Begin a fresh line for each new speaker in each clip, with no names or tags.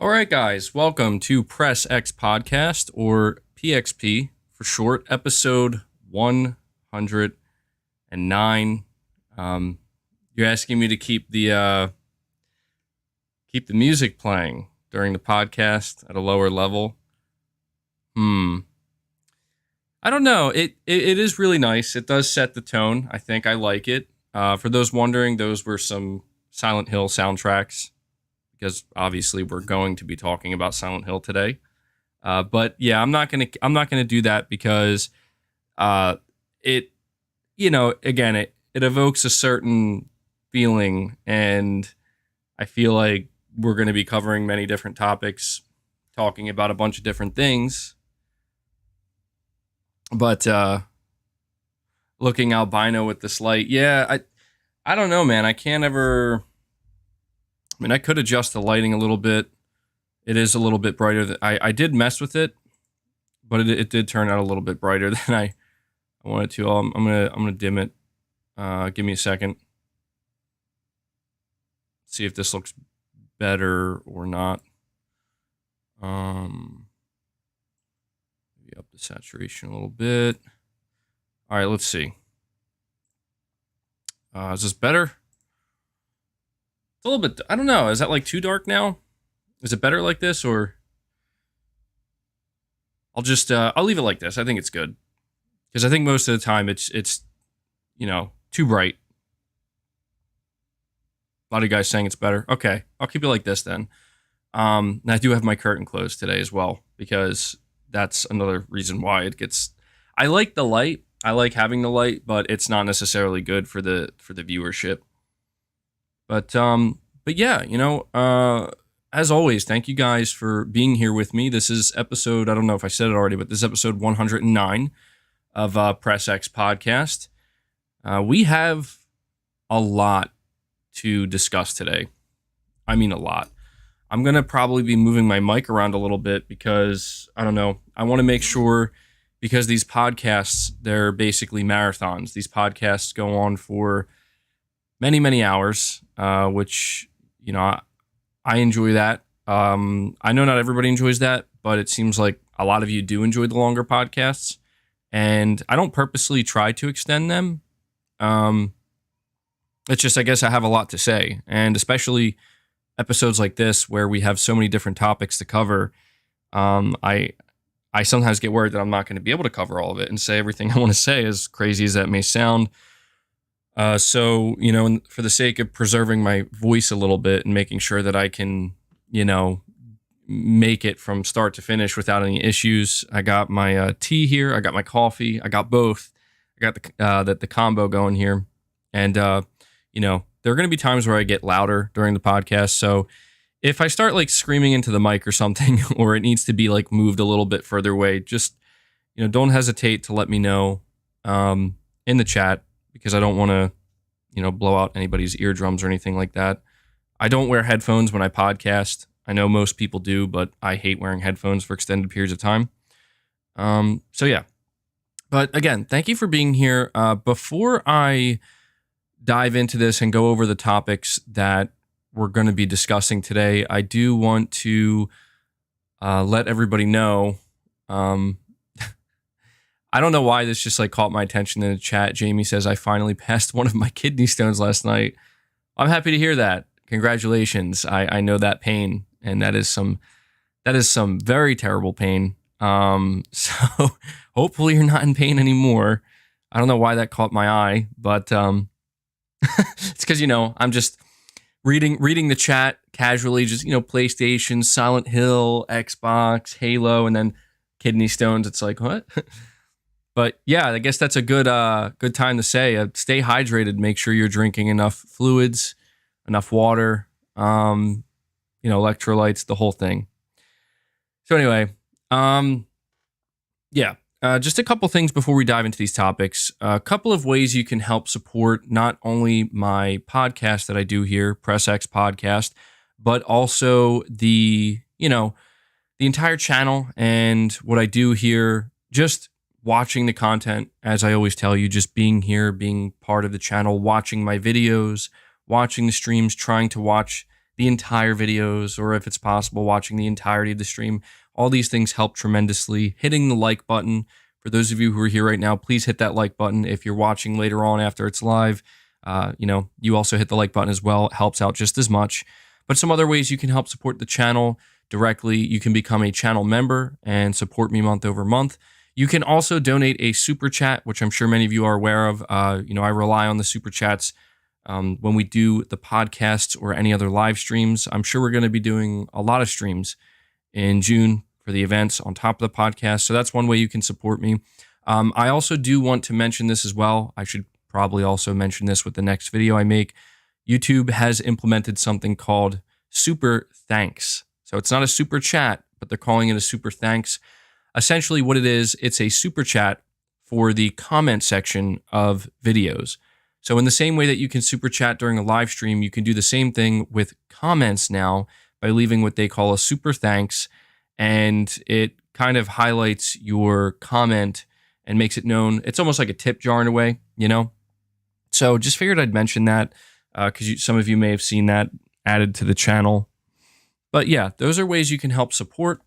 All right, guys, welcome to Press X Podcast, or PXP for short, episode 109. You're asking me to keep the music playing during the podcast at a lower level. I don't know. It is really nice. It does set the tone. I think I like it. For those wondering, those were some Silent Hill soundtracks, because obviously we're going to be talking about Silent Hill today. But yeah, I'm not gonna do that because it evokes a certain feeling, and I feel like we're going to be covering many different topics, talking about a bunch of different things. But looking albino with this light, yeah, I don't know, man. I can't ever. I mean, I could adjust the lighting a little bit. It is a little bit brighter. I did mess with it, but it did turn out a little bit brighter than I wanted to. I'm gonna dim it. Give me a second. See if this looks better or not. Maybe up the saturation a little bit. All right, let's see. Is this better? It's a little bit, I don't know. Is that like too dark now? Is it better like this, or I'll leave it like this. I think it's good. Because I think most of the time it's too bright. A lot of guys saying it's better. Okay, I'll keep it like this then. And I do have my curtain closed today as well, because that's another reason why it gets. I like the light. I like having the light, but it's not necessarily good for the viewership. But yeah, as always, thank you guys for being here with me. This is episode, I don't know if I said it already, but this is episode 109 of Press X Podcast. We have a lot to discuss today. I mean, a lot. I'm going to probably be moving my mic around a little bit because, I don't know, I want to make sure, because these podcasts, they're basically marathons. These podcasts go on for many, many hours, which, I enjoy that. I know not everybody enjoys that, but it seems like a lot of you do enjoy the longer podcasts, and I don't purposely try to extend them. It's just, I guess I have a lot to say, and especially episodes like this where we have so many different topics to cover. I sometimes get worried that I'm not going to be able to cover all of it and say everything I want to say, as crazy as that may sound. So, for the sake of preserving my voice a little bit and making sure that I can, make it from start to finish without any issues, I got my tea here. I got my coffee. I got both. I got the combo going here. And, there are going to be times where I get louder during the podcast. So if I start like screaming into the mic or something, or it needs to be like moved a little bit further away, just, don't hesitate to let me know in the chat, because I don't want to, blow out anybody's eardrums or anything like that. I don't wear headphones when I podcast. I know most people do, but I hate wearing headphones for extended periods of time. So yeah. But again, thank you for being here. Before I dive into this and go over the topics that we're going to be discussing today, I do want to let everybody know. I don't know why this just like caught my attention in the chat. Jamie says, I finally passed one of my kidney stones last night. I'm happy to hear that. Congratulations. I know that pain, and that is some very terrible pain. So hopefully you're not in pain anymore. I don't know why that caught my eye, but it's because, I'm just reading the chat casually, just, PlayStation, Silent Hill, Xbox, Halo, and then kidney stones. It's like, what? But yeah, I guess that's a good time to say, stay hydrated. Make sure you're drinking enough fluids, enough water, electrolytes, the whole thing. So anyway, just a couple things before we dive into these topics. A couple of ways you can help support not only my podcast that I do here, Press X Podcast, but also the entire channel and what I do here, just watching the content, as I always tell you, just being here, being part of the channel, watching my videos, watching the streams, trying to watch the entire videos, or if it's possible, watching the entirety of the stream. All these things help tremendously. Hitting the like button. For those of you who are here right now, please hit that like button. If you're watching later on after it's live, you also hit the like button as well. It helps out just as much. But some other ways you can help support the channel directly, you can become a channel member and support me month over month. You can also donate a super chat, which I'm sure many of you are aware of. I rely on the super chats when we do the podcasts or any other live streams. I'm sure we're going to be doing a lot of streams in June for the events on top of the podcast. So that's one way you can support me. I also do want to mention this as well. I should probably also mention this with the next video I make. YouTube has implemented something called Super Thanks. So it's not a super chat, but they're calling it a super thanks. Essentially what it is, it's a super chat for the comment section of videos. So in the same way that you can super chat during a live stream, you can do the same thing with comments now by leaving what they call a super thanks. And it kind of highlights your comment and makes it known. It's almost like a tip jar in a way, So just figured I'd mention that because some of you may have seen that added to the channel. But yeah, those are ways you can help support.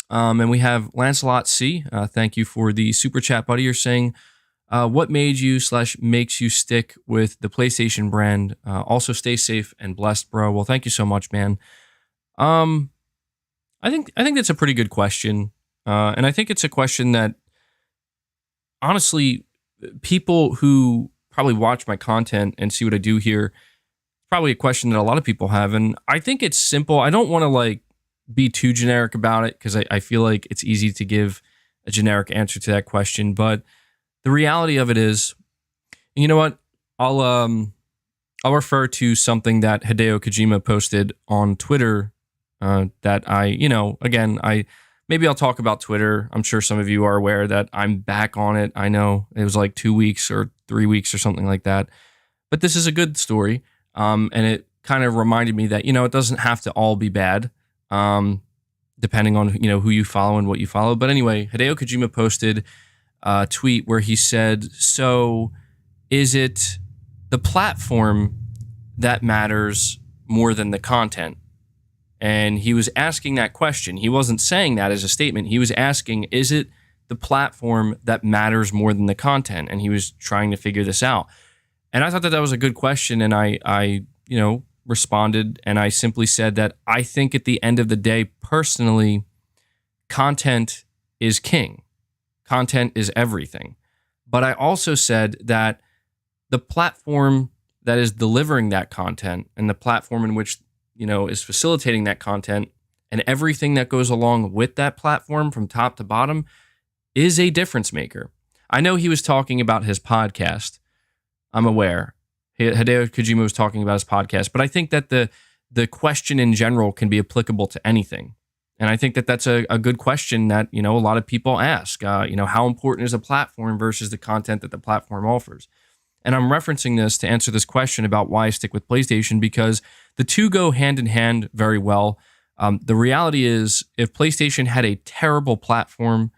And we have Lancelot C. Thank you for the super chat, buddy. You're saying, what made you / makes you stick with the PlayStation brand? Also stay safe and blessed, bro. Well, thank you so much, man. I think that's a pretty good question. And I think it's a question that honestly, people who probably watch my content and see what I do here, probably a question that a lot of people have. And I think it's simple. I don't want to be too generic about it because I feel like it's easy to give a generic answer to that question. But the reality of it is, you know what? I'll refer to something that Hideo Kojima posted on Twitter that maybe I'll talk about Twitter. I'm sure some of you are aware that I'm back on it. I know it was like 2 weeks or 3 weeks or something like that. But this is a good story. And it kind of reminded me that, it doesn't have to all be bad, depending on, who you follow and what you follow. But anyway, Hideo Kojima posted a tweet where he said, so is it the platform that matters more than the content? And he was asking that question. He wasn't saying that as a statement. He was asking, is it the platform that matters more than the content? And he was trying to figure this out. And I thought that was a good question. And I responded, and I simply said that I think at the end of the day, personally, content is king. Content is everything. But I also said that the platform that is delivering that content and the platform in which, is facilitating that content and everything that goes along with that platform from top to bottom is a difference maker. I know he was talking about his podcast. I'm aware. Hideo Kojima was talking about his podcast, but I think that the question in general can be applicable to anything. And I think that that's a good question that, a lot of people ask, how important is a platform versus the content that the platform offers? And I'm referencing this to answer this question about why I stick with PlayStation, because the two go hand in hand very well. The reality is, if PlayStation had a terrible platform,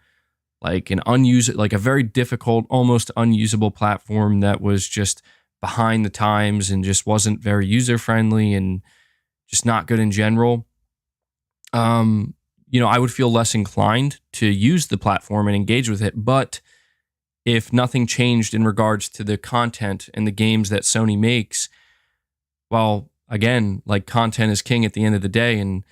like a very difficult, almost unusable platform that was just behind the times and just wasn't very user-friendly and just not good in general, I would feel less inclined to use the platform and engage with it. But if nothing changed in regards to the content and the games that Sony makes, well, again, content is king at the end of the day. And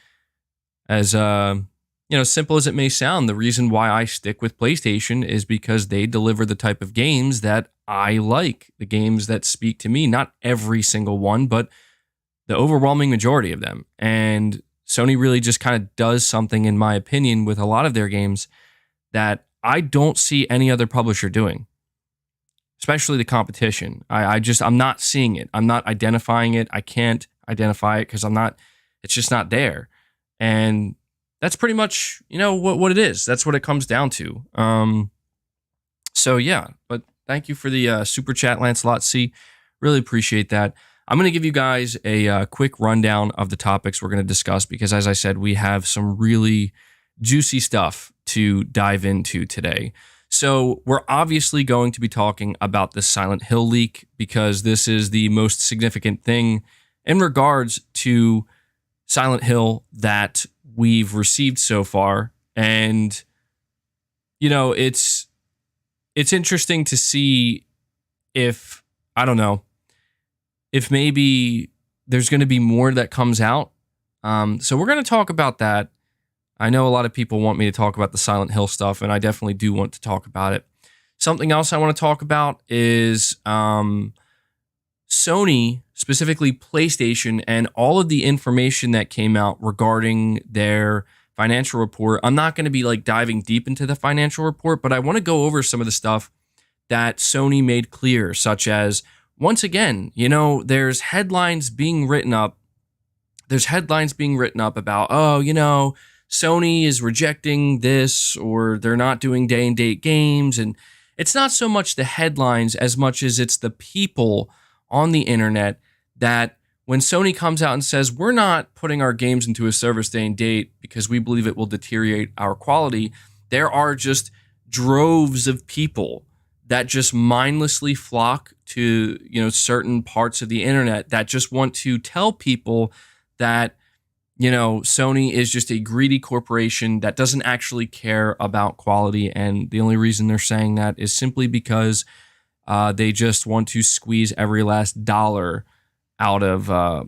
as simple as it may sound, the reason why I stick with PlayStation is because they deliver the type of games that I like, the games that speak to me. Not every single one, but the overwhelming majority of them. And Sony really just kind of does something, in my opinion, with a lot of their games that I don't see any other publisher doing, especially the competition. I'm not seeing it. I'm not identifying it. I can't identify it because it's just not there. And that's pretty much, what it is. That's what it comes down to. So yeah, but thank you for the super chat, Lancelot C. Really appreciate that. I'm going to give you guys a quick rundown of the topics we're going to discuss because, as I said, we have some really juicy stuff to dive into today. So we're obviously going to be talking about the Silent Hill leak because this is the most significant thing in regards to Silent Hill that we've received so far. And, it's interesting to see if, I don't know, if maybe there's going to be more that comes out. So we're going to talk about that. I know a lot of people want me to talk about the Silent Hill stuff, and I definitely do want to talk about it. Something else I want to talk about is Sony, specifically PlayStation, and all of the information that came out regarding their financial report. I'm not going to be diving deep into the financial report, but I want to go over some of the stuff that Sony made clear, such as, once again, there's headlines being written up. There's headlines being written up about, Sony is rejecting this, or they're not doing day and date games. And it's not so much the headlines as much as it's the people on the internet that when Sony comes out and says, we're not putting our games into a service day and date because we believe it will deteriorate our quality, there are just droves of people that just mindlessly flock to, certain parts of the internet that just want to tell people that, Sony is just a greedy corporation that doesn't actually care about quality. And the only reason they're saying that is simply because they just want to squeeze every last dollar out of, a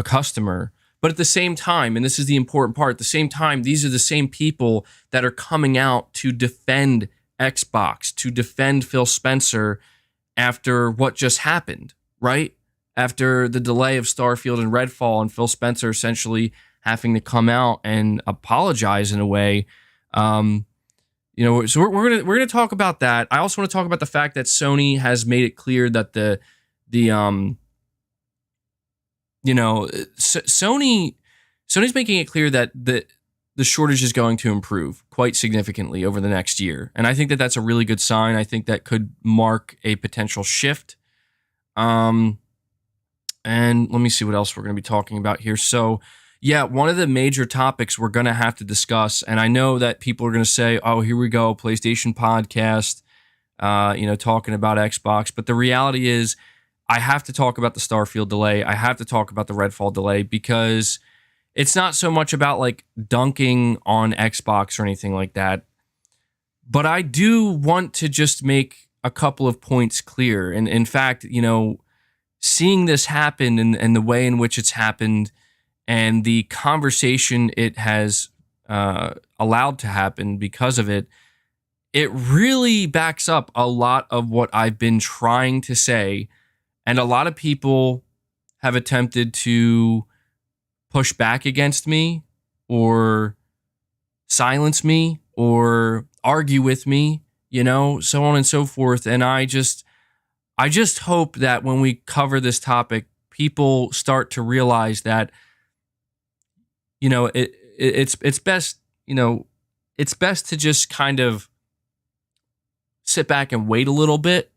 customer. But at the same time, and this is the important part, at the same time, these are the same people that are coming out to defend Xbox, to defend Phil Spencer after what just happened, right? After the delay of Starfield and Redfall, and Phil Spencer essentially having to come out and apologize in a way. So we're gonna talk about that. I also want to talk about the fact that Sony has made it clear that Sony's making it clear that the shortage is going to improve quite significantly over the next year. And I think that that's a really good sign. I think that could mark a potential shift. And let me see what else we're going to be talking about here. So, yeah, one of the major topics we're going to have to discuss, and I know that people are going to say, oh, here we go, PlayStation podcast, talking about Xbox. But the reality is, I have to talk about the Starfield delay. I have to talk about the Redfall delay, because it's not so much about dunking on Xbox or anything like that. But I do want to just make a couple of points clear. And in fact, seeing this happen and the way in which it's happened and the conversation it has allowed to happen because of it, it really backs up a lot of what I've been trying to say. And a lot of people have attempted to push back against me or silence me or argue with me, so on and so forth. And I just hope that when we cover this topic, people start to realize that, it's best, it's best to just kind of sit back and wait a little bit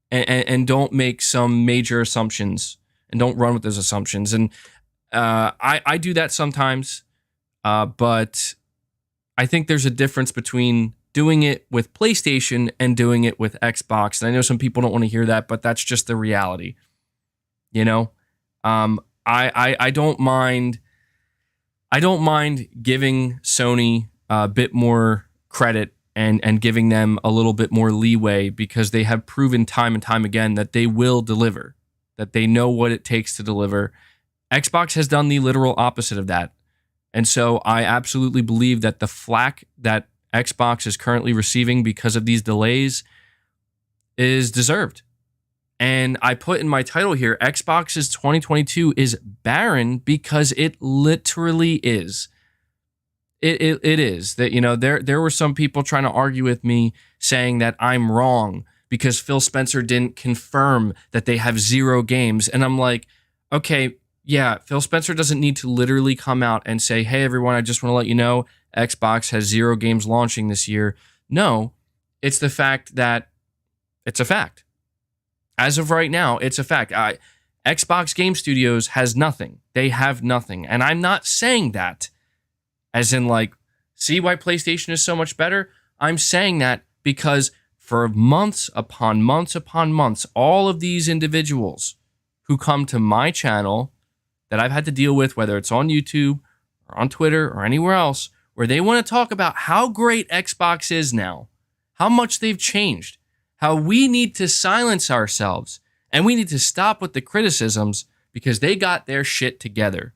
and don't make some major assumptions and don't run with those assumptions. And I do that sometimes, but I think there's a difference between doing it with PlayStation and doing it with Xbox. And I know some people don't want to hear that, but that's just the reality. I don't mind giving Sony a bit more credit and giving them a little bit more leeway, because they have proven time and time again that they will deliver, that they know what it takes to deliver. Xbox has done the literal opposite of that. And so I absolutely believe that the flack that Xbox is currently receiving because of these delays is deserved. And I put in my title here, Xbox's 2022 is barren, because it literally is. It is. That, there were some people trying to argue with me saying that I'm wrong because Phil Spencer didn't confirm that they have 0 games. And I'm like, okay, yeah, Phil Spencer doesn't need to literally come out and say, hey, everyone, I just want to let you know Xbox has 0 games launching this year. No, it's the fact that it's a fact. As of right now, it's a fact. Xbox Game Studios has nothing. They have nothing. And I'm not saying that as in see why PlayStation is so much better? I'm saying that because for months upon months upon months, all of these individuals who come to my channel that I've had to deal with, whether it's on YouTube or on Twitter or anywhere else, where they want to talk about how great Xbox is now, how much they've changed, how we need to silence ourselves and we need to stop with the criticisms because they got their shit together.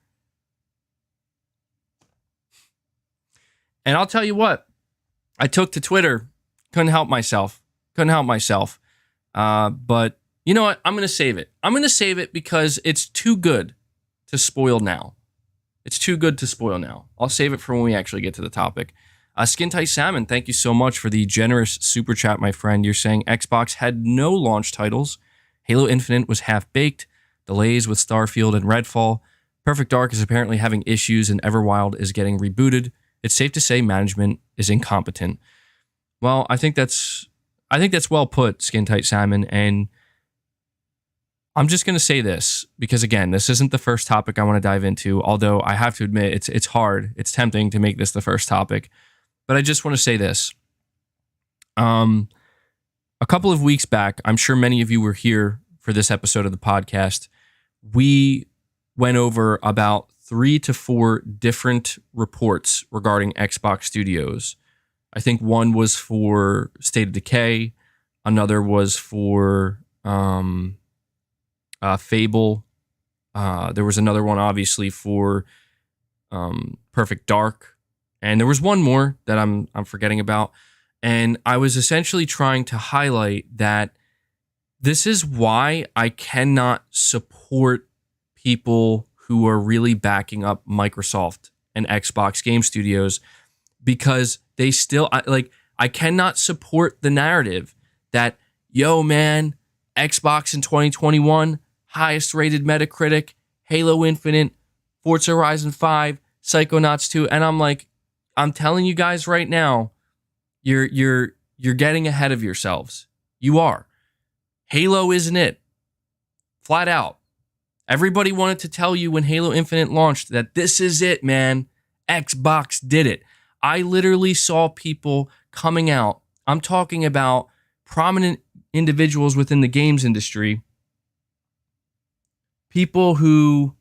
And I'll tell you what, I took to Twitter, couldn't help myself. But you know what? I'm going to save it. I'm going to save it because it's too good to spoil now. It's too good to spoil now. I'll save it for when we actually get to the topic. Skin Tight Salmon, thank you so much for the generous super chat, my friend. You're saying Xbox had no launch titles. Halo Infinite was half-baked. Delays with Starfield and Redfall. Perfect Dark is apparently having issues and Everwild is getting rebooted. It's safe to say management is incompetent. Well, I think that's well put, Skin Tight Salmon, and I'm just going to say this because, again, this isn't the first topic I want to dive into, although I have to admit it's hard. It's tempting to make this the first topic, but I just want to say this. A couple of weeks back, I'm sure many of you were here for this episode of the podcast. We went over about 3 to 4 different reports regarding Xbox Studios. I think one was for State of Decay, another was for Fable. There was another one, obviously, for Perfect Dark, and there was one more that I'm forgetting about. And I was essentially trying to highlight that this is why I cannot support people who are really backing up Microsoft and Xbox Game Studios, because they still, I cannot support the narrative that, yo, man, Xbox in 2021, highest rated Metacritic, Halo Infinite, Forza Horizon 5, Psychonauts 2, and I'm telling you guys right now, you're getting ahead of yourselves. You are. Halo isn't it. Flat out. Everybody wanted to tell you when Halo Infinite launched that this is it, man. Xbox did it. I literally saw people coming out. I'm talking about prominent individuals within the games industry. People who,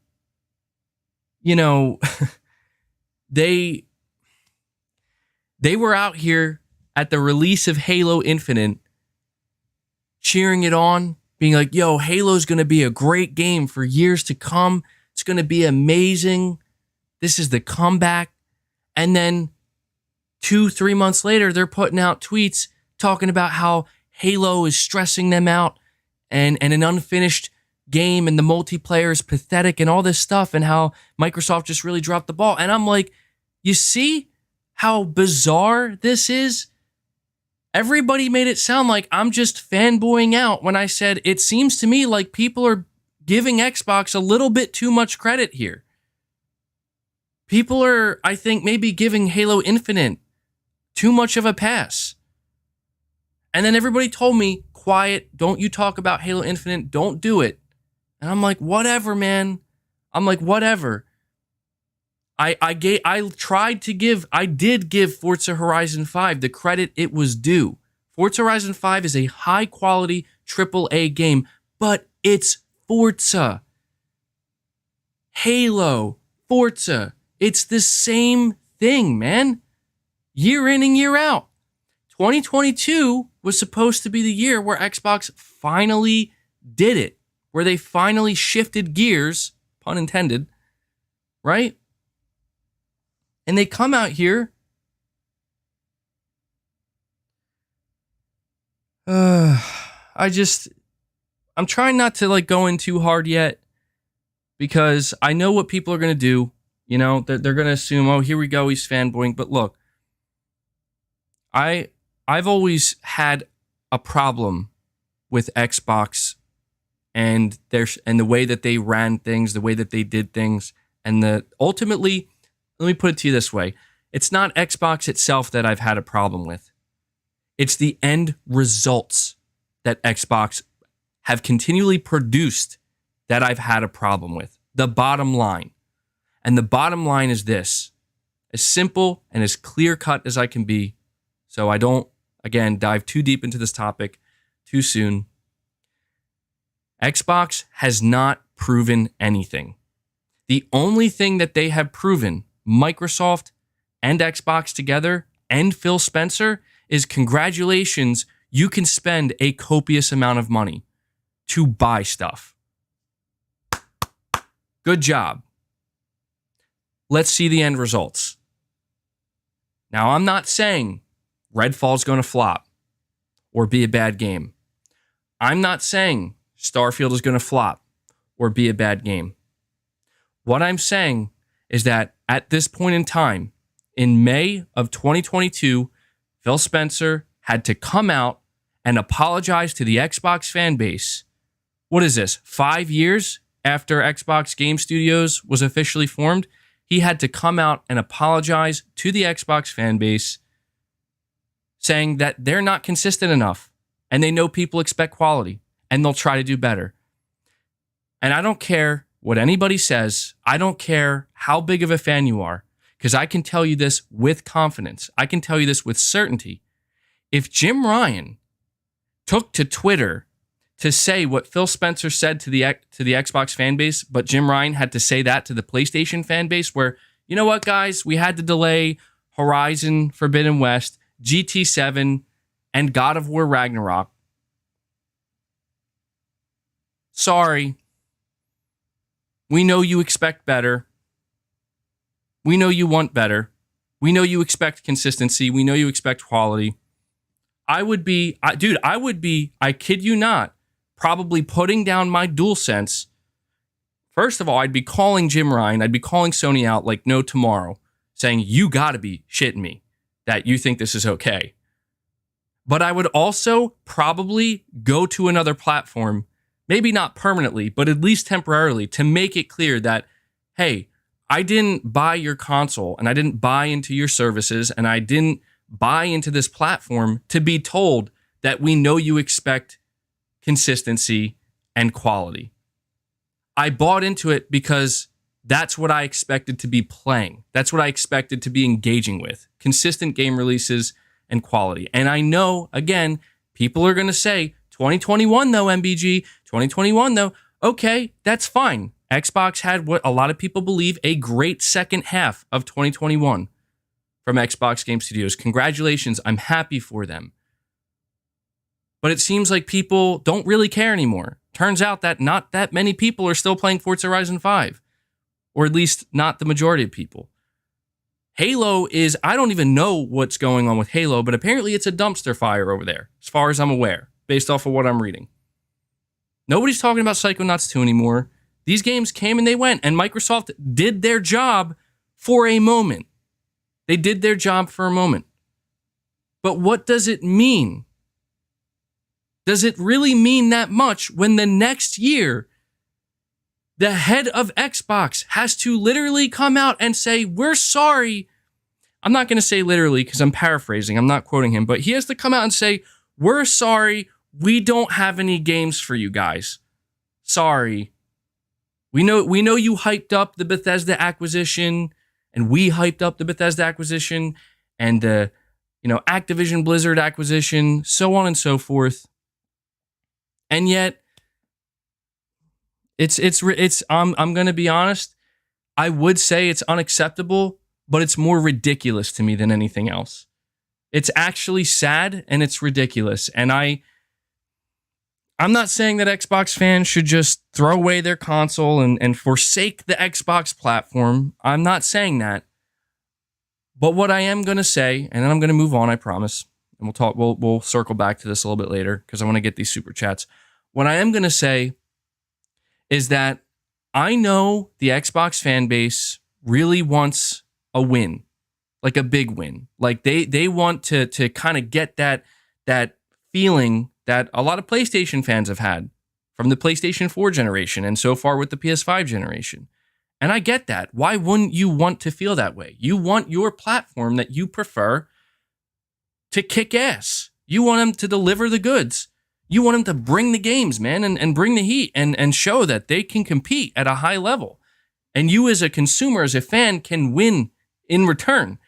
you know, they were out here at the release of Halo Infinite, cheering it on, being like, yo, Halo's going to be a great game for years to come. It's going to be amazing. This is the comeback. And then 2-3 months later, they're putting out tweets talking about how Halo is stressing them out and an unfinished game and the multiplayer is pathetic and all this stuff and how Microsoft just really dropped the ball. And I'm like, you see how bizarre this is? Everybody made it sound like I'm just fanboying out when I said it seems to me like people are giving Xbox a little bit too much credit here. People are, I think, maybe giving Halo Infinite too much of a pass. And then everybody told me, quiet, don't you talk about Halo Infinite, don't do it. And I'm like, whatever, man. I'm like, whatever. I did give Forza Horizon 5 the credit it was due. Forza Horizon 5 is a high quality AAA game, but it's Forza. Halo, Forza, it's the same thing, man. Year in and year out. 2022 was supposed to be the year where Xbox finally did it, where they finally shifted gears, pun intended, right? And they come out here. I'm trying not to go in too hard yet because I know what people are going to do. You know, they're going to assume, oh, here we go, he's fanboying. But look, I've always had a problem with Xbox and the way that they ran things, the way that they did things, and ultimately, let me put it to you this way. It's not Xbox itself that I've had a problem with. It's the end results that Xbox have continually produced that I've had a problem with. The bottom line. And the bottom line is this. As simple and as clear-cut as I can be, so I don't, again, dive too deep into this topic too soon. Xbox has not proven anything. The only thing that they have proven, Microsoft and Xbox together and Phil Spencer, is congratulations, you can spend a copious amount of money to buy stuff. Good job. Let's see the end results. Now, I'm not saying Redfall's going to flop or be a bad game. I'm not saying Starfield is going to flop or be a bad game. What I'm saying is that at this point in time, in May of 2022, Phil Spencer had to come out and apologize to the Xbox fan base. What is this, 5 years after Xbox Game Studios was officially formed? He had to come out and apologize to the Xbox fan base, saying that they're not consistent enough and they know people expect quality and they'll try to do better. And I don't care what anybody says. I don't care how big of a fan you are, because I can tell you this with confidence. I can tell you this with certainty. If Jim Ryan took to Twitter to say what Phil Spencer said to the Xbox fan base, but Jim Ryan had to say that to the PlayStation fan base, where, you know what, guys, we had to delay Horizon Forbidden West, GT7, and God of War Ragnarok. Sorry. We know you expect better. We know you want better. We know you expect consistency. We know you expect quality. I kid you not, probably putting down my DualSense. First of all, I'd be calling Jim Ryan. I'd be calling Sony out like no tomorrow, saying, you got to be shitting me that you think this is okay. But I would also probably go to another platform, maybe not permanently, but at least temporarily, to make it clear that, hey, I didn't buy your console and I didn't buy into your services and I didn't buy into this platform to be told that we know you expect consistency and quality. I bought into it because that's what I expected to be playing. That's what I expected to be engaging with. Consistent game releases and quality. And I know, again, people are going to say, 2021 though, MBG, 2021 though. Okay, that's fine. Xbox had what a lot of people believe a great second half of 2021 from Xbox Game Studios. Congratulations. I'm happy for them. But it seems like people don't really care anymore. Turns out that not that many people are still playing Forza Horizon 5, or at least not the majority of people. Halo is, I don't even know what's going on with Halo, but apparently it's a dumpster fire over there, as far as I'm aware, based off of what I'm reading. Nobody's talking about Psychonauts 2 anymore. These games came and they went, and Microsoft did their job for a moment. They did their job for a moment. But what does it mean? Does it really mean that much when the next year, the head of Xbox has to literally come out and say, we're sorry. I'm not going to say literally because I'm paraphrasing. I'm not quoting him, but he has to come out and say, we're sorry. We don't have any games for you guys. Sorry. We know you hyped up the Bethesda acquisition, and we hyped up the Bethesda acquisition and the, Activision Blizzard acquisition, so on and so forth. And yet, I'm going to be honest. I would say it's unacceptable, but it's more ridiculous to me than anything else. It's actually sad and it's ridiculous. And I'm not saying that Xbox fans should just throw away their console and forsake the Xbox platform. I'm not saying that. But what I am going to say, and then I'm going to move on, I promise, and we'll circle back to this a little bit later because I want to get these super chats. What I am going to say is that I know the Xbox fan base really wants a win, like a big win. Like they want to kind of get that feeling that a lot of PlayStation fans have had from the PlayStation 4 generation and so far with the PS5 generation. And I get that. Why wouldn't you want to feel that way? You want your platform that you prefer to kick ass. You want them to deliver the goods. You want them to bring the games, man, and bring the heat and show that they can compete at a high level. And you as a consumer, as a fan, can win in return.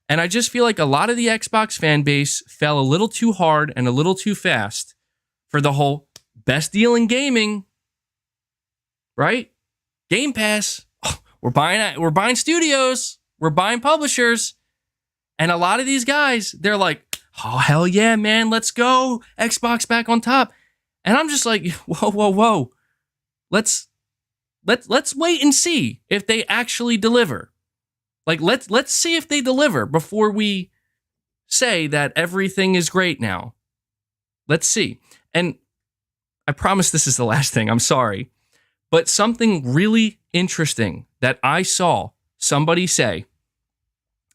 And I just feel like a lot of the Xbox fan base fell a little too hard and a little too fast for the whole best deal in gaming, right? Game Pass. We're buying studios. We're buying publishers. And a lot of these guys, they're like, oh, hell yeah, man, let's go. Xbox back on top. And I'm just like, whoa. Let's wait and see if they actually deliver. Like, let's see if they deliver before we say that everything is great now. Let's see. And I promise this is the last thing. I'm sorry. But something really interesting that I saw somebody say,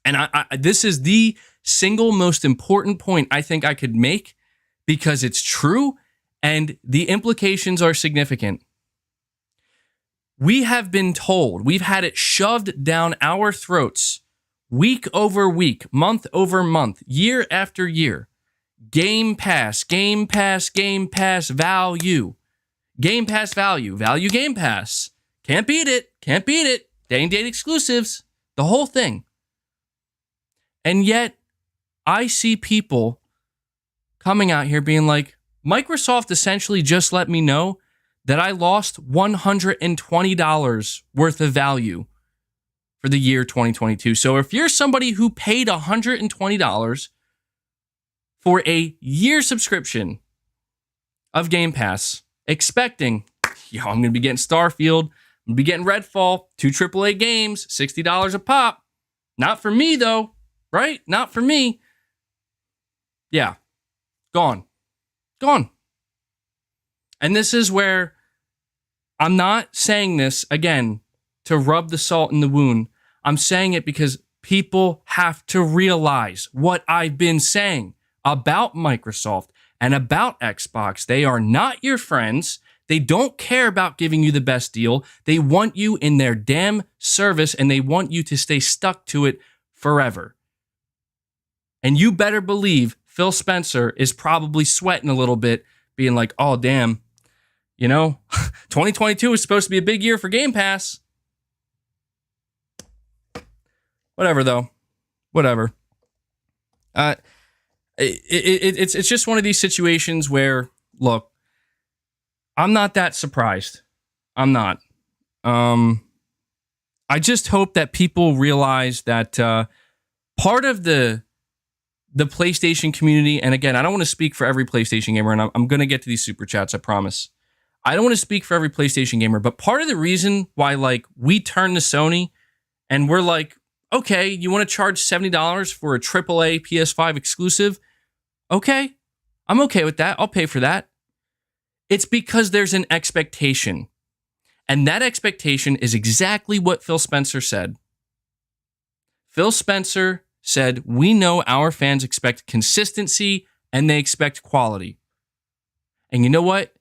and this is the single most important point I think I could make because it's true and the implications are significant. We have been told, we've had it shoved down our throats week over week, month over month, year after year. Game Pass, Game Pass, Game Pass value. Game Pass value, value Game Pass. Can't beat it. Day and date exclusives, the whole thing. And yet, I see people coming out here being like, Microsoft essentially just let me know that I lost $120 worth of value for the year 2022. So if you're somebody who paid $120 for a year subscription of Game Pass, expecting, I'm going to be getting Starfield, I'm going to be getting Redfall, 2 AAA games, $60 a pop. Not for me, though, right? Not for me. Yeah, gone. And this is where I'm not saying this, again, to rub the salt in the wound. I'm saying it because people have to realize what I've been saying about Microsoft and about Xbox. They are not your friends. They don't care about giving you the best deal. They want you in their damn service, and they want you to stay stuck to it forever. And you better believe Phil Spencer is probably sweating a little bit, being like, oh, damn, 2022 is supposed to be a big year for Game Pass. Whatever, though. Whatever. It's just one of these situations where, look, I'm not that surprised. I'm not. I just hope that people realize that part of the PlayStation community, and again, I don't want to speak for every PlayStation gamer, and I'm going to get to these super chats, I promise. I don't want to speak for every PlayStation gamer, but part of the reason why, we turn to Sony and we're like, okay, you want to charge $70 for a AAA PS5 exclusive? Okay, I'm okay with that. I'll pay for that. It's because there's an expectation. And that expectation is exactly what Phil Spencer said. Phil Spencer said, we know our fans expect consistency and they expect quality. And you know what?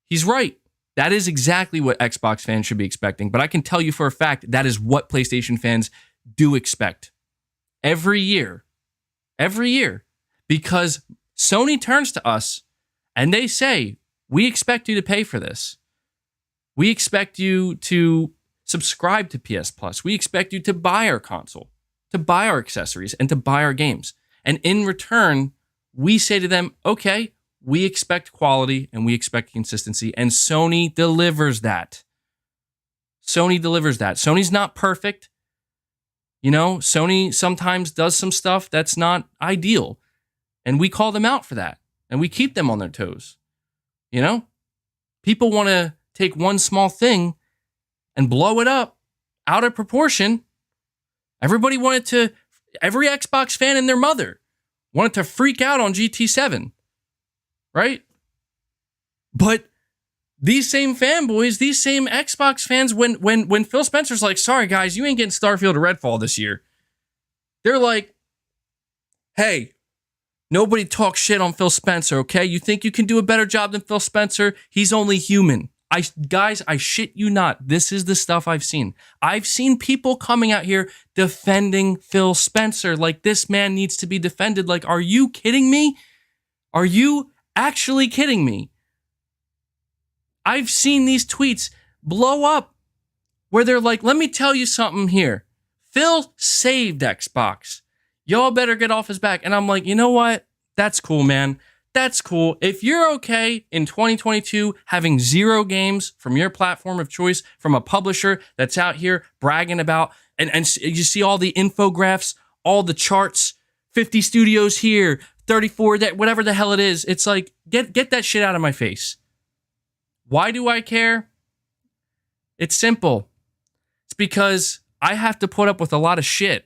He's right. That is exactly what Xbox fans should be expecting. But I can tell you for a fact, that is what PlayStation fans do expect. Every year. Because Sony turns to us and they say, we expect you to pay for this. We expect you to subscribe to PS Plus. We expect you to buy our console, to buy our accessories, and to buy our games. And in return, we say to them, okay, we expect quality and we expect consistency. And Sony delivers that. Sony's not perfect. Sony sometimes does some stuff that's not ideal. And we call them out for that. And we keep them on their toes. People want to take one small thing and blow it up out of proportion. Every Xbox fan and their mother wanted to freak out on GT7, right? But these same fanboys, these same Xbox fans, when Phil Spencer's like, sorry guys, you ain't getting Starfield or Redfall this year, they're like, hey, nobody talks shit on Phil Spencer, okay? You think you can do a better job than Phil Spencer? He's only human. Guys, I shit you not. This is the stuff I've seen. I've seen people coming out here defending Phil Spencer like this man needs to be defended. Like, are you kidding me? Are you actually kidding me? I've seen these tweets blow up where they're like, let me tell you something here. Phil saved Xbox. Y'all better get off his back. And I'm like, you know what? That's cool, man. That's cool. If you're okay in 2022 having 0 games from your platform of choice from a publisher that's out here bragging about, and you see all the infographics, all the charts, 50 studios here, 34, that whatever the hell it is, it's like, get that shit out of my face. Why do I care? It's simple. It's because I have to put up with a lot of shit.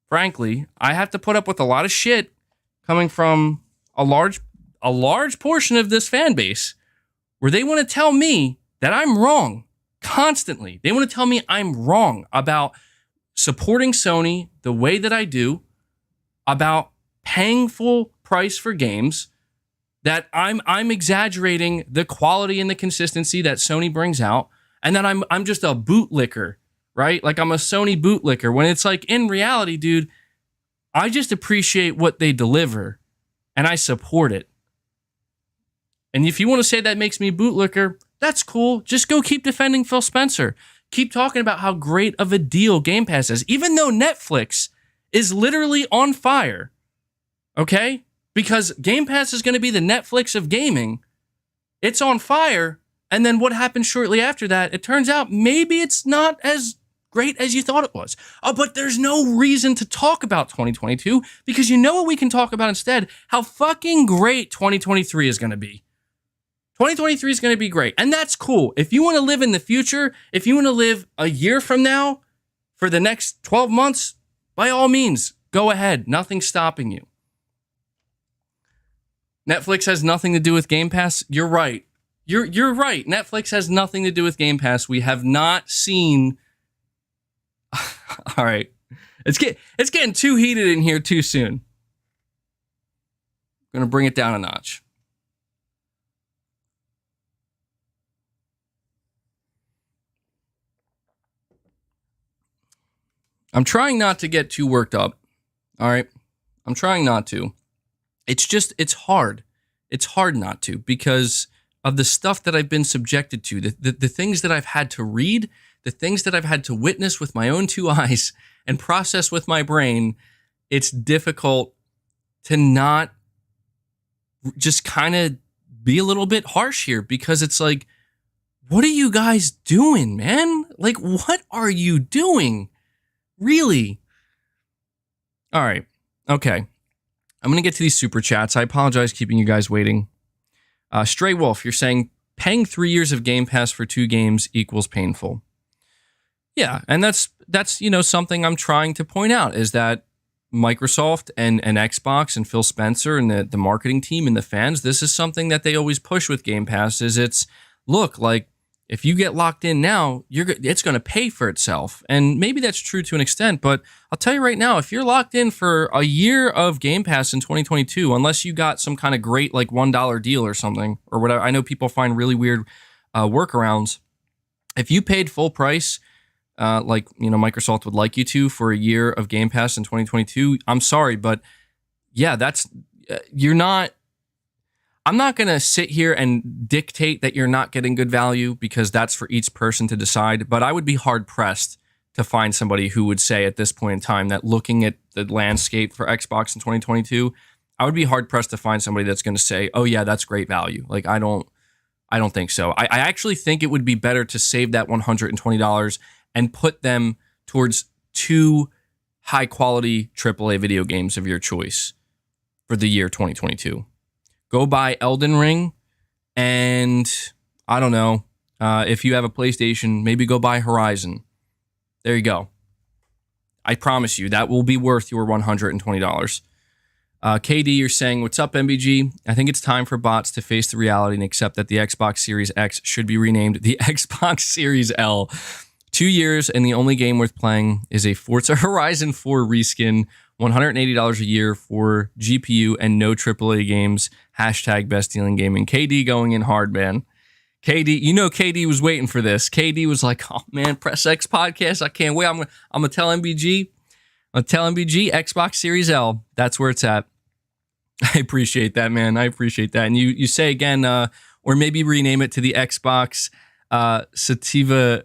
Frankly, I have to put up with a lot of shit coming from a large portion of this fan base where they want to tell me that I'm wrong constantly. They want to tell me I'm wrong about supporting Sony the way that I do, about paying full price for games, that I'm exaggerating the quality and the consistency that Sony brings out, and that I'm just a bootlicker, right? Like I'm a Sony bootlicker, when it's like, in reality, dude, I just appreciate what they deliver and I support it. And if you want to say that makes me bootlicker, that's cool. Just go keep defending Phil Spencer. Keep talking about how great of a deal Game Pass is, even though Netflix is literally on fire. Okay? Because Game Pass is going to be the Netflix of gaming. It's on fire. And then what happens shortly after that? It turns out maybe it's not as great as you thought it was. Oh, but there's no reason to talk about 2022 because you know what we can talk about instead? How fucking great 2023 is going to be. 2023 is going to be great. And that's cool. If you want to live in the future, if you want to live a year from now for the next 12 months, by all means, go ahead. Nothing's stopping you. Netflix has nothing to do with Game Pass. You're right. You're right. Netflix has nothing to do with Game Pass. We have not seen. All right. It's getting too heated in here too soon. I'm going to bring it down a notch. I'm trying not to get too worked up. All right. I'm trying not to. It's hard. It's hard not to because of the stuff that I've been subjected to, the things that I've had to read, the things that I've had to witness with my own 2 eyes and process with my brain. It's difficult to not just kind of be a little bit harsh here because it's like, what are you guys doing, man? Like, what are you doing? Really? All right. Okay. I'm going to get to these super chats. I apologize keeping you guys waiting. Stray Wolf, you're saying paying 3 years of Game Pass for 2 games equals painful. Yeah, and that's something I'm trying to point out is that Microsoft and Xbox and Phil Spencer and the marketing team and the fans, this is something that they always push with Game Pass is it's, look, like, if you get locked in now, it's going to pay for itself. And maybe that's true to an extent, but I'll tell you right now, if you're locked in for a year of Game Pass in 2022, unless you got some kind of great like $1 deal or something or whatever, I know people find really weird workarounds. If you paid full price, like Microsoft would like you to for a year of Game Pass in 2022, I'm sorry, but yeah, that's I'm not going to sit here and dictate that you're not getting good value because that's for each person to decide. But I would be hard pressed to find somebody who would say at this point in time that looking at the landscape for Xbox in 2022, I would be hard pressed to find somebody that's going to say, oh yeah, that's great value. Like, I don't think so. I actually think it would be better to save that $120 and put them towards 2 high quality AAA video games of your choice for the year 2022. Go buy Elden Ring, and I don't know, if you have a PlayStation, maybe go buy Horizon. There you go. I promise you, that will be worth your $120. KD, you're saying, what's up, MBG? I think it's time for bots to face the reality and accept that the Xbox Series X should be renamed the Xbox Series L. 2 years, and the only game worth playing is a Forza Horizon 4 reskin, $180 a year for GPU, and no AAA games. Hashtag best deal in gaming. KD going in hard, man. KD, KD was waiting for this. KD was like, oh man, Press X podcast. I can't wait. I'm gonna tell MBG. Xbox Series L. That's where it's at. I appreciate that, man. I appreciate that. And you say again, or maybe rename it to the Xbox Sativa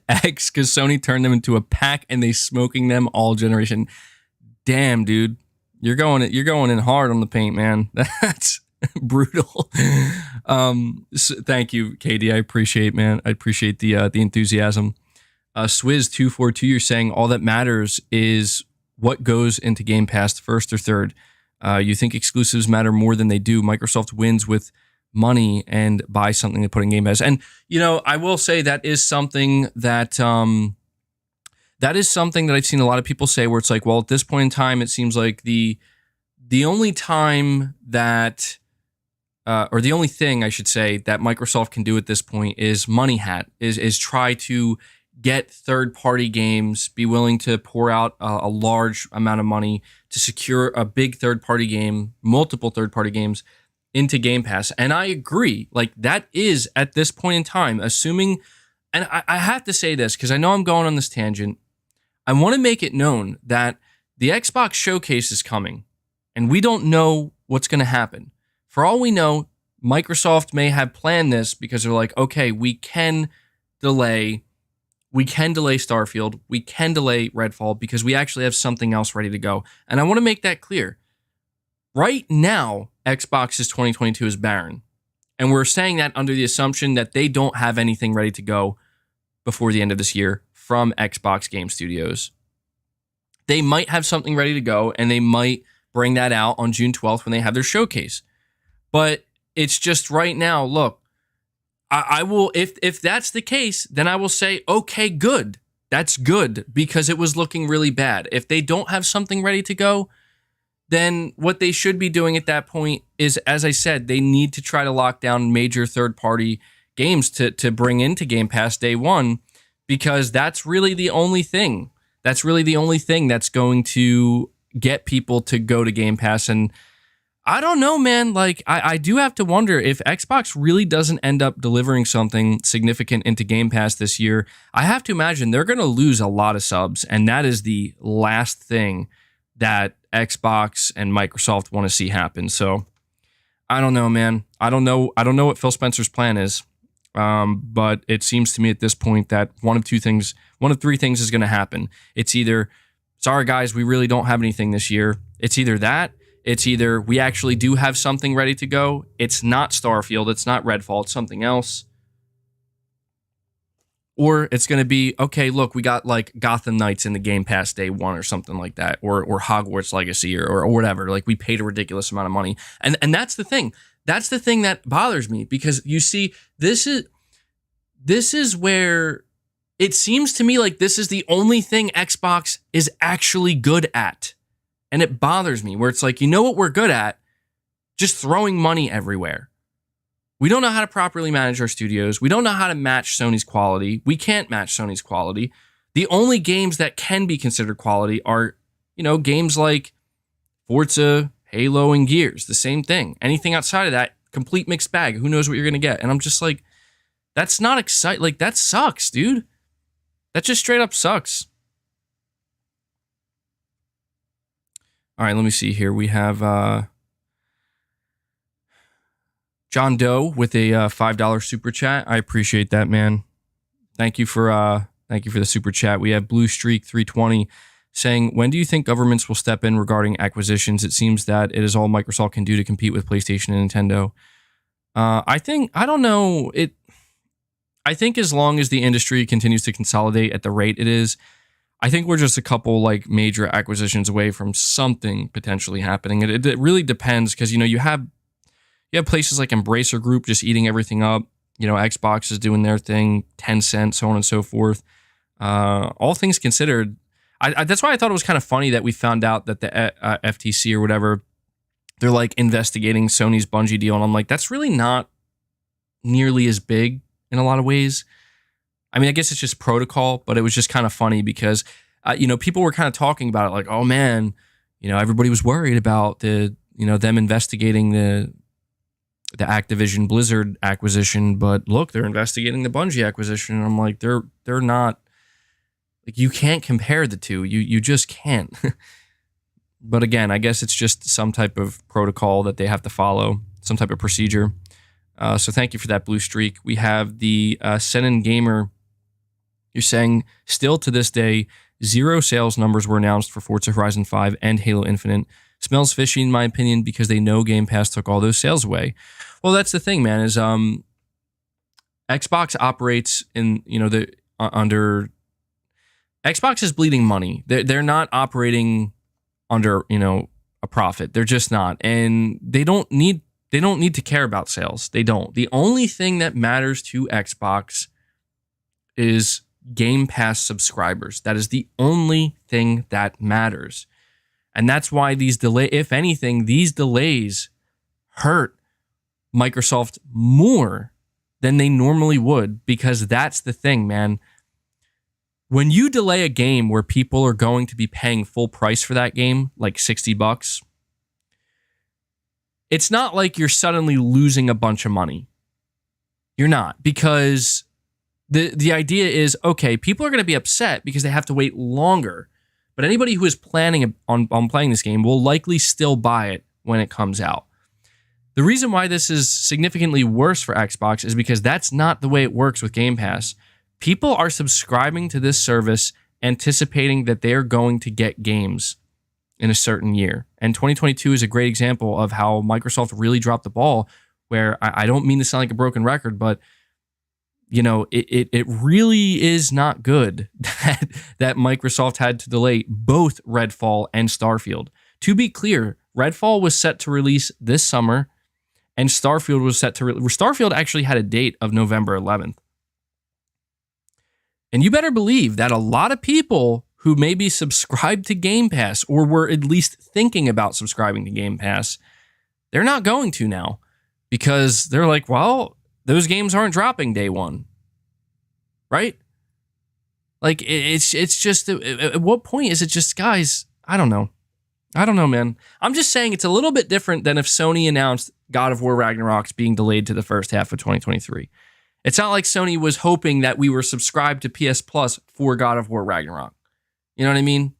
X because Sony turned them into a pack and they smoking them all generation. Damn, dude, you're going in hard on the paint, man. Brutal. So thank you, KD. I appreciate, man. I appreciate the enthusiasm. Swizz242, you're saying all that matters is what goes into Game Pass, first or third. You think exclusives matter more than they do. Microsoft wins with money and buy something to put in Game Pass. And, I will say that is something that I've seen a lot of people say, where it's like, well, at this point in time, it seems like the only time that, or the only thing I should say that Microsoft can do at this point is money hat, is try to get third-party games, be willing to pour out a large amount of money to secure a big third-party game, multiple third-party games into Game Pass. And I agree, like that is at this point in time, assuming, and I have to say this because I know I'm going on this tangent. I want to make it known that the Xbox showcase is coming and we don't know what's going to happen. For all we know, Microsoft may have planned this because they're like, okay, we can delay Starfield, we can delay Redfall because we actually have something else ready to go. And I want to make that clear. Right now, Xbox's 2022 is Barren. And we're saying that under the assumption that they don't have anything ready to go before the end of this year from Xbox Game Studios. They might have something ready to go, and they might bring that out on June 12th when they have their showcase. But it's just right now, look, I will, if that's the case, then I will say, okay, good. That's good, because it was looking really bad. If they don't have something ready to go, then what they should be doing at that point is, as I said, they need to try to lock down major third-party games to bring into Game Pass day one, because that's really the only thing. That's really the only thing that's going to get people to go to Game Pass. And I don't know, man. Like, I do have to wonder if Xbox really doesn't end up delivering something significant into Game Pass this year. I have to imagine they're going to lose a lot of subs, and that is the last thing that Xbox and Microsoft want to see happen. So I don't know, man. I don't know what Phil Spencer's plan is. But it seems to me at this point that one of three things is going to happen. It's either, sorry guys, we really don't have anything this year. It's either that. It's either we actually do have something ready to go. It's not Starfield. It's not Redfall. It's something else. Or it's going to be, okay, look, we got like Gotham Knights in the Game Pass day one or something like that. Or Hogwarts Legacy or whatever. Like, we paid a ridiculous amount of money. And that's the thing. That's the thing that bothers me, because you see, this is where it seems to me like this is the only thing Xbox is actually good at. And it bothers me, where it's like, you know what we're good at? Just throwing money everywhere. We don't know how to properly manage our studios. We don't know how to match Sony's quality. We can't match Sony's quality. The only games that can be considered quality are, games like Forza, Halo, and Gears. The same thing. Anything outside of that, complete mixed bag. Who knows what you're going to get? And I'm just like, that's not exciting. Like, that sucks, dude. That just straight up sucks. All right, let me see here. We have John Doe with a $5 super chat. I appreciate that, man. Thank you for the super chat. We have Blue Streak 320 saying, when do you think governments will step in regarding acquisitions? It seems that it is all Microsoft can do to compete with PlayStation and Nintendo. I don't know. I think as long as the industry continues to consolidate at the rate it is, I think we're just a couple like major acquisitions away from something potentially happening. It really depends, because you have places like Embracer Group just eating everything up. Xbox is doing their thing, Tencent, so on and so forth. All things considered, that's why I thought it was kind of funny that we found out that the FTC or whatever, they're like investigating Sony's Bungie deal, and I'm like, that's really not nearly as big in a lot of ways. I mean, I guess it's just protocol, but it was just kind of funny because, people were kind of talking about it like, oh man, everybody was worried about them investigating the Activision Blizzard acquisition, but look, they're investigating the Bungie acquisition. And I'm like, they're not, like, you can't compare the two. You just can't. But again, I guess it's just some type of protocol that they have to follow, some type of procedure. So thank you for that, Blue Streak. We have the Senin Gamer. You're saying, still to this day, 0 sales numbers were announced for Forza Horizon 5 and Halo Infinite. Smells fishy in my opinion because they know Game Pass took all those sales away. Well, that's the thing, man, is Xbox operates in, under Xbox is bleeding money. They're not operating under, a profit. They're just not. And they don't need to care about sales. They don't. The only thing that matters to Xbox is Game Pass subscribers. That is the only thing that matters. And that's why these if anything, these delays hurt Microsoft more than they normally would, because that's the thing, man. When you delay a game where people are going to be paying full price for that game, like $60, it's not like you're suddenly losing a bunch of money. You're not, because the idea is, okay, people are going to be upset because they have to wait longer. But anybody who is planning on playing this game will likely still buy it when it comes out. The reason why this is significantly worse for Xbox is because that's not the way it works with Game Pass. People are subscribing to this service anticipating that they're going to get games in a certain year. And 2022 is a great example of how Microsoft really dropped the ball, where I don't mean to sound like a broken record, but it really is not good that Microsoft had to delay both Redfall and Starfield. To be clear, Redfall was set to release this summer, and Starfield was set to Starfield actually had a date of November 11th. And you better believe that a lot of people who maybe subscribed to Game Pass or were at least thinking about subscribing to Game Pass, they're not going to now, because they're like, well, those games aren't dropping day one, right? Like, it's just, at what point is it just, guys, I don't know, man. I'm just saying it's a little bit different than if Sony announced God of War Ragnarok's being delayed to the first half of 2023. It's not like Sony was hoping that we were subscribed to PS Plus for God of War Ragnarok. You know what I mean?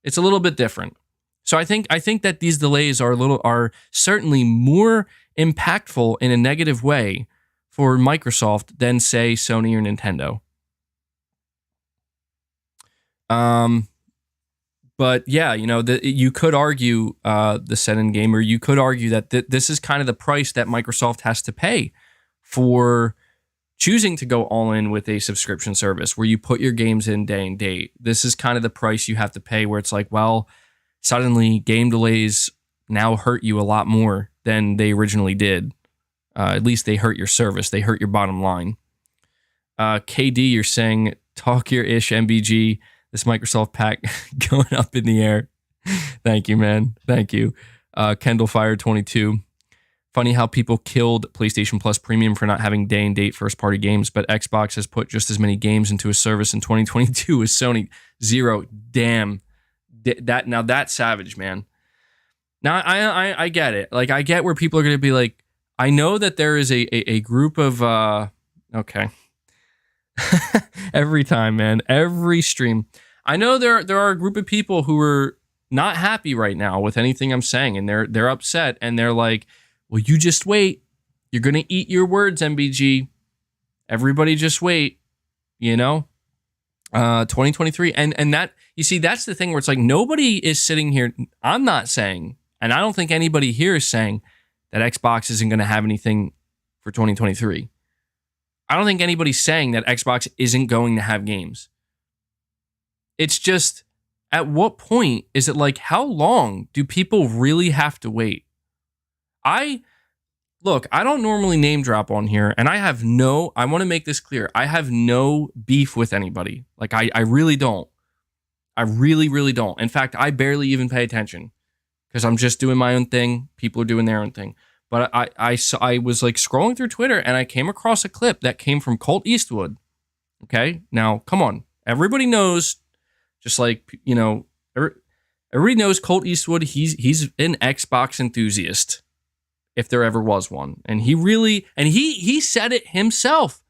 It's a little bit different. So I think that these delays are certainly more impactful in a negative way for Microsoft than, say, Sony or Nintendo. But yeah, you could argue the set-in game, or you could argue that this is kind of the price that Microsoft has to pay for choosing to go all in with a subscription service where you put your games in day and date. This is kind of the price you have to pay, where it's like, well, suddenly game delays now hurt you a lot more than they originally did. At least they hurt your service. They hurt your bottom line. KD, you're saying, talk your ish, MBG. This Microsoft pack going up in the air. Thank you, man. Thank you. Kendall Fire 22. Funny how people killed PlayStation Plus Premium for not having day and date first party games, but Xbox has put just as many games into a service in 2022 as Sony. 0. Damn. Now that's savage, man. Now I get it. Like, I get where people are going to be like, I know that there is a group of okay. Every time, man. Every stream. I know there are a group of people who are not happy right now with anything I'm saying, and they're upset, and they're like, well, you just wait. You're going to eat your words, MBG. Everybody just wait, 2023. And that, you see, that's the thing where it's like, nobody is sitting here. I'm not saying, and I don't think anybody here is saying that Xbox isn't going to have anything for 2023. I don't think anybody's saying that Xbox isn't going to have games. It's just, at what point is it like, how long do people really have to wait? I don't normally name drop on here, and I want to make this clear. I have no beef with anybody. Like, I really don't. I really, really don't. In fact, I barely even pay attention because I'm just doing my own thing. People are doing their own thing. But I was like scrolling through Twitter, and I came across a clip that came from Colt Eastwood. Okay, now come on, everybody knows, just like everybody knows Colt Eastwood. He's an Xbox enthusiast, if there ever was one, and he said it himself.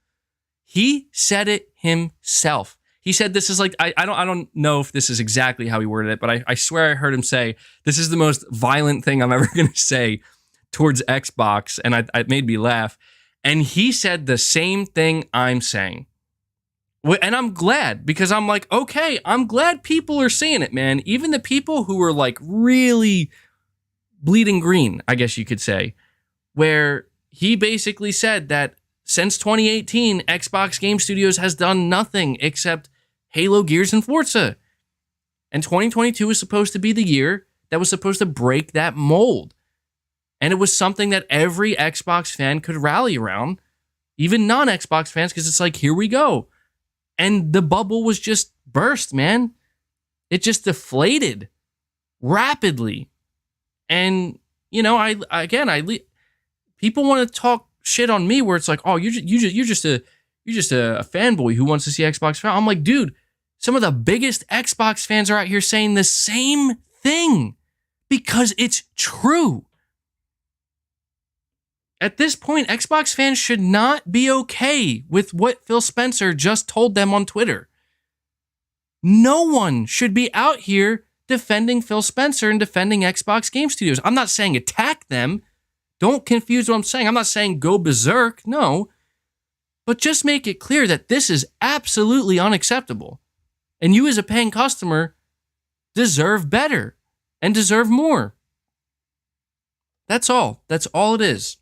He said it himself. He said this is like, I don't know if this is exactly how he worded it, but I swear I heard him say this is the most violent thing I'm ever going to say towards Xbox, and it made me laugh. And he said the same thing I'm saying. And I'm glad, because I'm like, okay, I'm glad people are saying it, man. Even the people who were like really, bleeding green, I guess you could say, where he basically said that since 2018, Xbox Game Studios has done nothing except Halo, Gears, and Forza. And 2022 was supposed to be the year that was supposed to break that mold. And it was something that every Xbox fan could rally around, even non-Xbox fans, because it's like, here we go. And the bubble was just burst, man. It just deflated rapidly. And, you know, people want to talk shit on me where it's like, oh, you're just a fanboy who wants to see Xbox. I'm like, dude, some of the biggest Xbox fans are out here saying the same thing because it's true. At this point, Xbox fans should not be okay with what Phil Spencer just told them on Twitter. No one should be out here defending Phil Spencer and defending Xbox Game Studios. I'm not saying attack them. Don't confuse what I'm saying. I'm not saying go berserk. No. But just make it clear that this is absolutely unacceptable. And you as a paying customer deserve better and deserve more. That's all. That's all it is.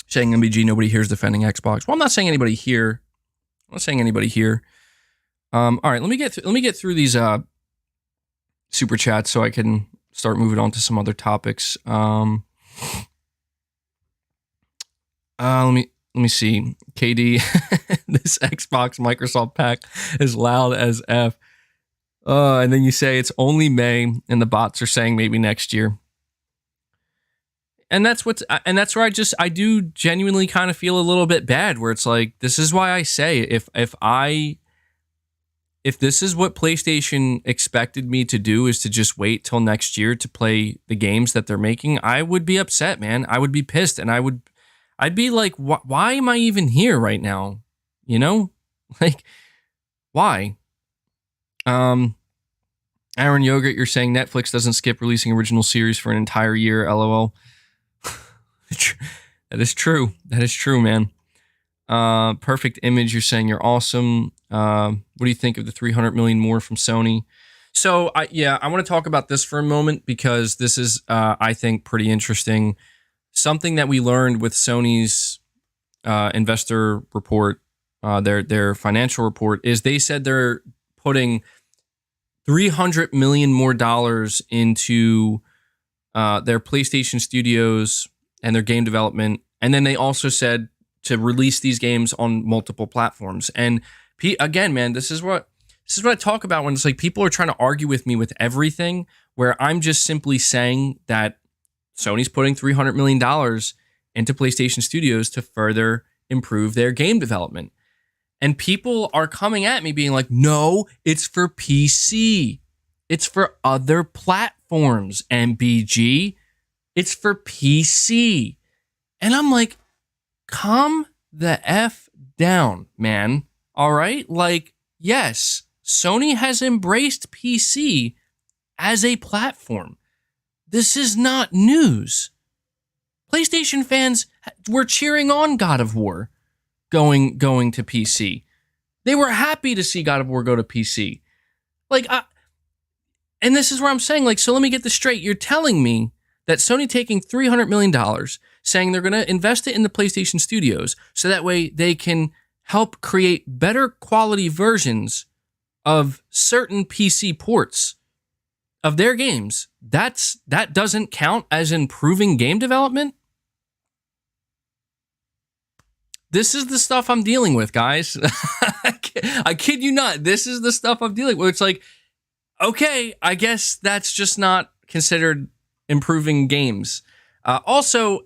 Saying MBG, nobody here is defending Xbox. Well, I'm not saying anybody here. All right, let me get through these super chats so I can start moving on to some other topics. Let me see. KD, this Xbox Microsoft pack is loud as F. And then you say it's only May, and the bots are saying maybe next year. And that's where I do genuinely kind of feel a little bit bad, where it's like, this is why I say if this is what PlayStation expected me to do, is to just wait till next year to play the games that they're making, I would be upset, man. I would be pissed, and I'd be like, why am I even here right now? You know, like, why? Aaron Yogurt, you're saying Netflix doesn't skip releasing original series for an entire year. LOL. That is true. That is true, man. Perfect Image, you're saying you're awesome. What do you think of the 300 million more from Sony? So I want to talk about this for a moment, because this is, I think, pretty interesting. Something that we learned with Sony's investor report, their financial report, is they said they're putting $300 million more into their PlayStation studios and their game development. And then they also said to release these games on multiple platforms. And again, man, this is what I talk about when it's like people are trying to argue with me with everything, where I'm just simply saying that Sony's putting $300 million into PlayStation Studios to further improve their game development. And people are coming at me being like, no, it's for PC. It's for other platforms, MBG. It's for PC. And I'm like, calm the F down, man. All right? Like, yes, Sony has embraced PC as a platform. This is not news. PlayStation fans were cheering on God of War going to PC. They were happy to see God of War go to PC. Like, and this is where I'm saying, like, so let me get this straight. You're telling me that Sony taking $300 million, saying they're going to invest it in the PlayStation Studios so that way they can help create better quality versions of certain PC ports of their games. That doesn't count as improving game development? This is the stuff I'm dealing with, guys. I kid you not. This is the stuff I'm dealing with. It's like, okay, I guess that's just not considered improving games. Also,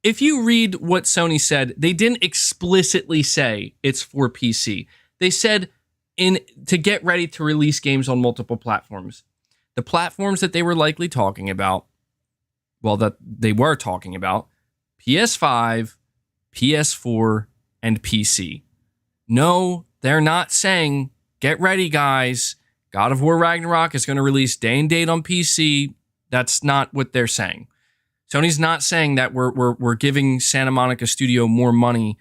if you read what Sony said, they didn't explicitly say it's for PC. They said to get ready to release games on multiple platforms. The platforms that they were likely talking about, that they were talking about, PS5, PS4, and PC. No, they're not saying, get ready, guys. God of War Ragnarok is going to release day and date on PC. That's not what they're saying. Sony's not saying that we're giving Santa Monica Studio more money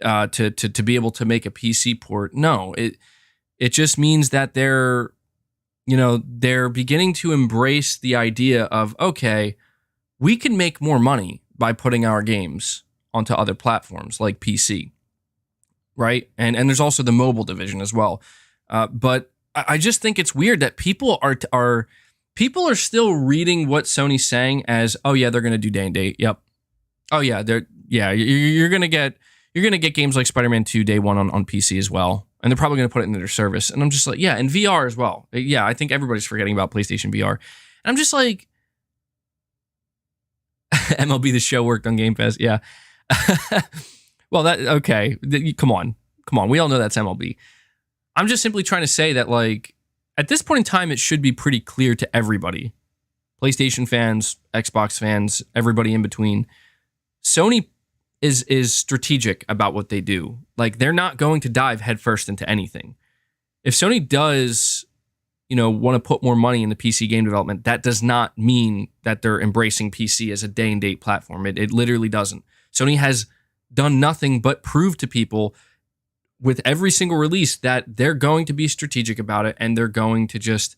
to be able to make a PC port. No, it just means that they're they're beginning to embrace the idea of, okay, we can make more money by putting our games onto other platforms like PC, right? And there's also the mobile division as well. But I just think it's weird that people are still reading what Sony's saying as, oh yeah, they're going to do day and date. Yep. Oh yeah, you're going to get games like Spider-Man 2 day one on PC as well. And they're probably going to put it into their service. And I'm just like, yeah, and VR as well. Yeah, I think everybody's forgetting about PlayStation VR. And I'm just like, MLB The Show worked on Game Pass. Yeah. Well, okay. Come on. We all know that's MLB. I'm just simply trying to say that, like, at this point in time, it should be pretty clear to everybody, PlayStation fans, Xbox fans, everybody in between. Sony is strategic about what they do. Like, they're not going to dive headfirst into anything. If Sony does, want to put more money in the PC game development, that does not mean that they're embracing PC as a day and date platform. It literally doesn't. Sony has done nothing but prove to people with every single release that they're going to be strategic about it, and they're going to just,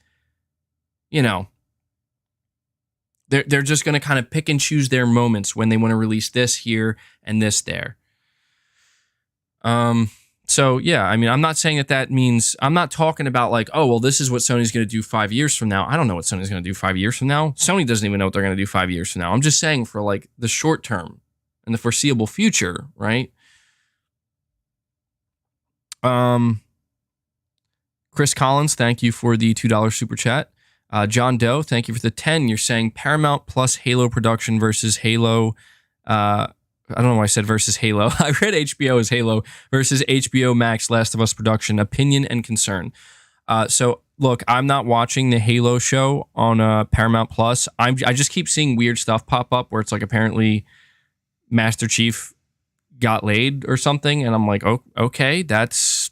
they're just going to kind of pick and choose their moments when they want to release this here and this there. So yeah, I mean, I'm not saying that means, I'm not talking about like, oh, well, this is what Sony's going to do 5 years from now. I don't know what Sony's going to do 5 years from now. Sony doesn't even know what they're going to do 5 years from now. I'm just saying for like the short term and the foreseeable future, right? Chris Collins, thank you for the $2 super chat. John Doe, thank you for the 10. You're saying Paramount plus Halo production versus Halo. I don't know why I said versus Halo. I read HBO as Halo versus HBO Max Last of Us production. Opinion and concern. So look, I'm not watching the Halo show on Paramount Plus. I just keep seeing weird stuff pop up where it's like apparently Master Chief got laid or something, and I'm like, oh, okay, that's.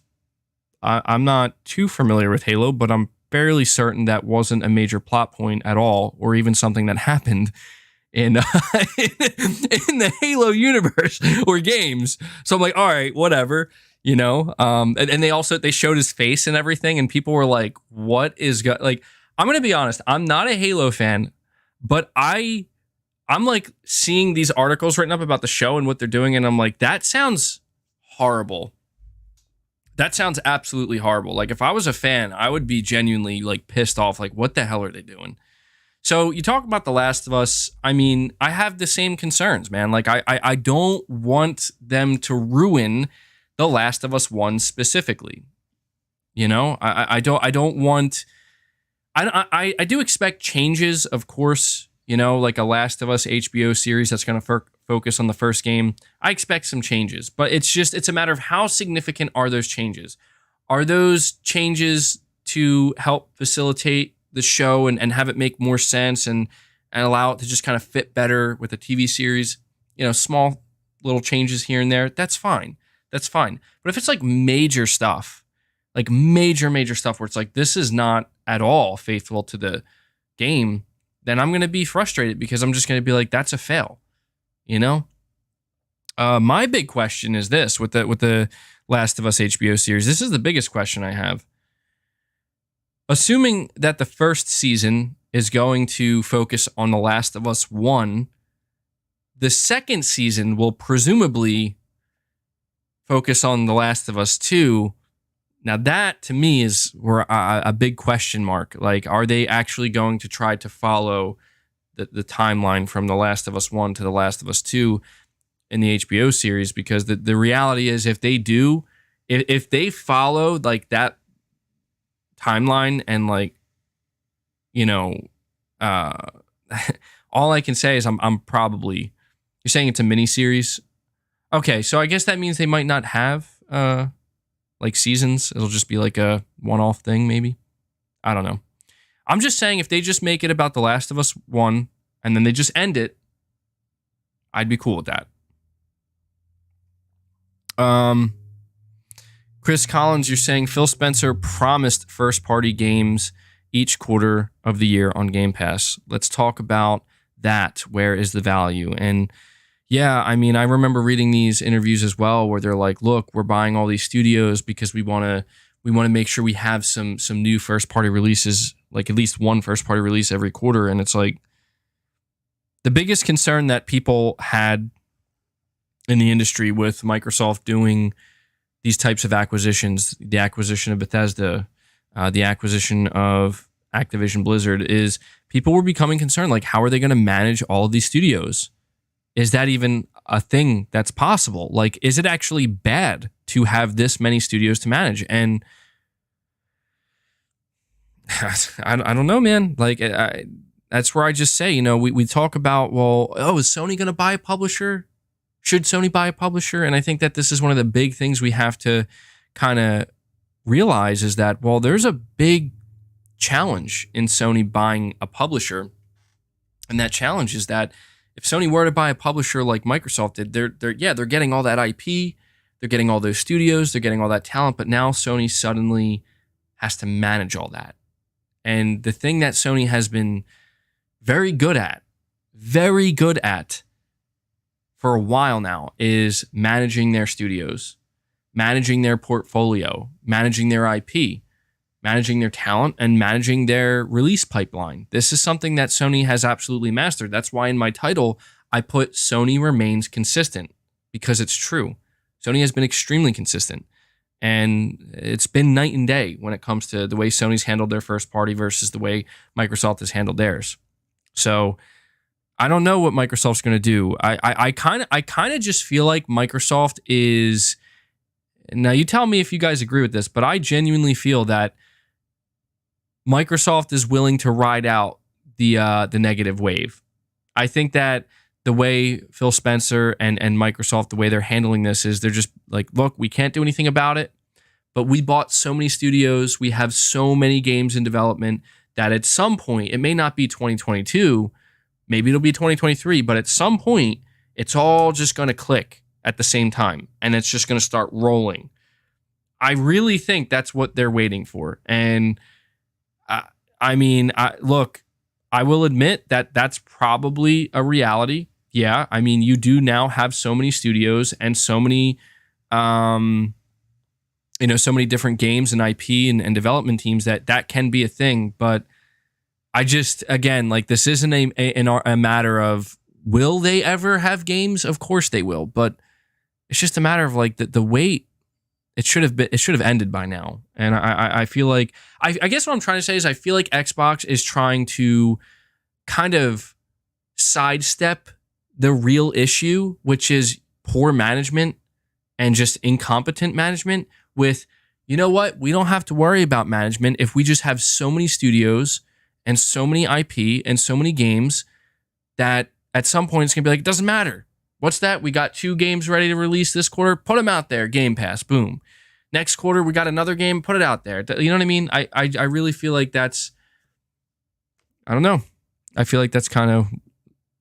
I'm not too familiar with Halo, but I'm fairly certain that wasn't a major plot point at all, or even something that happened in the Halo universe or games. So I'm like, all right, whatever, And they showed his face and everything, and people were like, "What is like?" I'm gonna be honest, I'm not a Halo fan, but I'm like seeing these articles written up about the show and what they're doing, and I'm like, that sounds horrible. That sounds absolutely horrible. Like, if I was a fan, I would be genuinely like pissed off. Like, what the hell are they doing? So you talk about The Last of Us. I mean, I have the same concerns, man. Like, I don't want them to ruin The Last of Us 1 specifically. I don't want. I do expect changes, of course. Like a Last of Us HBO series that's going to focus on the first game. I expect some changes, but it's a matter of how significant are those changes? Are those changes to help facilitate the show and have it make more sense and allow it to just kind of fit better with a TV series? Small little changes here and there. That's fine. That's fine. But if it's like major stuff, like major stuff where it's like, this is not at all faithful to the game, then I'm going to be frustrated because I'm just going to be like, that's a fail, My big question is this with the Last of Us HBO series. This is the biggest question I have. Assuming that the first season is going to focus on The Last of Us 1, the second season will presumably focus on The Last of Us 2. Now that, to me, is where a big question mark. Like, are they actually going to try to follow the timeline from The Last of Us 1 to The Last of Us 2 in the HBO series? Because the reality is, if they do, if they follow, like, that timeline and, like, all I can say is I'm probably... You're saying it's a miniseries? Okay, so I guess that means they might not have... like seasons. It'll just be like a one-off thing, maybe. I don't know. I'm just saying, if they just make it about The Last of Us 1 and then they just end it, I'd be cool with that. Chris Collins, you're saying Phil Spencer promised first-party games each quarter of the year on Game Pass. Let's talk about that. Where is the value? And yeah, I mean, I remember reading these interviews as well where they're like, look, we're buying all these studios because we want to make sure we have some new first party releases like at least one first party release every quarter. And it's like the biggest concern that people had in the industry with Microsoft doing these types of acquisitions, the acquisition of Bethesda, the acquisition of Activision Blizzard, is people were becoming concerned, like, how are they going to manage all of these studios? Is that even a thing that's possible? Like, is it actually bad to have this many studios to manage? And I don't know, man. Like, that's where I just say, you know, we talk about, well, oh, is Sony going to buy a publisher? Should Sony buy a publisher? And I think that this is one of the big things we have to kind of realize is that, well, there's a big challenge in Sony buying a publisher. And that challenge is that if Sony were to buy a publisher like Microsoft did, they're getting all that IP, they're getting all those studios, they're getting all that talent, but now Sony suddenly has to manage all that. And the thing that Sony has been very good at for a while now is managing their studios, managing their portfolio, managing their IP, managing their talent, and managing their release pipeline. This is something that Sony has absolutely mastered. That's why in my title, I put Sony remains consistent, because it's true. Sony has been extremely consistent. And it's been night and day when it comes to the way Sony's handled their first party versus the way Microsoft has handled theirs. So I don't know what Microsoft's going to do. I kind of just feel like Microsoft is. Now you tell me if you guys agree with this, but I genuinely feel that Microsoft is willing to ride out the negative wave. I think that the way Phil Spencer and Microsoft, the way they're handling this is they're just like, look, we can't do anything about it, but we bought so many studios, we have so many games in development that at some point, it may not be 2022, maybe it'll be 2023, but at some point, it's all just going to click at the same time, and it's just going to start rolling. I really think that's what they're waiting for. And look, I will admit that that's probably a reality. Yeah, I mean, you do now have so many studios and so many, so many different games and IP and development teams that can be a thing. But I just, again, like, this isn't a matter of will they ever have games? Of course they will, but it's just a matter of like the wait. It should have ended by now. And I feel like I guess what I'm trying to say is I feel like Xbox is trying to kind of sidestep the real issue, which is poor management and just incompetent management, with, you know what, we don't have to worry about management if we just have so many studios and so many IP and so many games that at some point it's going to be like, it doesn't matter. What's that? We got 2 games ready to release this quarter. Put them out there. Game Pass. Boom. Next quarter, we got another game. Put it out there. You know what I mean? I really feel like that's, I don't know. I feel like that's kind of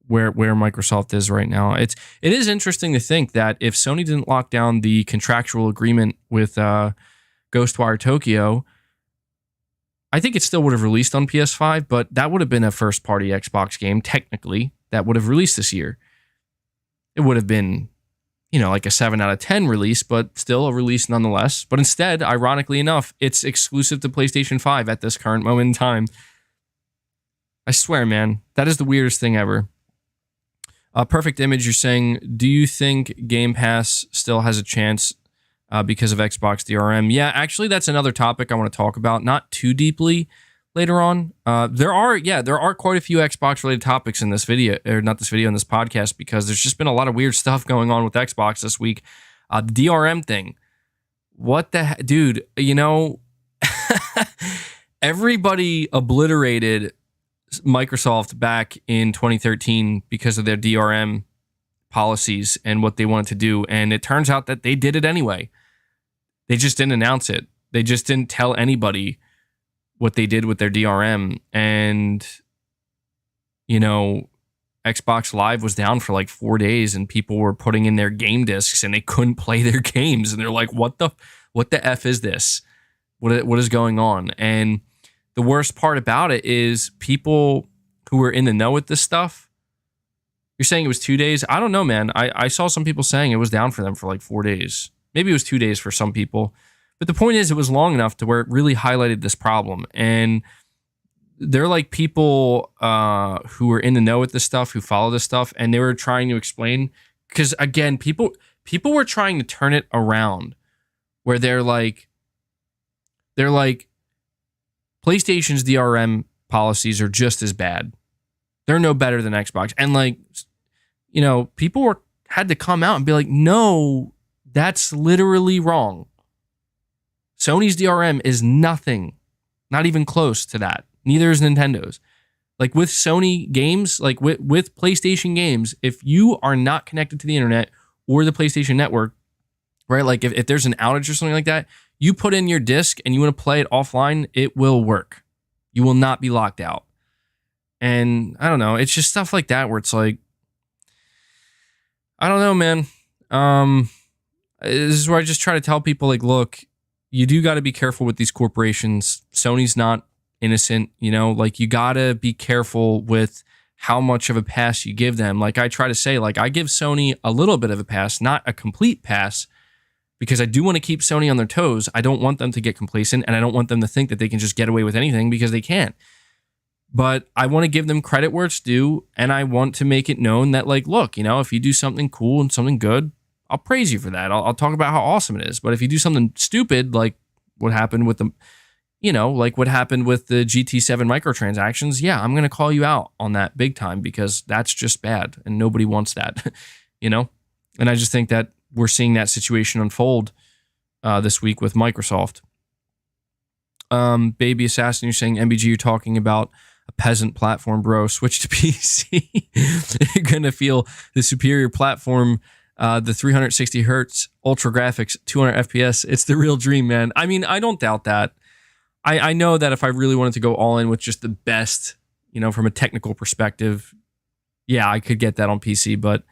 where Microsoft is right now. It is interesting to think that if Sony didn't lock down the contractual agreement with Ghostwire Tokyo, I think it still would have released on PS5, but that would have been a first-party Xbox game, technically, that would have released this year. It would have been, like a 7 out of 10 release, but still a release nonetheless. But instead, ironically enough, it's exclusive to PlayStation 5 at this current moment in time. I swear, man, that is the weirdest thing ever. Perfect Image, you're saying, do you think Game Pass still has a chance because of Xbox DRM? Yeah, actually, that's another topic I want to talk about, not too deeply later on. There are quite a few Xbox-related topics in this video, or not this video, in this podcast, because there's just been a lot of weird stuff going on with Xbox this week. The DRM thing. What the heck? Dude, everybody obliterated Microsoft back in 2013 because of their DRM policies and what they wanted to do. And it turns out that they did it anyway. They just didn't announce it. They just didn't tell anybody what they did with their DRM. And, Xbox Live was down for like 4 days and people were putting in their game discs and they couldn't play their games. And they're like, what the F is this? What is going on? And the worst part about it is people who are in the know with this stuff. You're saying it was 2 days? I don't know, man. I saw some people saying it was down for them for like 4 days. Maybe it was 2 days for some people. But the point is, it was long enough to where it really highlighted this problem. And they're like people who are in the know with this stuff, who follow this stuff, and they were trying to explain, because again, people were trying to turn it around where they're like PlayStation's DRM policies are just as bad. They're no better than Xbox. And like, you know, people had to come out and be like, no, that's literally wrong. Sony's DRM is nothing, not even close to that. Neither is Nintendo's. Like with Sony games, like with PlayStation games, if you are not connected to the internet or the PlayStation Network, right? Like if there's an outage or something like that, you put in your disc and you want to play it offline, it will work. You will not be locked out. And I don't know, it's just stuff like that where it's like, I don't know, man. This is where I just try to tell people, like, look, you do got to be careful with these corporations. Sony's not innocent, you know, like you got to be careful with how much of a pass you give them. Like I try to say, like I give Sony a little bit of a pass, not a complete pass, because I do want to keep Sony on their toes. I don't want them to get complacent, and I don't want them to think that they can just get away with anything, because they can't. But I want to give them credit where it's due, and I want to make it known that, like, look, you know, if you do something cool and something good, I'll praise you for that. I'll talk about how awesome it is. But if you do something stupid, like what happened with the, you know, like what happened with the GT7 microtransactions, yeah, I'm going to call you out on that big time, because that's just bad and nobody wants that, you know? And I just think that we're seeing that situation unfold this week with Microsoft. Baby Assassin, you're saying, MBG, you're talking about a peasant platform, bro. Switch to PC. You're going to feel the superior platform, the 360 hertz, ultra graphics, 200 FPS. It's the real dream, man. I mean, I don't doubt that. I know that if I really wanted to go all in with just the best, you know, from a technical perspective, yeah, I could get that on PC, but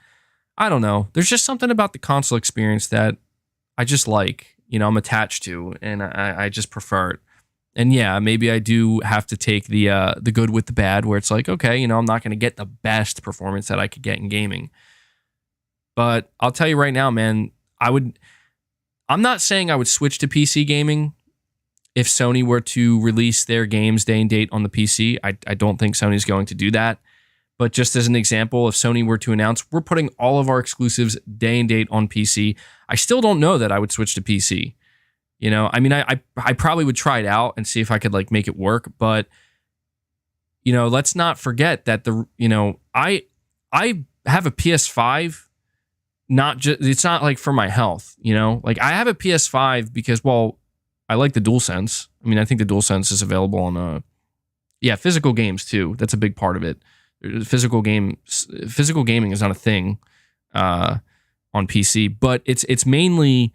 I don't know. There's just something about the console experience that I just like, you know, I'm attached to, and I just prefer it. And yeah, maybe I do have to take the good with the bad, where it's like, okay, you know, I'm not going to get the best performance that I could get in gaming. But I'll tell you right now, man, I'm not saying I would switch to PC gaming if Sony were to release their games day and date on the PC. I don't think Sony's going to do that. But just as an example, if Sony were to announce, we're putting all of our exclusives day and date on PC, I still don't know that I would switch to PC. You know, I mean, I probably would try it out and see if I could like make it work. But, you know, let's not forget that I have a PS5. It's not like for my health, you know, like I have a PS5 because, well, I like the DualSense. I mean, I think the DualSense is available on physical games too. That's a big part of it. Physical gaming is not a thing on PC, but it's mainly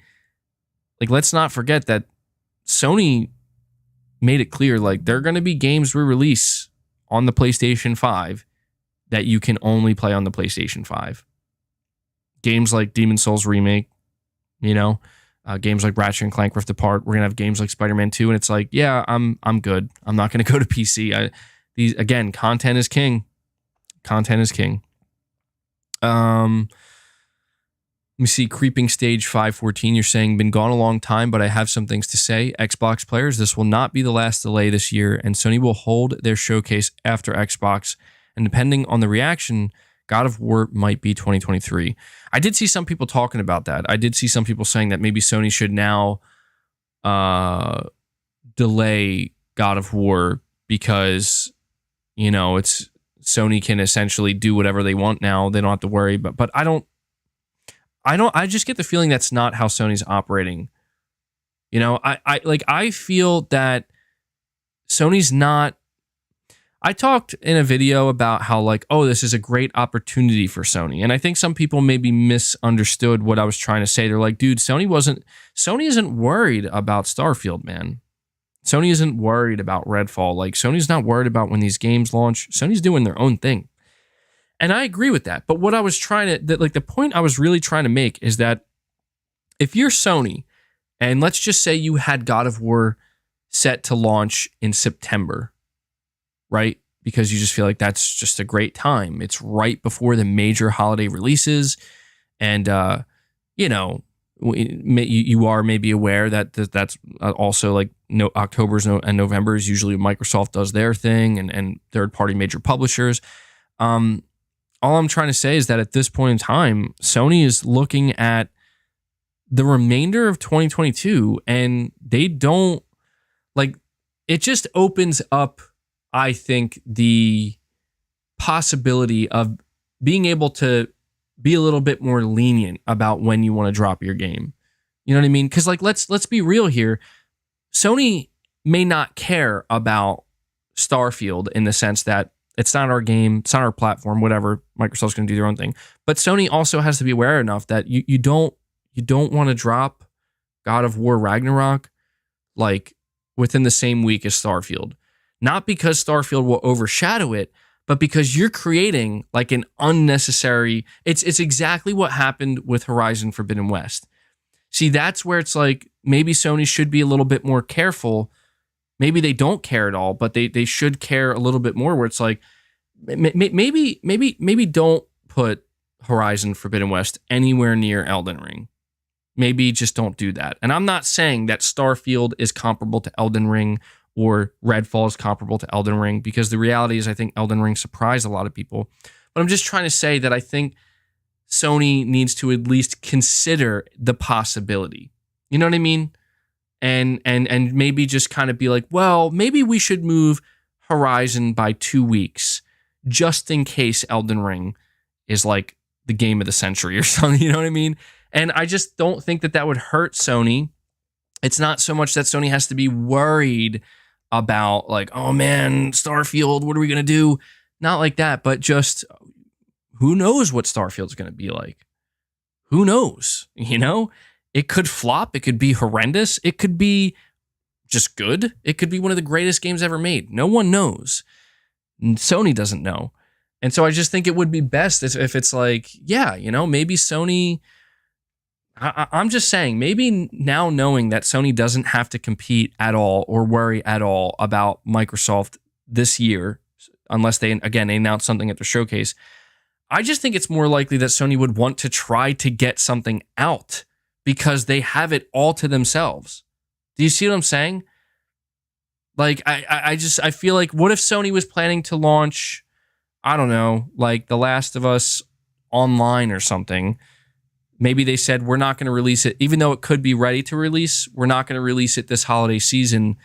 like, let's not forget that Sony made it clear, like there are going to be games we release on the PlayStation 5 that you can only play on the PlayStation 5. Games like Demon's Souls Remake, you know, games like Ratchet and Clank Rift Apart. We're gonna have games like Spider-Man 2, and it's like, yeah, I'm good. I'm not gonna go to PC. Again, content is king. Content is king. Let me see. Creeping Stage 514. You're saying, been gone a long time, but I have some things to say. Xbox players, this will not be the last delay this year, and Sony will hold their showcase after Xbox. And depending on the reaction, God of War might be 2023. I did see some people talking about that. I did see some people saying that maybe Sony should now delay God of War because, you know, it's Sony can essentially do whatever they want now. They don't have to worry. But I just get the feeling that's not how Sony's operating. You know, I feel that Sony's not. I talked in a video about how, like, oh, this is a great opportunity for Sony. And I think some people maybe misunderstood what I was trying to say. They're like, dude, Sony isn't worried about Starfield, man. Sony isn't worried about Redfall. Like, Sony's not worried about when these games launch. Sony's doing their own thing. And I agree with that. But what I was the point I was really trying to make is that if you're Sony, and let's just say you had God of War set to launch in September, right? Because you just feel like that's just a great time. It's right before the major holiday releases. And, you know, You are maybe aware that's also like October's and November is usually Microsoft does their thing and third party major publishers. All I'm trying to say is that at this point in time, Sony is looking at the remainder of 2022 and they don't like it just opens up, I think, the possibility of being able to be a little bit more lenient about when you want to drop your game. You know what I mean? Because like let's be real here. Sony may not care about Starfield in the sense that it's not our game, it's not our platform, whatever. Microsoft's going to do their own thing. But Sony also has to be aware enough that you don't want to drop God of War Ragnarok like within the same week as Starfield. Not because Starfield will overshadow it, but because you're creating like an unnecessary, it's exactly what happened with Horizon Forbidden West. See, that's where it's like maybe Sony should be a little bit more careful. Maybe they don't care at all, but they should care a little bit more where it's like maybe don't put Horizon Forbidden West anywhere near Elden Ring. Maybe just don't do that. And I'm not saying that Starfield is comparable to Elden Ring or Redfall is comparable to Elden Ring, because the reality is I think Elden Ring surprised a lot of people. But I'm just trying to say that I think Sony needs to at least consider the possibility. You know what I mean? And maybe just kind of be like, well, maybe we should move Horizon by 2 weeks just in case Elden Ring is like the game of the century or something. You know what I mean? And I just don't think that would hurt Sony. It's not so much that Sony has to be worried about like, oh man, Starfield, what are we going to do? Not like that, but just who knows what Starfield's going to be like? Who knows? You know, it could flop. It could be horrendous. It could be just good. It could be one of the greatest games ever made. No one knows. Sony doesn't know. And so I just think it would be best if it's like, yeah, you know, maybe Sony... I'm just saying, maybe now knowing that Sony doesn't have to compete at all or worry at all about Microsoft this year, unless they announce something at the showcase, I just think it's more likely that Sony would want to try to get something out because they have it all to themselves. Do you see what I'm saying? Like, I feel like, what if Sony was planning to launch, I don't know, like The Last of Us Online or something? Maybe they said, we're not going to release it, even though it could be ready to release, we're not going to release it this holiday season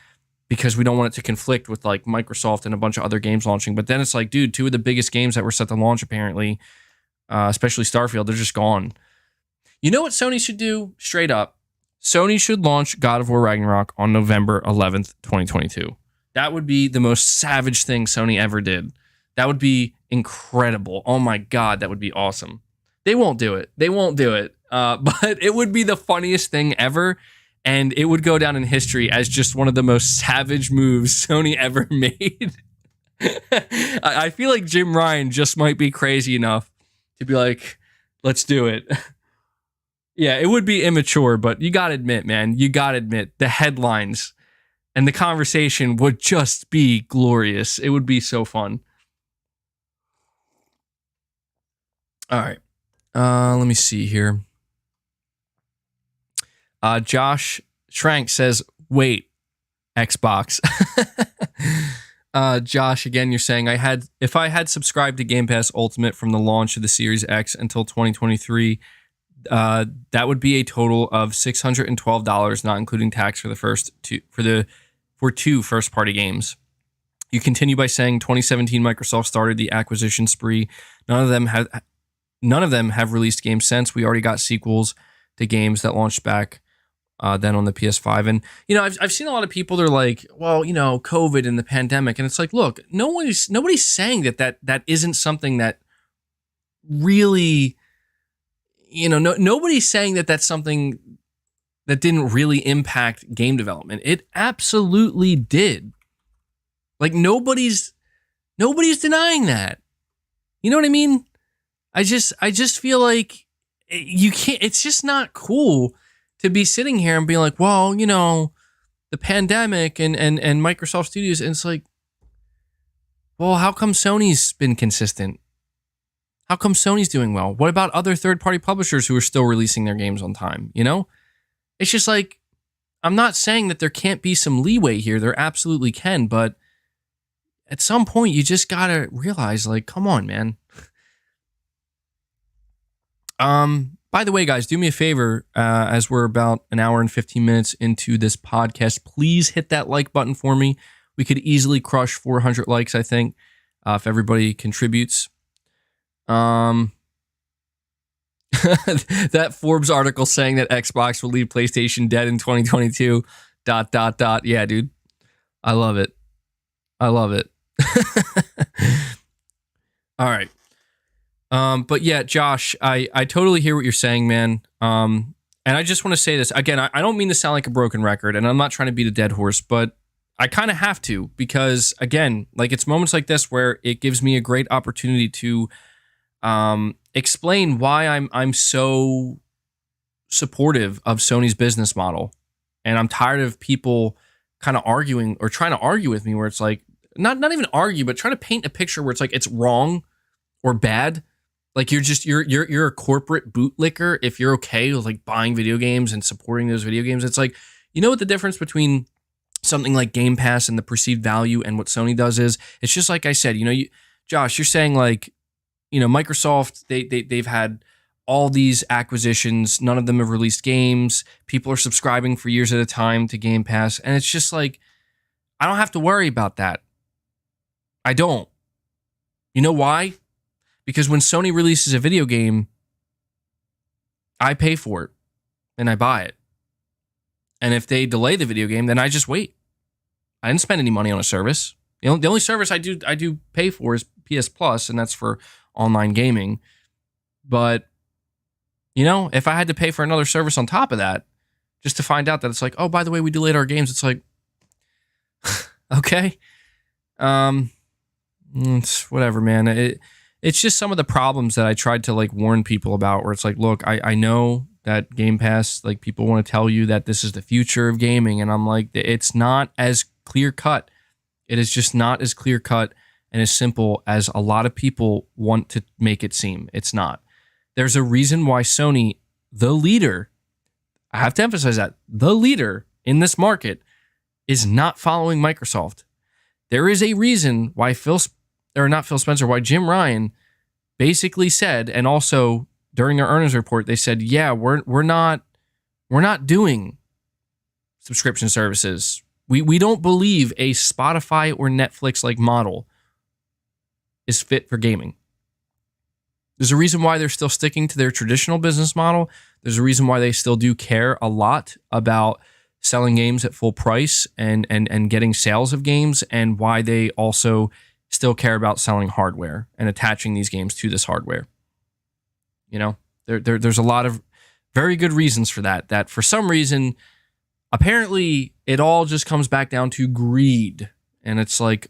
because we don't want it to conflict with like Microsoft and a bunch of other games launching. But then it's like, dude, two of the biggest games that were set to launch, apparently, especially Starfield, they're just gone. You know what Sony should do? Straight up. Sony should launch God of War Ragnarok on November 11th, 2022. That would be the most savage thing Sony ever did. That would be incredible. Oh my God, that would be awesome. They won't do it. But it would be the funniest thing ever. And it would go down in history as just one of the most savage moves Sony ever made. I feel like Jim Ryan just might be crazy enough to be like, let's do it. Yeah, it would be immature, but you got to admit, man, the headlines and the conversation would just be glorious. It would be so fun. All right. Let me see here. Josh Schrank says, wait, Xbox. Josh, again, you're saying if I had subscribed to Game Pass Ultimate from the launch of the Series X until 2023, that would be a total of $612, not including tax for two first-party games. You continue by saying 2017 Microsoft started the acquisition spree. None of them have released games since. We already got sequels to games that launched back then on the PS5. And, you know, I've seen a lot of people, they're like, well, you know, COVID and the pandemic. And it's like, look, nobody's saying that isn't something that really, you know, nobody's saying that that's something that didn't really impact game development. It absolutely did. Like, nobody's denying that. You know what I mean? I just feel like you can't, it's just not cool to be sitting here and being like, well, you know, the pandemic and Microsoft Studios. And it's like, well, how come Sony's been consistent? How come Sony's doing well? What about other third-party publishers who are still releasing their games on time? You know, it's just like, I'm not saying that there can't be some leeway here. There absolutely can, but at some point you just gotta realize, like, come on, man. By the way, guys, do me a favor, as we're about an hour and 15 minutes into this podcast, please hit that like button for me. We could easily crush 400 likes, I think, if everybody contributes. That Forbes article saying that Xbox will leave PlayStation dead in 2022, ... Yeah, dude. I love it. I love it. All right. But yeah, Josh, I totally hear what you're saying, man. And I just want to say this again. I don't mean to sound like a broken record, and I'm not trying to beat a dead horse, but I kind of have to, because again, like, it's moments like this where it gives me a great opportunity to explain why I'm so supportive of Sony's business model. And I'm tired of people kind of arguing or trying to argue with me, where it's like, not even argue, but trying to paint a picture where it's like it's wrong or bad. Like, you're a corporate bootlicker if you're okay with, like, buying video games and supporting those video games. It's like, you know what the difference between something like Game Pass and the perceived value and what Sony does is? It's just like I said, you know, Josh, you're saying, like, you know, Microsoft, they've had all these acquisitions, none of them have released games. People are subscribing for years at a time to Game Pass, and it's just like, I don't have to worry about that. I don't. You know why? Because when Sony releases a video game, I pay for it and I buy it. And if they delay the video game, then I just wait. I didn't spend any money on a service. The only service I do pay for is PS Plus, and that's for online gaming. But, you know, if I had to pay for another service on top of that, just to find out that it's like, oh, by the way, we delayed our games, it's like, okay. It's whatever, man. It's just some of the problems that I tried to, like, warn people about, where it's like, look, I know that Game Pass, like, people want to tell you that this is the future of gaming, and I'm like, it's not as clear cut. It is just not as clear cut and as simple as a lot of people want to make it seem. It's not. There's a reason why Sony, the leader, I have to emphasize that, the leader in this market, is not following Microsoft. There is a reason why why Jim Ryan basically said, and also during their earnings report, they said, yeah, we're not doing subscription services. We don't believe a Spotify or Netflix like model is fit for gaming. There's a reason why they're still sticking to their traditional business model. There's a reason why they still do care a lot about selling games at full price and getting sales of games, and why they also still care about selling hardware and attaching these games to this hardware. You know, there's a lot of very good reasons for that. That for some reason, apparently, it all just comes back down to greed. And it's like,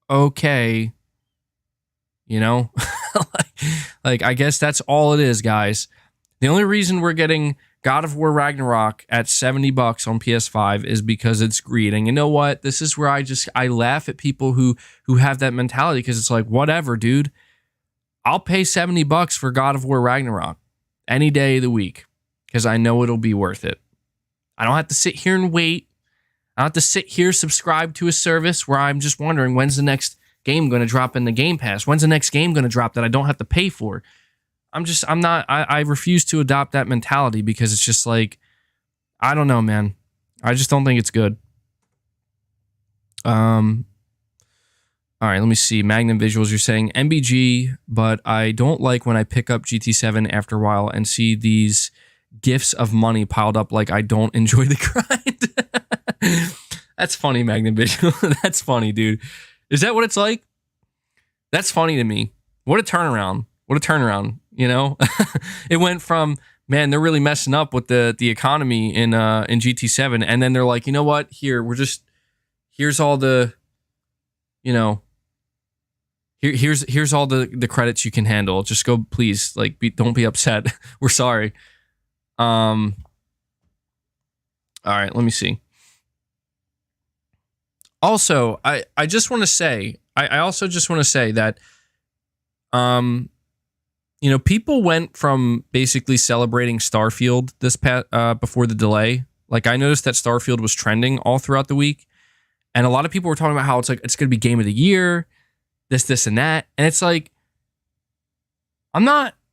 okay, you know, like I guess that's all it is, guys. The only reason we're getting God of War Ragnarok at $70 on PS5 is because it's greed. And you know what? This is where I laugh at people who have that mentality, because it's like, whatever, dude. I'll pay $70 for God of War Ragnarok any day of the week, because I know it'll be worth it. I don't have to sit here and wait. I don't have to sit here, subscribe to a service where I'm just wondering, when's the next game going to drop in the Game Pass? When's the next game going to drop that I don't have to pay for? I refuse to adopt that mentality, because it's just like, I don't know, man. I just don't think it's good. All right, let me see. Magnum Visuals, you're saying MBG, but I don't like when I pick up GT7 after a while and see these gifts of money piled up like I don't enjoy the grind. That's funny, Magnum Visual. That's funny, dude. Is that what it's like? That's funny to me. What a turnaround. What a turnaround, you know? It went from, man, they're really messing up with the economy in GT7, and then they're like, you know what? Here's all the, you know, here's all the credits you can handle. Just go, please. Like, don't be upset. We're sorry. All right, let me see. Also, I just want to say, I also just want to say that, people went from basically celebrating Starfield this before the delay. Like, I noticed that Starfield was trending all throughout the week, and a lot of people were talking about how it's going to be game of the year, this, and that. And it's like,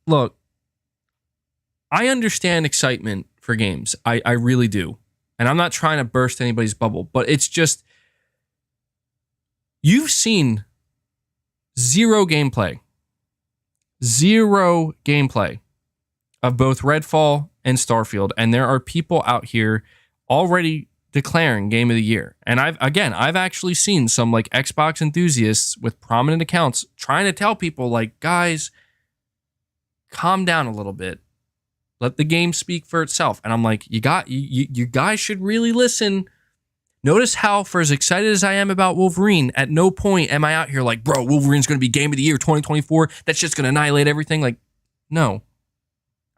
look, I understand excitement for games. I really do. And I'm not trying to burst anybody's bubble, but it's just, you've seen zero gameplay of both Redfall and Starfield. And there are people out here already declaring game of the year. And I've actually seen some like Xbox enthusiasts with prominent accounts trying to tell people like, guys, calm down a little bit. Let the game speak for itself. And I'm like, you guys should really listen. Notice how, for as excited as I am about Wolverine, at no point am I out here like, bro, Wolverine's going to be game of the year 2024. That shit's going to annihilate everything. Like, no.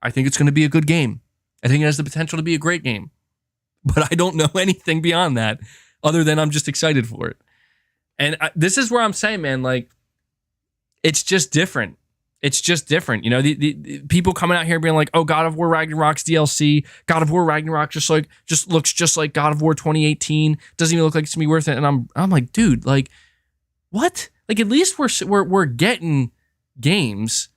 I think it's going to be a good game. I think it has the potential to be a great game. But I don't know anything beyond that other than I'm just excited for it. And this is where I'm saying, man, like, it's just different. It's just different. The people coming out here being like, oh, God of War Ragnarok's DLC. God of War Ragnarok just looks just like God of War 2018. Doesn't even look like it's gonna be worth it. And I'm like, dude, like, what? Like, at least we're getting games.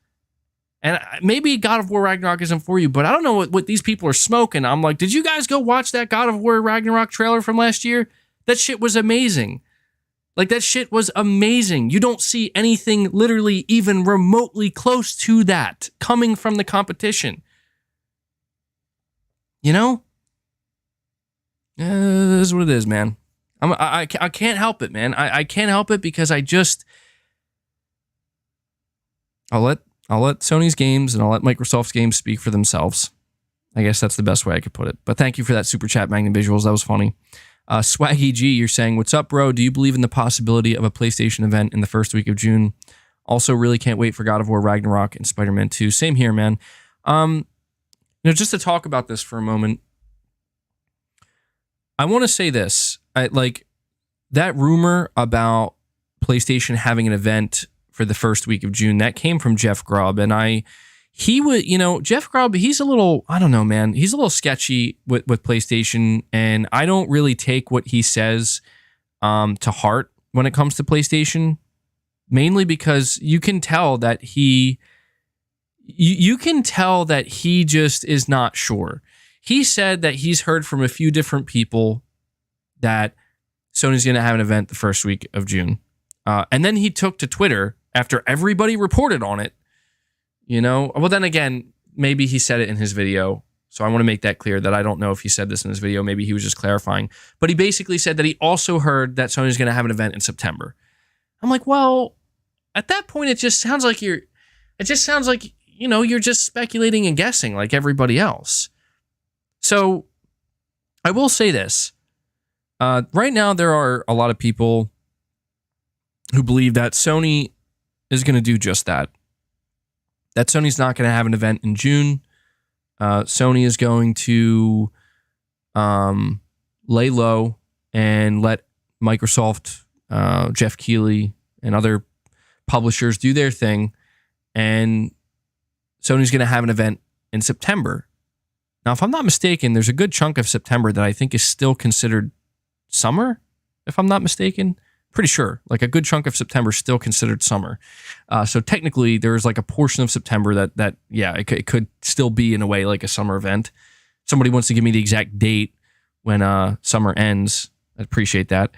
And maybe God of War Ragnarok isn't for you, but I don't know what these people are smoking. I'm like, did you guys go watch that God of War Ragnarok trailer from last year? That shit was amazing. Like, that shit was amazing. You don't see anything literally even remotely close to that coming from the competition. This is what it is, man. I can't help it, man. I can't help it because I'll let Sony's games and I'll let Microsoft's games speak for themselves. I guess that's the best way I could put it. But thank you for that super chat, Magnum Visuals. That was funny. Swaggy G, you're saying, what's up, bro? Do you believe in the possibility of a PlayStation event in the first week of June? Also, really can't wait for God of War Ragnarok and Spider-Man 2. Same here, man. Just to talk about this for a moment, I want to say this. That rumor about PlayStation having an event for the first week of June, that came from Jeff Grubb, and Jeff Grubb, he's a little, I don't know, man. He's a little sketchy with PlayStation, and I don't really take what he says to heart when it comes to PlayStation, mainly because you can tell that he just is not sure. He said that he's heard from a few different people that Sony's going to have an event the first week of June. And then he took to Twitter after everybody reported on it. Well, then again, maybe he said it in his video. So I want to make that clear that I don't know if he said this in his video. Maybe he was just clarifying. But he basically said that he also heard that Sony's going to have an event in September. I'm like, well, at that point, it just sounds like you're just speculating and guessing like everybody else. So I will say this. Right now, there are a lot of people who believe that Sony is going to do just that. That Sony's not going to have an event in June. Sony is going to lay low and let Microsoft, Jeff Keighley, and other publishers do their thing. And Sony's going to have an event in September. Now, if I'm not mistaken, there's a good chunk of September that I think is still considered summer, if I'm not mistaken. Pretty sure, like a good chunk of September is still considered summer. So technically, there's like a portion of September that it could still be in a way like a summer event. Somebody wants to give me the exact date when summer ends. I'd appreciate that.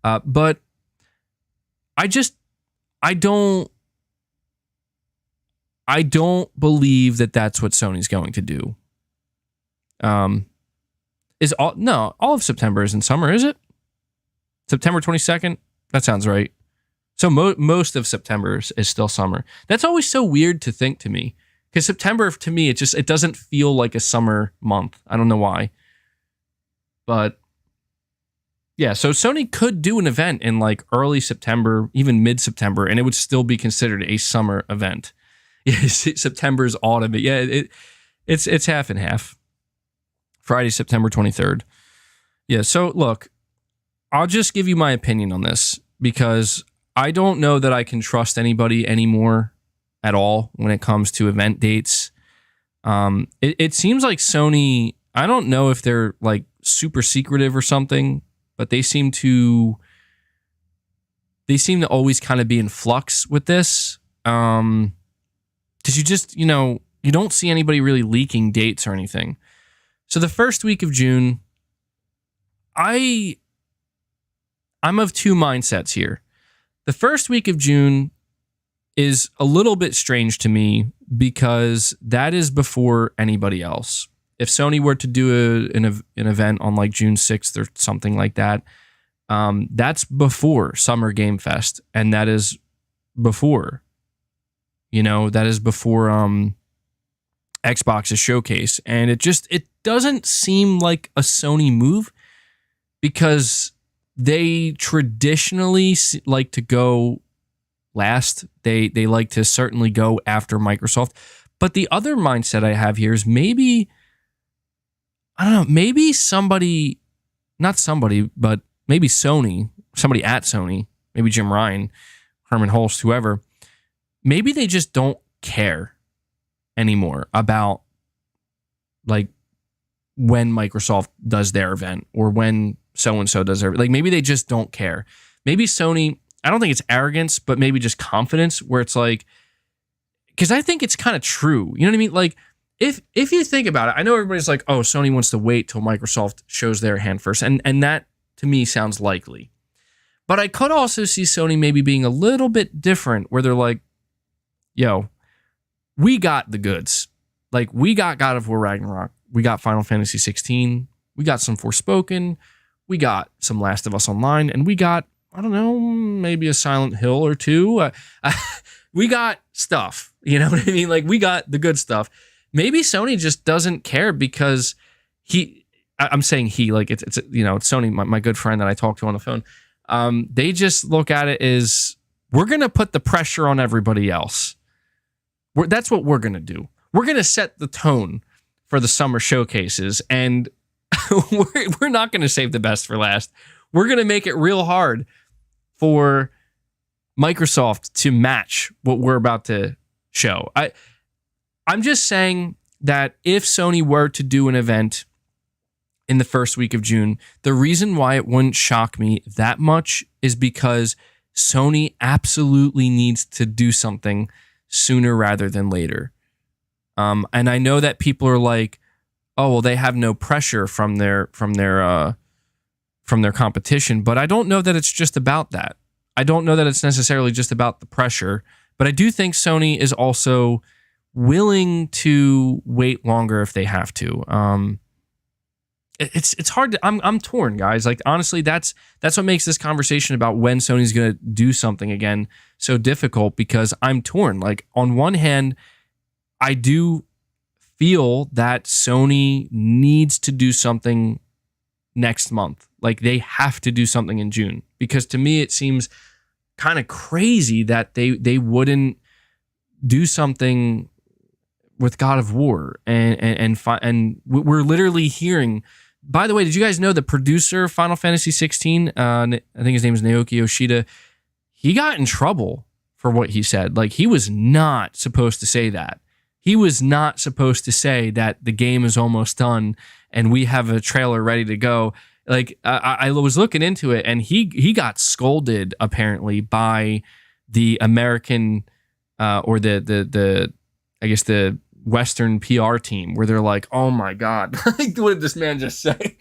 But I don't believe that that's what Sony's going to do. All of September is in summer, is it? September 22nd? That sounds right. So most of September is still summer. That's always so weird to think to me. Because September, to me, it doesn't feel like a summer month. I don't know why. But yeah, so Sony could do an event in like early September, even mid-September, and it would still be considered a summer event. September's autumn. Yeah, it's half and half. Friday, September 23rd. Yeah, so look, I'll just give you my opinion on this because I don't know that I can trust anybody anymore at all when it comes to event dates. It seems like Sony, I don't know if they're like super secretive or something, but they seem to always kind of be in flux with this. Because you just, you don't see anybody really leaking dates or anything. So the first week of June, I'm of two mindsets here. The first week of June is a little bit strange to me because that is before anybody else. If Sony were to do an event on like June 6th or something like that, that's before Summer Game Fest, and that is before, Xbox's showcase. And it doesn't seem like a Sony move because they traditionally like to go last. They like to certainly go after Microsoft. But the other mindset I have here is maybe Sony, somebody at Sony, maybe Jim Ryan, Herman Hulst, whoever, maybe they just don't care anymore about like when Microsoft does their event or when so-and-so does their, like maybe they just don't care. Maybe Sony, I don't think it's arrogance, but maybe just confidence where it's like, because I think it's kind of true. You know what I mean? Like if you think about it, I know everybody's like, oh, Sony wants to wait till Microsoft shows their hand first. And that to me sounds likely. But I could also see Sony maybe being a little bit different where they're like, yo, we got the goods. Like we got God of War Ragnarok. We got Final Fantasy 16. We got some Forspoken. We got some Last of Us Online. And we got, I don't know, maybe a Silent Hill or two. We got stuff. You know what I mean? Like we got the good stuff. Maybe Sony just doesn't care because I'm saying it's Sony, my good friend that I talked to on the phone. They just look at it as we're going to put the pressure on everybody else. That's what we're going to do. We're going to set the tone for the summer showcases, and we're not going to save the best for last. We're going to make it real hard for Microsoft to match what we're about to show. I'm just saying that if Sony were to do an event in the first week of June, the reason why it wouldn't shock me that much is because Sony absolutely needs to do something sooner rather than later. And I know that people are like, oh, well, they have no pressure from their competition, but I don't know that it's just about that. I don't know that it's necessarily just about the pressure, but I do think Sony is also willing to wait longer if they have to. It's hard to, I'm torn, guys. Like honestly, that's what makes this conversation about when Sony's going to do something again so difficult, because I'm torn. Like on one hand, I do feel that Sony needs to do something next month. Like they have to do something in June, because to me it seems kind of crazy that they wouldn't do something with God of War and we're literally hearing. By the way, did you guys know the producer of Final Fantasy 16, I think his name is Naoki Yoshida, he got in trouble for what he said. Like he was not supposed to say that. He was not supposed to say that the game is almost done and we have a trailer ready to go. Like I was looking into it, and he got scolded apparently by the American or the I guess the Western PR team, where they're like, oh my God, what did this man just say?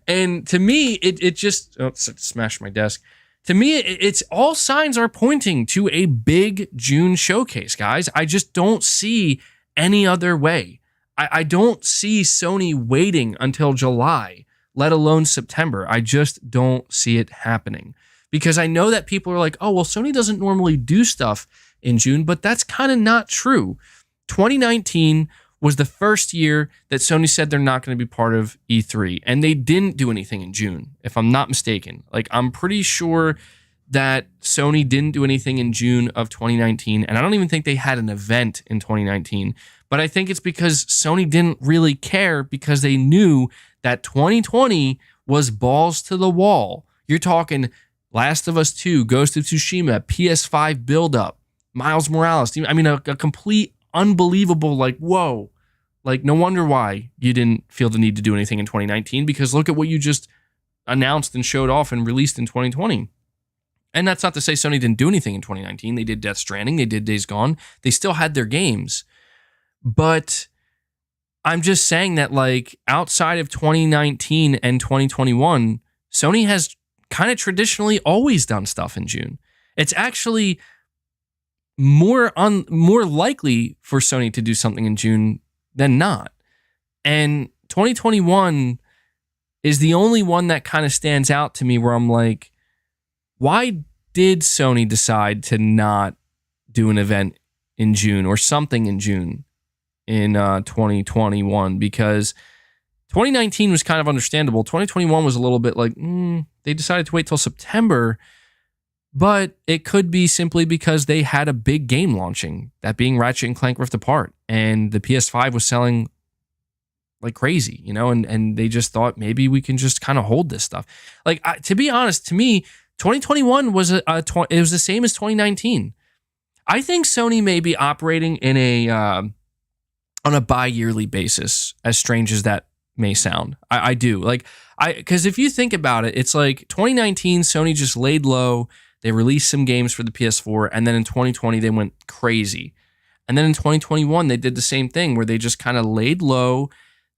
And to me, it just smashed my desk. To me, it's all signs are pointing to a big June showcase, guys. I just don't see any other way. I don't see Sony waiting until July, let alone September. I just don't see it happening, because I know that people are like, oh, well, Sony doesn't normally do stuff in June, but that's kind of not true. 2019 was the first year that Sony said they're not going to be part of E3, and they didn't do anything in June, if I'm not mistaken. Like, I'm pretty sure that Sony didn't do anything in June of 2019, and I don't even think they had an event in 2019, but I think it's because Sony didn't really care, because they knew that 2020 was balls to the wall. You're talking Last of Us 2, Ghost of Tsushima, PS5 build-up, Miles Morales. I mean, a complete unbelievable, like, whoa. Like, no wonder why you didn't feel the need to do anything in 2019, because look at what you just announced and showed off and released in 2020. And that's not to say Sony didn't do anything in 2019. They did Death Stranding. They did Days Gone. They still had their games. But I'm just saying that, like, outside of 2019 and 2021, Sony has kind of traditionally always done stuff in June. It's actually more likely for Sony to do something in June than not. And 2021 is the only one that kind of stands out to me where I'm like, why did Sony decide to not do an event in June or something in June in 2021? Because 2019 was kind of understandable. 2021 was a little bit like, they decided to wait till September, but it could be simply because they had a big game launching, that being Ratchet & Clank Rift Apart, and the PS5 was selling like crazy, and they just thought maybe we can just kind of hold this stuff. Like, to be honest, to me, 2021 was it was the same as 2019. I think Sony may be operating in on a bi-yearly basis, as strange as that may sound. I do. Because if you think about it, it's like 2019, Sony just laid low. They released some games for the PS4, and then in 2020, they went crazy. And then in 2021, they did the same thing where they just kind of laid low.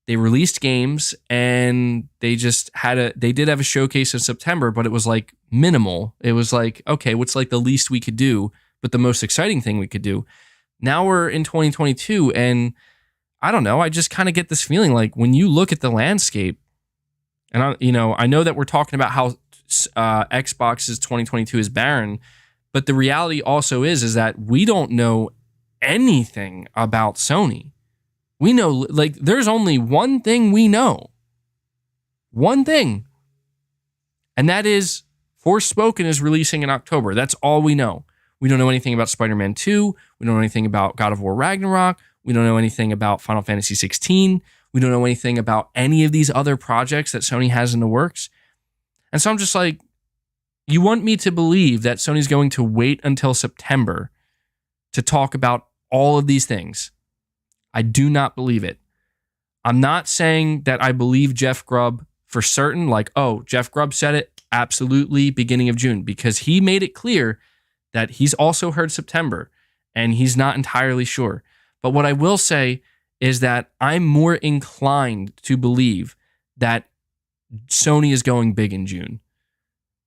They released games, and they just they did have a showcase in September, but it was like minimal. It was like, okay, what's like the least we could do, but the most exciting thing we could do? Now we're in 2022, and I don't know. I just kind of get this feeling like when you look at the landscape, and I know that we're talking about how Xbox's 2022 is barren, but the reality also is that we don't know anything about Sony. We know, like, there's only one thing we know. One thing. And that is Forspoken is releasing in October. That's all we know. We don't know anything about Spider-Man 2. We don't know anything about God of War Ragnarok. We don't know anything about Final Fantasy 16. We don't know anything about any of these other projects that Sony has in the works. And so I'm just like, you want me to believe that Sony's going to wait until September to talk about all of these things? I do not believe it. I'm not saying that I believe Jeff Grubb for certain, like, oh, Jeff Grubb said it, absolutely, beginning of June, because he made it clear that he's also heard September, and he's not entirely sure. But what I will say is that I'm more inclined to believe that Sony is going big in June.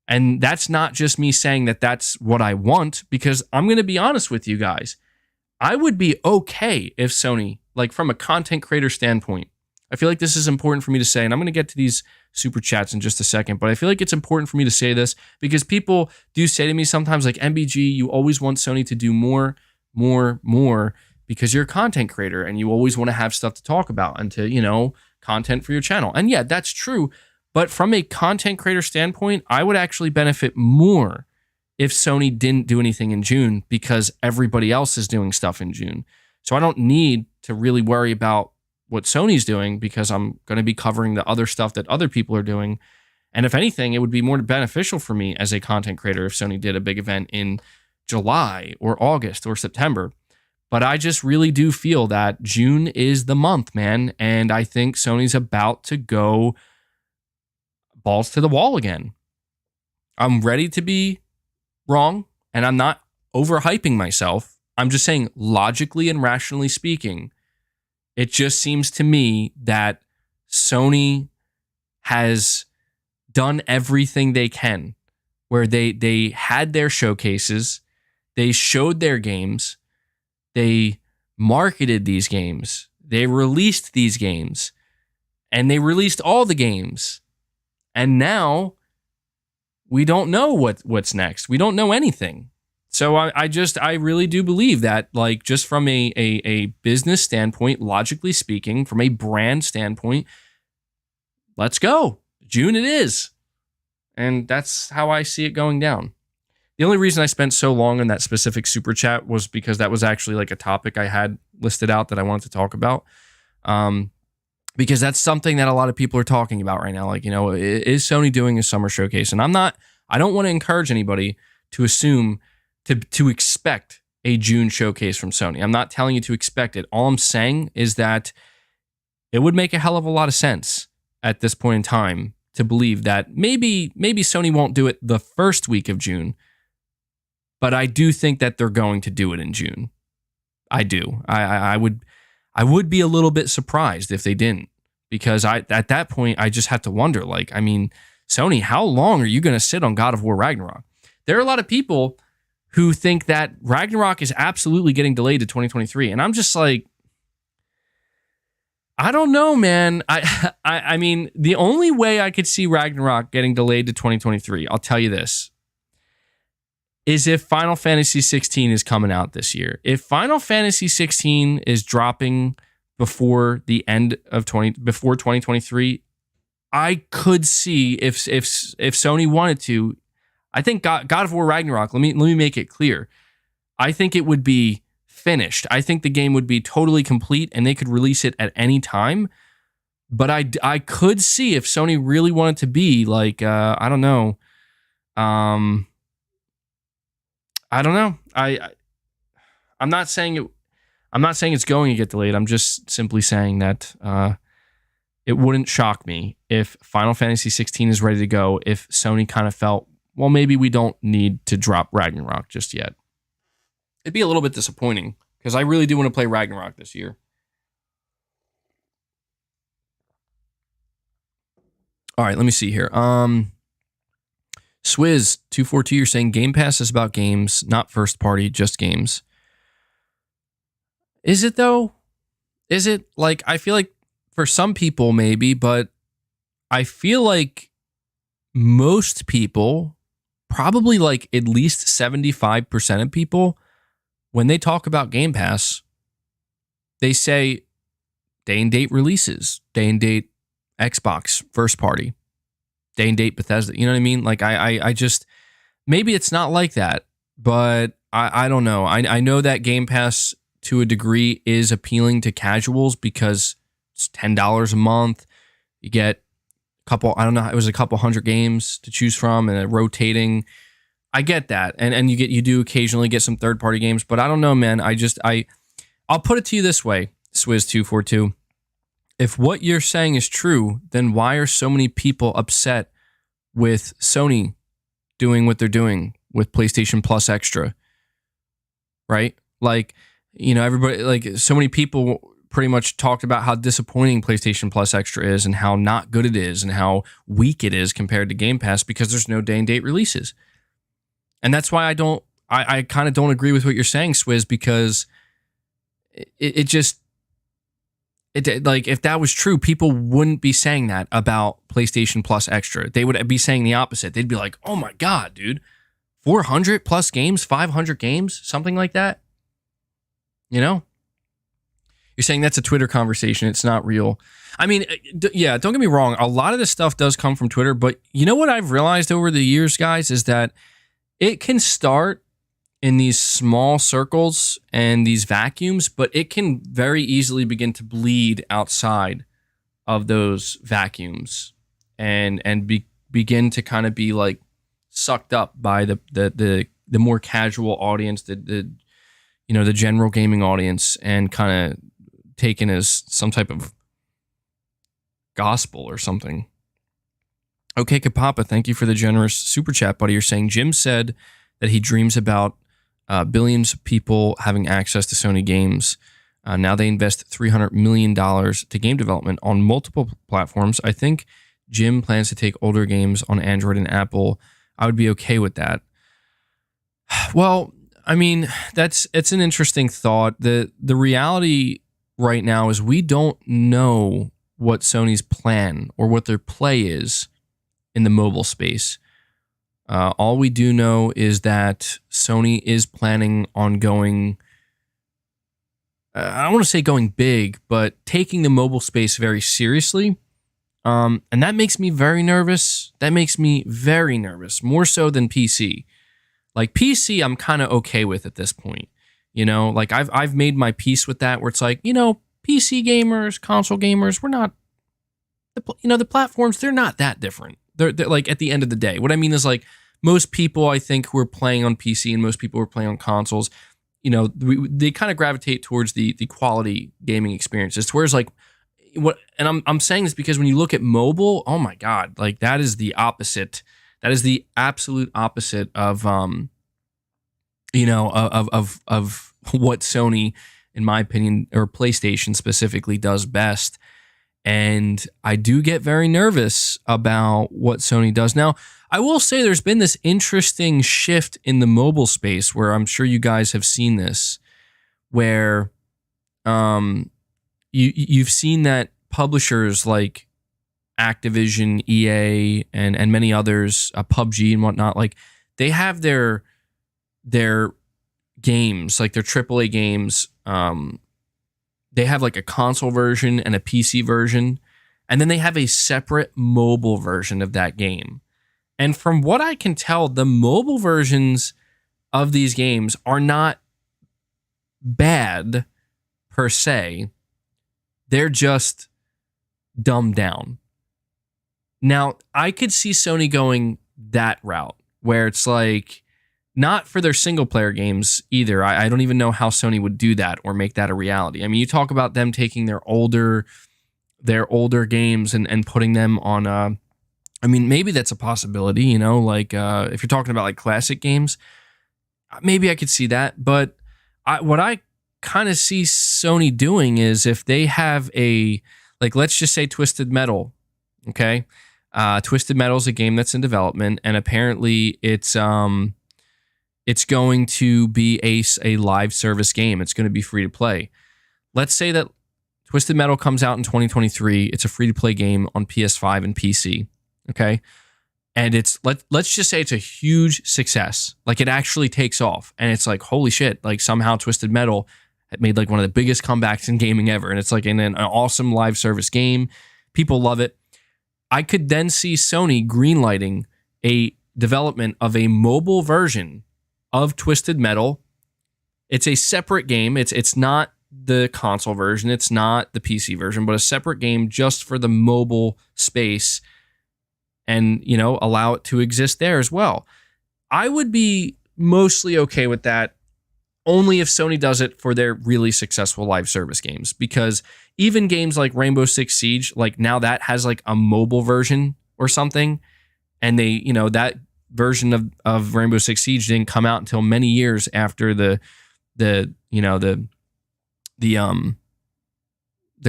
And that's not just me saying that that's what I want, because I'm going to be honest with you guys. I would be okay if Sony, like from a content creator standpoint, I feel like this is important for me to say, and I'm going to get to these super chats in just a second, but I feel like it's important for me to say this because people do say to me sometimes, like, MBG, you always want Sony to do more, because you're a content creator and you always want to have stuff to talk about and to, content for your channel. And yeah, that's true. But from a content creator standpoint, I would actually benefit more if Sony didn't do anything in June, because everybody else is doing stuff in June. So I don't need to really worry about what Sony's doing, because I'm going to be covering the other stuff that other people are doing. And if anything, it would be more beneficial for me as a content creator if Sony did a big event in July or August or September. But I just really do feel that June is the month, man. And I think Sony's about to go balls to the wall again. I'm ready to be wrong, and I'm not overhyping myself. I'm just saying, logically and rationally speaking, it just seems to me that Sony has done everything they can, where they had their showcases, they showed their games, they marketed these games, they released these games, and they released all the games. And now we don't know what's next. We don't know anything. So I really do believe that, like, just from a business standpoint, logically speaking, from a brand standpoint, let's go. June it is. And that's how I see it going down. The only reason I spent so long on that specific super chat was because that was actually like a topic I had listed out that I wanted to talk about. Because that's something that a lot of people are talking about right now. Like, is Sony doing a summer showcase? And I don't want to encourage anybody to assume, to expect a June showcase from Sony. I'm not telling you to expect it. All I'm saying is that it would make a hell of a lot of sense at this point in time to believe that maybe Sony won't do it the first week of June, but I do think that they're going to do it in June. I do. I would be a little bit surprised if they didn't, because at that point I just have to wonder, like, I mean, Sony, how long are you going to sit on God of War Ragnarok? There are a lot of people who think that Ragnarok is absolutely getting delayed to 2023, and I'm just like, I don't know, man. I mean, the only way I could see Ragnarok getting delayed to 2023, I'll tell you this, is if Final Fantasy 16 is coming out this year. If Final Fantasy 16 is dropping before the end of before 2023, I could see if Sony wanted to. I think God of War Ragnarok, let me make it clear. I think it would be finished. I think the game would be totally complete and they could release it at any time. But I could see if Sony really wanted to be like, I don't know. I don't know. I'm not saying it. I'm not saying it's going to get delayed. I'm just simply saying that it wouldn't shock me if Final Fantasy 16 is ready to go, if Sony kind of felt, well, maybe we don't need to drop Ragnarok just yet. It'd be a little bit disappointing because I really do want to play Ragnarok this year. All right, let me see here. Swizz242, you're saying Game Pass is about games, not first party, just games. Is it though? Is it? Like, I feel like for some people maybe, but I feel like most people, probably like at least 75% of people, when they talk about Game Pass, they say day and date releases, day and date Xbox first party, day and date Bethesda. You know what I mean? Like I just, maybe it's not like that, but I don't know. I know that Game Pass to a degree is appealing to casuals because it's $10 a month. You get a couple, I don't know, it was a couple hundred games to choose from and rotating. I get that. And you do occasionally get some third party games, but I don't know, man. I'll put it to you this way, Swizz242. If what you're saying is true, then why are so many people upset with Sony doing what they're doing with PlayStation Plus Extra? Right? Like, you know, everybody, like, so many people pretty much talked about how disappointing PlayStation Plus Extra is and how not good it is and how weak it is compared to Game Pass because there's no day and date releases. And that's why I kind of don't agree with what you're saying, Swizz, because it just, like, if that was true, people wouldn't be saying that about PlayStation Plus Extra. They would be saying the opposite. They'd be like, oh my God, dude, 400 plus games, 500 games, something like that. You know? You're saying that's a Twitter conversation. It's not real. I mean, yeah, don't get me wrong. A lot of this stuff does come from Twitter, but you know what I've realized over the years, guys, is that it can start in these small circles and these vacuums, but it can very easily begin to bleed outside of those vacuums and begin to kind of be like sucked up by the more casual audience, the general gaming audience, and kind of taken as some type of gospel or something. Okay, Kapapa, thank you for the generous super chat, buddy. You're saying Jim said that he dreams about billions of people having access to Sony games. Now they invest $300 million to game development on multiple platforms. I think Jim plans to take older games on Android and Apple. I would be okay with that. Well, I mean, it's an interesting thought. The reality right now is we don't know what Sony's plan or what their play is in the mobile space. All we do know is that Sony is planning on going, I don't want to say going big, but taking the mobile space very seriously. And that makes me very nervous. That makes me very nervous, more so than PC. Like PC, I'm kind of okay with at this point. You know, like I've made my peace with that, where it's like, you know, PC gamers, console gamers, we're not, the platforms, they're not that different. They're like, at the end of the day, what I mean is, like, most people, I think, who are playing on PC and most people who are playing on consoles, they kind of gravitate towards the quality gaming experiences. To whereas like what, and I'm saying this because when you look at mobile, oh my God, like that is the opposite. That is the absolute opposite of of what Sony, in my opinion, or PlayStation specifically, does best. And I do get very nervous about what Sony does. Now, I will say there's been this interesting shift in the mobile space where I'm sure you guys have seen this, where you've seen that publishers like Activision, EA, and many others, PUBG and whatnot, like they have their games, like their AAA games. They have like a console version and a PC version, and then they have a separate mobile version of that game. And from what I can tell, the mobile versions of these games are not bad per se. They're just dumbed down. Now, I could see Sony going that route where it's like, not for their single player games either. I don't even know how Sony would do that or make that a reality. I mean, you talk about them taking their older games and putting them on I mean, maybe that's a possibility, like if you're talking about like classic games, maybe I could see that. But what I kind of see Sony doing is if they have let's just say Twisted Metal, okay? Twisted Metal is a game that's in development, and apparently it's going to be a live service game. It's going to be free to play. Let's say that Twisted Metal comes out in 2023. It's a free to play game on PS5 and PC. Okay. And let's just say it's a huge success. Like it actually takes off. And it's like, holy shit, like somehow Twisted Metal had made like one of the biggest comebacks in gaming ever. And it's like an awesome live service game. People love it. I could then see Sony greenlighting a development of a mobile version of Twisted Metal. It's a separate game. It's not the console version. It's not the PC version, but a separate game just for the mobile space, and allow it to exist there as well. I would be mostly okay with that, only if Sony does it for their really successful live service games, because even games like Rainbow Six Siege, like now that has like a mobile version or something, and they that version of Rainbow Six Siege didn't come out until many years after the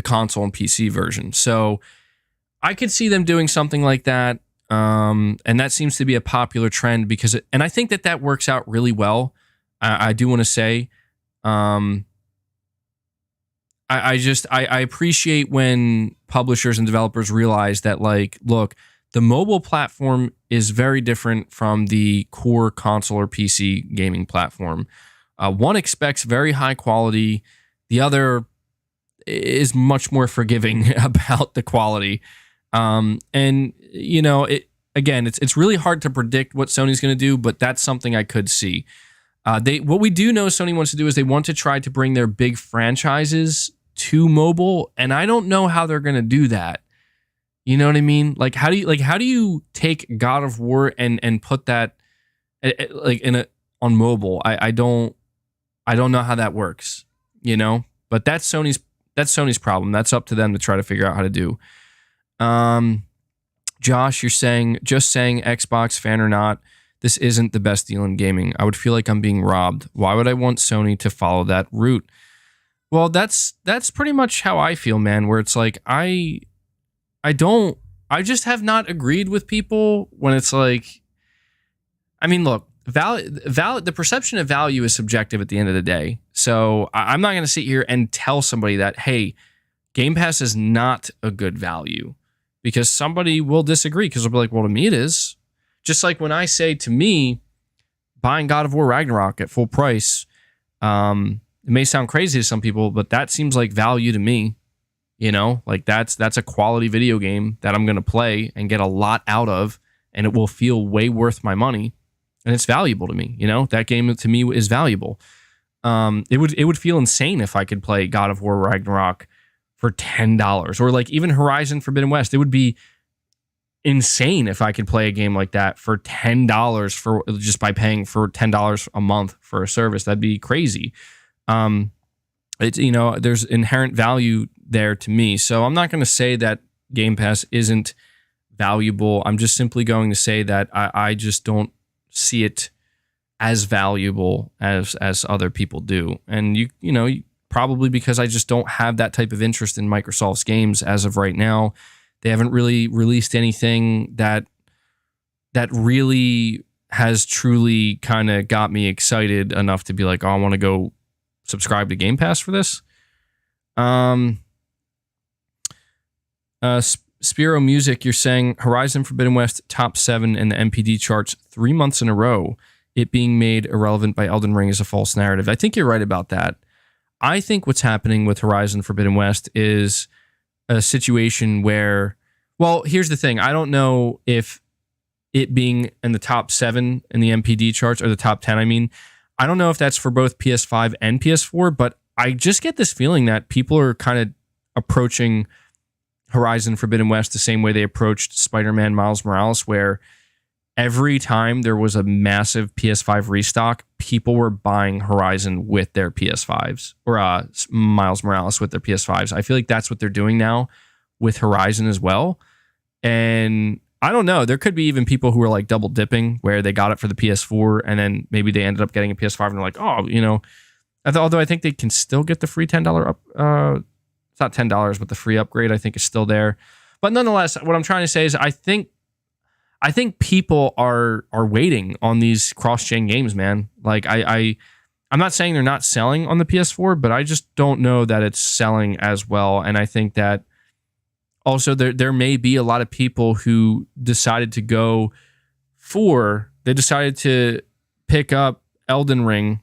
console and PC version. So I could see them doing something like that. And that seems to be a popular trend and I think that works out really well. I do want to say, I appreciate when publishers and developers realize that, like, look, the mobile platform is very different from the core console or PC gaming platform. One expects very high quality. The other is much more forgiving about the quality. It's really hard to predict what Sony's going to do, but that's something I could see. What we do know Sony wants to do is they want to try to bring their big franchises to mobile, and I don't know how they're going to do that. You know what I mean? Like, how do you take God of War and put that on mobile? I don't know how that works. But that's Sony's problem. That's up to them to try to figure out how to do. Josh, you're saying Xbox, fan or not, this isn't the best deal in gaming. I would feel like I'm being robbed. Why would I want Sony to follow that route? Well, that's pretty much how I feel, man, where it's like I just have not agreed with people when it's like, I mean, look, the perception of value is subjective at the end of the day. So I'm not going to sit here and tell somebody that, hey, Game Pass is not a good value, because somebody will disagree, because they'll be like, well, to me it is. Just like when I say, to me, buying God of War Ragnarok at full price, it may sound crazy to some people, but that seems like value to me. Like that's a quality video game that I'm going to play and get a lot out of, and it will feel way worth my money, and it's valuable to me. That game to me is valuable. It would feel insane if I could play God of War Ragnarok for $10, or like even Horizon Forbidden West. It would be insane if I could play a game like that for $10 for just by paying for $10 a month for a service. That'd be crazy. It's, there's inherent value there to me. So I'm not going to say that Game Pass isn't valuable. I'm just simply going to say that I just don't see it as valuable as other people do. And probably because I just don't have that type of interest in Microsoft's games as of right now. They haven't really released anything that really has truly kind of got me excited enough to be like, oh, I want to go subscribe to Game Pass for this. Spiro Music, you're saying Horizon Forbidden West top 7 in the MPD charts 3 months in a row. It being made irrelevant by Elden Ring is a false narrative. I think you're right about that. I think what's happening with Horizon Forbidden West is a situation where, well, here's the thing. I don't know if it being in the top 7 in the MPD charts, or the top 10, I mean, I don't know if that's for both PS5 and PS4, but I just get this feeling that people are kind of approaching Horizon Forbidden West the same way they approached Spider-Man Miles Morales, where every time there was a massive PS5 restock, people were buying Horizon with their PS5s, or Miles Morales with their PS5s. I feel like that's what they're doing now with Horizon as well. And I don't know, there could be even people who are like double dipping, where they got it for the PS4 and then maybe they ended up getting a PS5 and they're like, oh, although I think they can still get the free $10 up. It's not $10, but the free upgrade I think is still there. But nonetheless, what I'm trying to say is I think people are waiting on these cross-gen games, man. Like I'm not saying they're not selling on the PS4, but I just don't know that it's selling as well. And I think that also there may be a lot of people who decided to pick up Elden Ring,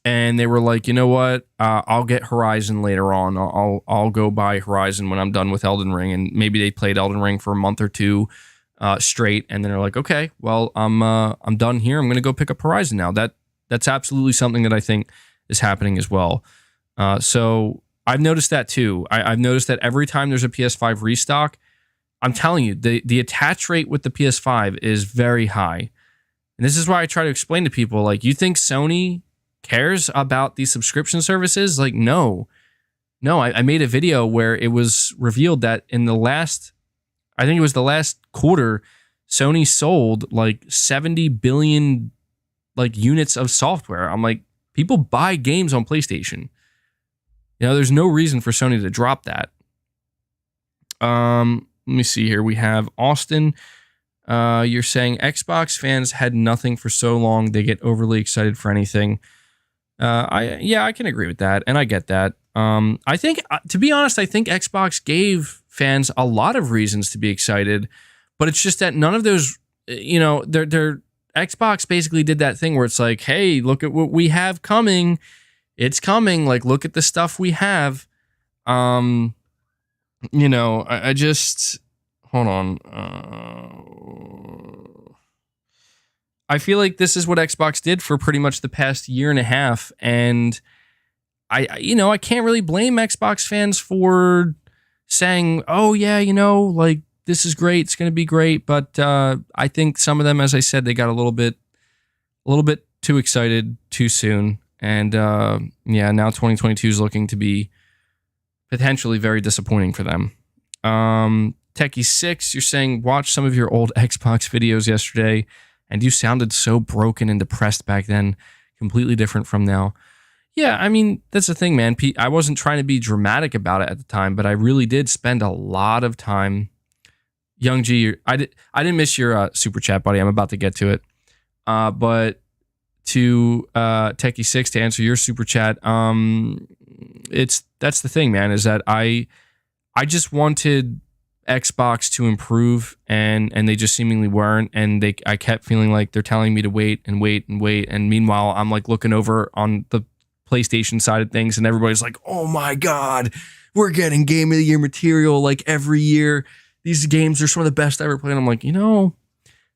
and they were like, you know what? I'll get Horizon later on. I'll go buy Horizon when I'm done with Elden Ring. And maybe they played Elden Ring for a month or two straight, and then they're like, okay, well, I'm done here. I'm going to go pick up Horizon now. That's absolutely something that I think is happening as well. So I've noticed that too. I've noticed that every time there's a PS5 restock, I'm telling you, the attach rate with the PS5 is very high. And this is why I try to explain to people, like, you think Sony cares about these subscription services? Like, no. I made a video where it was revealed that in the last quarter, Sony sold like 70 billion like units of software. I'm like, people buy games on PlayStation. There's no reason for Sony to drop that. Let me see here. We have Austin. You're saying Xbox fans had nothing for so long, they get overly excited for anything. I can agree with that, and I get that. I think, to be honest, I think Xbox gave fans a lot of reasons to be excited, but it's just that none of those, their Xbox basically did that thing where it's like, hey, look at what we have coming. It's coming. Like, look at the stuff we have. I just, hold on. I feel like this is what Xbox did for pretty much the past year and a half. And I can't really blame Xbox fans for saying, oh yeah, like, this is great. It's going to be great. But I think some of them, as I said, they got a little bit too excited too soon. And now 2022 is looking to be potentially very disappointing for them. Techie6, you're saying, watch some of your old Xbox videos yesterday, and you sounded so broken and depressed back then. Completely different from now. Yeah, I mean, that's the thing, man. I wasn't trying to be dramatic about it at the time, but I really did spend a lot of time. Young G, I didn't miss your super chat, buddy. I'm about to get to it. But to Techie6, to answer your super chat, that's the thing, man, is that I just wanted Xbox to improve, and they just seemingly weren't, and I kept feeling like they're telling me to wait, and meanwhile I'm like looking over on the PlayStation side of things, and everybody's like, oh my god, we're getting Game of the Year material like every year. These games are some of the best I ever played. And I'm like,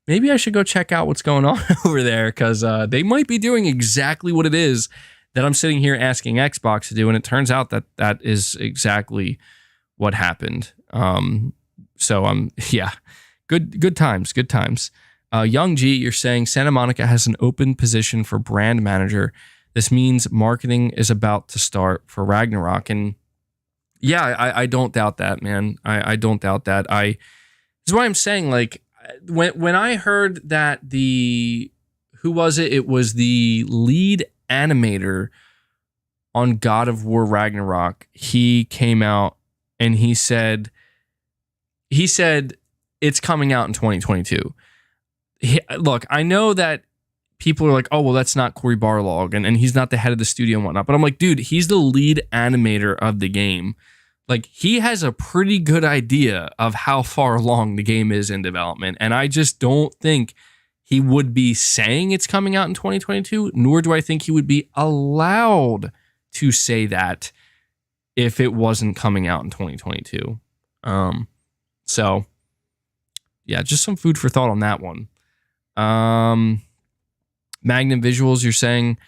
maybe I should go check out what's going on over there, because they might be doing exactly what it is that I'm sitting here asking Xbox to do, and it turns out that is exactly what happened. So Good times. Good times. Young G, you're saying Santa Monica has an open position for brand manager. This means marketing is about to start for Ragnarok. And yeah, I don't doubt that, man. I don't doubt that. This is why I'm saying, like, when I heard that who was it? It was the lead animator on God of War Ragnarok. He came out and he said it's coming out in 2022. Look, I know that people are like, oh, well, that's not Cory Barlog, and he's not the head of the studio and whatnot. But I'm like, dude, he's the lead animator of the game. Like, he has a pretty good idea of how far along the game is in development. And I just don't think he would be saying it's coming out in 2022, nor do I think he would be allowed to say that if it wasn't coming out in 2022. So, yeah, just some food for thought on that one. Magnum Visuals, you're saying,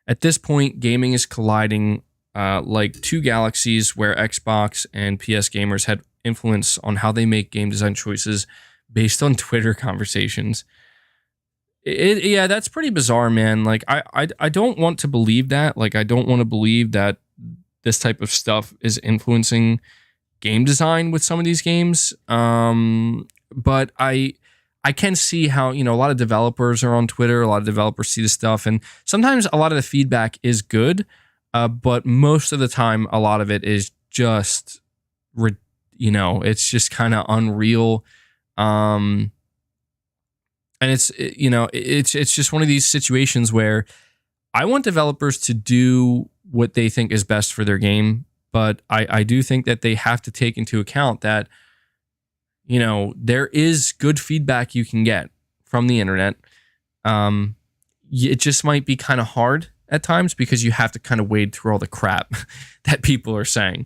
at this point, gaming is colliding like two galaxies where Xbox and PS gamers had influence on how they make game design choices based on Twitter conversations. Yeah, that's pretty bizarre, man. Like, I don't want to believe that. Like, I don't want to believe that this type of stuff is influencing game design with some of these games. But I can see how, a lot of developers are on Twitter. A lot of developers see this stuff. And sometimes a lot of the feedback is good. But most of the time, a lot of it is just, it's just kind of unreal. And it's just one of these situations where I want developers to do what they think is best for their game. But I do think that they have to take into account that, there is good feedback you can get from the internet. It just might be kind of hard at times because you have to kind of wade through all the crap that people are saying.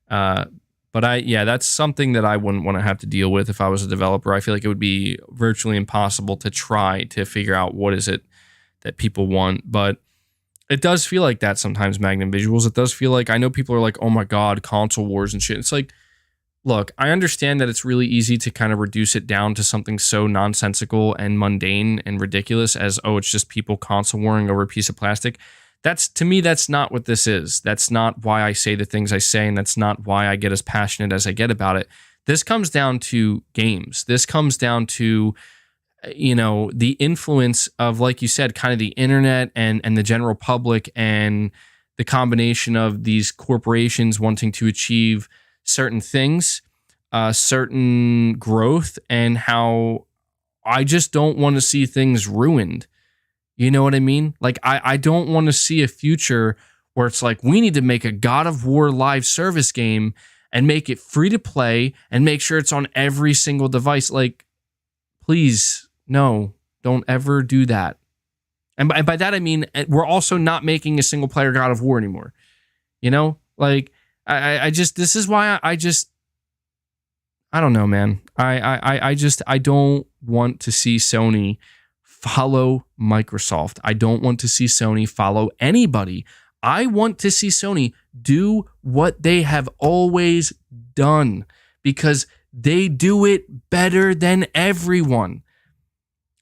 But that's something that I wouldn't want to have to deal with if I was a developer. I feel like it would be virtually impossible to try to figure out what is it that people want. But it does feel like that sometimes, Magnum Visuals. It does feel like, I know people are like, oh my God, console wars and shit. It's like, look, I understand that it's really easy to kind of reduce it down to something so nonsensical and mundane and ridiculous as, oh, it's just people console warring over a piece of plastic. To me, that's not what this is. That's not why I say the things I say, and that's not why I get as passionate as I get about it. This comes down to games. This comes down to, the influence of, like you said, kind of the internet and the general public, and the combination of these corporations wanting to achieve certain things, certain growth, and how I just don't want to see things ruined. You know what I mean? Like, I don't want to see a future where it's like, we need to make a God of War live service game and make it free to play and make sure it's on every single device. Like, please, no, don't ever do that. And by that, I mean, we're also not making a single player God of War anymore. Like, this is why I don't know, man. I don't want to see Sony follow Microsoft. I don't want to see Sony follow anybody. I want to see Sony do what they have always done, because they do it better than everyone.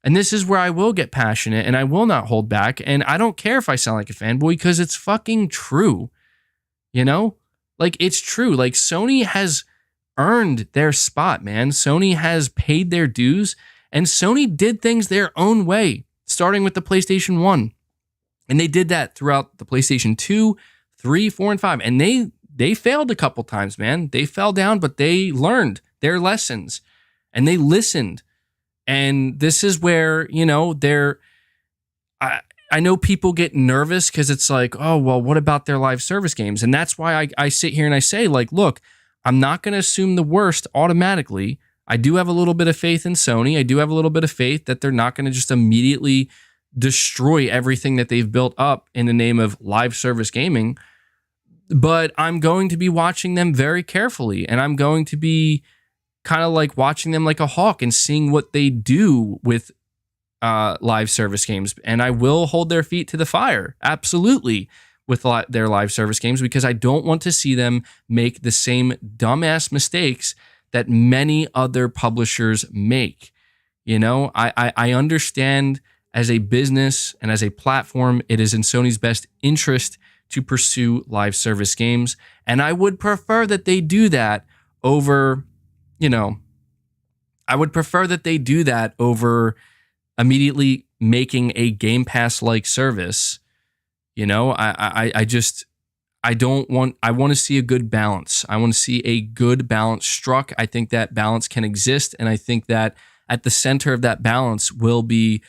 And this is where I will get passionate and I will not hold back. And I don't care if I sound like a fanboy, because it's fucking true. Like, it's true. Like, Sony has earned their spot, man. Sony has paid their dues, and Sony did things their own way, starting with the PlayStation 1. And they did that throughout the PlayStation 2, 3, 4, and 5. And they failed a couple times, man. They fell down, but they learned their lessons and they listened. And this is where, I know people get nervous because it's like, oh, well, what about their live service games? And that's why I sit here and I say, like, look, I'm not going to assume the worst automatically. I do have a little bit of faith in Sony. I do have a little bit of faith that they're not going to just immediately destroy everything that they've built up in the name of live service gaming. But I'm going to be watching them very carefully, and I'm going to be kind of like watching them like a hawk and seeing what they do with live service games. And I will hold their feet to the fire, absolutely, with their live service games, because I don't want to see them make the same dumbass mistakes that many other publishers make. You know, I understand as a business and as a platform, it is in Sony's best interest to pursue live service games. And I would prefer that they do that over, immediately making a Game Pass-like service. I want to see a good balance. I want to see a good balance struck. I think that balance can exist. And I think that at the center of that balance will be,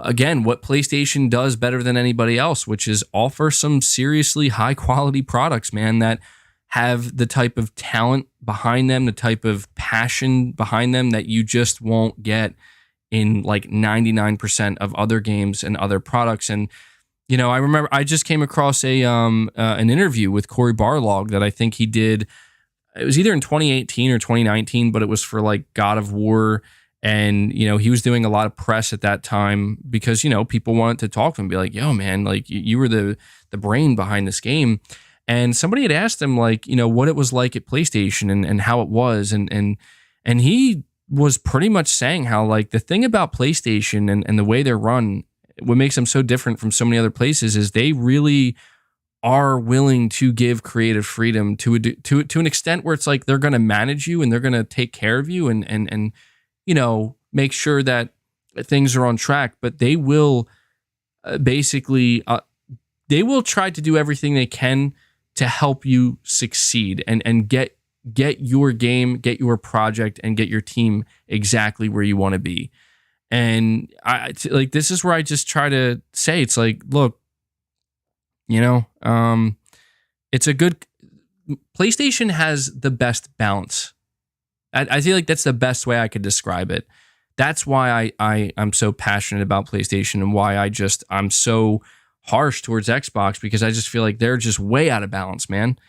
again, what PlayStation does better than anybody else, which is offer some seriously high quality products, man, that have the type of talent behind them, the type of passion behind them that you just won't get in like 99% of other games and other products. And I remember I just came across an interview with Cory Barlog that I think he did. It was either in 2018 or 2019, but it was for like God of War. And, he was doing a lot of press at that time because, people wanted to talk to him and be like, yo, man, like you were the brain behind this game. And somebody had asked him like, what it was like at PlayStation and how it was. And he was pretty much saying how like the thing about PlayStation and the way they're run, what makes them so different from so many other places is they really are willing to give creative freedom to an extent where it's like they're going to manage you and they're going to take care of you and make sure that things are on track, but they will they will try to do everything they can to help you succeed and get your game, get your project, and get your team exactly where you want to be. And this is where I just try to say, it's like, look, it's a good, PlayStation has the best balance. I feel like that's the best way I could describe it. That's why I'm so passionate about PlayStation and why I'm so harsh towards Xbox, because I just feel like they're just way out of balance, man.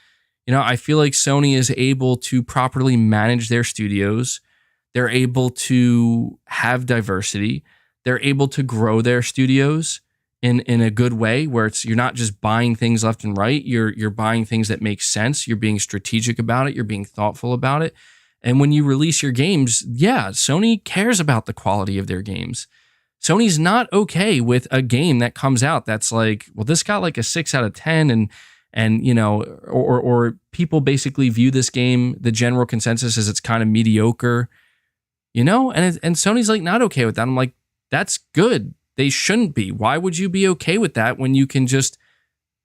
I feel like Sony is able to properly manage their studios. They're able to have diversity. They're able to grow their studios in a good way where you're not just buying things left and right. You're buying things that make sense. You're being strategic about it. You're being thoughtful about it. And when you release your games, yeah, Sony cares about the quality of their games. Sony's not okay with a game that comes out that's like, well, this got like a 6 out of 10 or people basically view this game, the general consensus is it's kind of mediocre, and Sony's like not okay with that. I'm like, that's good. They shouldn't be. Why would you be okay with that when you can just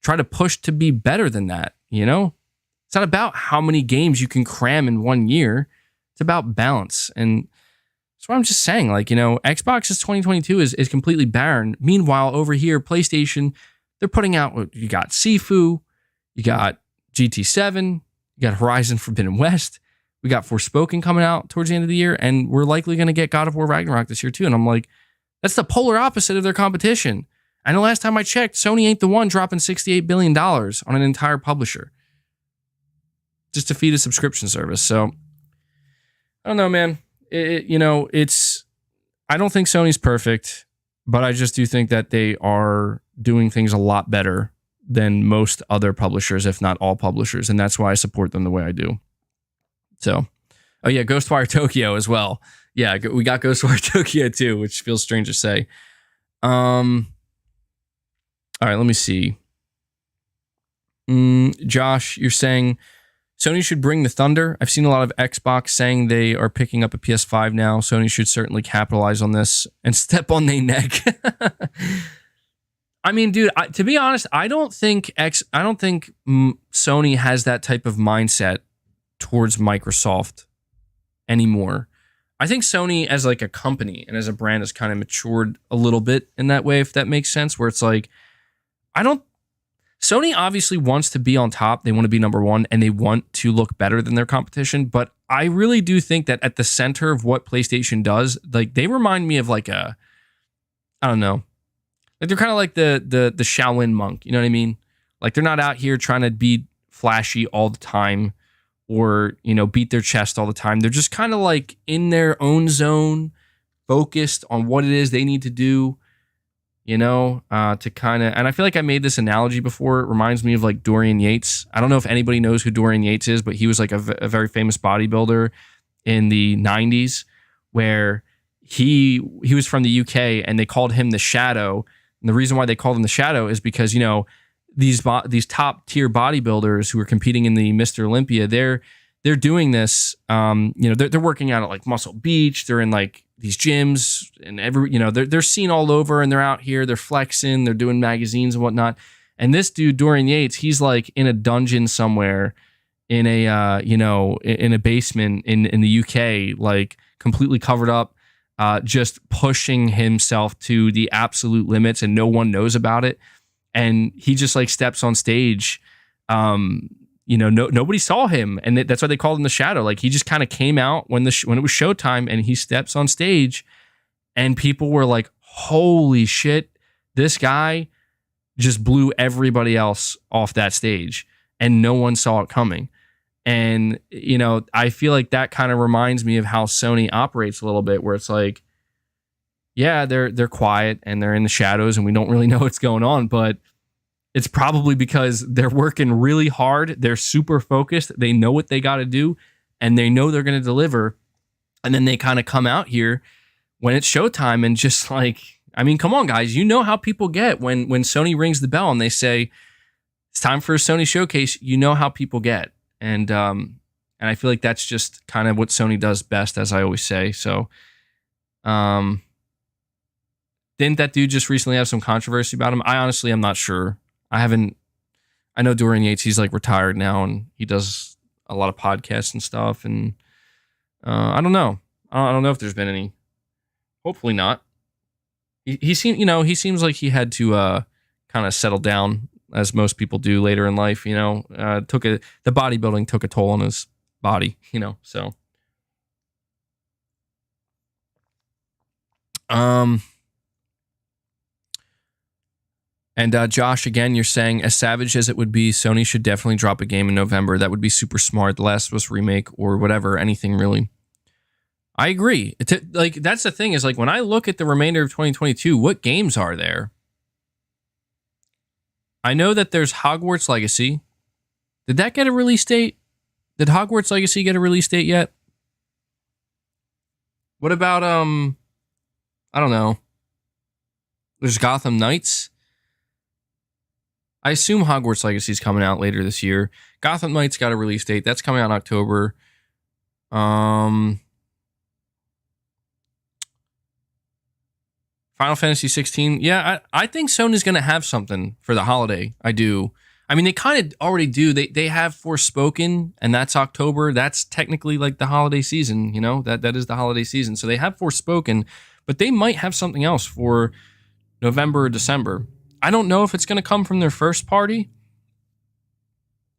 try to push to be better than that, It's not about how many games you can cram in 1 year. It's about balance. And that's what I'm just saying. Like, Xbox's 2022 is completely barren. Meanwhile, over here, PlayStation, they're putting out, you got Sifu, you got GT7, you got Horizon Forbidden West, we got Forspoken coming out towards the end of the year, and we're likely going to get God of War Ragnarok this year too. And I'm like, that's the polar opposite of their competition. I know last time I checked, Sony ain't the one dropping $68 billion on an entire publisher just to feed a subscription service. So I don't know, man. I don't think Sony's perfect, but I just do think that they are doing things a lot better than most other publishers, if not all publishers. And that's why I support them the way I do. So, oh yeah, Ghostwire Tokyo as well. Yeah, we got Ghostwire Tokyo too, which feels strange to say. All right, let me see. Josh, you're saying Sony should bring the thunder. I've seen a lot of Xbox saying they are picking up a PS5 now. Sony should certainly capitalize on this and step on their neck. I mean, dude, to be honest, I don't think Sony has that type of mindset towards Microsoft anymore. I think Sony as like a company and as a brand has kind of matured a little bit in that way, if that makes sense, where it's like, Sony obviously wants to be on top. They want to be number one and they want to look better than their competition. But I really do think that at the center of what PlayStation does, like they remind me of like I don't know. Like they're kind of like the Shaolin monk. You know what I mean? Like they're not out here trying to be flashy all the time or, beat their chest all the time. They're just kind of like in their own zone, focused on what it is they need to do. To kind of, and I feel like I made this analogy before. It reminds me of like Dorian Yates. I don't know if anybody knows who Dorian Yates is, but he was like a very famous bodybuilder. in the 90s where he was from the UK and they called him the Shadow. And the reason why they called him the Shadow is because, you know, these top tier bodybuilders who are competing in the Mr. Olympia, they're doing this, you know, they're working out at like Muscle Beach. They're in like these gyms and they're seen all over, and they're out here, they're flexing, they're doing magazines and whatnot. And this dude, Dorian Yates, he's like in a dungeon somewhere in a, in a basement in the UK, like completely covered up, just pushing himself to the absolute limits, and no one knows about it. And he just like steps on stage. Nobody saw him, and that's why they called him the Shadow. Like he just kind of came out when it was showtime, and he steps on stage, and people were like, "Holy shit, this guy just blew everybody else off that stage," and no one saw it coming. And I feel like that kind of reminds me of how Sony operates a little bit, where it's like, yeah, they're quiet and they're in the shadows, and we don't really know what's going on, but it's probably because they're working really hard. They're super focused. They know what they got to do, and they know they're going to deliver. And then they kind of come out here when it's showtime and just like, I mean, come on, guys. You know how people get when Sony rings the bell and they say, it's time for a Sony showcase. You know how people get. And I feel like that's just kind of what Sony does best, as I always say. So, didn't that dude just recently have some controversy about him? I honestly am not sure. I know Dorian Yates, he's like retired now, and he does a lot of podcasts and stuff. And I don't know. I don't know if there's been any. Hopefully not. He seems like he had to kind of settle down, as most people do later in life. The bodybuilding took a toll on his body. So. And Josh, again, you're saying, as savage as it would be, Sony should definitely drop a game in November. That would be super smart. The Last of Us remake or whatever, anything really. I agree. That's the thing, is like when I look at the remainder of 2022, what games are there? I know that there's Hogwarts Legacy. Did that get a release date? Did Hogwarts Legacy get a release date yet? What about, I don't know. There's Gotham Knights. I assume Hogwarts Legacy is coming out later this year. Gotham Knights got a release date. That's coming out in October. Final Fantasy 16. Yeah, I think Sony's going to have something for the holiday. I do. I mean, they kind of already do. They have Forspoken, and that's October. That's technically like the holiday season, that is the holiday season. So they have Forspoken, but they might have something else for November or December. I don't know if it's going to come from their first party,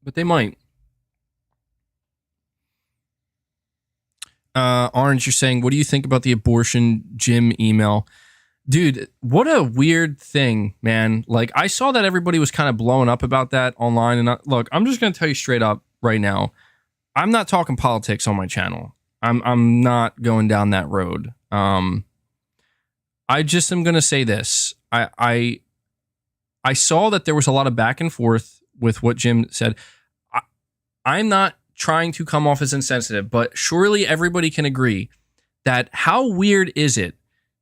but they might. Orange, you're saying, what do you think about the abortion gym email? Dude, what a weird thing, man. Like, I saw that everybody was kind of blowing up about that online. And look, I'm just going to tell you straight up right now, I'm not talking politics on my channel. I'm not going down that road. I just am going to say this. I saw that there was a lot of back and forth with what Jim said. I'm not trying to come off as insensitive, but surely everybody can agree that how weird is it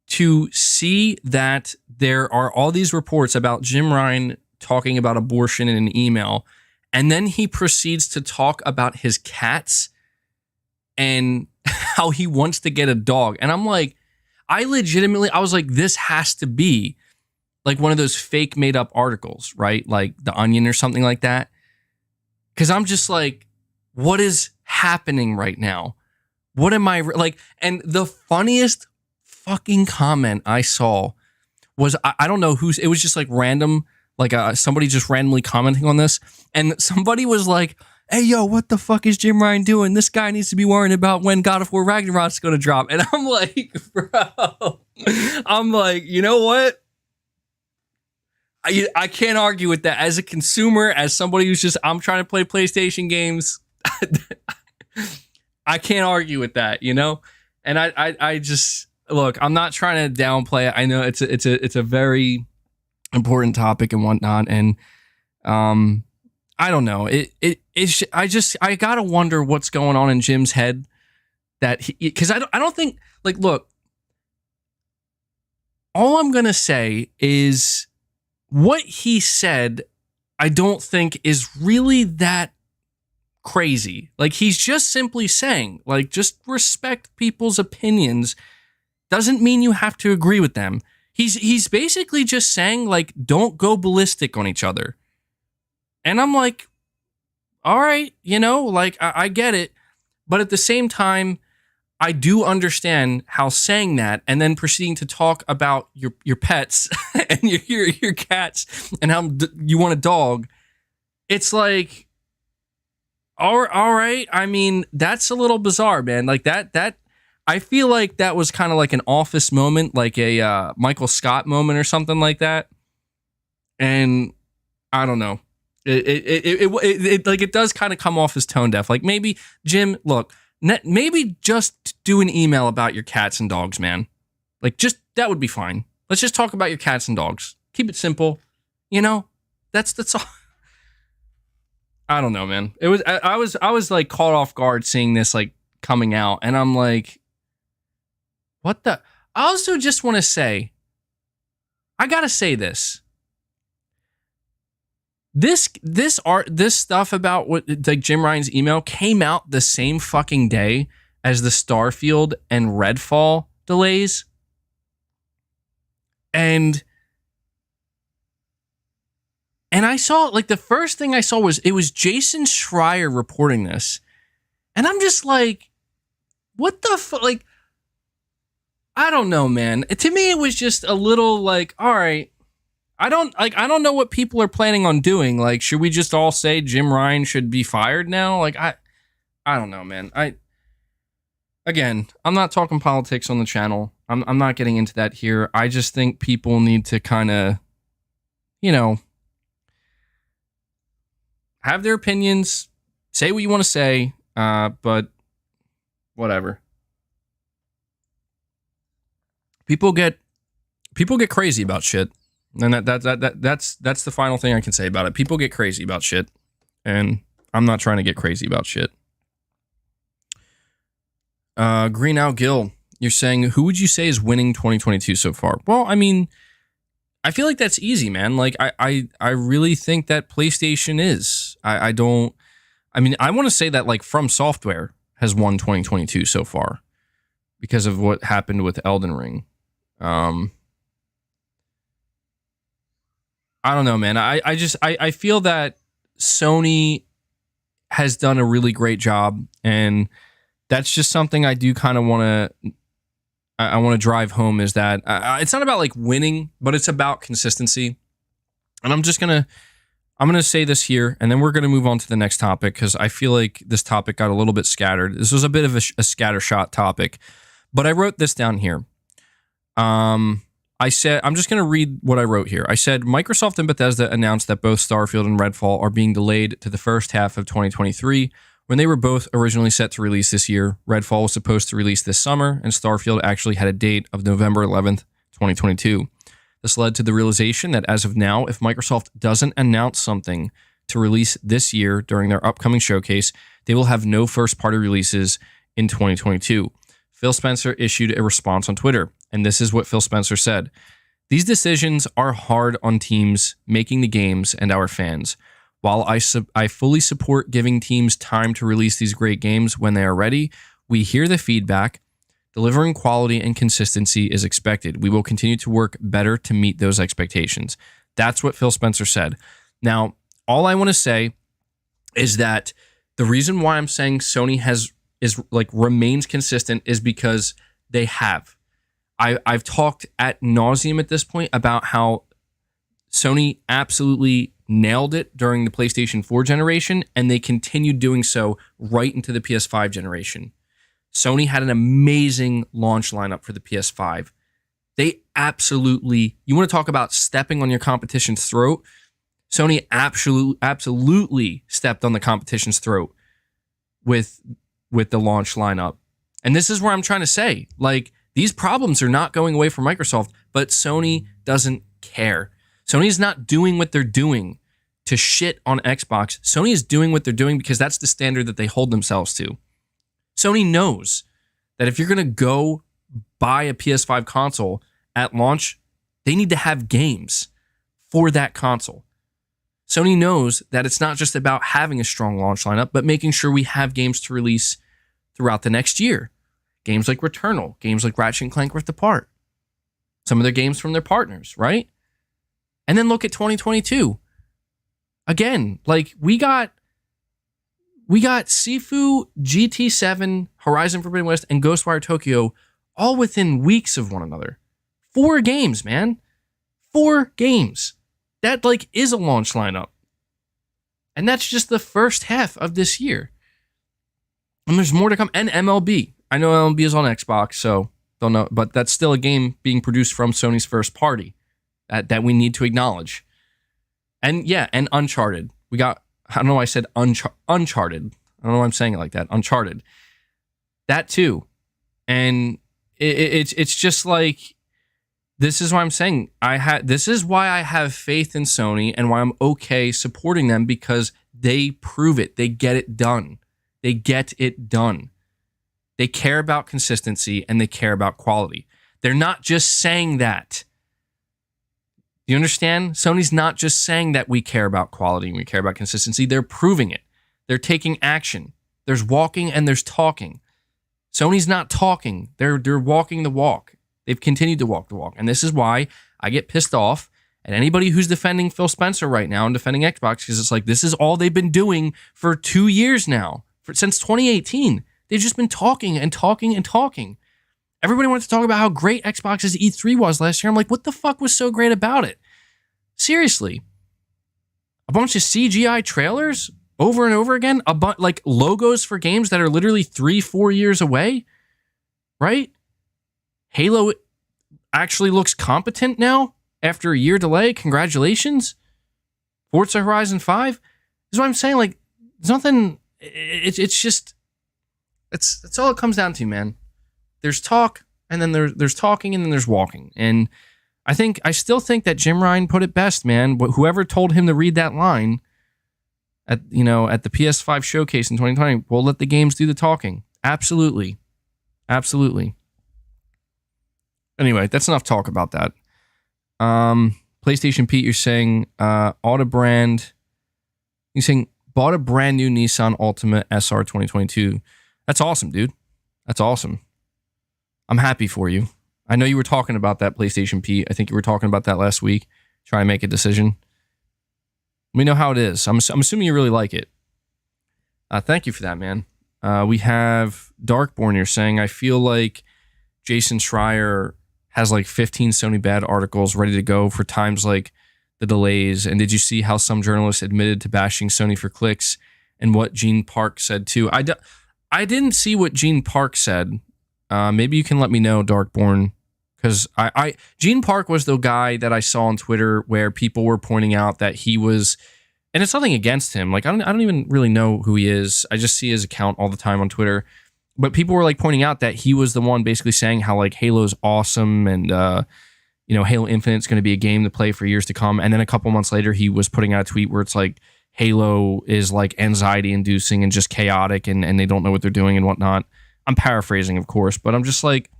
to see that there are all these reports about Jim Ryan talking about abortion in an email, and then he proceeds to talk about his cats and how he wants to get a dog. And I'm like, I was like, this has to be like one of those fake made up articles, right? Like The Onion or something like that. Because I'm just like, what is happening right now? What am I like? And the funniest fucking comment I saw was, I don't know who's, it was just like random, like somebody just randomly commenting on this. And somebody was like, hey, yo, what the fuck is Jim Ryan doing? This guy needs to be worrying about when God of War Ragnarok's going to drop. And I'm like, bro, you know what? I can't argue with that. As a consumer, as somebody who's just, I'm trying to play PlayStation games, I can't argue with that, And I just, look, I'm not trying to downplay it. I know it's a very important topic and whatnot. And I don't know. I gotta wonder what's going on in Jim's head that because I don't think, like, look, all I'm going to say is what he said, I don't think is really that crazy. Like, he's just simply saying, like, just respect people's opinions. Doesn't mean you have to agree with them. He's basically just saying, like, don't go ballistic on each other. And I'm like, all right, like, I get it. But at the same time, I do understand how saying that and then proceeding to talk about your pets and your cats and how you want a dog. It's like, all right. I mean, that's a little bizarre, man. Like that. I feel like that was kind of like an Office moment, like a Michael Scott moment or something like that. And I don't know. It does kind of come off as tone deaf. Like, maybe, Jim, look, maybe just do an email about your cats and dogs, man. Like, just, that would be fine. Let's just talk about your cats and dogs. Keep it simple. That's all. I don't know, man. It was, I was like caught off guard seeing this like coming out, and I'm like, what the? I also just want to say, I gotta say this. This stuff about what, like, Jim Ryan's email came out the same fucking day as the Starfield and Redfall delays. And I saw, like, the first thing I saw was Jason Schreier reporting this. And I'm just like, what the fuck? Like, I don't know, man. To me, it was just a little like, all right, I don't know what people are planning on doing. Like, should we just all say Jim Ryan should be fired now? Like, I don't know, man. Again, I'm not talking politics on the channel. I'm not getting into that here. I just think people need to kind of, have their opinions, say what you want to say, but whatever. People get crazy about shit. And that's the final thing I can say about it. People get crazy about shit, and I'm not trying to get crazy about shit. Green Owl Gill, you're saying, who would you say is winning 2022 so far? Well, I mean, I feel like that's easy, man. Like, I really think that PlayStation is. I want to say that, like, From Software has won 2022 so far because of what happened with Elden Ring. I don't know, man. I feel that Sony has done a really great job, and that's just something I do kind of want to drive home, is that it's not about like winning, but it's about consistency. And I'm going to say this here, and then we're going to move on to the next topic, because I feel like this topic got a little bit scattered. This was a bit of a scattershot topic, but I wrote this down here. I said, I'm just going to read what I wrote here. I said, Microsoft and Bethesda announced that both Starfield and Redfall are being delayed to the first half of 2023, when they were both originally set to release this year. Redfall was supposed to release this summer, and Starfield actually had a date of November 11th, 2022. This led to the realization that as of now, if Microsoft doesn't announce something to release this year during their upcoming showcase, they will have no first-party releases in 2022. Phil Spencer issued a response on Twitter, and this is what Phil Spencer said. These decisions are hard on teams making the games and our fans. While I fully support giving teams time to release these great games when they are ready, we hear the feedback. Delivering quality and consistency is expected. We will continue to work better to meet those expectations. That's what Phil Spencer said. Now, all I want to say is that the reason why I'm saying Sony remains consistent is because they have. I've talked ad nauseum at this point about how Sony absolutely nailed it during the PlayStation 4 generation, and they continued doing so right into the PS5 generation. Sony had an amazing launch lineup for the PS5. They absolutely, you want to talk about stepping on your competition's throat? Sony absolutely stepped on the competition's throat with the launch lineup. And this is where I'm trying to say, like, these problems are not going away from Microsoft, but Sony doesn't care. Sony's not doing what they're doing to shit on Xbox. Sony is doing what they're doing because that's the standard that they hold themselves to. Sony knows that if you're going to go buy a PS5 console at launch, they need to have games for that console. Sony knows that it's not just about having a strong launch lineup, but making sure we have games to release throughout the next year. Games like Returnal, games like Ratchet & Clank Rift Apart, some of their games from their partners, right? And then look at 2022. Again, like we got Sifu, GT7, Horizon Forbidden West, and Ghostwire Tokyo all within weeks of one another. 4 games, man. 4 games. That like is a launch lineup. And that's just the first half of this year. And there's more to come. And MLB. I know MLB is on Xbox, so don't know. But that's still a game being produced from Sony's first party that we need to acknowledge. And yeah, and Uncharted. We got, I don't know why I said Uncharted. I don't know why I'm saying it like that. Uncharted. That too. And it's just like, this is why I'm saying this is why I have faith in Sony and why I'm okay supporting them, because they prove it. They get it done. They get it done. They care about consistency and they care about quality. They're not just saying that. You understand? Sony's not just saying that we care about quality and we care about consistency. They're proving it. They're taking action. There's walking and there's talking. Sony's not talking. They're walking the walk. They've continued to walk the walk. And this is why I get pissed off at anybody who's defending Phil Spencer right now and defending Xbox, because it's like, this is all they've been doing for 2 years now. Since 2018. They've just been talking and talking and talking. Everybody wanted to talk about how great Xbox's E3 was last year. I'm like, what the fuck was so great about it? Seriously. A bunch of CGI trailers over and over again? Like logos for games that are literally 3-4 years away? Right? Halo actually looks competent now after a year delay. Congratulations. Forza Horizon 5. This is what I'm saying. Like, there's nothing. It's just, that's all it comes down to, man. There's talk, and then there's talking, and then there's walking. And I still think that Jim Ryan put it best, man. Whoever told him to read that line at the PS5 showcase in 2020, we'll let the games do the talking. Absolutely. Absolutely. Anyway, that's enough talk about that. PlayStation Pete, you're saying you're saying bought a brand new Nissan Altima SR 2022. That's awesome, dude. That's awesome. I'm happy for you. I know you were talking about that, PlayStation Pete. I think you were talking about that last week. Try and make a decision. Let me know how it is. I'm assuming you really like it. Thank you for that, man. We have Darkborn here saying, I feel like Jason Schreier has like 15 Sony bad articles ready to go for times like the delays. And did you see how some journalists admitted to bashing Sony for clicks and what Gene Park said too? I didn't see what Gene Park said. Maybe you can let me know, Darkborn, because Gene Park was the guy that I saw on Twitter where people were pointing out that he was, and it's nothing against him. Like I don't even really know who he is. I just see his account all the time on Twitter. But people were like pointing out that he was the one basically saying how like Halo's awesome and Halo Infinite's going to be a game to play for years to come. And then a couple months later, he was putting out a tweet where it's like Halo is like anxiety inducing and just chaotic and they don't know what they're doing and whatnot. I'm paraphrasing, of course, but I'm just like,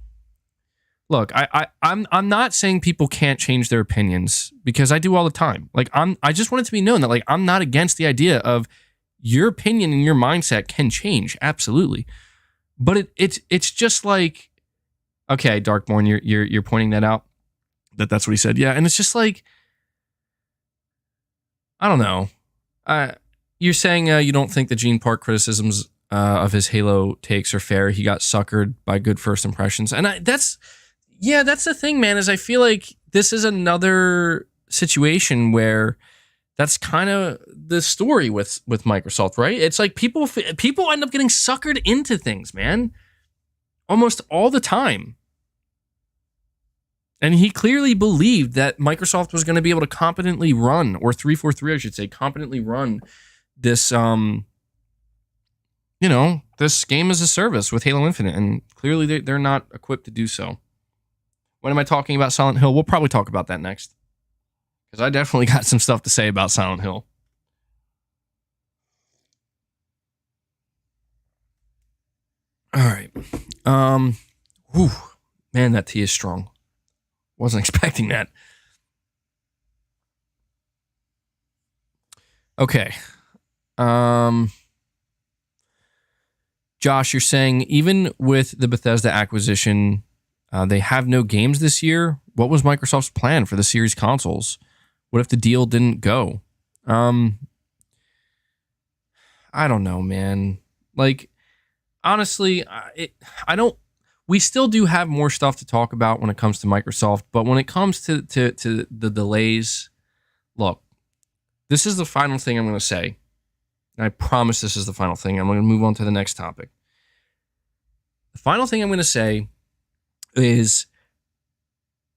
look, I'm not saying people can't change their opinions because I do all the time. Like I just want it to be known that like I'm not against the idea of your opinion and your mindset can change, absolutely. But it's just like, okay, Darkborn, you're pointing that out, that's what he said, yeah, and it's just like, I don't know. You're saying you don't think the Gene Park criticisms of his Halo takes are fair. He got suckered by good first impressions, and that's the thing, man. Is I feel like this is another situation where that's kind of the story with Microsoft, right? It's like people end up getting suckered into things, man, almost all the time. And he clearly believed that Microsoft was going to be able to competently run, or 343, I should say, competently run this, this game as a service with Halo Infinite. And clearly they're not equipped to do so. When am I talking about Silent Hill? We'll probably talk about that next. Because I definitely got some stuff to say about Silent Hill. All right. Whew. Man, that tea is strong. Wasn't expecting that. Okay. Josh, you're saying even with the Bethesda acquisition, they have no games this year. What was Microsoft's plan for the series consoles? What if the deal didn't go? I don't know, man. Like, honestly, I don't. We still do have more stuff to talk about when it comes to Microsoft, but when it comes to the delays, look, this is the final thing I'm going to say. And I promise this is the final thing. I'm going to move on to the next topic. The final thing I'm going to say is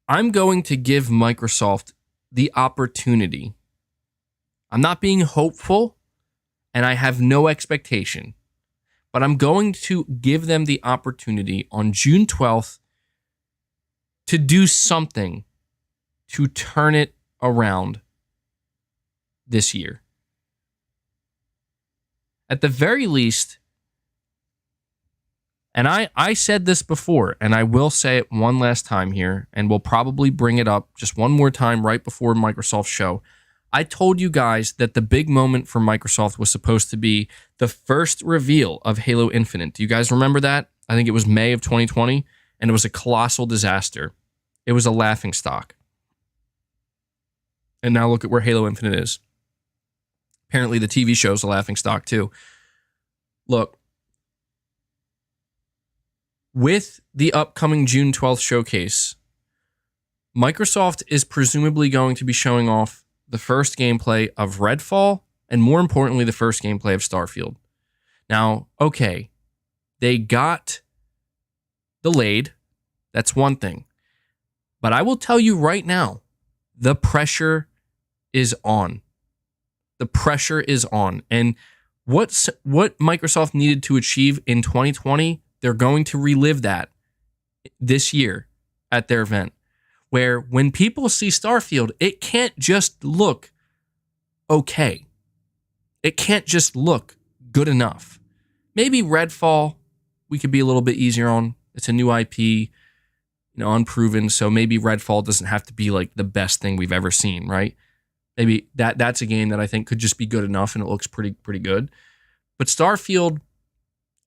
I'm going to give Microsoft the opportunity. I'm not being hopeful, and I have no expectation, but I'm going to give them the opportunity on June 12th to do something to turn it around this year. At the very least, and I said this before, and I will say it one last time here, and we'll probably bring it up just one more time right before Microsoft's show. I told you guys that the big moment for Microsoft was supposed to be the first reveal of Halo Infinite. Do you guys remember that? I think it was May of 2020, and it was a colossal disaster. It was a laughingstock. And now look at where Halo Infinite is. Apparently the TV show is a laughingstock too. Look, with the upcoming June 12th showcase, Microsoft is presumably going to be showing off the first gameplay of Redfall, and more importantly, the first gameplay of Starfield. Now, okay, they got delayed. That's one thing. But I will tell you right now, the pressure is on. The pressure is on. And what Microsoft needed to achieve in 2020, they're going to relive that this year at their event. Where when people see Starfield, it can't just look okay. It can't just look good enough. Maybe Redfall, we could be a little bit easier on. It's a new IP, unproven. So maybe Redfall doesn't have to be like the best thing we've ever seen, right? Maybe that's a game that I think could just be good enough and it looks pretty good. But Starfield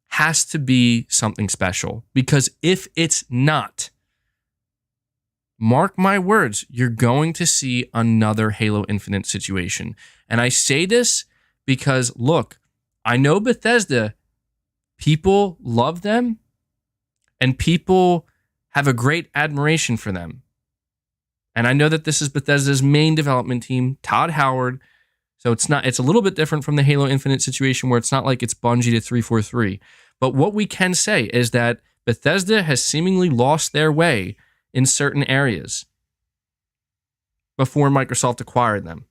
has to be something special, because if it's not, mark my words, you're going to see another Halo Infinite situation. And I say this because, look, I know Bethesda, people love them and people have a great admiration for them. And I know that this is Bethesda's main development team, Todd Howard. So it's a little bit different from the Halo Infinite situation where it's not like it's Bungie to 343. But what we can say is that Bethesda has seemingly lost their way in certain areas before Microsoft acquired them.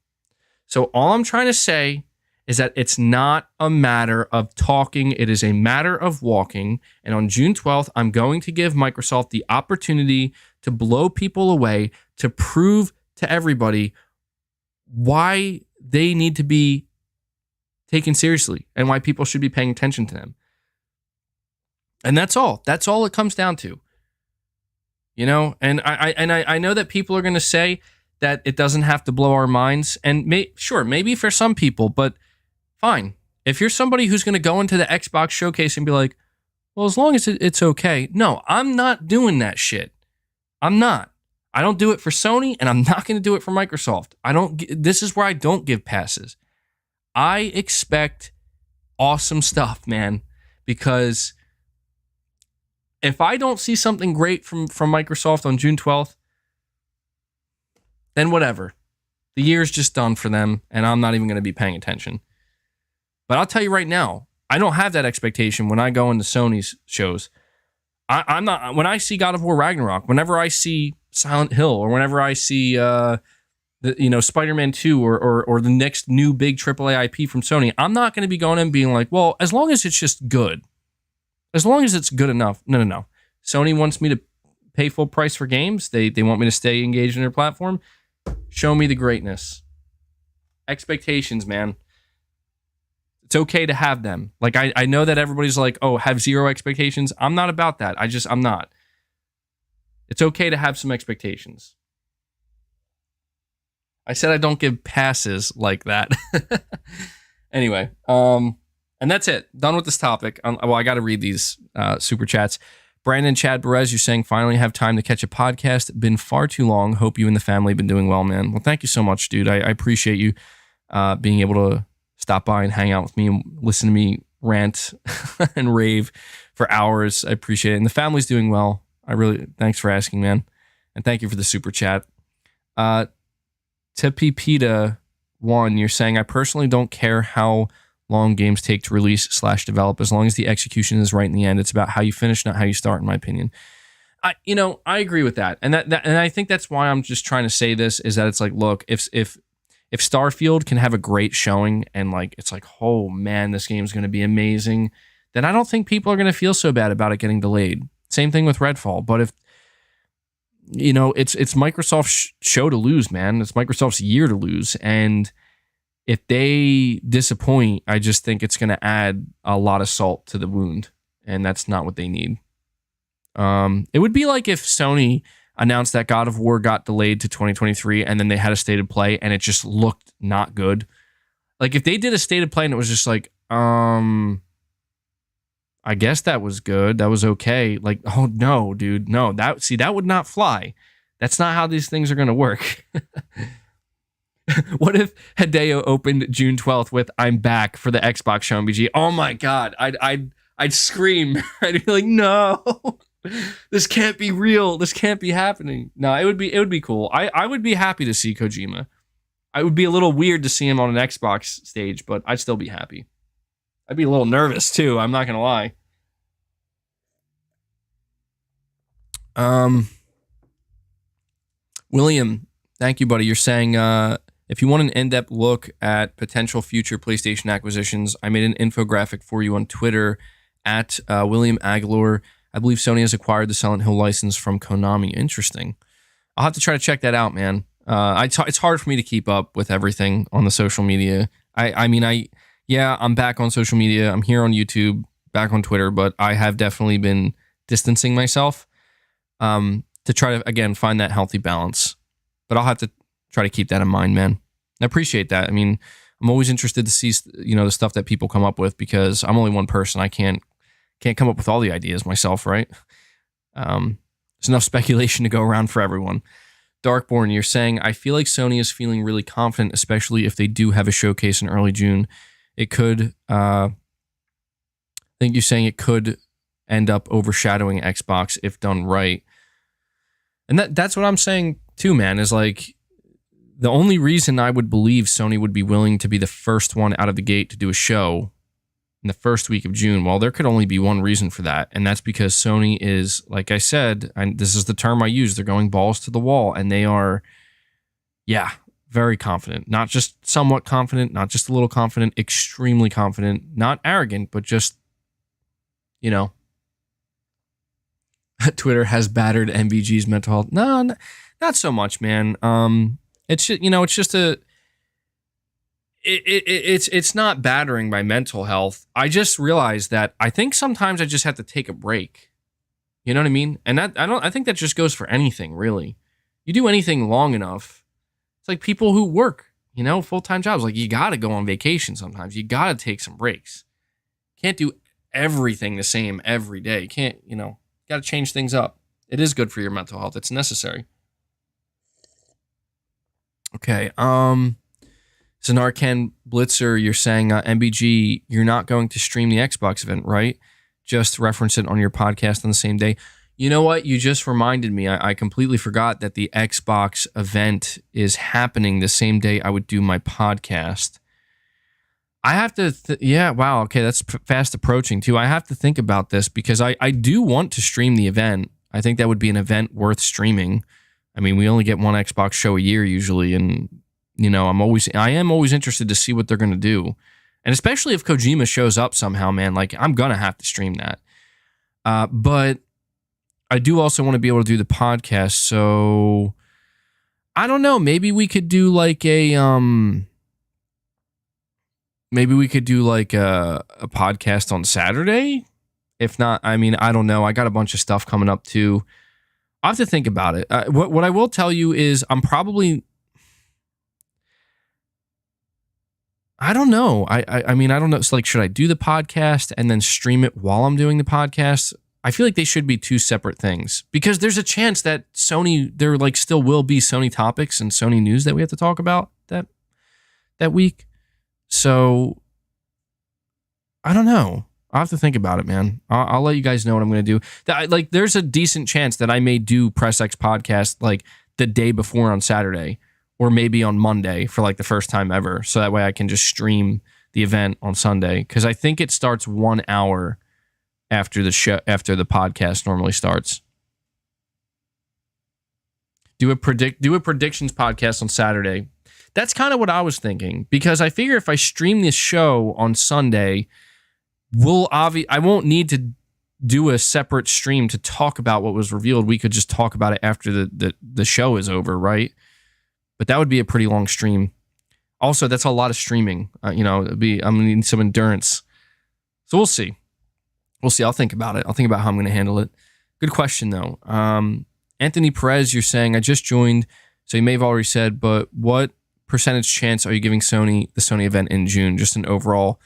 So all I'm trying to say is that it's not a matter of talking, it is a matter of walking. And on June 12th, I'm going to give Microsoft the opportunity to blow people away, to prove to everybody why they need to be taken seriously and why people should be paying attention to them. And that's all. That's all it comes down to. And I know that people are going to say that it doesn't have to blow our minds. And maybe for some people, but fine. If you're somebody who's going to go into the Xbox showcase and be like, well, as long as it's okay. No, I'm not doing that shit. I'm not. I don't do it for Sony, and I'm not going to do it for Microsoft. This is where I don't give passes. I expect awesome stuff, man, because if I don't see something great from Microsoft on June 12th, then whatever. The year's just done for them, and I'm not even going to be paying attention. But I'll tell you right now, I don't have that expectation when I go into Sony's shows. I'm not. When I see God of War Ragnarok, whenever I see Silent Hill, or whenever I see Spider-Man 2 or the next new big AAA IP from Sony, I'm not going to be going in being like, well, as long as it's just good. As long as it's good enough. No. Sony wants me to pay full price for games. They want me to stay engaged in their platform. Show me the greatness. Expectations, man. It's okay to have them. Like, I know that everybody's like, oh, have zero expectations. I'm not about that. I'm not. It's okay to have some expectations. I said I don't give passes like that. Anyway, and that's it. Done with this topic. Well, I got to read these super chats. Brandon Chad Perez, you're saying finally have time to catch a podcast. Been far too long. Hope you and the family have been doing well, man. Well, thank you so much, dude. I appreciate you being able to stop by and hang out with me and listen to me rant and rave for hours. I appreciate it. And the family's doing well. Thanks for asking, man. And thank you for the super chat. Tepipita1, you're saying, I personally don't care how long games take to release/develop as long as the execution is right in the end. It's about how you finish, not how you start, in my opinion. I agree with that. And and I think that's why I'm just trying to say this, is that it's like, look, if Starfield can have a great showing and like it's like, oh man, this game's going to be amazing, then I don't think people are going to feel so bad about it getting delayed. Same thing with Redfall. But if it's Microsoft's show to lose, man. It's Microsoft's year to lose. And if they disappoint, I just think it's going to add a lot of salt to the wound. And that's not what they need. It would be like if Sony announced that God of War got delayed to 2023 and then they had a state of play and it just looked not good. Like if they did a state of play and it was just like, I guess that was good. That was okay. Like, oh no, dude, no, that would not fly. That's not how these things are going to work. What if Hideo opened June 12th with "I'm back" for the Xbox show MBG? Oh my God, I'd scream. I'd be like, no, this can't be real. This can't be happening. No, it would be cool. I would be happy to see Kojima. I would be a little weird to see him on an Xbox stage, but I'd still be happy. I'd be a little nervous too. I'm not gonna lie. William, thank you, buddy. You're saying if you want an in-depth look at potential future PlayStation acquisitions, I made an infographic for you on Twitter at William Aguilar. I believe Sony has acquired the Silent Hill license from Konami. Interesting. I'll have to try to check that out, man. It's hard for me to keep up with everything on the social media. I'm back on social media. I'm here on YouTube, back on Twitter, but I have definitely been distancing myself to try to, again, find that healthy balance. But I'll have to try to keep that in mind, man. I appreciate that. I mean, I'm always interested to see, the stuff that people come up with because I'm only one person. I can't come up with all the ideas myself, right? There's enough speculation to go around for everyone. Darkborn, you're saying, I feel like Sony is feeling really confident, especially if they do have a showcase in early June. It could, I think you're saying it could end up overshadowing Xbox if done right. And that's what I'm saying too, man, is like the only reason I would believe Sony would be willing to be the first one out of the gate to do a show in the first week of June. Well, there could only be one reason for that. And that's because Sony is, like I said, and this is the term I use, they're going balls to the wall and they are, very confident, not just somewhat confident, not just a little confident, extremely confident, not arrogant, but just, Twitter has battered MBG's mental health. No, not so much, man. It's just, it's just it's not battering my mental health. I just realized that I think sometimes I just have to take a break. You know what I mean? And I think that just goes for anything, really. You do anything long enough, it's like people who work, full-time jobs. Like you got to go on vacation sometimes. You got to take some breaks. Can't do everything the same every day. You can't, got to change things up. It is good for your mental health. It's necessary. Okay. Zanarkan Blitzer, you're saying MBG, you're not going to stream the Xbox event, right? Just reference it on your podcast on the same day. You know what? You just reminded me. I completely forgot that the Xbox event is happening the same day I would do my podcast. I have to, wow, okay, that's fast approaching too. I have to think about this because I do want to stream the event. I think that would be an event worth streaming. I mean, we only get one Xbox show a year usually, and I am always interested to see what they're going to do. And especially if Kojima shows up somehow, man, like I'm going to have to stream that. But I do also want to be able to do the podcast. So I don't know, maybe we could do like a, maybe we could do like a podcast on Saturday. If not, I mean, I don't know. I got a bunch of stuff coming up too. I have to think about it. What I will tell you is I don't know. I mean, I don't know. It's like, should I do the podcast and then stream it while I'm doing the podcast? I feel like they should be two separate things because there's a chance that there like still will be Sony topics and Sony news that we have to talk about that week. So I don't know. I'll have to think about it, man. I'll let you guys know what I'm going to do. Like, there's a decent chance that I may do Press X podcast like the day before on Saturday, or maybe on Monday for like the first time ever. So that way I can just stream the event on Sunday. Because I think it starts 1 hour after the podcast normally starts. Do a predictions podcast on Saturday. That's kind of what I was thinking, because I figure if I stream this show on Sunday, I won't need to do a separate stream to talk about what was revealed. We could just talk about it after the show is over, right? But that would be a pretty long stream. Also, that's a lot of streaming. I'm gonna need some endurance. So we'll see. I'll think about it. I'll think about how I'm gonna handle it. Good question though. Anthony Perez, you're saying I just joined, so you may have already said, but what percentage chance are you giving the Sony event in June? Just an overall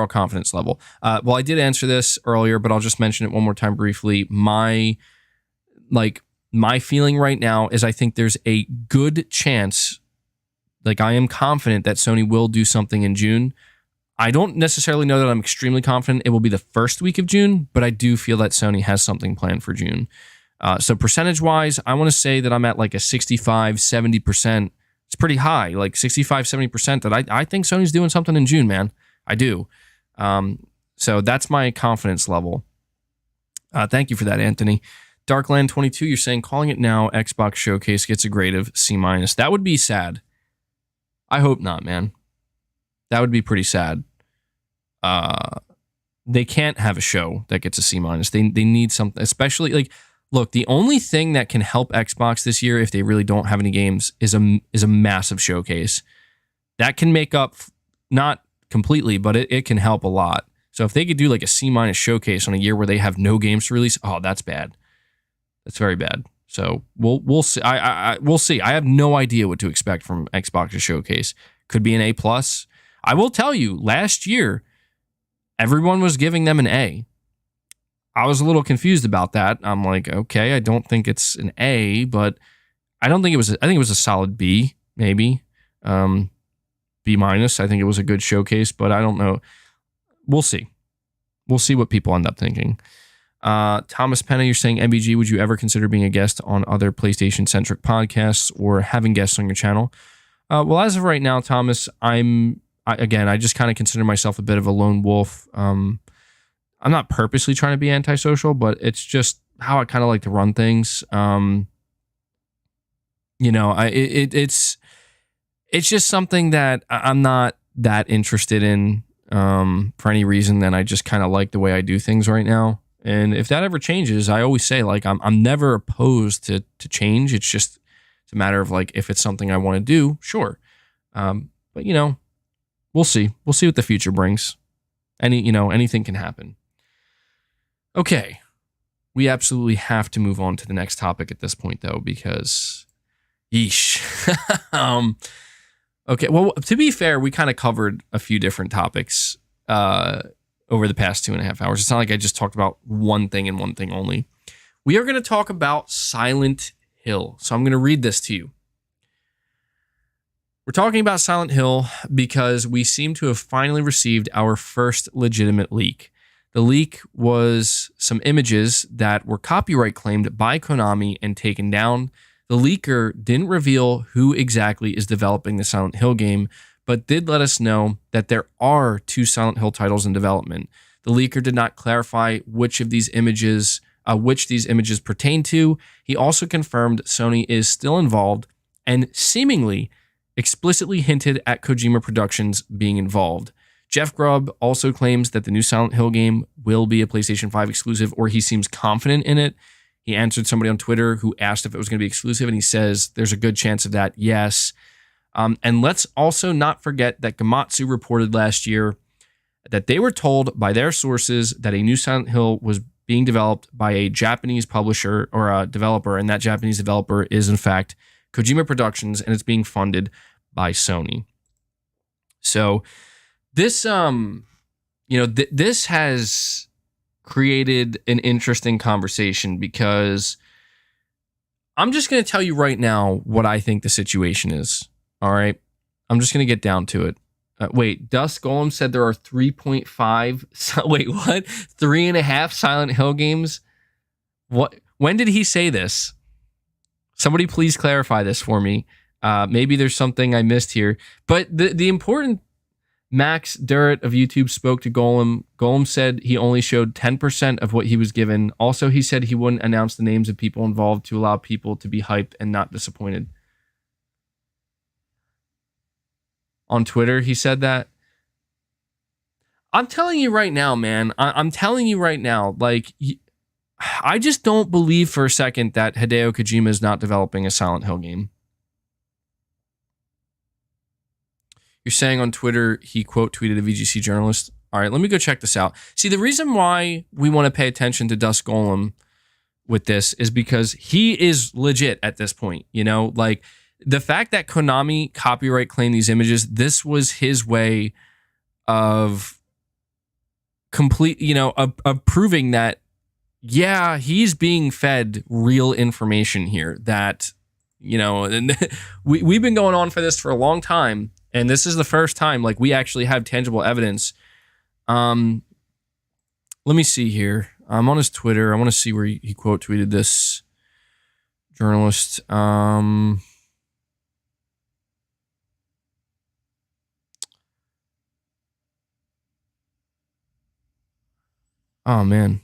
confidence level. Well, I did answer this earlier, but I'll just mention it one more time briefly. My feeling right now is I think there's a good chance, like I am confident that Sony will do something in June. I don't necessarily know that I'm extremely confident it will be the first week of June, but I do feel that Sony has something planned for June. So percentage-wise, I want to say that I'm at like a 65, 70%. It's pretty high, like 65, 70% that I think Sony's doing something in June, man. I do. So that's my confidence level. Thank you for that, Anthony. Darkland22, you're saying calling it now, Xbox Showcase gets a grade of C-. That would be sad. I hope not, man. That would be pretty sad. They can't have a show that gets a C-. They need something, especially like, look, the only thing that can help Xbox this year, if they really don't have any games, is a massive showcase. That can make up, not completely, but it can help a lot. So if they could do like a C- showcase on a year where they have no games to release, oh, that's bad. That's very bad. So we'll see. We'll see. I have no idea what to expect from Xbox's showcase. Could be an A+. I will tell you, last year, everyone was giving them an A. I was a little confused about that. I'm like, okay, I don't think it's an A, but I think it was a solid B, maybe. B-. I think it was a good showcase, but I don't know. We'll see. We'll see what people end up thinking. Thomas Penna, you're saying, MBG, would you ever consider being a guest on other PlayStation-centric podcasts or having guests on your channel? Well, as of right now, Thomas, I just kind of consider myself a bit of a lone wolf. I'm not purposely trying to be antisocial, but it's just how I kind of like to run things. It's just something that I'm not that interested in for any reason. Then I just kind of like the way I do things right now. And if that ever changes, I always say, like, I'm never opposed to change. It's a matter of like, if it's something I want to do, sure. But we'll see. We'll see what the future brings. Anything can happen. Okay. We absolutely have to move on to the next topic at this point, though, because yeesh. Okay, well, to be fair, we kind of covered a few different topics over the past 2.5 hours. It's not like I just talked about one thing and one thing only. We are going to talk about Silent Hill. So I'm going to read this to you. We're talking about Silent Hill because we seem to have finally received our first legitimate leak. The leak was some images that were copyright claimed by Konami and taken down. The leaker didn't reveal who exactly is developing the Silent Hill game, but did let us know that there are 2 Silent Hill titles in development. The leaker did not clarify which these images pertain to. He also confirmed Sony is still involved and seemingly explicitly hinted at Kojima Productions being involved. Jeff Grubb also claims that the new Silent Hill game will be a PlayStation 5 exclusive, or he seems confident in it. He answered somebody on Twitter who asked if it was going to be exclusive, and he says there's a good chance of that, yes. And let's also not forget that Gamatsu reported last year that they were told by their sources that a new Silent Hill was being developed by a Japanese publisher or a developer, and that Japanese developer is in fact Kojima Productions, and it's being funded by Sony. So this, this has created an interesting conversation because I'm just going to tell you right now what I think the situation is. All right. I'm just going to get down to it. Wait, Dust Golem said there are 3.5. Wait, what? 3.5 Silent Hill games? What? When did he say this? Somebody please clarify this for me. Maybe there's something I missed here. But the important Max Durrett of YouTube spoke to Golem. Golem said he only showed 10% of what he was given. Also, he said he wouldn't announce the names of people involved to allow people to be hyped and not disappointed. On Twitter, he said that. I'm telling you right now, man. I'm telling you right now, like, I just don't believe for a second that Hideo Kojima is not developing a Silent Hill game. You're saying on Twitter he quote tweeted a VGC journalist. All right, let me go check this out. See, the reason why we want to pay attention to Dust Golem with this is because he is legit at this point. You know, like the fact that Konami copyright claimed these images, this was his way of of proving that, yeah, he's being fed real information here. That, and we've been going on for this for a long time. And this is the first time, like, we actually have tangible evidence. Let me see here. I'm on his Twitter. I want to see where he quote tweeted this journalist. Oh, man.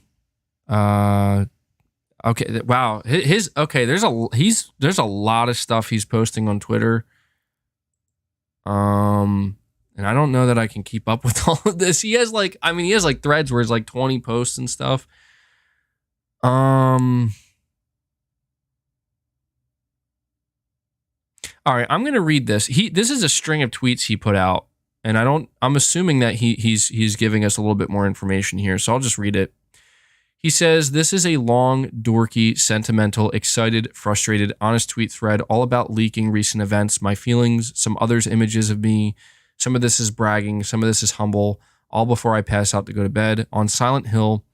Okay. Wow. There's a lot of stuff he's posting on Twitter. And I don't know that I can keep up with all of this. He has threads where it's like 20 posts and stuff. All right, I'm gonna read this. This is a string of tweets he put out, and I'm assuming that he's giving us a little bit more information here, so I'll just read it. He says, "This is a long, dorky, sentimental, excited, frustrated, honest tweet thread all about leaking recent events, my feelings, some others' images of me. Some of this is bragging, some of this is humble, all before I pass out to go to bed. On Silent Hill,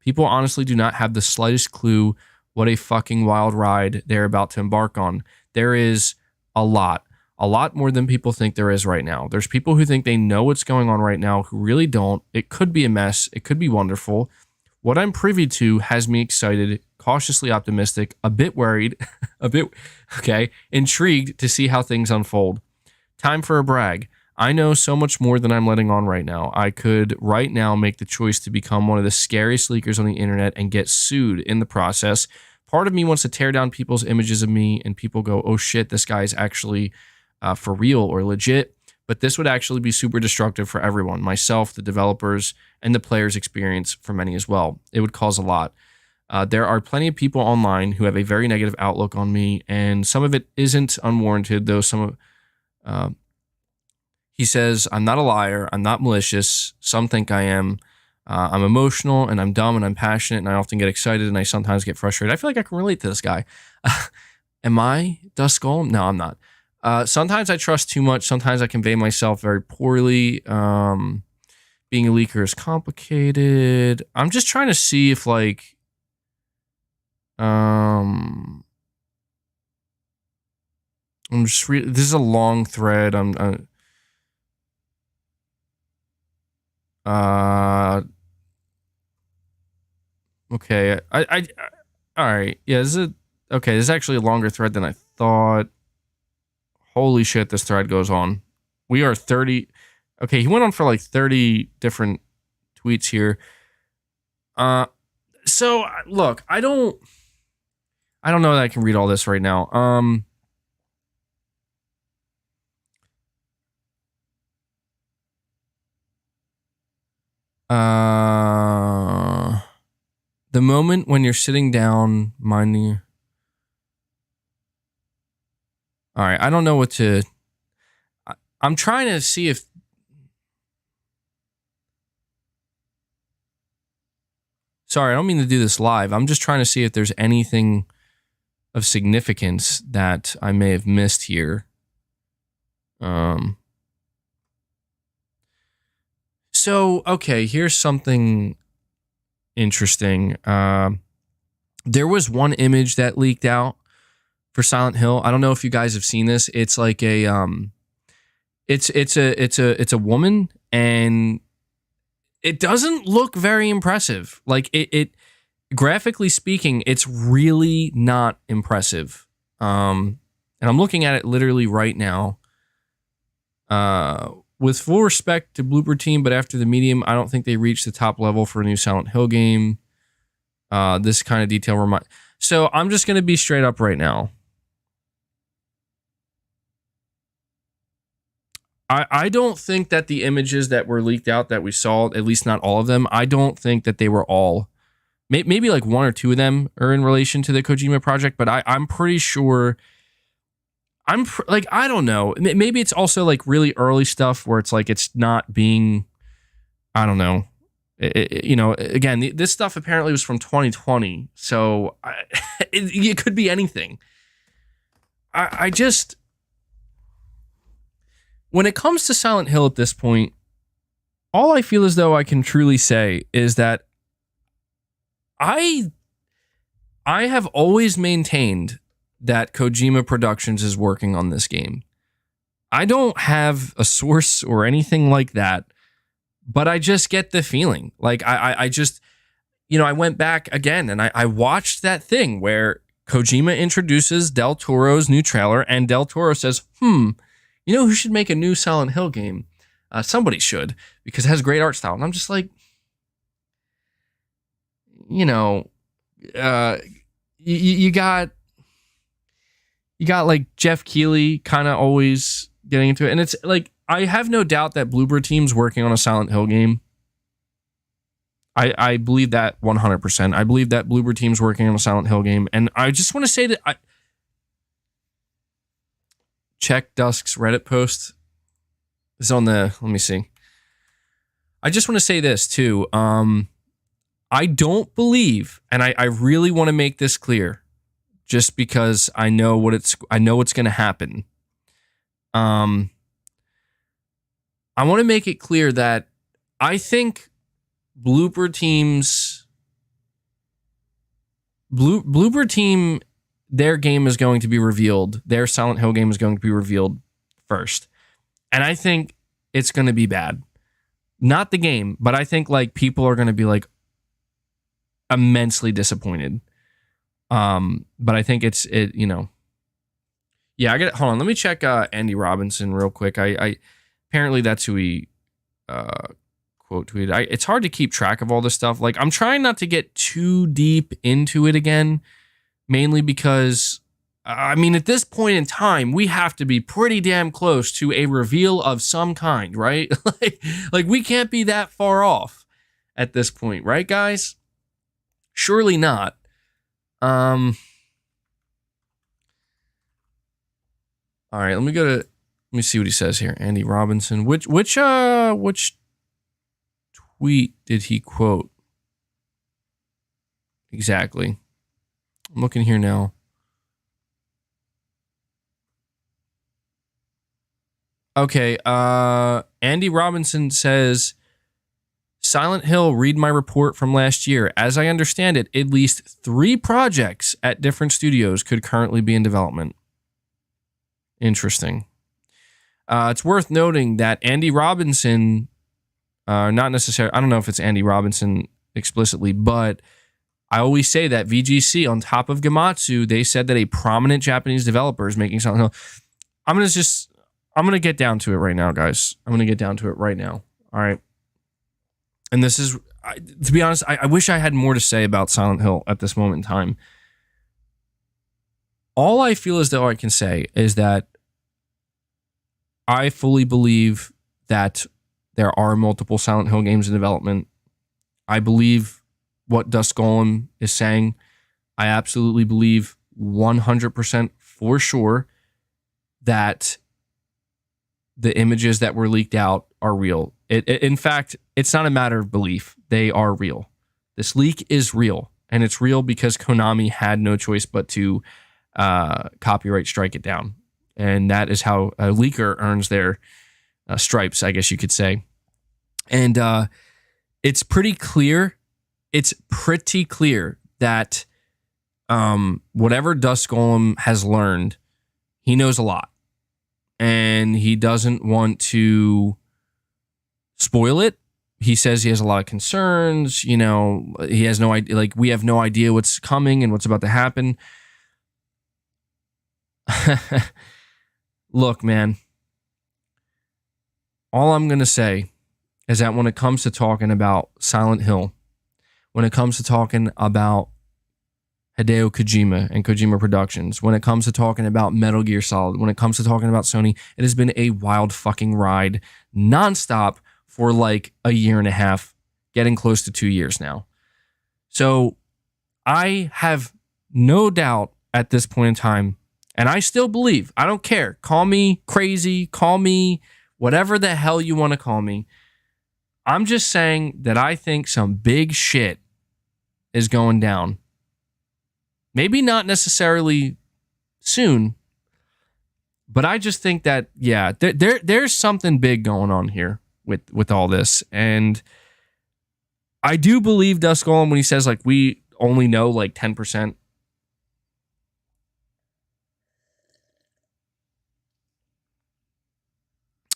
people honestly do not have the slightest clue what a fucking wild ride they're about to embark on. There is a lot more than people think there is right now. There's people who think they know what's going on right now who really don't. It could be a mess. It could be wonderful. What I'm privy to has me excited, cautiously optimistic, a bit worried, intrigued to see how things unfold. Time for a brag. I know so much more than I'm letting on right now. I could right now make the choice to become one of the scariest leakers on the internet and get sued in the process. Part of me wants to tear down people's images of me and people go, oh shit, this guy is actually for real or legit. But this would actually be super destructive for everyone, myself, the developers, and the player's experience for many as well. It would cause a lot. There are plenty of people online who have a very negative outlook on me, and some of it isn't unwarranted, though he says, I'm not a liar, I'm not malicious, some think I am. I'm emotional, and I'm dumb, and I'm passionate, and I often get excited, and I sometimes get frustrated. I feel like I can relate to this guy. Am I Dust Golem? No, I'm not. Sometimes I trust too much. Sometimes I convey myself very poorly. Being a leaker is complicated. I'm just trying to see if I'm just this is a long thread. Okay. All right. Yeah, this is actually a longer thread than I thought. Holy shit, this thread goes on. We are 30. Okay, he went on for like 30 different tweets here. So look, I don't know that I can read all this right now. The moment when you're sitting down minding. All right, I don't know what to. I'm trying to see if... Sorry, I don't mean to do this live. I'm just trying to see if there's anything of significance that I may have missed here. So, okay, here's something interesting. There was one image that leaked out for Silent Hill. I don't know if you guys have seen this. It's like a it's a woman, and it doesn't look very impressive. Like it graphically speaking, it's really not impressive. And I'm looking at it literally right now. With full respect to Blooper Team, but after the medium, I don't think they reached the top level for a new Silent Hill game. This kind of detail So I'm just going to be straight up right now. I don't think that the images that were leaked out that we saw, at least not all of them, I don't think that they were all... Maybe like one or two of them are in relation to the Kojima project, but I'm pretty sure... I don't know. Maybe it's also like really early stuff where it's like it's not being... I don't know. Again, this stuff apparently was from 2020, so it could be anything. I just... When it comes to Silent Hill at this point, all I feel as though I can truly say is that I have always maintained that Kojima Productions is working on this game. I don't have a source or anything like that, but I just get the feeling. Like, I just, I went back again and I watched that thing where Kojima introduces Del Toro's new trailer and Del Toro says, you know who should make a new Silent Hill game? Somebody should, because it has great art style. And I'm just like, you got like Jeff Keighley kind of always getting into it. And it's like, I have no doubt that Bloober Team's working on a Silent Hill game. I believe that 100%. I believe that Bloober Team's working on a Silent Hill game. And I just want to say that check Dusk's Reddit post. It's on the... Let me see. I just want to say this too. I don't believe, and I really want to make this clear, just because I know what's going to happen. I want to make it clear that I think Bloober Team, their game is going to be revealed. Their Silent Hill game is going to be revealed first. And I think it's going to be bad. Not the game, but I think like people are going to be like immensely disappointed. But I think yeah, hold on. Let me check Andy Robinson real quick. I apparently that's who he quote tweeted. It's hard to keep track of all this stuff. Like, I'm trying not to get too deep into it again, mainly because, at this point in time, we have to be pretty damn close to a reveal of some kind, right? like we can't be that far off at this point, right, guys? Surely not. All right, let me see what he says here. Andy Robinson. Which tweet did he quote? Exactly. I'm looking here now. Okay, Andy Robinson says, Silent Hill, read my report from last year. As I understand it, at least 3 projects at different studios could currently be in development. Interesting. It's worth noting that Andy Robinson, not necessarily, I don't know if it's Andy Robinson explicitly, but I always say that VGC, on top of Gamatsu, they said that a prominent Japanese developer is making Silent Hill. I'm going to get down to it right now, guys. I'm going to get down to it right now. All right. And this is, to be honest, I wish I had more to say about Silent Hill at this moment in time. All I feel as though I can say is that I fully believe that there are multiple Silent Hill games in development. I believe what Dusk Golem is saying. I absolutely believe 100% for sure that the images that were leaked out are real. In fact, it's not a matter of belief. They are real. This leak is real, and it's real because Konami had no choice but to copyright strike it down. And that is how a leaker earns their stripes, I guess you could say. And it's pretty clear. It's pretty clear that whatever Dust Golem has learned, he knows a lot. And he doesn't want to spoil it. He says he has a lot of concerns. You know, he has no idea. Like, we have no idea what's coming and what's about to happen. Look, man. All I'm going to say is that when it comes to talking about Silent Hill, when it comes to talking about Hideo Kojima and Kojima Productions, when it comes to talking about Metal Gear Solid, when it comes to talking about Sony, it has been a wild fucking ride nonstop for like a year and a half, getting close to 2 years now. So I have no doubt at this point in time, and I still believe, I don't care, call me crazy, call me whatever the hell you want to call me. I'm just saying that I think some big shit is going down. Maybe not necessarily soon, but I just think that, yeah, there's something big going on here with all this. And I do believe Dust Golem when he says, like, we only know like 10%.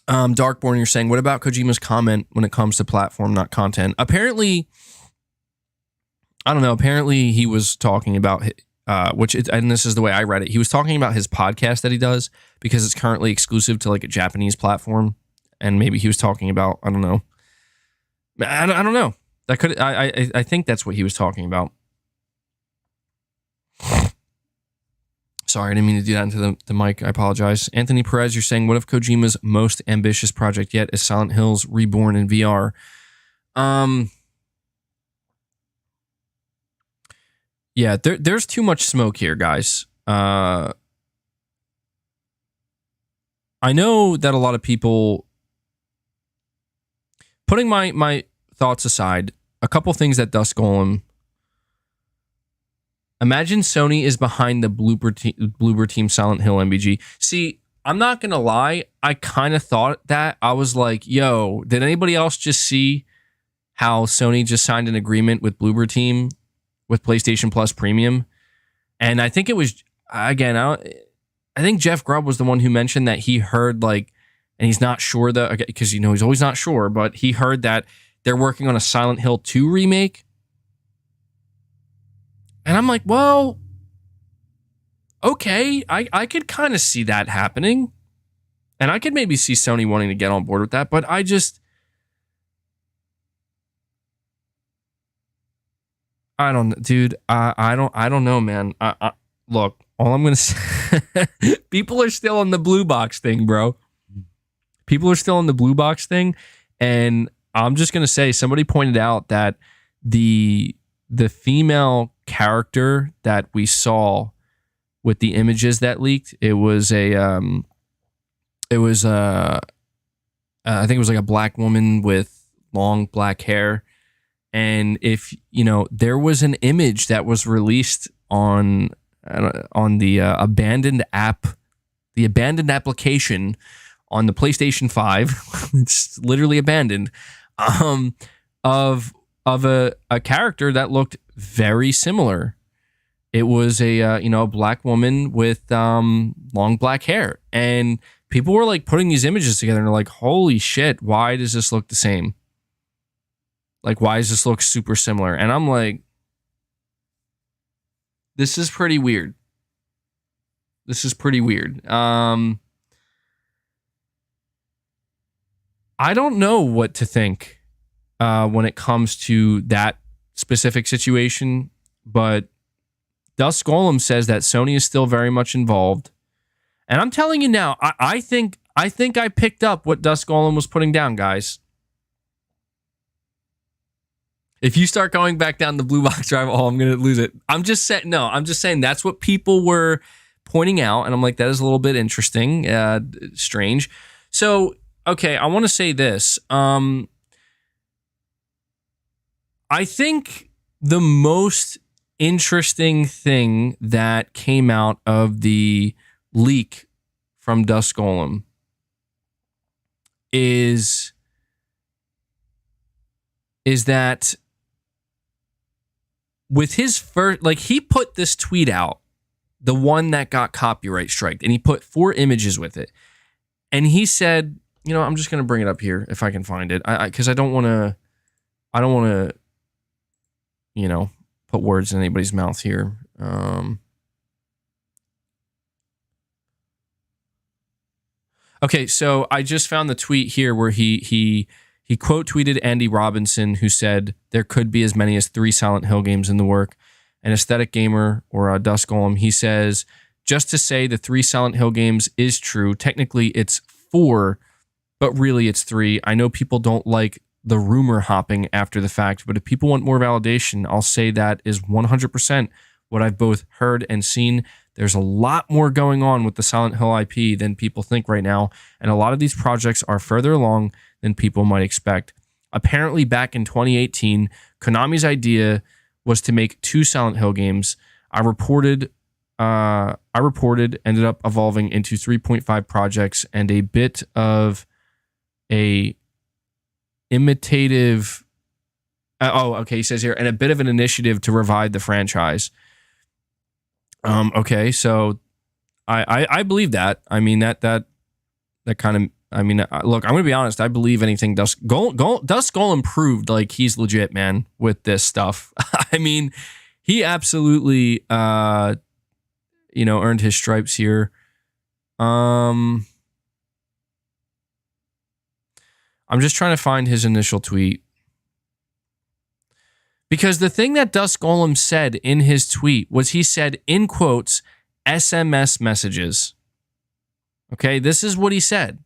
Darkborn, you're saying, what about Kojima's comment when it comes to platform, not content? Apparently, I don't know. Apparently, he was talking about, and this is the way I read it. He was talking about his podcast that he does because it's currently exclusive to like a Japanese platform, and maybe he was talking about, I don't know. I don't know. That could I think that's what he was talking about. Sorry, I didn't mean to do that into the mic. I apologize. Anthony Perez, you're saying, what if Kojima's most ambitious project yet is Silent Hills Reborn in VR? Yeah, there's too much smoke here, guys. I know that a lot of people, putting my thoughts aside, a couple things that Dust Golem, imagine Sony is behind the Bloober Team Silent Hill MBG. See, I'm not going to lie. I kind of thought that. I was like, yo, did anybody else just see how Sony just signed an agreement with Bloober Team with PlayStation Plus Premium? And I think it was, again, I think Jeff Grubb was the one who mentioned that he heard, like, and he's not sure because, you know, he's always not sure, but he heard that they're working on a Silent Hill 2 remake. And I'm like, well, okay, I could kind of see that happening. And I could maybe see Sony wanting to get on board with that, but I don't, dude, I don't know, man. Look, all I'm going to say, people are still on the blue box thing, bro. People are still on the blue box thing. And I'm just going to say, somebody pointed out that the female character that we saw with the images that leaked, I think it was like a black woman with long black hair. And if, you know, there was an image that was released on the abandoned application on the PlayStation 5, it's literally abandoned, of a character that looked very similar. It was a black woman with long black hair, and people were like putting these images together and they're like, holy shit, why does this look the same? Like, why does this look super similar? And I'm like, this is pretty weird. This is pretty weird. I don't know what to think when it comes to that specific situation, but Dust Golem says that Sony is still very much involved. And I'm telling you now, I think I picked up what Dust Golem was putting down, guys. If you start going back down the blue box rabbit hole, I'm going to lose it. I'm just saying that's what people were pointing out. And I'm like, that is a little bit interesting, strange. So, okay, I want to say this. I think the most interesting thing that came out of the leak from Dust Golem is that with his first, like, he put this tweet out, the one that got copyright striked, and he put 4 images with it. And he said, you know, I'm just going to bring it up here if I can find it, because I don't want to, you know, put words in anybody's mouth here. Okay, so I just found the tweet here where he quote tweeted Andy Robinson, who said there could be as many as 3 Silent Hill games in the work. An aesthetic gamer, or a Dust Golem, he says, just to say the 3 Silent Hill games is true. Technically, it's 4, but really it's 3. I know people don't like the rumor hopping after the fact, but if people want more validation, I'll say that is 100% what I've both heard and seen. There's a lot more going on with the Silent Hill IP than people think right now, and a lot of these projects are further along than people might expect. Apparently, back in 2018, Konami's idea was to make 2 Silent Hill games. I reported, ended up evolving into 3.5 projects and a bit of a imitative. He says here, and a bit of an initiative to revive the franchise. Okay, so I believe that. I mean, that kind of. I mean, look, I'm gonna be honest. I believe anything Dust Golem proved, like, he's legit, man, with this stuff. I mean, he absolutely, earned his stripes here. I'm just trying to find his initial tweet, because the thing that Dust Golem said in his tweet was, he said, in quotes, SMS messages. Okay, this is what he said.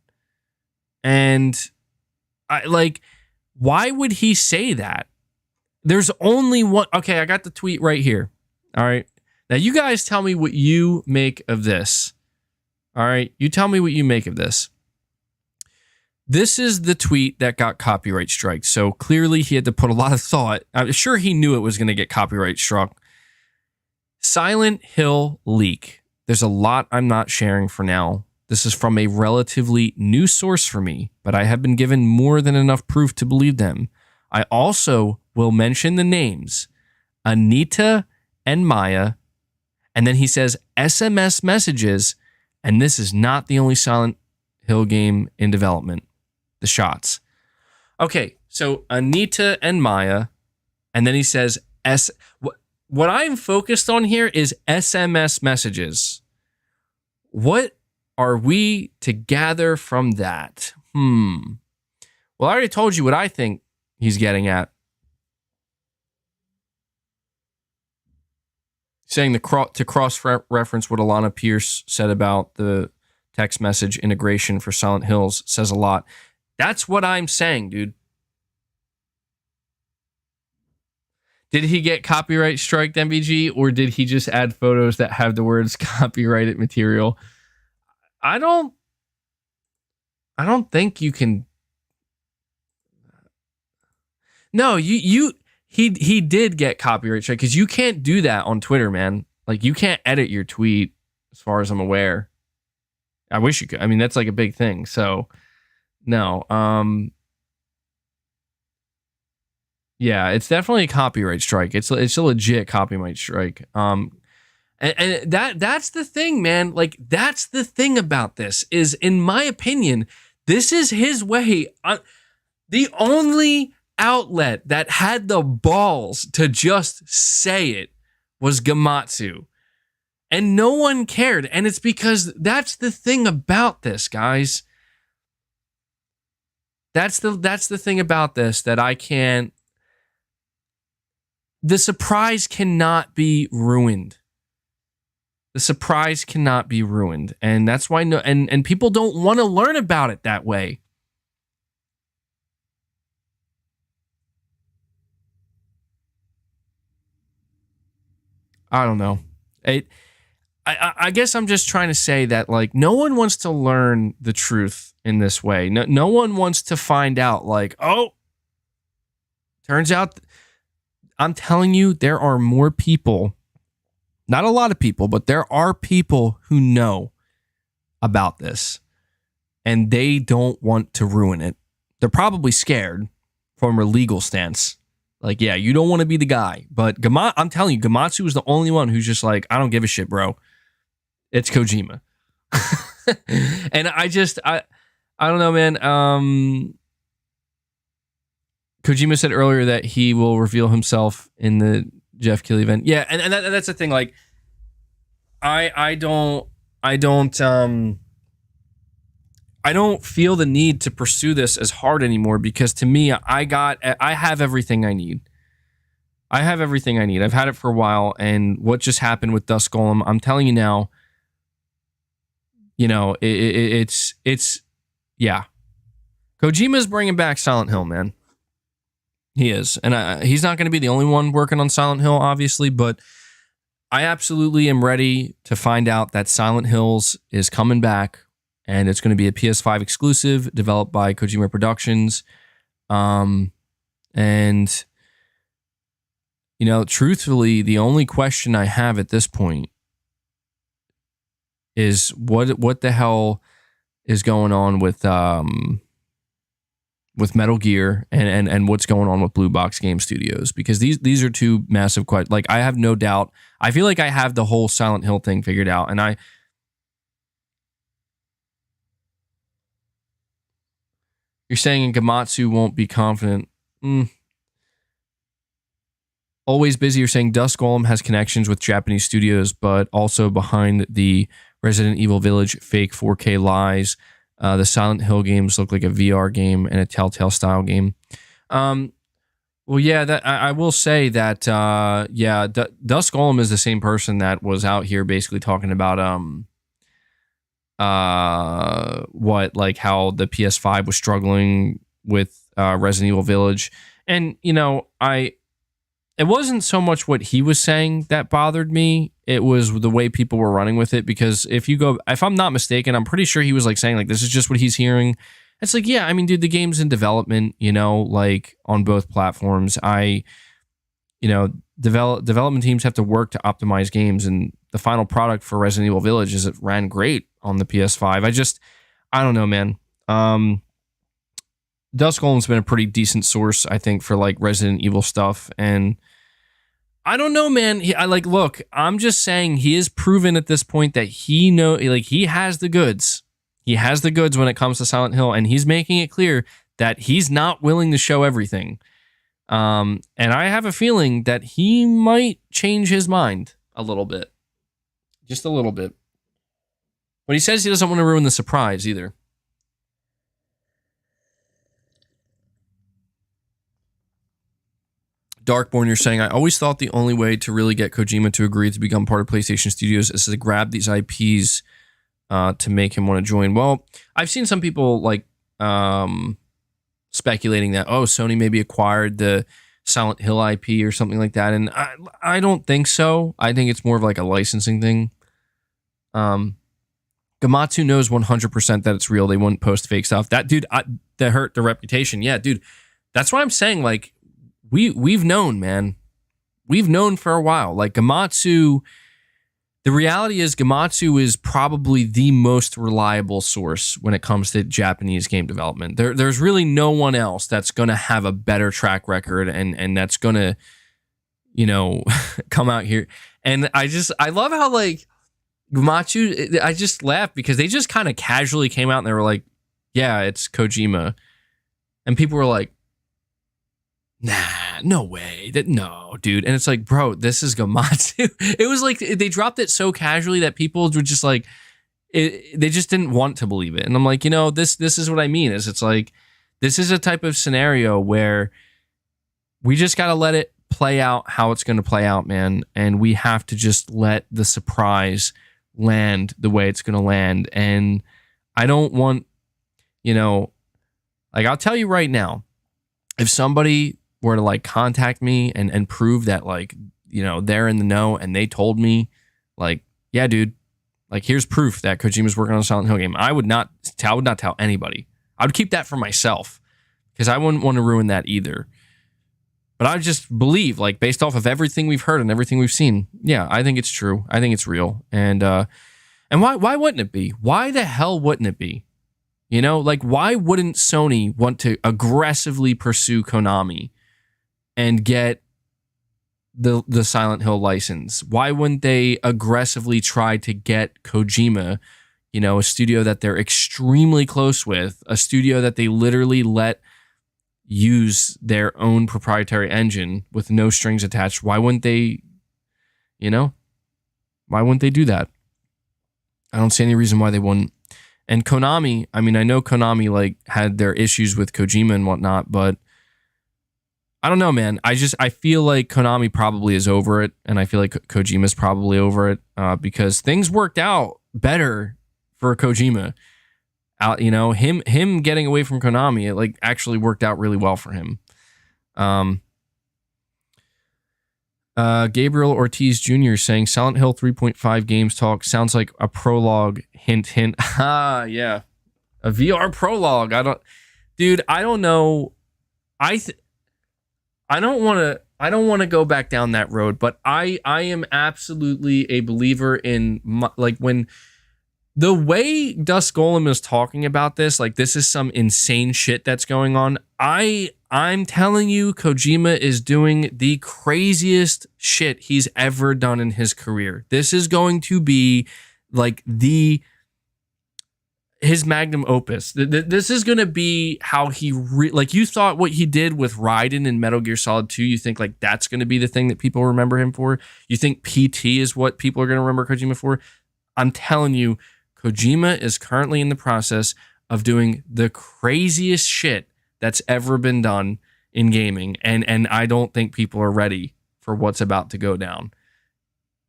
And why would he say that? There's only one. Okay, I got the tweet right here. All right. Now you guys tell me what you make of this. All right. You tell me what you make of this. This is the tweet that got copyright strike. So clearly he had to put a lot of thought. I'm sure he knew it was going to get copyright struck. Silent Hill leak. There's a lot I'm not sharing for now. This is from a relatively new source for me, but I have been given more than enough proof to believe them. I also will mention the names, Anita and Maya, and then he says SMS messages, and this is not the only Silent Hill game in development. The shots. Okay, so Anita and Maya, and then he says what I'm focused on here is SMS messages. What are we to gather from that? Well, I already told you what I think he's getting at. Saying to cross-reference what Alana Pierce said about the text message integration for Silent Hills says a lot. That's what I'm saying, dude. Did he get copyright striked, MBG, or did he just add photos that have the words copyrighted material? I don't think you can. No, he did get copyright strike, because you can't do that on Twitter, man. Like, you can't edit your tweet, as far as I'm aware. I wish you could. I mean, that's like a big thing. So, no. Yeah, it's definitely a copyright strike. It's a legit copyright strike. And that's the thing, man. Like, that's the thing about this is, in my opinion, this is his way. The only outlet that had the balls to just say it was Gamatsu. And no one cared. And it's because that's the thing about this, guys. That's the thing about this that I can't. The surprise cannot be ruined. The surprise cannot be ruined. And that's why and people don't want to learn about it that way. I don't know. I guess I'm just trying to say that like no one wants to learn the truth in this way. No one wants to find out like, oh, turns out I'm telling you, there are more people, not a lot of people, but there are people who know about this and they don't want to ruin it. They're probably scared from a legal stance. Like, yeah, you don't want to be the guy. But I'm telling you, Gamatsu is the only one who's just like, I don't give a shit, bro. It's Kojima. And I don't know, man. Kojima said earlier that he will reveal himself in the Jeff Keighley event. Yeah, and that's the thing. Like, I don't feel the need to pursue this as hard anymore because to me, I have everything I need. I have everything I need. I've had it for a while, and what just happened with Dusk Golem, I'm telling you now, you know, it's yeah. Kojima's bringing back Silent Hill, man. He is, and he's not going to be the only one working on Silent Hill, obviously, but I absolutely am ready to find out that Silent Hills is coming back, and it's going to be a PS5 exclusive developed by Kojima Productions. And, you know, truthfully, the only question I have at this point is what the hell is going on with Metal Gear and what's going on with Blue Box Game Studios, because these are two massive questions. Like, I have no doubt. I feel like I have the whole Silent Hill thing figured out, and you're saying Gamatsu won't be confident. Always busy. You're saying Dusk Golem has connections with Japanese studios, but also behind the Resident Evil Village fake 4K lies. The Silent Hill games look like a VR game and a Telltale style game. Well, yeah, that I will say that, Dusk Golem is the same person that was out here basically talking about how the PS5 was struggling with Resident Evil Village, and you know, it wasn't so much what he was saying that bothered me. It was the way people were running with it, because if I'm not mistaken, I'm pretty sure he was like saying like, this is just what he's hearing. It's like, yeah, I mean, dude, the game's in development, you know, like on both platforms. Development teams have to work to optimize games, and the final product for Resident Evil Village is it ran great on the PS5. I don't know, man. Dusk Golem's been a pretty decent source, I think, for like Resident Evil stuff, and I don't know, man. Look, I'm just saying he is proven at this point that he has the goods. He has the goods when it comes to Silent Hill, and he's making it clear that he's not willing to show everything. And I have a feeling that he might change his mind a little bit. Just a little bit. But he says he doesn't want to ruin the surprise either. Darkborn, you're saying, I always thought the only way to really get Kojima to agree to become part of PlayStation Studios is to grab these IPs to make him want to join. Well, I've seen some people like speculating that, Sony maybe acquired the Silent Hill IP or something like that. And I don't think so. I think it's more of like a licensing thing. Gamatsu knows 100% that it's real. They wouldn't post fake stuff. That dude, that hurt their reputation. Yeah, dude. That's what I'm saying. Like, we've known, man. We've known for a while. Like, Gamatsu, the reality is Gamatsu is probably the most reliable source when it comes to Japanese game development. There's really no one else that's going to have a better track record and that's going to, you know, come out here. And I love how, like, Gamatsu, I just laughed because they just kind of casually came out and they were like, yeah, it's Kojima. And people were like, nah, no way. No, dude. And it's like, bro, this is Gamatsu. It was like they dropped it so casually that people were just like, they just didn't want to believe it. And I'm like, you know, this is what I mean. It's like, this is a type of scenario where we just got to let it play out how it's going to play out, man. And we have to just let the surprise land the way it's going to land. And I don't want, you know, like, I'll tell you right now, if somebody were to like contact me and prove that, like, you know, they're in the know and they told me like, yeah, dude, Like, here's proof that Kojima's working on a Silent Hill game. I would not tell anybody. I would keep that for myself because I wouldn't want to ruin that either. But I just believe, like, based off of everything we've heard and everything we've seen, yeah, I think it's true. I think it's real. And why wouldn't it be? Why the hell wouldn't it be? You know, like, why wouldn't Sony want to aggressively pursue Konami and get the Silent Hill license? Why wouldn't they aggressively try to get Kojima, you know, a studio that they're extremely close with, a studio that they literally let use their own proprietary engine with no strings attached? Why wouldn't they, you know, why wouldn't they do that? I don't see any reason why they wouldn't. And Konami, I mean, I know Konami like had their issues with Kojima and whatnot, but I don't know, man. I feel like Konami probably is over it, and I feel like Kojima's probably over it because things worked out better for Kojima. You know, him getting away from Konami, it like actually worked out really well for him. Gabriel Ortiz Jr. saying Silent Hill 3.5 games talk sounds like a prologue. Hint, hint. Yeah, a VR prologue. I don't know. I don't want to go back down that road, but I am absolutely a believer in like when. The way Dusk Golem is talking about this, like this is some insane shit that's going on. I'm telling you, Kojima is doing the craziest shit he's ever done in his career. This is going to be like his magnum opus. This is going to be how he like you thought what he did with Raiden in Metal Gear Solid 2. You think like that's going to be the thing that people remember him for? You think PT is what people are going to remember Kojima for? I'm telling you, Kojima is currently in the process of doing the craziest shit that's ever been done in gaming. And I don't think people are ready for what's about to go down.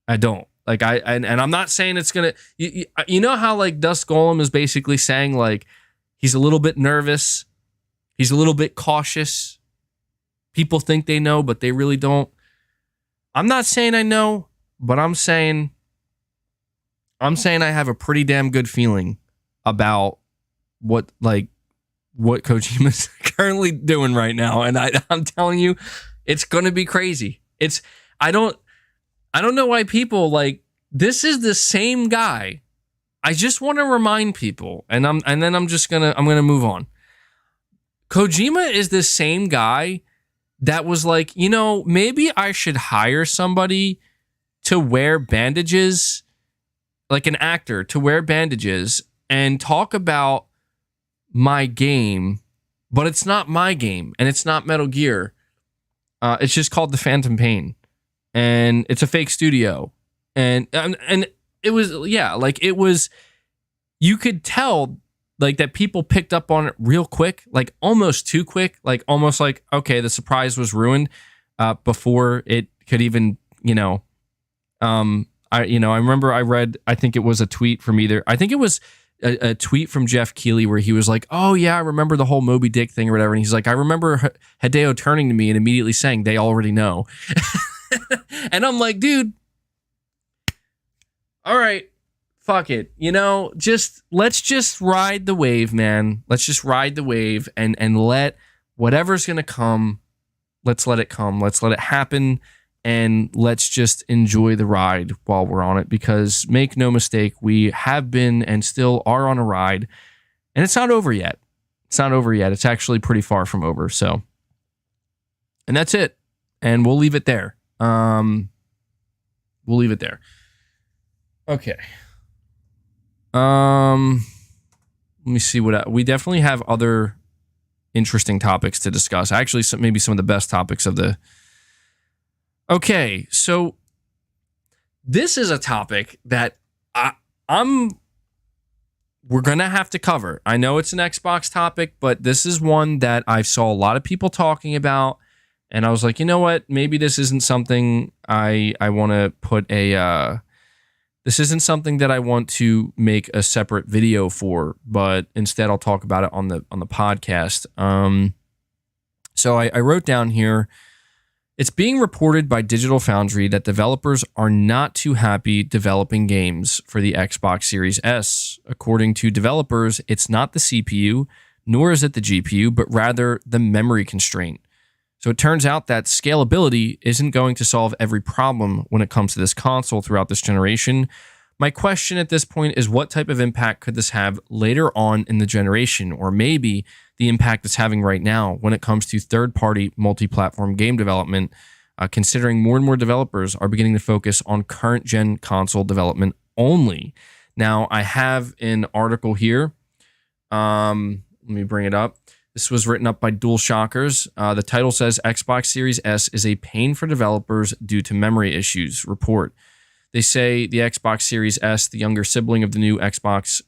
I don't. Like and I'm not saying it's going to, you know how like Dusk Golem is basically saying like he's a little bit nervous. He's a little bit cautious. People think they know, but they really don't. I'm not saying I know, but I'm saying I have a pretty damn good feeling about what Kojima's currently doing right now. And I'm telling you, it's going to be crazy. I don't know why people like, this is the same guy. I just want to remind people and then I'm going to move on. Kojima is the same guy that was like, you know, maybe I should hire somebody to wear bandages, like an actor to wear bandages and talk about my game, but it's not my game and it's not Metal Gear. It's just called The Phantom Pain and it's a fake studio. And it was, yeah, like it was, you could tell like that people picked up on it real quick, like almost too quick, like almost like, okay, the surprise was ruined before it could even, you know, I remember I read, I think it was a tweet from I think it was a tweet from Jeff Keighley where he was like, oh yeah, I remember the whole Moby Dick thing or whatever. And he's like, I remember Hideo turning to me and immediately saying, they already know. And I'm like, dude, all right, fuck it. You know, let's just ride the wave, man. Let's just ride the wave and let whatever's going to come, let's let it come. Let's let it happen. And let's just enjoy the ride while we're on it, because make no mistake, we have been and still are on a ride, and it's not over yet. It's not over yet. It's actually pretty far from over. So, and that's it. And we'll leave it there. We'll leave it there. Okay. Let me see what we definitely have other interesting topics to discuss. Actually, maybe some of the best topics of the. Okay, so this is a topic that we're going to have to cover. I know it's an Xbox topic, but this is one that I saw a lot of people talking about, and I was like, you know what? Maybe this isn't something I want to put this isn't something that I want to make a separate video for, but instead I'll talk about it on the podcast. So I wrote down here, It's being reported by Digital Foundry that developers are not too happy developing games for the Xbox Series S. According to developers, it's not the CPU, nor is it the GPU, but rather the memory constraint. So it turns out that scalability isn't going to solve every problem when it comes to this console throughout this generation. My question at this point is, what type of impact could this have later on in the generation, or maybe the impact it's having right now when it comes to third-party multi-platform game development, considering more and more developers are beginning to focus on current-gen console development only. Now, I have an article here. Let me bring it up. This was written up by Dual Shockers. The title says, Xbox Series S is a pain for developers due to memory issues. Report. They say the Xbox Series S, the younger sibling of the new Xbox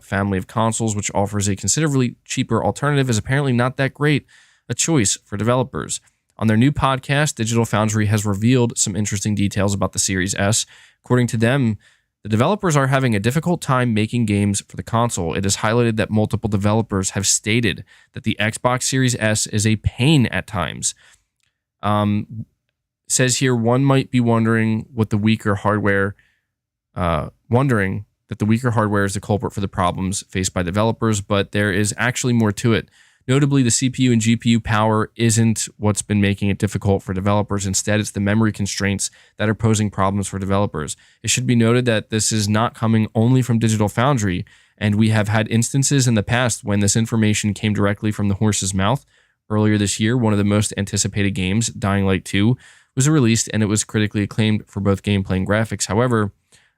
family of consoles, which offers a considerably cheaper alternative, is apparently not that great a choice for developers. On their new podcast, Digital Foundry has revealed some interesting details about the Series S. According to them, the developers are having a difficult time making games for the console. It is highlighted that multiple developers have stated that the Xbox Series S is a pain at times. Says here, one might be wondering that the weaker hardware is the culprit for the problems faced by developers, but there is actually more to it. Notably, the CPU and GPU power isn't what's been making it difficult for developers. Instead, it's the memory constraints that are posing problems for developers. It should be noted that this is not coming only from Digital Foundry, and we have had instances in the past when this information came directly from the horse's mouth. Earlier this year, one of the most anticipated games, Dying Light 2, was released, and it was critically acclaimed for both gameplay and graphics. However,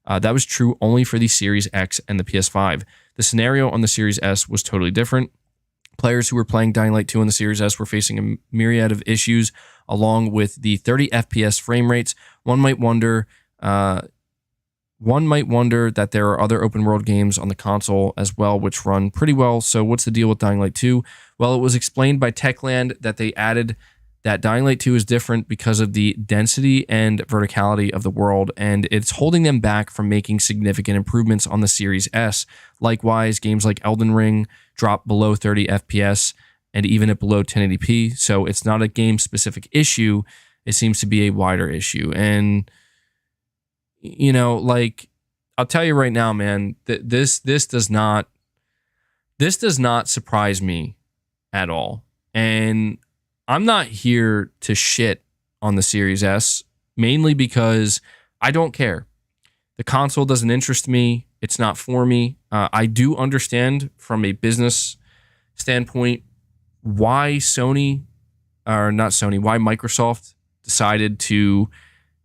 that was true only for the Series X and the PS5. The scenario on the Series S was totally different. Players who were playing Dying Light 2 on the Series S were facing a myriad of issues, along with the 30 FPS frame rates. One might wonder that there are other open world games on the console as well, which run pretty well. So what's the deal with Dying Light 2? Well, it was explained by Techland that they added that Dying Light 2 is different because of the density and verticality of the world, and it's holding them back from making significant improvements on the Series S. Likewise, games like Elden Ring drop below 30 FPS and even at below 1080p, so it's not a game-specific issue. It seems to be a wider issue. And, you know, like, I'll tell you right now, man, this does not surprise me at all. And I'm not here to shit on the Series S, mainly because I don't care. The console doesn't interest me. It's not for me. I do understand from a business standpoint why Microsoft decided to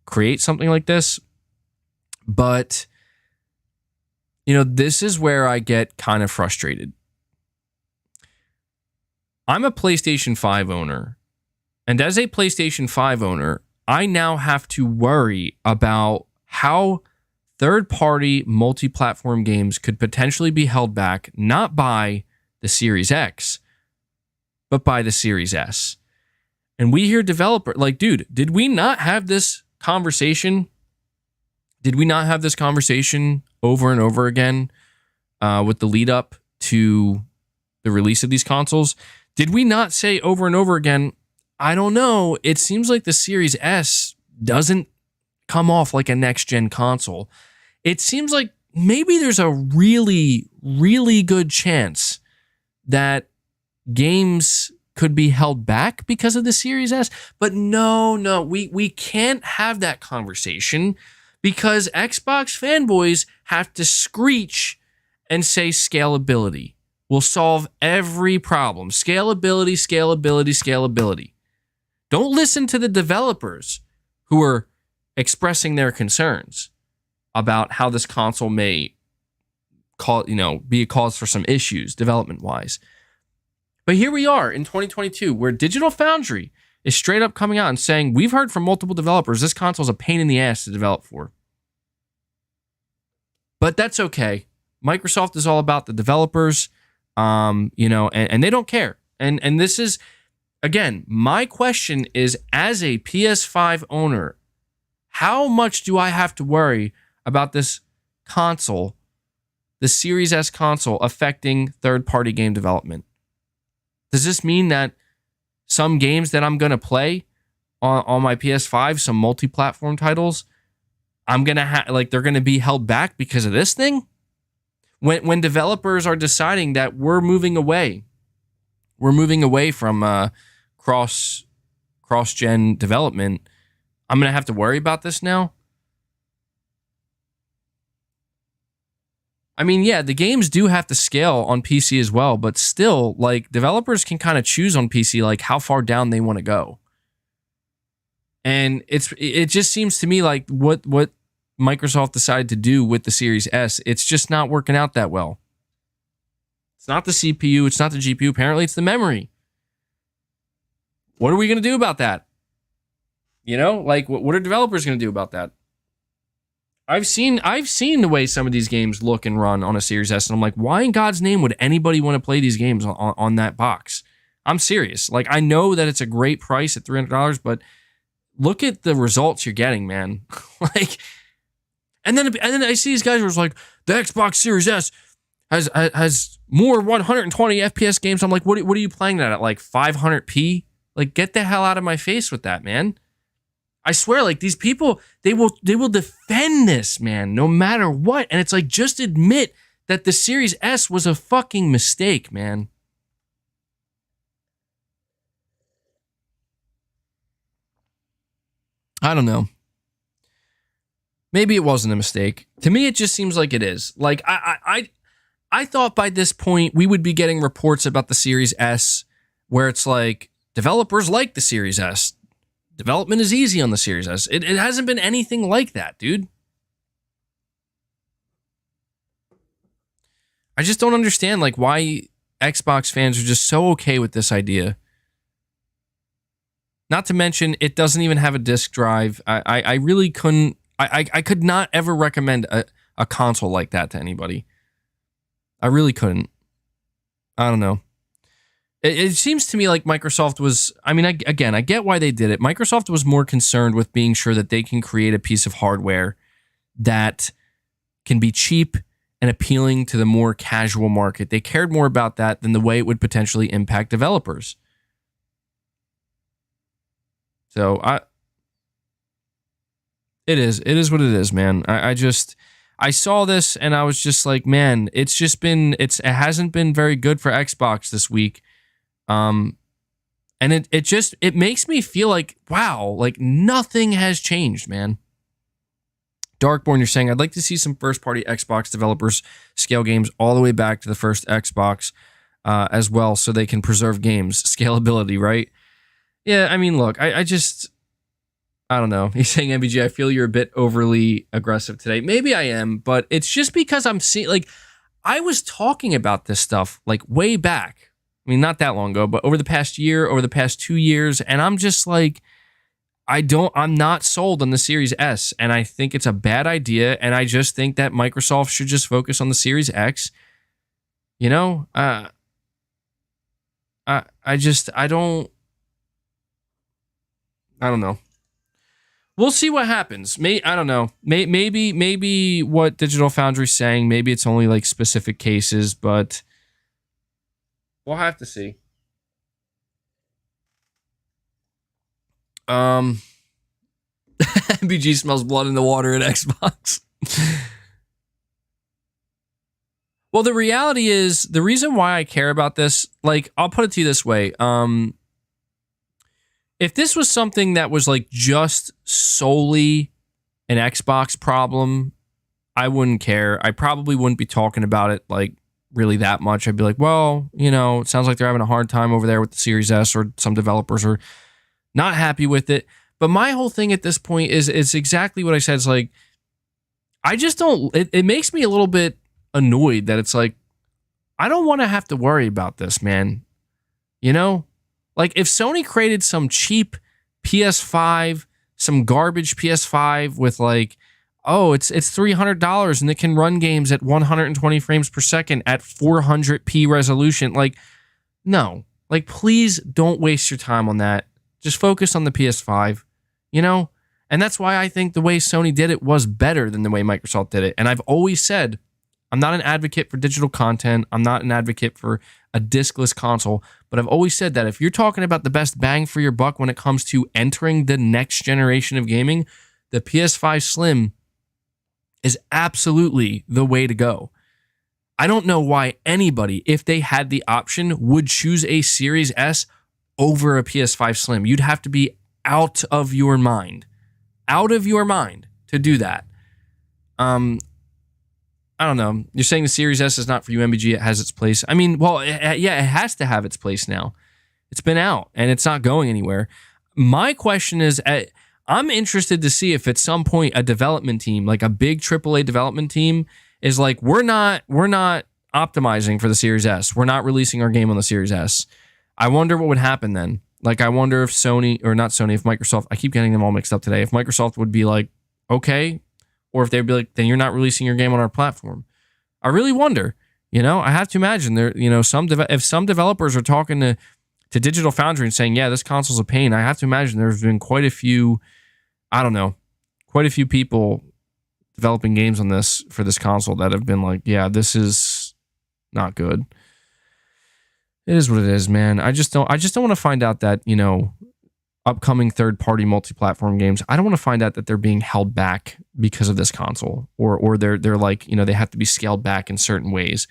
create something like this. But, you know, this is where I get kind of frustrated. I'm a PlayStation 5 owner, and as a PlayStation 5 owner, I now have to worry about how third-party multi-platform games could potentially be held back not by the Series X, but by the Series S. And we hear developers, like, dude, did we not have this conversation? Did we not have this conversation over and over again with the lead up to the release of these consoles? Did we not say over and over again, I don't know, it seems like the Series S doesn't come off like a next-gen console. It seems like maybe there's a really, really good chance that games could be held back because of the Series S. But no, we can't have that conversation because Xbox fanboys have to screech and say scalability will solve every problem. Scalability. Don't listen to the developers who are expressing their concerns about how this console may be a cause for some issues development-wise. But here we are in 2022, where Digital Foundry is straight up coming out and saying, we've heard from multiple developers, this console's a pain in the ass to develop for. But that's okay. Microsoft is all about the developers. And they don't care. And this is, again, my question is, as a PS5 owner, how much do I have to worry about this console, the Series S console, affecting third-party game development? Does this mean that some games that I'm going to play on my PS5, some multi-platform titles, I'm going to like they're going to be held back because of this thing. When developers are deciding that we're moving away from cross-gen development, I'm going to have to worry about this now. I mean, yeah, the games do have to scale on PC as well, but still, like, developers can kind of choose on PC, like, how far down they want to go. And it just seems to me like what Microsoft decided to do with the Series S, it's just not working out that well. It's not the CPU, it's not the GPU, apparently it's the memory. What are we going to do about that? You know, like, what are developers going to do about that? I've seen the way some of these games look and run on a Series S, and I'm like, why in God's name would anybody want to play these games on that box? I'm serious. Like, I know that it's a great price at $300, but look at the results you're getting, man. Like, and then I see these guys who are like, the Xbox Series S has more 120 FPS games. I'm like, what are you playing that at, like 500p? Like, get the hell out of my face with that, man. I swear, like, these people, they will defend this, man, no matter what. And it's like, just admit that the Series S was a fucking mistake, man. I don't know. Maybe it wasn't a mistake. To me, it just seems like it is. Like, I thought by this point we would be getting reports about the Series S where it's like, developers like the Series S. Development is easy on the Series S. It hasn't been anything like that, dude. I just don't understand, like, why Xbox fans are just so okay with this idea. Not to mention, it doesn't even have a disk drive. I really couldn't. I could not ever recommend a console like that to anybody. I really couldn't. I don't know. It seems to me like Microsoft was, I mean, again, I get why they did it. Microsoft was more concerned with being sure that they can create a piece of hardware that can be cheap and appealing to the more casual market. They cared more about that than the way it would potentially impact developers. So it is what it is, man. I saw this and I was just like, man, it hasn't been very good for Xbox this week. And it makes me feel like, wow, like nothing has changed, man. Darkborn, you're saying, I'd like to see some first-party Xbox developers scale games all the way back to the first Xbox as well, so they can preserve games. Scalability, right? Yeah, I mean, look, I don't know. He's saying, MBG, I feel you're a bit overly aggressive today. Maybe I am, but it's just because I'm seeing, like, I was talking about this stuff, like, way back. I mean, not that long ago, but over the past year, over the past 2 years, and I'm just like, I'm not sold on the Series S, and I think it's a bad idea, and I just think that Microsoft should just focus on the Series X. You know, I don't know. We'll see what happens. I don't know. Maybe what Digital Foundry's saying, maybe it's only like specific cases, but we'll have to see. MBG smells blood in the water at Xbox. Well, the reality is, the reason why I care about this, like, I'll put it to you this way. If this was something that was like just solely an Xbox problem, I wouldn't care. I probably wouldn't be talking about it like really that much. I'd be like, well, you know, it sounds like they're having a hard time over there with the Series S, or some developers are not happy with it. But my whole thing at this point is exactly what I said. It's like, I just don't, it makes me a little bit annoyed that it's like, I don't want to have to worry about this, man. You know? Like, if Sony created some cheap PS5, some garbage PS5 with like, oh, it's $300 and it can run games at 120 frames per second at 400p resolution. Like, no. Like, please don't waste your time on that. Just focus on the PS5, you know? And that's why I think the way Sony did it was better than the way Microsoft did it. And I've always said, I'm not an advocate for digital content. I'm not an advocate for a discless console. But I've always said that if you're talking about the best bang for your buck when it comes to entering the next generation of gaming, the PS5 Slim is absolutely the way to go. I don't know why anybody, if they had the option, would choose a Series S over a PS5 Slim. You'd have to be out of your mind to do that. I don't know. You're saying the Series S is not for you, MBG. It has its place. I mean, well, yeah, it has to have its place now. It's been out and it's not going anywhere. My question is, I'm interested to see if at some point a development team, like a big AAA development team, is like, we're not optimizing for the Series S. We're not releasing our game on the Series S. I wonder what would happen then. Like, I wonder if Sony, or not Sony, if Microsoft, I keep getting them all mixed up today. If Microsoft would be like, okay, or if they'd be like, then you're not releasing your game on our platform. I really wonder. I have to imagine there, if some developers are talking to Digital Foundry and saying, yeah, this console's a pain, I have to imagine there's been quite a few people developing games on this for this console that have been like, yeah, this is not good. It is what it is, man. I just don't want to find out that, upcoming third-party multi-platform games, I don't want to find out that they're being held back because of this console, or they're like, they have to be scaled back in certain ways.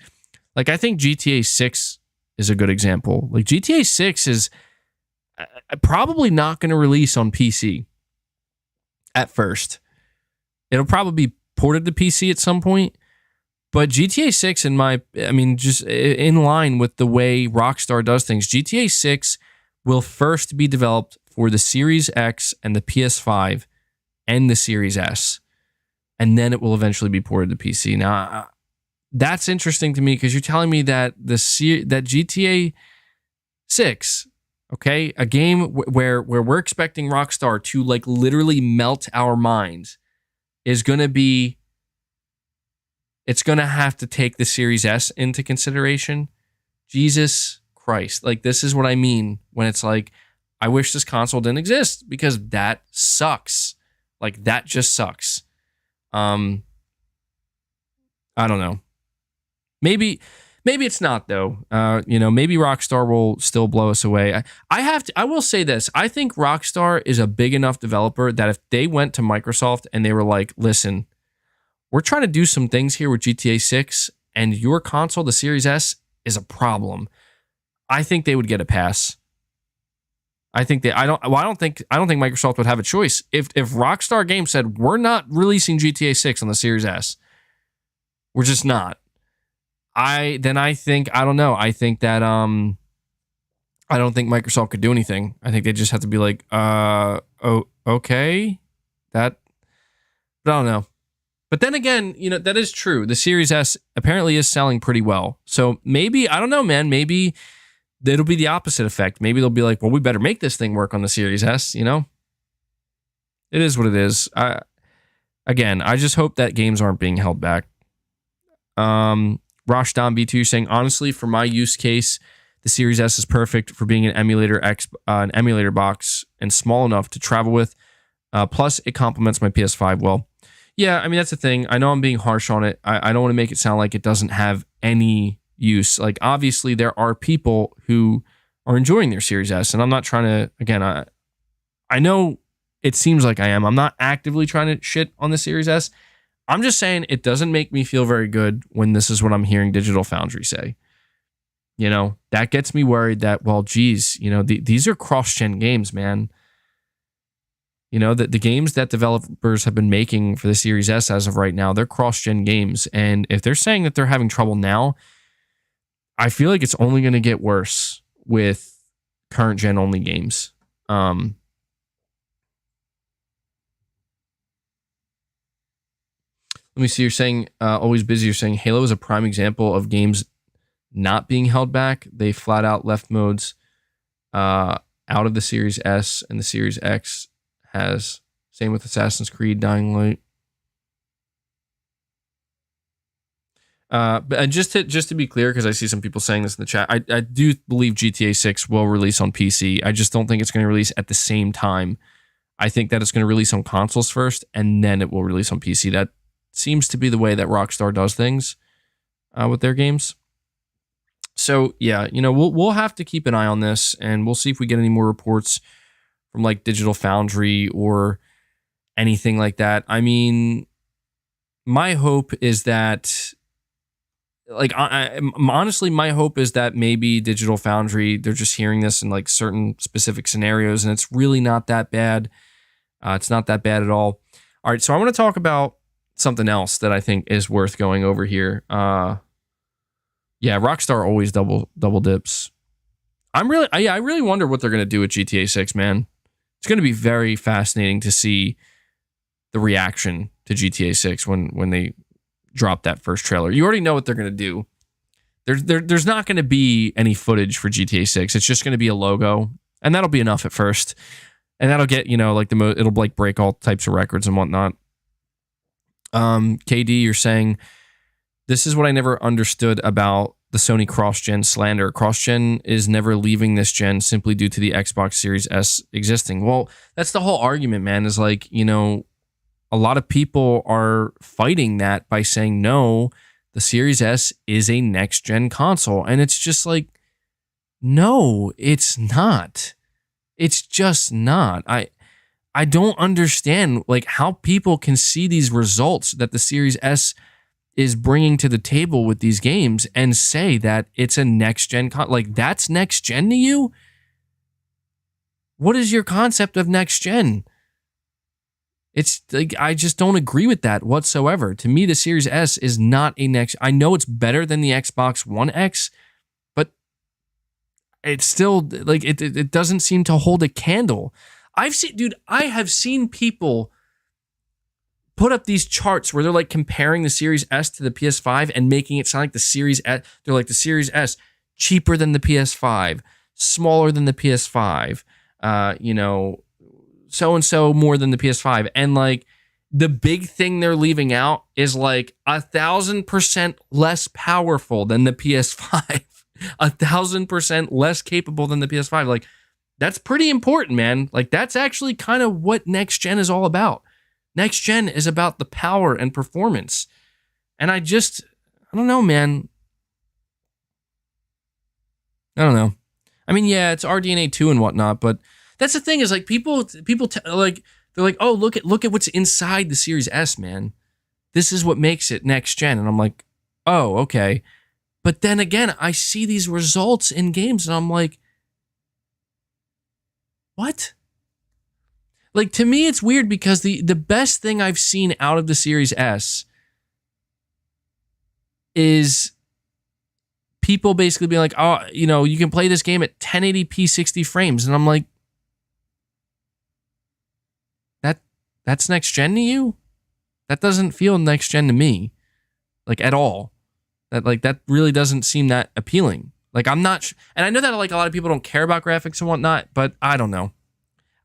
Like, I think GTA 6 is a good example. Like, GTA 6 is probably not going to release on PC at first. It'll probably be ported to PC at some point, but GTA 6, just in line with the way Rockstar does things, GTA 6 will first be developed for the Series X and the PS5 and the Series S, and then it will eventually be ported to PC. Now, that's interesting to me because you're telling me that that GTA 6, okay, a game where we're expecting Rockstar to like literally melt our minds, is going to be, it's going to have to take the Series S into consideration. Jesus Christ. Like, this is what I mean when it's like, I wish this console didn't exist, because that sucks. Like, that just sucks. I don't know. Maybe it's not, though. Maybe Rockstar will still blow us away. I will say this. I think Rockstar is a big enough developer that if they went to Microsoft and they were like, listen, we're trying to do some things here with GTA 6, and your console, the Series S, is a problem, I think they would get a pass. I don't think Microsoft would have a choice. If Rockstar Games said, we're not releasing GTA 6 on the Series S, we're just not. I don't know. I think that I don't think Microsoft could do anything. I think they just have to be like, okay. But I don't know. But then again, that is true. The Series S apparently is selling pretty well. So maybe, I don't know, man, maybe it'll be the opposite effect. Maybe they'll be like, well, we better make this thing work on the Series S, It is what it is. I just hope that games aren't being held back. Rashdan B2 saying, honestly, for my use case, the Series S is perfect for being an emulator box and small enough to travel with. Plus, it complements my PS5 well. Yeah, I mean, that's the thing. I know I'm being harsh on it. I don't want to make it sound like it doesn't have any use. Like, obviously, there are people who are enjoying their Series S, and I'm not trying to, again, I know it seems like I am. I'm not actively trying to shit on the Series S. I'm just saying it doesn't make me feel very good when this is what I'm hearing Digital Foundry say. That gets me worried that, well, geez, these are cross-gen games, man. The games that developers have been making for the Series S as of right now, they're cross-gen games. And if they're saying that they're having trouble now, I feel like it's only going to get worse with current gen only games. Let me see. You're saying always busy. You're saying Halo is a prime example of games not being held back. They flat out left modes out of the Series S, and the Series X has. Same with Assassin's Creed, Dying Light. But just to be clear, because I see some people saying this in the chat, I do believe GTA 6 will release on PC. I just don't think it's going to release at the same time. I think that it's going to release on consoles first, and then it will release on PC. That seems to be the way that Rockstar does things with their games. So yeah, we'll have to keep an eye on this, and we'll see if we get any more reports from like Digital Foundry or anything like that. I mean, my hope is that, like, honestly, my hope is that maybe Digital Foundry, they're just hearing this in like certain specific scenarios, and it's really not that bad. It's not that bad at all. All right, so I want to talk about something else that I think is worth going over here. Yeah, Rockstar always double dips. I really wonder what they're gonna do with GTA 6, man. It's gonna be very fascinating to see the reaction to GTA 6 when they drop that first trailer. You already know what they're gonna do. There's not gonna be any footage for GTA 6. It's just gonna be a logo, and that'll be enough at first. And that'll get, like it'll like break all types of records and whatnot. KD, you're saying, this is what I never understood about the Sony cross-gen slander. Cross-gen is never leaving this gen simply due to the Xbox Series S existing. Well, that's the whole argument, man, is like, a lot of people are fighting that by saying, no, the Series S is a next-gen console. And it's just like, no, it's not. It's just not. I don't understand like how people can see these results that the Series S is bringing to the table with these games and say that it's a next gen like that's next gen to you. What is your concept of next gen? It's like I just don't agree with that whatsoever. To me, the Series S is not a next. I know it's better than the Xbox One X, but it's still like it doesn't seem to hold a candle. I have seen people put up these charts where they're like comparing the Series S to the PS5 and making it sound like the Series S. They're like the Series S cheaper than the PS5, smaller than the PS5, so and so more than the PS5, and like the big thing they're leaving out is like 1,000% less powerful than the PS5, 1,000% less capable than the PS5. Like that's pretty important, man. Like that's actually kind of what next gen is all about. Next gen is about the power and performance. And I don't know, man. I don't know. I mean, yeah, it's RDNA 2 and whatnot, but that's the thing is like people like, they're like, oh, look at what's inside the Series S, man. This is what makes it next gen. And I'm like, oh, okay. But then again, I see these results in games and I'm like, what? Like, to me, it's weird because the best thing I've seen out of the Series S is people basically being like, oh, you can play this game at 1080p 60 frames. And I'm like, that's next gen to you? That doesn't feel next gen to me, like at all. That really doesn't seem that appealing. Like I'm not, and I know that like a lot of people don't care about graphics and whatnot, but I don't know.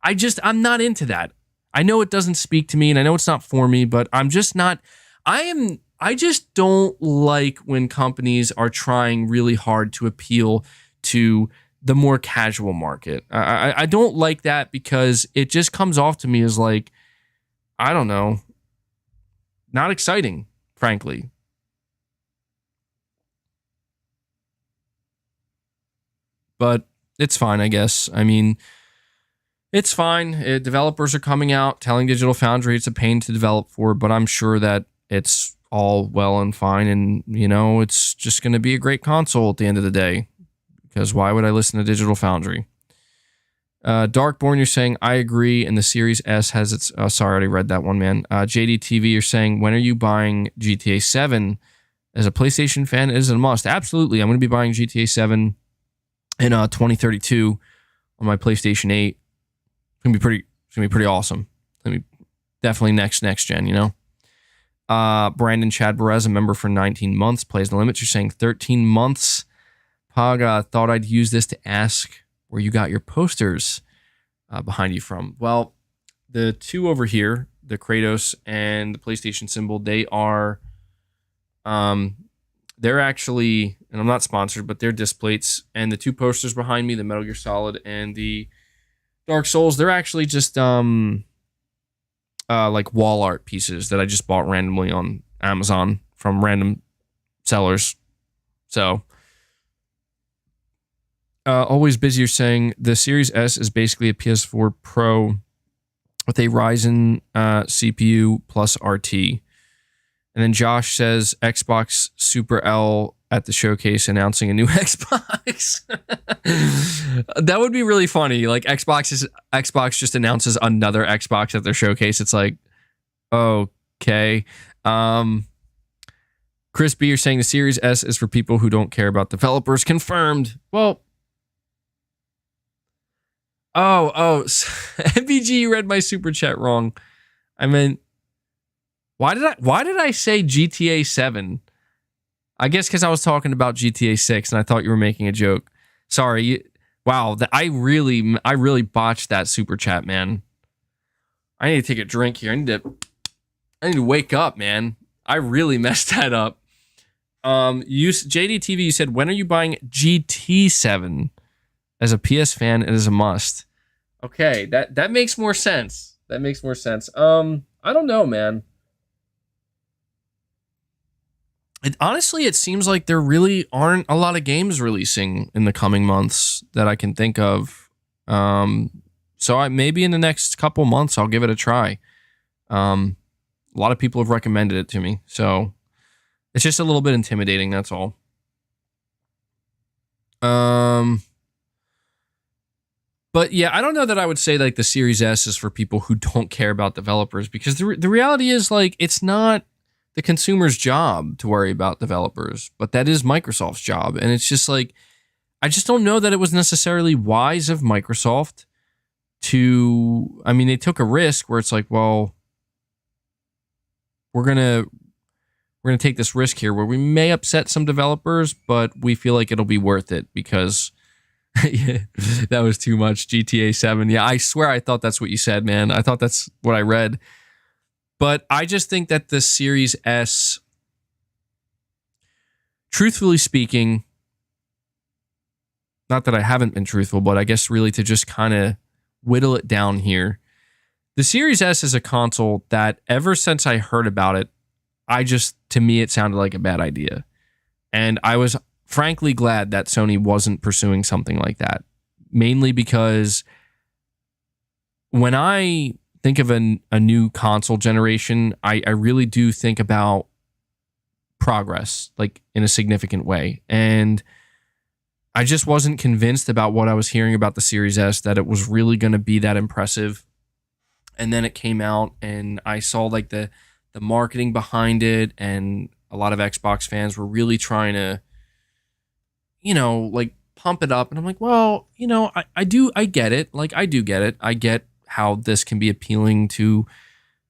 I'm not into that. I know it doesn't speak to me and I know it's not for me, but I'm just not, I just don't like when companies are trying really hard to appeal to the more casual market. I don't like that because it just comes off to me as like, I don't know, not exciting, frankly. But it's fine, I guess. I mean, it's fine. Developers are coming out telling Digital Foundry it's a pain to develop for, but I'm sure that it's all well and fine. And, it's just going to be a great console at the end of the day. Because why would I listen to Digital Foundry? Darkborn, you're saying, I agree. And the Series S has its... sorry, I already read that one, man. JDTV, you're saying, when are you buying GTA 7? As a PlayStation fan, it is a must. Absolutely. I'm going to be buying GTA 7 in 2032 on my PlayStation 8. It's gonna be pretty awesome. It's gonna be definitely next gen, Brandon Chad Perez, a member for 19 months, plays the limits. You're saying 13 months. Pog, thought I'd use this to ask where you got your posters behind you from. Well, the two over here, the Kratos and the PlayStation symbol, they are they're actually, and I'm not sponsored, but they're disc plates. And the two posters behind me, the Metal Gear Solid and the Dark Souls, they're actually just like wall art pieces that I just bought randomly on Amazon from random sellers. So Always Busier saying the Series S is basically a PS4 Pro with a Ryzen CPU plus RT. And then Josh says Xbox Super L at the showcase announcing a new Xbox. That would be really funny. Like Xbox just announces another Xbox at their showcase. It's like, okay. Chris B, you're saying the Series S is for people who don't care about developers. Confirmed. Well, MBG, you read my super chat wrong. I meant, why did I say GTA 7? I guess because I was talking about GTA 6 and I thought you were making a joke. Sorry. Wow, I really botched that super chat, man. I need to take a drink here. I need to wake up, man. I really messed that up. JDTV, you said, when are you buying GT7? As a PS fan, it is a must. Okay, that makes more sense. I don't know, man. Honestly, it seems like there really aren't a lot of games releasing in the coming months that I can think of. So maybe in the next couple months, I'll give it a try. A lot of people have recommended it to me, so it's just a little bit intimidating. That's all. But yeah, I don't know that I would say like the Series S is for people who don't care about developers, because the reality is like it's not the consumer's job to worry about developers, but that is Microsoft's job. And it's just like, I just don't know that it was necessarily wise of Microsoft to, I mean, they took a risk where it's like, well, we're going to take this risk here where we may upset some developers, but we feel like it'll be worth it because yeah, that was too much. GTA 7. Yeah, I swear I thought that's what you said, man. I thought that's what I read. But I just think that the Series S, truthfully speaking, not that I haven't been truthful, but I guess really to just kind of whittle it down here, the Series S is a console that ever since I heard about it, to me, it sounded like a bad idea. And I was frankly glad that Sony wasn't pursuing something like that, mainly because when I think of a new console generation, I really do think about progress, like in a significant way. And I just wasn't convinced about what I was hearing about the Series S, that it was really going to be that impressive. And then it came out and I saw like the marketing behind it, and a lot of Xbox fans were really trying to, like pump it up. And I'm like, well, I get it. Like, I do get it. I get how this can be appealing to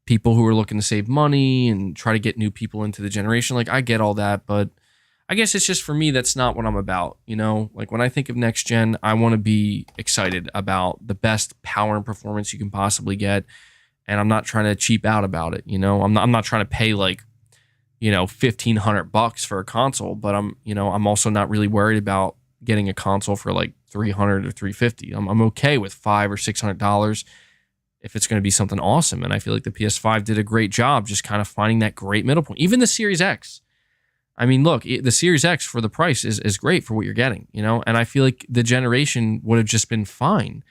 people who are looking to save money and try to get new people into the generation. Like, I get all that, but I guess it's just, for me, that's not what I'm about. Like when I think of next gen, I want to be excited about the best power and performance you can possibly get. And I'm not trying to cheap out about it. I'm not trying to pay like, $1,500 for a console, but I'm also not really worried about getting a console for like $300 or $350. I'm okay with $500 or $600 if it's going to be something awesome. And I feel like the PS5 did a great job just kind of finding that great middle point. Even the Series X. I mean, look, the Series X for the price is great for what you're getting, and I feel like the generation would have just been fine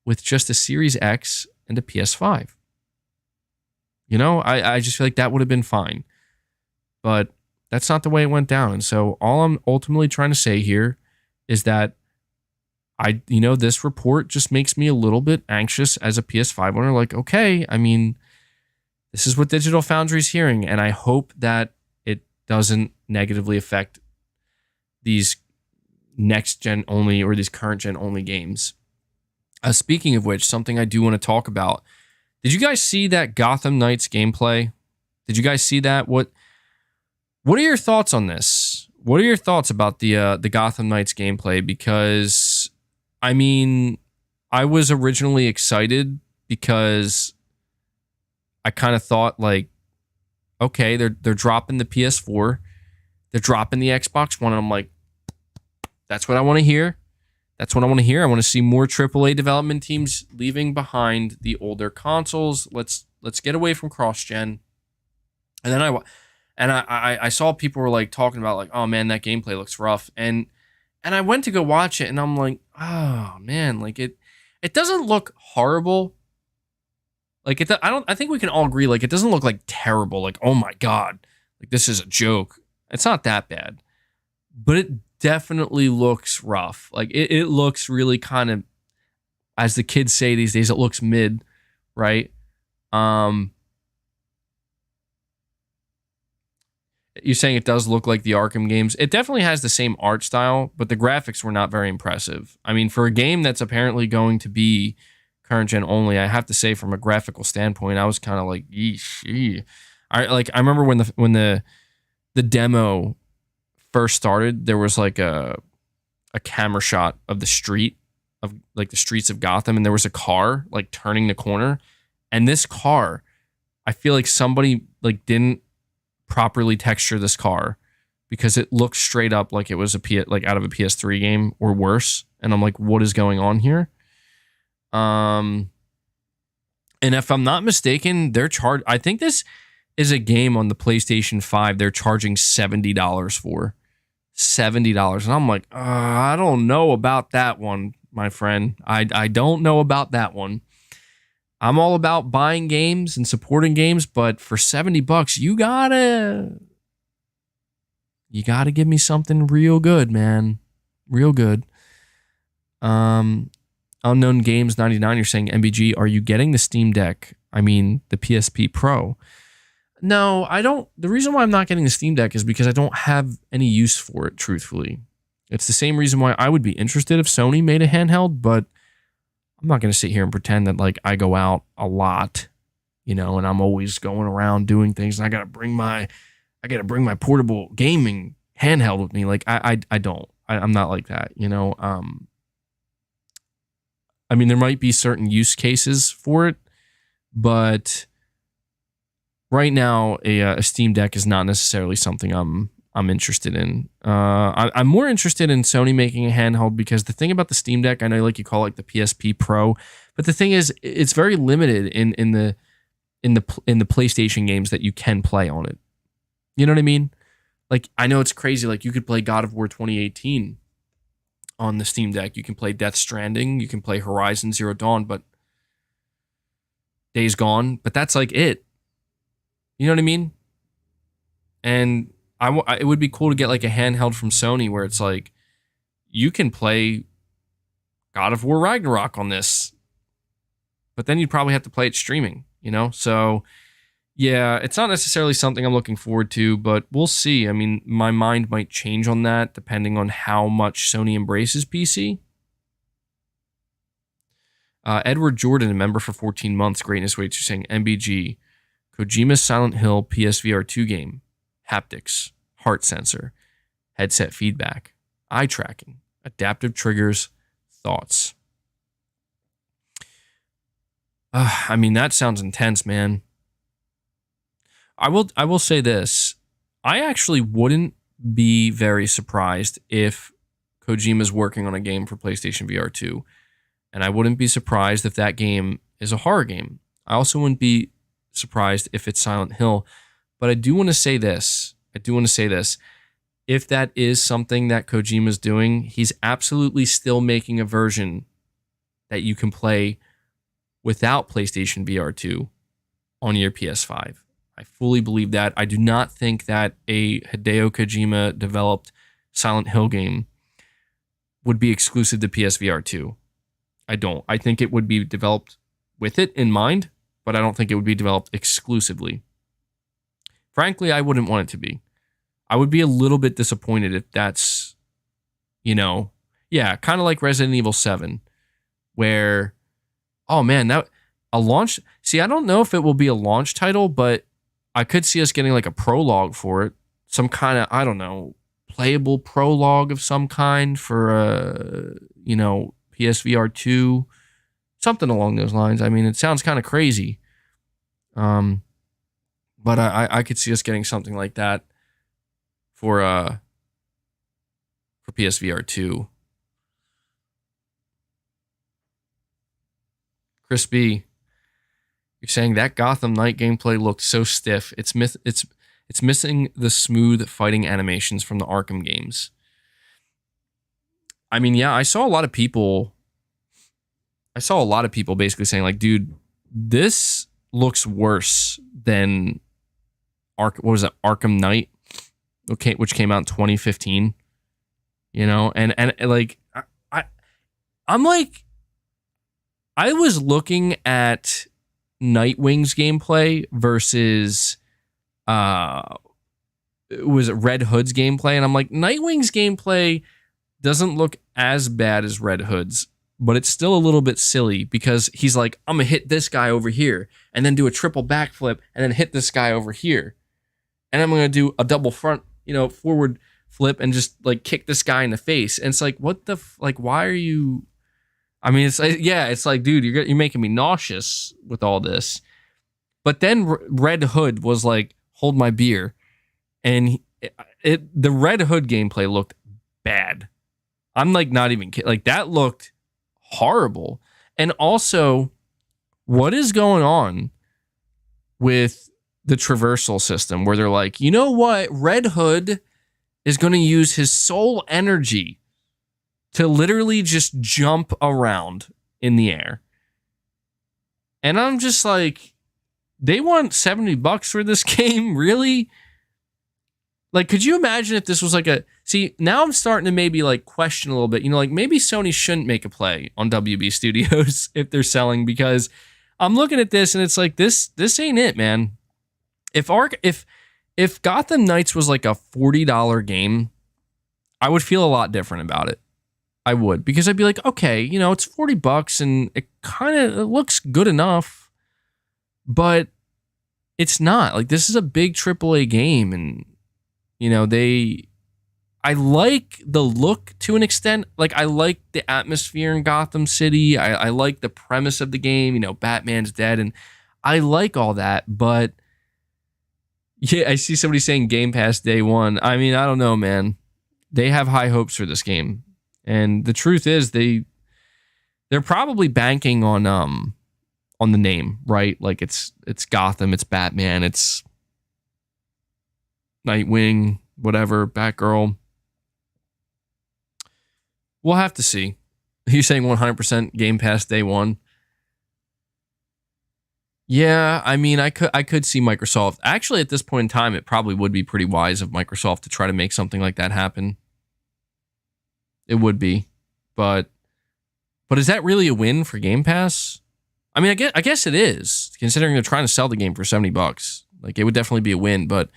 with just a Series X and a PS5. I just feel like that would have been fine. But that's not the way it went down. And so all I'm ultimately trying to say here is that this report just makes me a little bit anxious as a PS5 owner. Like, okay, I mean, this is what Digital Foundry's hearing, and I hope that it doesn't negatively affect these next gen only or these current gen only games. Speaking of which, something I do want to talk about. Did you guys see that Gotham Knights gameplay? Did you guys see that? What are your thoughts on this? What are your thoughts about the Gotham Knights gameplay? Because, I mean, I was originally excited because I kind of thought like, okay, they're dropping the PS4, they're dropping the Xbox One, and I'm like, that's what I want to hear. That's what I want to hear. I want to see more AAA development teams leaving behind the older consoles. Let's get away from cross-gen. And then I saw people were like talking about like, oh man, that gameplay looks rough. And And I went to go watch it, and I'm like, oh man, like it doesn't look horrible. Like I think we can all agree, like it doesn't look like terrible, like oh my god, like this is a joke. It's not that bad, but it definitely looks rough. Like it looks really kind of, as the kids say these days, it looks mid, right? You're saying it does look like the Arkham games. It definitely has the same art style, but the graphics were not very impressive. I mean, for a game that's apparently going to be current gen only, I have to say, from a graphical standpoint, I was kind of like, yeesh. I remember when the demo first started, there was like a camera shot of the street of like the streets of Gotham, and there was a car like turning the corner, and this car, I feel like somebody like didn't properly texture this car because it looked straight up like it was like out of a PS3 game or worse, and I'm like, what is going on here? And if I'm not mistaken, I think this is a game on the PlayStation 5 they're charging $70 for. $70. And I'm like, I don't know about that one, my friend. I don't know about that one. I'm all about buying games and supporting games, but for $70, you gotta give me something real good, man. Real good. Unknown Games 99, you're saying, MBG, are you getting the Steam Deck? I mean, the PSP Pro. No, I don't. The reason why I'm not getting the Steam Deck is because I don't have any use for it, truthfully. It's the same reason why I would be interested if Sony made a handheld, but I'm not going to sit here and pretend that like I go out a lot, and I'm always going around doing things, and I got to bring my portable gaming handheld with me. Like I don't. I'm not like that, I mean, there might be certain use cases for it, but right now, a Steam Deck is not necessarily something I'm interested in. I'm more interested in Sony making a handheld because the thing about the Steam Deck, I know like you call it the PSP Pro, but the thing is, it's very limited in the PlayStation games that you can play on it. You know what I mean? Like I know it's crazy. Like you could play God of War 2018 on the Steam Deck. You can play Death Stranding. You can play Horizon Zero Dawn, but Days Gone. But that's like it. You know what I mean? And it would be cool to get like a handheld from Sony where it's like you can play God of War Ragnarok on this, but then you'd probably have to play it streaming, So yeah, it's not necessarily something I'm looking forward to, but we'll see. I mean, my mind might change on that depending on how much Sony embraces PC. Edward Jordan, a member for 14 months, Greatness Waits, you're saying MBG, Kojima's Silent Hill PSVR 2 game, haptics, heart sensor, headset feedback, eye tracking, adaptive triggers, thoughts. I mean, that sounds intense, man. I will say this. I actually wouldn't be very surprised if Kojima's working on a game for PlayStation VR 2. And I wouldn't be surprised if that game is a horror game. I also wouldn't be surprised if it's Silent Hill. But I do want to say this. If that is something that Kojima's doing, he's absolutely still making a version that you can play without PlayStation VR 2 on your PS5. I fully believe that. I do not think that a Hideo Kojima developed Silent Hill game would be exclusive to PSVR 2. I don't. I think it would be developed with it in mind, but I don't think it would be developed exclusively. Frankly, I wouldn't want it to be. I would be a little bit disappointed if that's, kind of like Resident Evil 7, where, oh man, that a launch. See, I don't know if it will be a launch title, but I could see us getting like a prologue for it. Some kind of, I don't know, playable prologue of some kind for, PSVR 2, something along those lines. I mean, it sounds kind of crazy. But I could see us getting something like that for PSVR 2. Chris B, you're saying that Gotham Knight gameplay looked so stiff. It's missing the smooth fighting animations from the Arkham games. I mean, yeah, I saw a lot of people basically saying like, dude, this looks worse than what was it, Arkham Knight, okay, which came out in 2015. You know, and like I'm like, I was looking at Nightwing's gameplay versus was it Red Hood's gameplay, and I'm like, Nightwing's gameplay doesn't look as bad as Red Hood's, but it's still a little bit silly because he's like, I'm gonna hit this guy over here and then do a triple backflip and then hit this guy over here, and I'm gonna do a double front, forward flip and just like kick this guy in the face. And it's like, what the like, why are you? I mean, it's like, yeah, it's like, dude, you're making me nauseous with all this. But then Red Hood was like, hold my beer, and the Red Hood gameplay looked bad. I'm like, not even kidding. Like, that looked horrible. And also, what is going on with the traversal system where they're like, you know what, Red Hood is going to use his soul energy to literally just jump around in the air. And I'm just like, they want $70 for this game? Really? Like, could you imagine if this was like see, now I'm starting to maybe like question a little bit, like maybe Sony shouldn't make a play on WB Studios if they're selling, because I'm looking at this and it's like, this ain't it, man. If Gotham Knights was like a $40 game, I would feel a lot different about it. I would, because I'd be like, okay, it's $40 and it kind of looks good enough, but it's not. Like, this is a big AAA game, and I like the look to an extent. Like, I like the atmosphere in Gotham City. I like the premise of the game. Batman's dead, and I like all that, but yeah, I see somebody saying Game Pass day one. I mean, I don't know, man. They have high hopes for this game. And the truth is they're probably banking on the name, right? Like, it's Gotham, it's Batman, it's Nightwing, whatever, Batgirl. We'll have to see. You're saying 100% Game Pass day one? Yeah, I mean, I could see Microsoft. Actually, at this point in time, it probably would be pretty wise of Microsoft to try to make something like that happen. It would be. But is that really a win for Game Pass? I mean, I guess it is, considering they're trying to sell the game for $70. Like, it would definitely be a win, but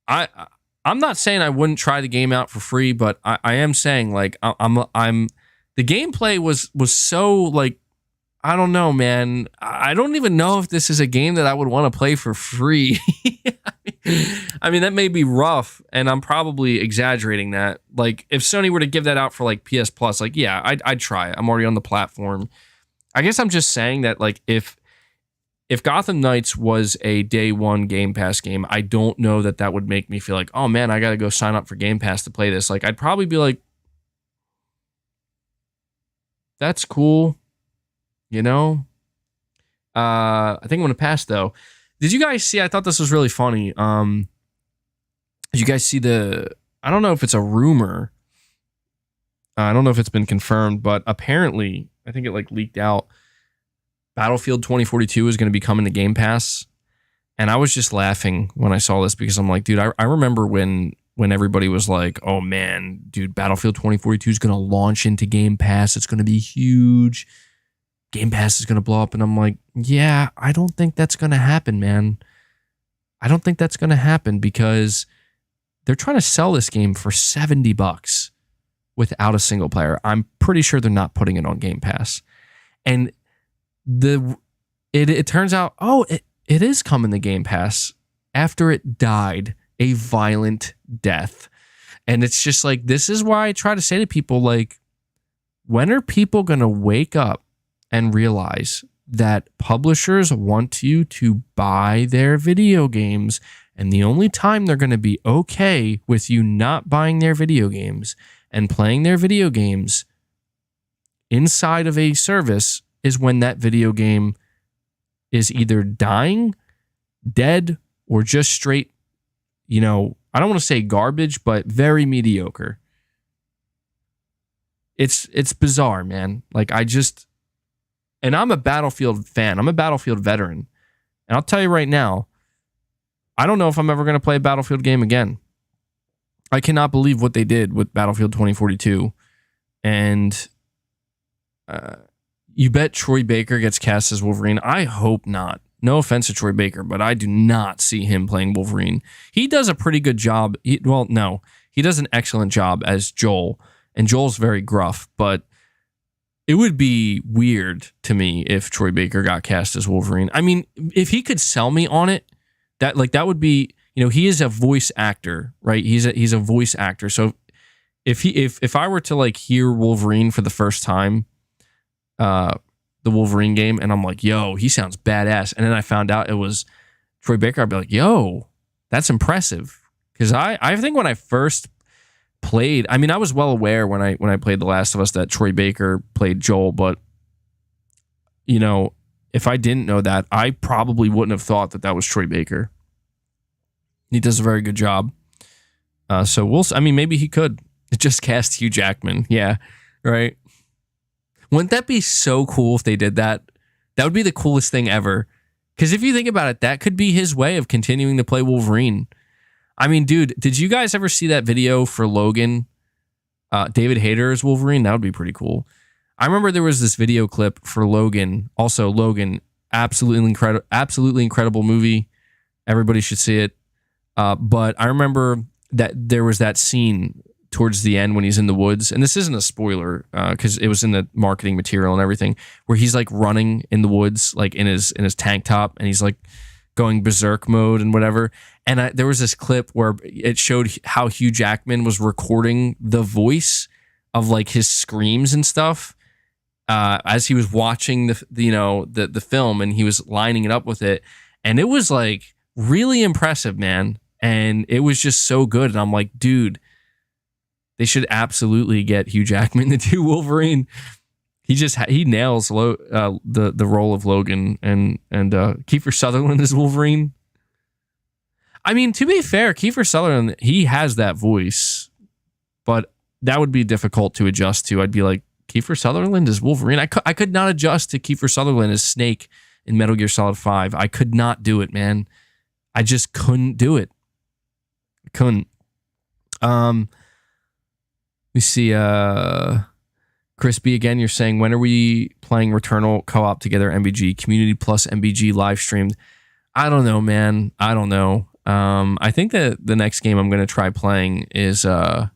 I'm not saying I wouldn't try the game out for free, but I am saying, like, the gameplay was so, like, I don't know, man. I don't even know if this is a game that I would want to play for free. I mean, that may be rough, and I'm probably exaggerating that. Like, if Sony were to give that out for, like, PS Plus, like, yeah, I'd try it. I'm already on the platform. I guess I'm just saying that, like, if Gotham Knights was a day one Game Pass game, I don't know that would make me feel like, oh, man, I got to go sign up for Game Pass to play this. Like, I'd probably be like, that's cool. I think I'm going to pass, though. Did you guys see, I thought this was really funny. Did you guys see I don't know if it's a rumor. I don't know if it's been confirmed, but apparently, I think it like leaked out, Battlefield 2042 is going to be coming to Game Pass. And I was just laughing when I saw this, because I'm like, dude, I remember when everybody was like, oh man, dude, Battlefield 2042 is going to launch into Game Pass. It's going to be huge. Game Pass is going to blow up. And I'm like, yeah, I don't think that's going to happen, man. I don't think that's going to happen, because they're trying to sell this game for $70 without a single player. I'm pretty sure they're not putting it on Game Pass. And it turns out, it is coming to Game Pass after it died a violent death. And it's just like, this is why I try to say to people, like, when are people going to wake up and realize that publishers want you to buy their video games, and the only time they're going to be okay with you not buying their video games and playing their video games inside of a service is when that video game is either dying, dead, or just straight, I don't want to say garbage, but very mediocre. it's bizarre, man. Like and I'm a Battlefield fan. I'm a Battlefield veteran. And I'll tell you right now, I don't know if I'm ever going to play a Battlefield game again. I cannot believe what they did with Battlefield 2042. And you bet Troy Baker gets cast as Wolverine. I hope not. No offense to Troy Baker, but I do not see him playing Wolverine. He does a pretty good job. He does an excellent job as Joel. And Joel's very gruff, but it would be weird to me if Troy Baker got cast as Wolverine. I mean, if he could sell me on it, that would be, he is a voice actor, right? He's a voice actor. So if I were to like hear Wolverine for the first time, the Wolverine game, and I'm like, yo, he sounds badass. And then I found out it was Troy Baker, I'd be like, yo, that's impressive. Because I think when I first played, I mean, I was well aware when I played The Last of Us that Troy Baker played Joel, but if I didn't know that, I probably wouldn't have thought that was Troy Baker. He does a very good job. So maybe he could just cast Hugh Jackman. Yeah, right. Wouldn't that be so cool if they did that? That would be the coolest thing ever. Because if you think about it, that could be his way of continuing to play Wolverine. I mean, dude, did you guys ever see that video for Logan? David Hayter as Wolverine? That would be pretty cool. I remember there was this video clip for Logan. Also, Logan, absolutely incredible movie. Everybody should see it. But I remember that there was that scene towards the end when he's in the woods, and this isn't a spoiler because it was in the marketing material and everything, where he's like running in the woods, like in his tank top, and he's like going berserk mode and whatever. And there was this clip where it showed how Hugh Jackman was recording the voice of like his screams and stuff as he was watching the film, and he was lining it up with it, and it was like really impressive, man. And it was just so good, and I'm like, dude, they should absolutely get Hugh Jackman to do Wolverine. He nails the role of Logan, and Kiefer Sutherland is Wolverine. I mean, to be fair, Kiefer Sutherland, he has that voice, but that would be difficult to adjust to. I'd be like, Kiefer Sutherland is Wolverine. I could not adjust to Kiefer Sutherland as Snake in Metal Gear Solid 5. I could not do it, man. I just couldn't do it. I couldn't. We see Crispy again. You're saying, when are we playing Returnal co-op together? MBG community plus MBG live streamed. I don't know, man. I don't know. I think that the next game I'm going to try playing is the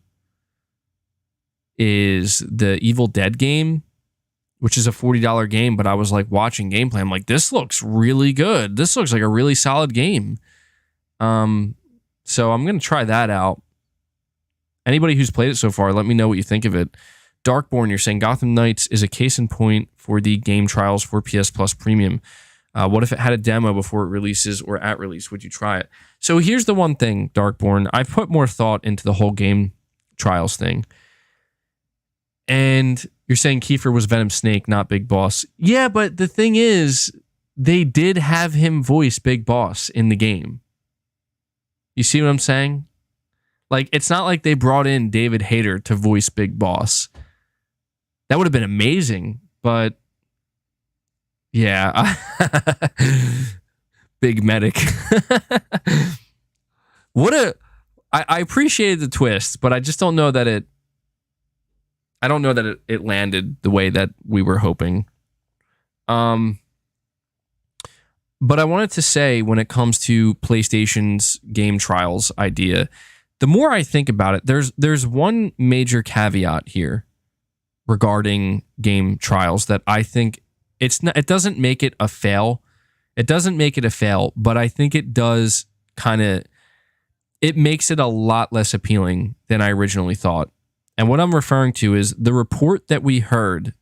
Evil Dead game, which is a $40 game. But I was like watching gameplay. I'm like, this looks really good. This looks like a really solid game. So I'm going to try that out. Anybody who's played it so far, let me know what you think of it. Darkborn, you're saying Gotham Knights is a case in point for the game trials for PS Plus Premium. What if it had a demo before it releases or at release? Would you try it? So here's the one thing, Darkborn. I've put more thought into the whole game trials thing. And you're saying Kiefer was Venom Snake, not Big Boss. Yeah, but the thing is, they did have him voice Big Boss in the game. You see what I'm saying? Like, it's not like they brought in David Hayter to voice Big Boss. That would have been amazing, but yeah. Big Medic. I appreciated the twist, but I just don't know that it landed the way that we were hoping. But I wanted to say, when it comes to PlayStation's game trials idea, the more I think about it, there's one major caveat here regarding game trials that I think it doesn't make it a fail. It doesn't make it a fail, but I think it does it makes it a lot less appealing than I originally thought. And what I'm referring to is the report that we heard.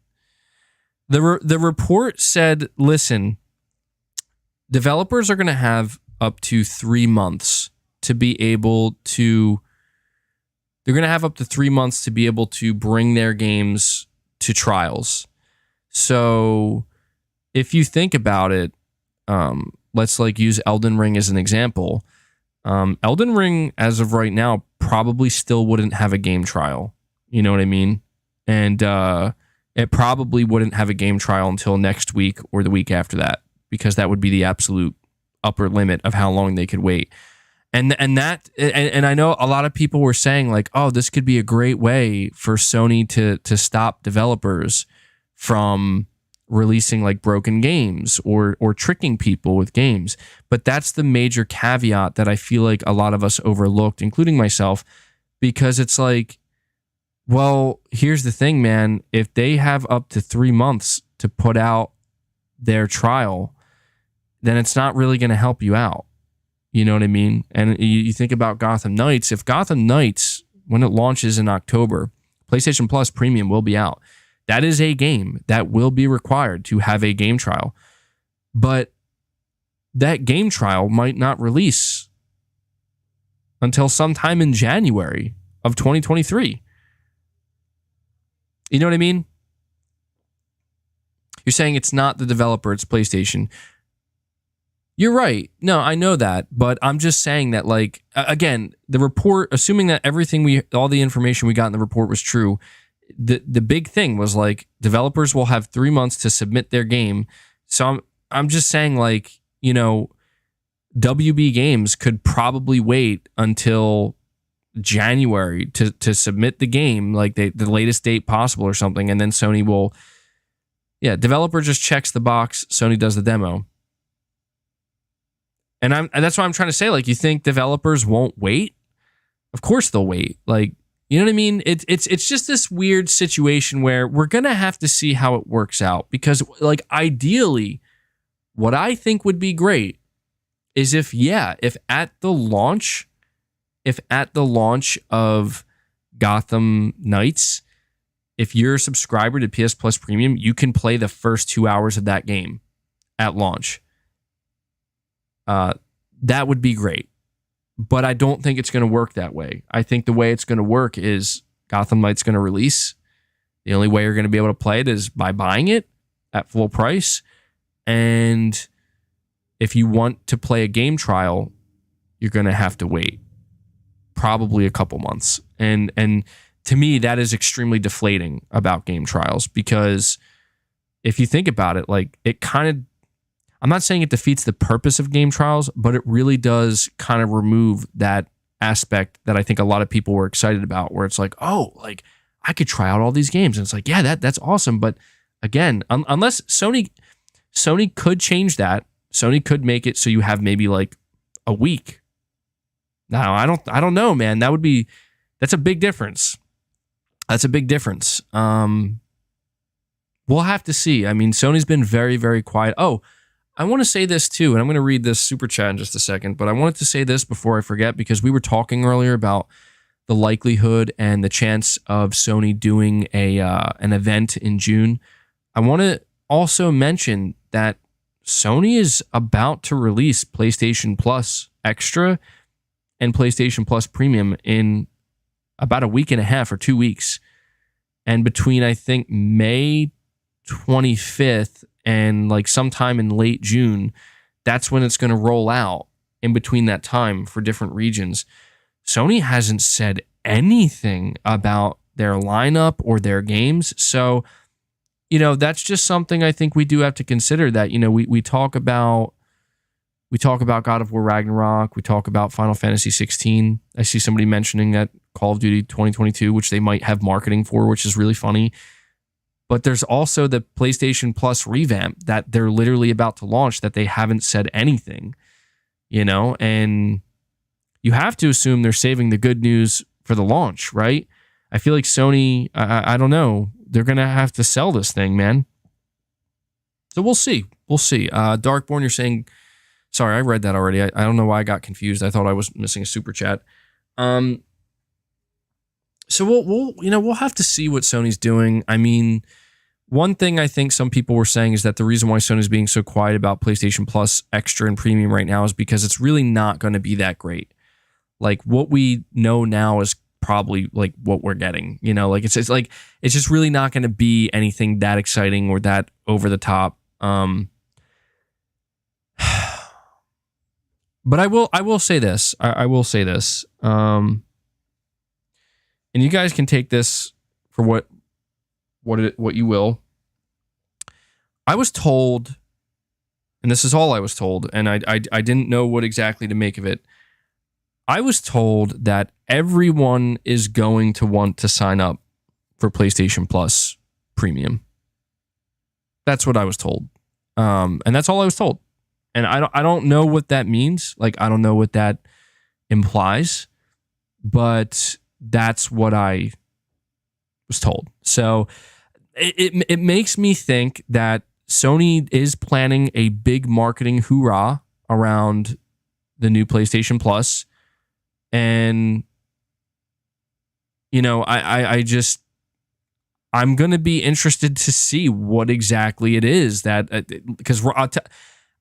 The report said, listen, developers are going to have up to 3 months to be able to, they're going to have up to 3 months to be able to bring their games to trials. So if you think about it, let's like use Elden Ring as an example. Elden Ring, as of right now, probably still wouldn't have a game trial. You know what I mean? And it probably wouldn't have a game trial until next week or the week after that, because that would be the absolute upper limit of how long they could wait. And I know a lot of people were saying like, oh, this could be a great way for Sony to stop developers from releasing like broken games or tricking people with games. But that's the major caveat that I feel like a lot of us overlooked, including myself, because it's like, well, here's the thing, man. If they have up to 3 months to put out their trial, then it's not really going to help you out. You know what I mean? And you think about Gotham Knights. If Gotham Knights, when it launches in October, PlayStation Plus Premium will be out. That is a game that will be required to have a game trial. But that game trial might not release until sometime in January of 2023. You know what I mean? You're saying it's not the developer, it's PlayStation. You're right. No, I know that, but I'm just saying that, like, again, the report, assuming that all the information we got in the report was true, the big thing was like developers will have 3 months to submit their game. So I'm just saying, like, you know, WB Games could probably wait until January to submit the game, like the latest date possible or something, and then Sony will, developer just checks the box, Sony does the demo. And that's why I'm trying to say, like, you think developers won't wait? Of course they'll wait. Like, you know what I mean? It's just this weird situation where we're gonna have to see how it works out, because, like, ideally, what I think would be great is if at the launch of Gotham Knights, if you're a subscriber to PS Plus Premium, you can play the first 2 hours of that game at launch. That would be great. But I don't think it's going to work that way. I think the way it's going to work is Gotham Knight's going to release. The only way you're going to be able to play it is by buying it at full price. And if you want to play a game trial, you're going to have to wait probably a couple months. And to me, that is extremely deflating about game trials, because if you think about it, like, it kind of, I'm not saying it defeats the purpose of game trials, but it really does kind of remove that aspect that I think a lot of people were excited about, where it's like, oh, like, I could try out all these games. And it's like, yeah, that's awesome. But again, unless Sony could change that, Sony could make it so you have maybe like a week. Now, I don't know, man. That's a big difference. That's a big difference. We'll have to see. I mean, Sony's been very, very quiet. Oh, I want to say this too, and I'm going to read this super chat in just a second, but I wanted to say this before I forget, because we were talking earlier about the likelihood and the chance of Sony doing an event in June. I want to also mention that Sony is about to release PlayStation Plus Extra and PlayStation Plus Premium in about a week and a half or 2 weeks. And between, I think, May 25th and like sometime in late June, that's when it's going to roll out in between that time for different regions. Sony hasn't said anything about their lineup or their games. So, you know, that's just something I think we do have to consider, that, you know, we talk about God of War Ragnarok, we talk about Final Fantasy 16. I see somebody mentioning that Call of Duty 2022, which they might have marketing for, which is really funny. But there's also the PlayStation Plus revamp that they're literally about to launch that they haven't said anything, you know, and you have to assume they're saving the good news for the launch, right? I feel like Sony, I don't know, they're going to have to sell this thing, man. So we'll see. We'll see. Darkborn, you're saying, sorry, I read that already. I don't know why I got confused. I thought I was missing a super chat. So we'll have to see what Sony's doing. I mean, one thing I think some people were saying is that the reason why Sony's being so quiet about PlayStation Plus Extra and Premium right now is because it's really not going to be that great. Like, what we know now is probably like what we're getting, you know, like it's just really not going to be anything that exciting or that over the top. But I will say this. I will say this. And you guys can take this for what what you will. I was told, and this is all I was told, and I didn't know what exactly to make of it. I was told that everyone is going to want to sign up for PlayStation Plus Premium. That's what I was told, and that's all I was told. And I don't know what that means. Like, I don't know what that implies, but that's what I was told. So it makes me think that Sony is planning a big marketing hoorah around the new PlayStation Plus. And, you know, I'm going to be interested to see what exactly it is that, because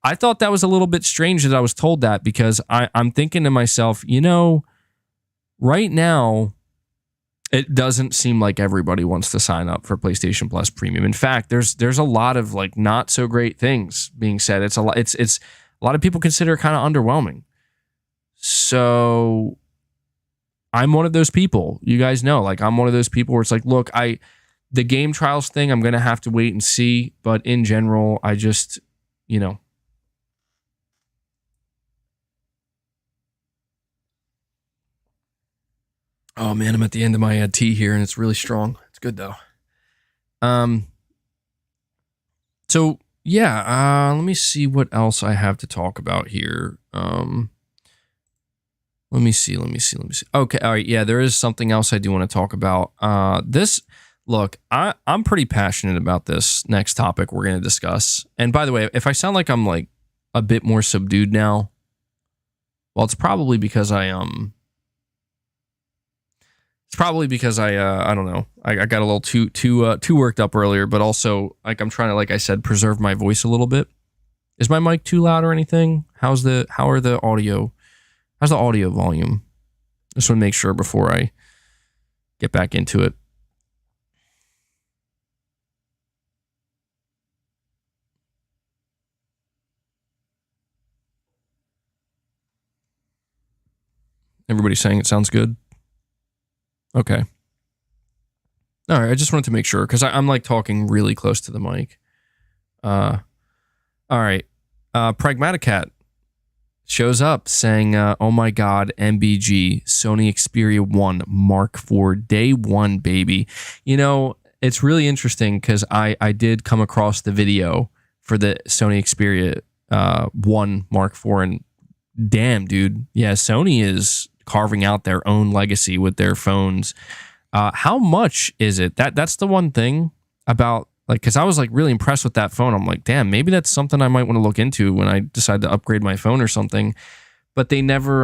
I thought that was a little bit strange that I was told that, because I'm thinking to myself, you know, right now, it doesn't seem like everybody wants to sign up for PlayStation Plus Premium. In fact, there's a lot of like not so great things being said. It's a lot of people consider it kind of underwhelming. So I'm one of those people. You guys know, like, I'm one of those people where it's like, look, the game trials thing, I'm gonna have to wait and see. But in general, I just, you know. Oh man, I'm at the end of my tea here, and it's really strong. It's good though. So yeah, let me see what else I have to talk about here. Let me see. Okay, all right. Yeah, there is something else I do want to talk about. Look, I'm pretty passionate about this next topic we're going to discuss. And by the way, if I sound like I'm like a bit more subdued now, well, it's probably because I don't know. I got a little too worked up earlier, but also like I'm trying to, like I said, preserve my voice a little bit. Is my mic too loud or anything? How's the audio volume? Just want to make sure before I get back into it. Everybody's saying it sounds good. Okay. All right. I just wanted to make sure, because I'm like talking really close to the mic. All right. Pragmatic Cat shows up saying, oh my God, MBG, Sony Xperia 1 Mark IV, day one, baby. You know, it's really interesting because I did come across the video for the Sony Xperia 1 Mark IV, and damn, dude. Yeah, Sony is carving out their own legacy with their phones. How much is it? That's the one thing about, like, because I was like really impressed with that phone. I'm like, damn, maybe that's something I might want to look into when I decide to upgrade my phone or something. But they never.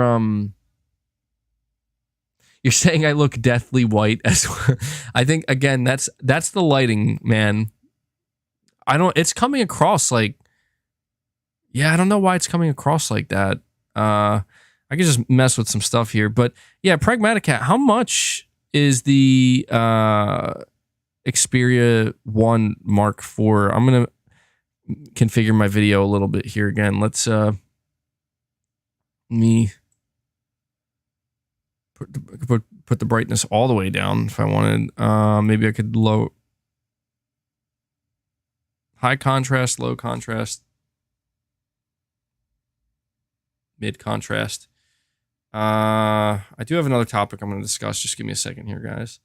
You're saying I look deathly white as well. I think again that's the lighting, man. It's coming across like. Yeah, I don't know why it's coming across like that. I could just mess with some stuff here, but yeah, Pragmatic Cat, how much is the Xperia 1 Mark IV? I'm gonna configure my video a little bit here again. Let's me put the brightness all the way down if I wanted. Maybe I could high contrast, low contrast, mid contrast. I do have another topic I'm going to discuss. Just give me a second here, guys.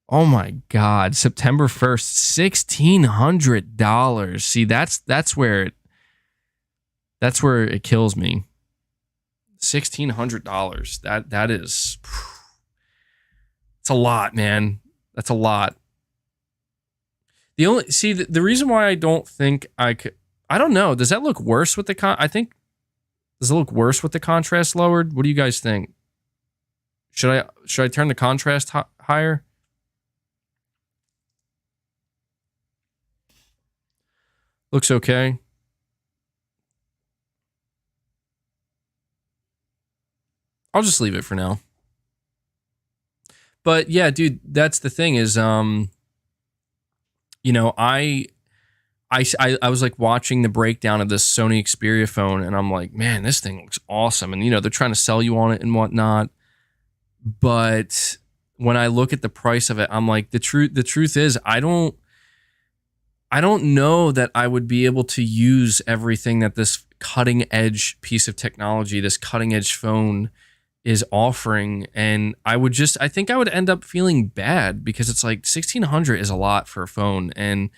Oh my God, September 1st, $1,600. See, that's where it kills me. $1,600. That is, it's a lot, man. That's a lot. The reason why I don't think I could, I don't know. Does that look worse with the does it look worse with the contrast lowered? What do you guys think? Should I turn the contrast higher? Looks okay. I'll just leave it for now. But yeah, dude, that's the thing is, you know, I was like watching the breakdown of this Sony Xperia phone, and I'm like, man, this thing looks awesome. And, you know, they're trying to sell you on it and whatnot. But when I look at the price of it, I'm like, the truth is I don't know that I would be able to use everything that this cutting edge piece of technology, this cutting edge phone is offering. And I think I would end up feeling bad because it's like 1600 is a lot for a phone. And,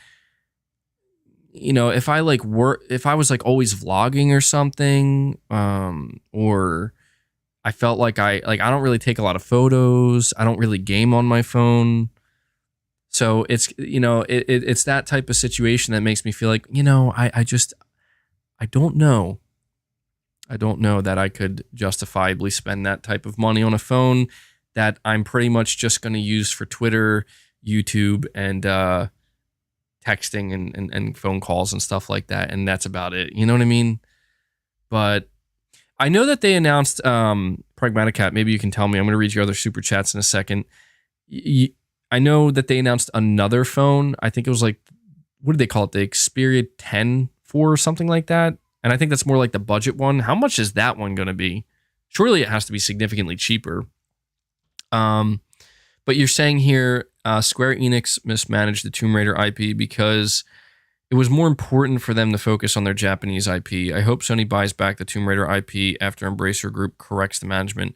you know, if I was like always vlogging or something, or I felt like I don't really take a lot of photos. I don't really game on my phone. So it's, you know, it's that type of situation that makes me feel like, you know, I don't know. I don't know that I could justifiably spend that type of money on a phone that I'm pretty much just going to use for Twitter, YouTube, and texting and phone calls and stuff like that. And that's about it. You know what I mean? But I know that they announced Pragmatic Cat. Maybe you can tell me. I'm going to read your other super chats in a second. I know that they announced another phone. I think it was like, what did they call it? The Xperia 10 4 or something like that. And I think that's more like the budget one. How much is that one going to be? Surely it has to be significantly cheaper. But you're saying here, Square Enix mismanaged the Tomb Raider IP because it was more important for them to focus on their Japanese IP. I hope Sony buys back the Tomb Raider IP after Embracer Group corrects the management.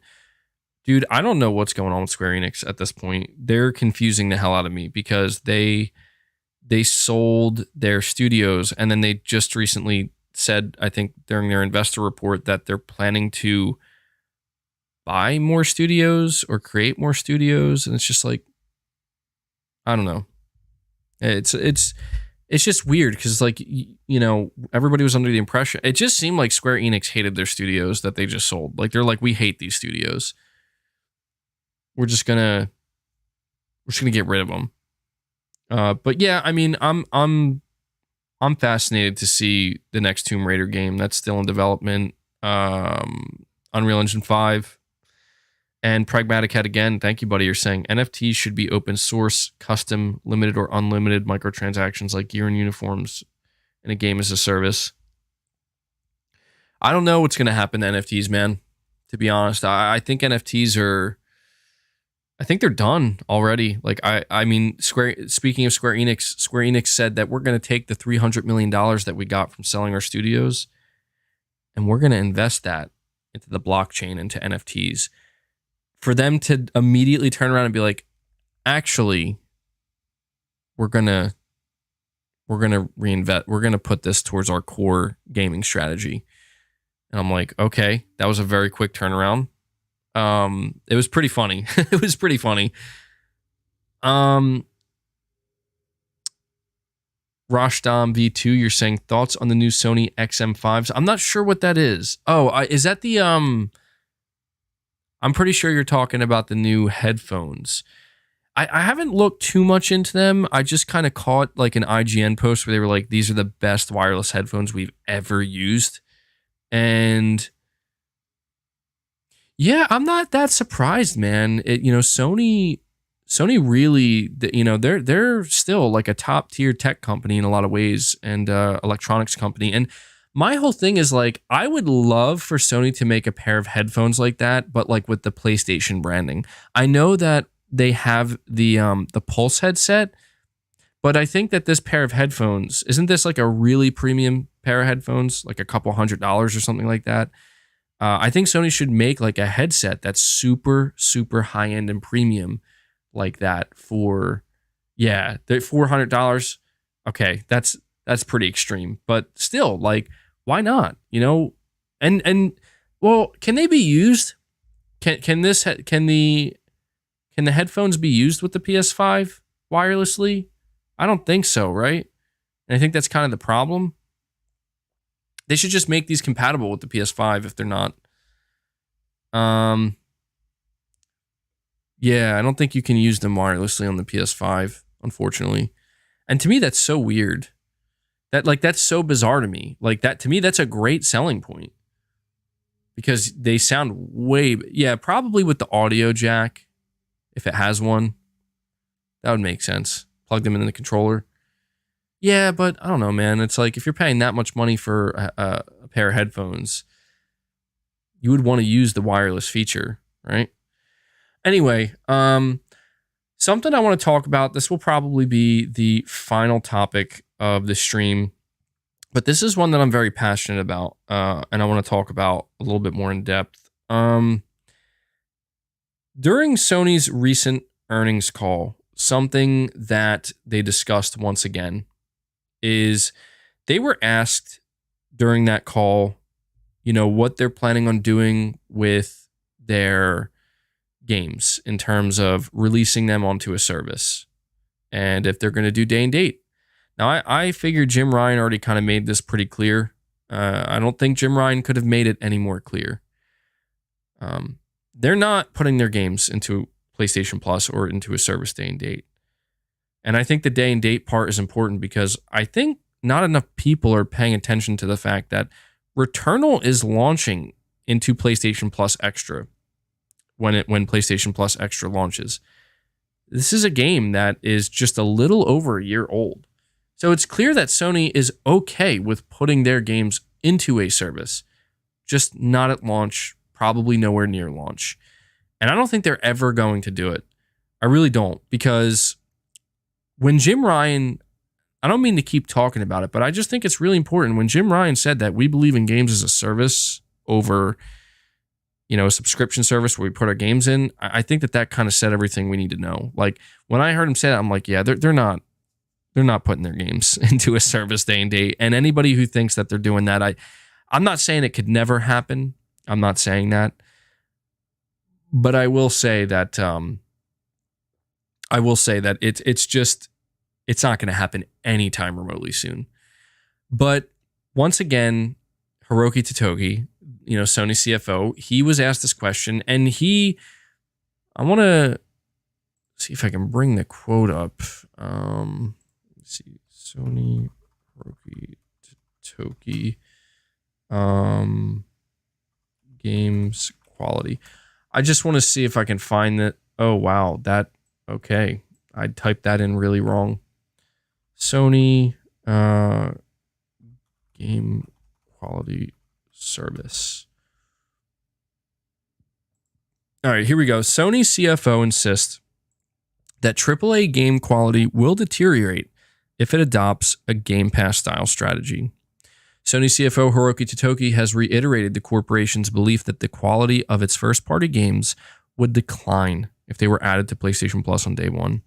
Dude, I don't know what's going on with Square Enix at this point. They're confusing the hell out of me because they sold their studios, and then they just recently said, I think during their investor report, that they're planning to buy more studios or create more studios. And it's just like, I don't know. It's just weird because, like, you know, everybody was under the impression. It just seemed like Square Enix hated their studios that they just sold. Like, they're like, we hate these studios. We're just gonna get rid of them. But yeah, I mean, I'm fascinated to see the next Tomb Raider game that's still in development. Unreal Engine 5 and Pragmatic Cat again. Thank you, buddy. You're saying NFTs should be open source, custom, limited or unlimited microtransactions like gear and uniforms in a game as a service. I don't know what's going to happen to NFTs, man. To be honest, I think NFTs are. I think they're done already. Like, I mean, speaking of Square Enix said that we're going to take the $300 million that we got from selling our studios and we're going to invest that into the blockchain, into NFTs. For them to immediately turn around and be like, actually, we're going to reinvest. We're going to put this towards our core gaming strategy. And I'm like, okay, that was a very quick turnaround. It was pretty funny. It was pretty funny. Rashdam V2, you're saying thoughts on the new Sony XM5s? I'm not sure what that is. Oh, is that the I'm pretty sure you're talking about the new headphones. I haven't looked too much into them. I just kind of caught like an IGN post where they were like, these are the best wireless headphones we've ever used. And yeah, I'm not that surprised, man. Sony really, they're still like a top tier tech company in a lot of ways, and electronics company. And my whole thing is like, I would love for Sony to make a pair of headphones like that, but like with the PlayStation branding. I know that they have the Pulse headset, but I think that this pair of headphones, isn't this like a really premium pair of headphones, like a couple $100 or something like that? I think Sony should make like a headset that's super, super high end and premium like that for, yeah, they're $400. Okay, that's pretty extreme, but still, like, why not? You know, and well, can they be used? Can the headphones be used with the PS5 wirelessly? I don't think so, right? And I think that's kind of the problem. They should just make these compatible with the PS5 if they're not. Yeah, I don't think you can use them wirelessly on the PS5, unfortunately. And to me, that's so weird. That's so bizarre to me. Like, that to me, that's a great selling point. Because they sound probably with the audio jack, if it has one. That would make sense. Plug them into the controller. Yeah, but I don't know, man. It's like, if you're paying that much money for a pair of headphones, you would want to use the wireless feature, right? Anyway, Something I want to talk about, this will probably be the final topic of the stream, but this is one that I'm very passionate about, and I want to talk about a little bit more in depth. During Sony's recent earnings call, something that they discussed once again is they were asked during that call, what they're planning on doing with their games in terms of releasing them onto a service, and if they're going to do day and date. Now, I figured Jim Ryan already kind of made this pretty clear. I don't think Jim Ryan could have made it any more clear. They're not putting their games into PlayStation Plus or into a service day and date. And I think the day and date part is important because I think not enough people are paying attention to the fact that Returnal is launching into PlayStation Plus Extra when PlayStation Plus Extra launches. This is a game that is just a little over a year old. So it's clear that Sony is okay with putting their games into a service, just not at launch, probably nowhere near launch. And I don't think they're ever going to do it. I really don't, because when Jim Ryan, I don't mean to keep talking about it, but I just think it's really important. When Jim Ryan said that we believe in games as a service over, a subscription service where we put our games in, I think that kind of said everything we need to know. Like when I heard him say that, I'm like, yeah, they're not putting their games into a service day and date. And anybody who thinks that they're doing that, I'm not saying it could never happen. I'm not saying that. But I will say that it's not going to happen anytime remotely soon. But once again, Hiroki Totoki, Sony CFO, he was asked this question, and I want to see if I can bring the quote up. Let's see, Sony Hiroki Totoki, games quality. I just want to see if I can find that. Oh, wow. Okay. I typed that in really wrong. Sony game quality service. All right, here we go. Sony CFO insists that AAA game quality will deteriorate if it adopts a Game Pass style strategy. Sony CFO Hiroki Totoki has reiterated the corporation's belief that the quality of its first-party games would decline if they were added to PlayStation Plus on day one.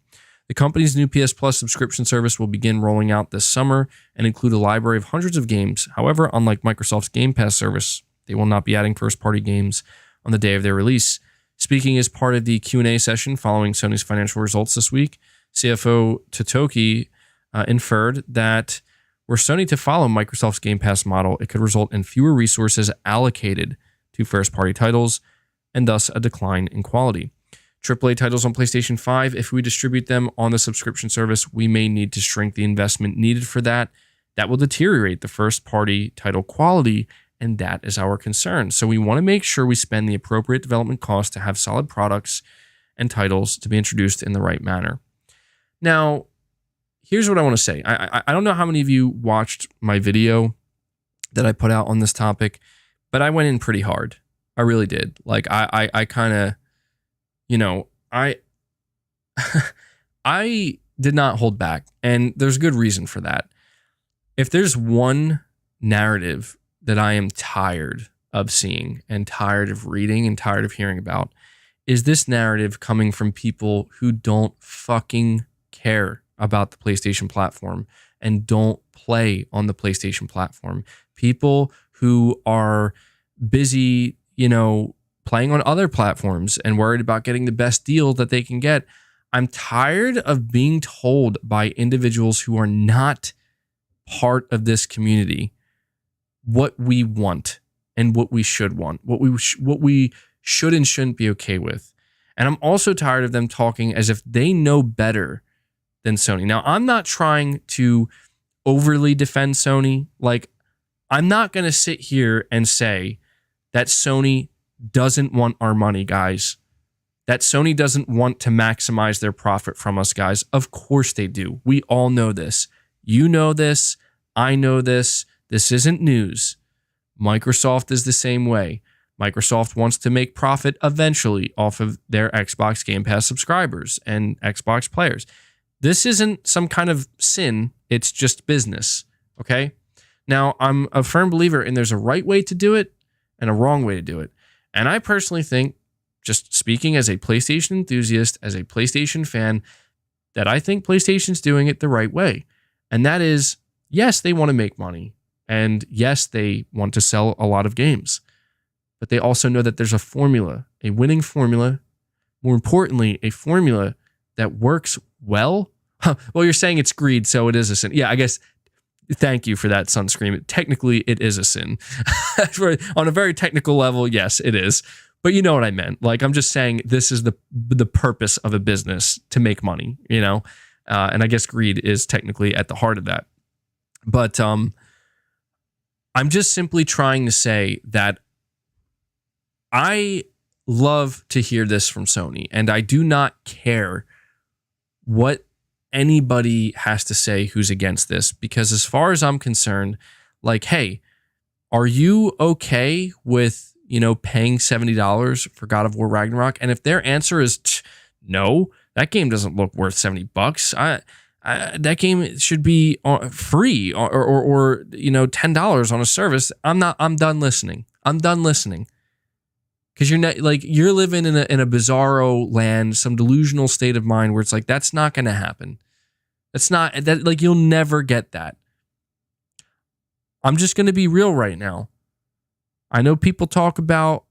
The company's new PS Plus subscription service will begin rolling out this summer and include a library of hundreds of games. However, unlike Microsoft's Game Pass service, they will not be adding first-party games on the day of their release. Speaking as part of the Q&A session following Sony's financial results this week, CFO Totoki inferred that were Sony to follow Microsoft's Game Pass model, it could result in fewer resources allocated to first-party titles and thus a decline in quality. AAA titles on PlayStation 5, if we distribute them on the subscription service, we may need to shrink the investment needed for that. That will deteriorate the first-party title quality, and that is our concern. So we want to make sure we spend the appropriate development cost to have solid products and titles to be introduced in the right manner. Now, here's what I want to say. I don't know how many of you watched my video that I put out on this topic, but I went in pretty hard. I really did. Like I kind of, I did not hold back, and there's good reason for that. If there's one narrative that I am tired of seeing and tired of reading and tired of hearing about, is this narrative coming from people who don't fucking care about the PlayStation platform and don't play on the PlayStation platform. People who are busy, playing on other platforms and worried about getting the best deal that they can get. I'm tired of being told by individuals who are not part of this community what we want and what we should want, what we should and shouldn't be okay with. And I'm also tired of them talking as if they know better than Sony. Now, I'm not trying to overly defend Sony. Like, I'm not going to sit here and say that Sony doesn't want our money, guys. That Sony doesn't want to maximize their profit from us, guys. Of course they do. We all know this. You know this. I know this. This isn't news. Microsoft is the same way. Microsoft wants to make profit eventually off of their Xbox Game Pass subscribers and Xbox players. This isn't some kind of sin. It's just business. Okay. Now, I'm a firm believer in there's a right way to do it and a wrong way to do it. And I personally think, just speaking as a PlayStation enthusiast, as a PlayStation fan, that I think PlayStation's doing it the right way. And that is, yes, they want to make money. And yes, they want to sell a lot of games. But they also know that there's a formula, a winning formula. More importantly, a formula that works well. Well, you're saying it's greed, so it is a sin. Yeah, I guess. Thank you for that, Sunscream. Technically, it is a sin. On a very technical level, yes, it is. But you know what I meant. Like, I'm just saying this is the purpose of a business, to make money, you know? And I guess greed is technically at the heart of that. But I'm just simply trying to say that I love to hear this from Sony, and I do not care what anybody has to say who's against this, because as far as I'm concerned, like, hey, are you okay with, you know, paying $70 for God of War Ragnarok? And if their answer is no, that game doesn't look worth $70. That game should be free or you know, $10 on a service. I'm done listening. I'm done listening. Because you're not, like, you're living in a bizarro land, some delusional state of mind where it's like, that's not going to happen. That's not that, like, you'll never get that. I'm just going to be real right now. I know people talk about,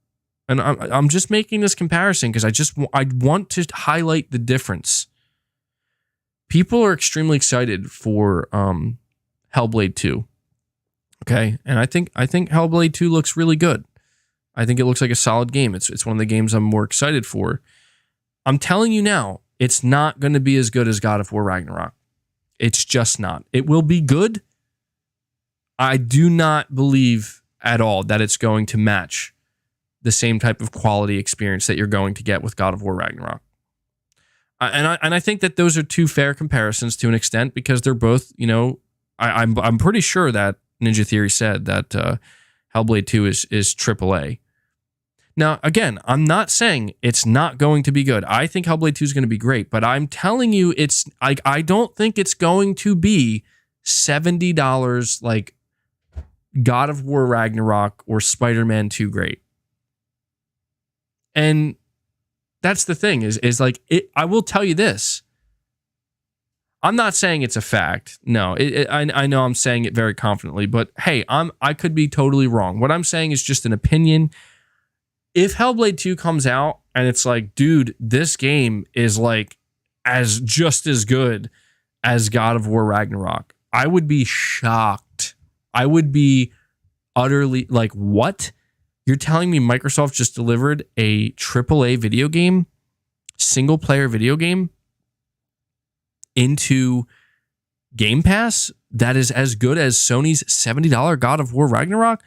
and I'm just making this comparison because I want to highlight the difference. People are extremely excited for Hellblade 2. Okay, and I think Hellblade 2 looks really good. I think it looks like a solid game. It's one of the games I'm more excited for. I'm telling you now, it's not going to be as good as God of War Ragnarok. It's just not. It will be good. I do not believe at all that it's going to match the same type of quality experience that you're going to get with God of War Ragnarok. And I think that those are two fair comparisons to an extent, because they're both, you know, I'm pretty sure that Ninja Theory said that Hellblade 2 is AAA. Now, again, I'm not saying it's not going to be good. I think Hellblade 2 is going to be great, but I'm telling you, it's like, I don't think it's going to be $70 like God of War Ragnarok or Spider-Man 2 great. And that's the thing is like, I will tell you this. I'm not saying it's a fact. No, I know I'm saying it very confidently, but hey, I could be totally wrong. What I'm saying is just an opinion. If Hellblade 2 comes out and it's like, dude, this game is like just as good as God of War Ragnarok, I would be shocked. I would be utterly like, what? You're telling me Microsoft just delivered a AAA video game, single player video game into Game Pass that is as good as Sony's $70 God of War Ragnarok?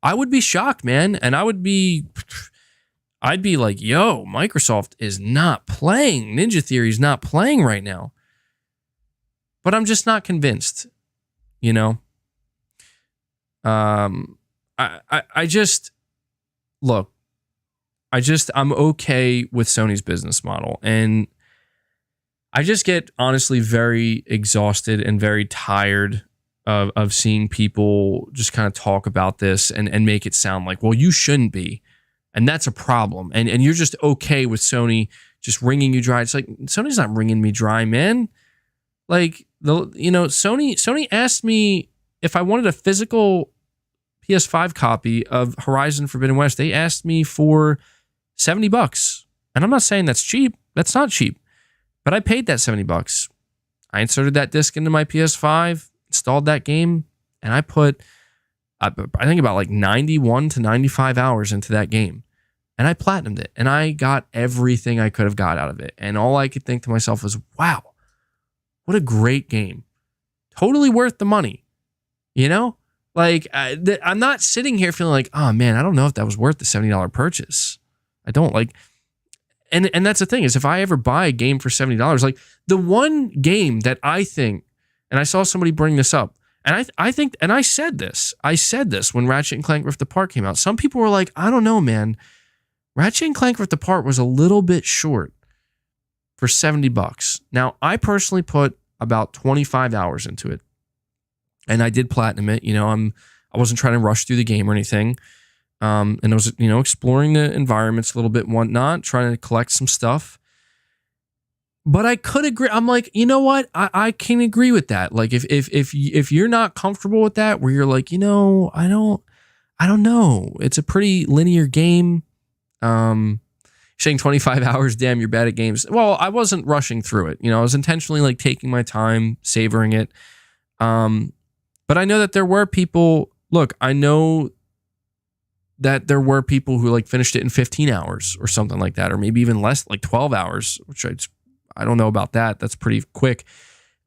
I would be shocked, man. And I'd be like, yo, Microsoft is not playing. Ninja Theory is not playing right now. But I'm just not convinced, you know? I just, look, I'm okay with Sony's business model. And I just get honestly very exhausted and very tired of seeing people just kind of talk about this and make it sound like, well, you shouldn't be. And that's a problem. And you're just okay with Sony just wringing you dry. It's like, Sony's not wringing me dry, man. Like, Sony asked me if I wanted a physical PS5 copy of Horizon Forbidden West. They asked me for $70. And I'm not saying that's cheap. That's not cheap. But I paid that $70. I inserted that disc into my PS5, installed that game, and I put, I think, about like 91 to 95 hours into that game. And I platinumed it. And I got everything I could have got out of it. And all I could think to myself was, wow, what a great game. Totally worth the money. You know? Like, I'm not sitting here feeling like, oh man, I don't know if that was worth the $70 purchase. I don't like, and that's the thing, is if I ever buy a game for $70, like the one game that I think, and I saw somebody bring this up, And I think, and I said this when Ratchet and Clank Rift Apart came out. Some people were like, I don't know, man. Ratchet and Clank Rift Apart was a little bit short for $70. Now, I personally put about 25 hours into it, and I did platinum it. I wasn't trying to rush through the game or anything. And I was, exploring the environments a little bit and whatnot, trying to collect some stuff. But I could agree. I'm like, you know what? I can agree with that. Like, if you're not comfortable with that, where you're like, I don't know. It's a pretty linear game. Saying 25 hours, damn, you're bad at games. Well, I wasn't rushing through it. I was intentionally like taking my time, savoring it. But I know that there were people. Look, I know that there were people who like finished it in 15 hours or something like that, or maybe even less, like 12 hours, which I don't know about that. That's pretty quick.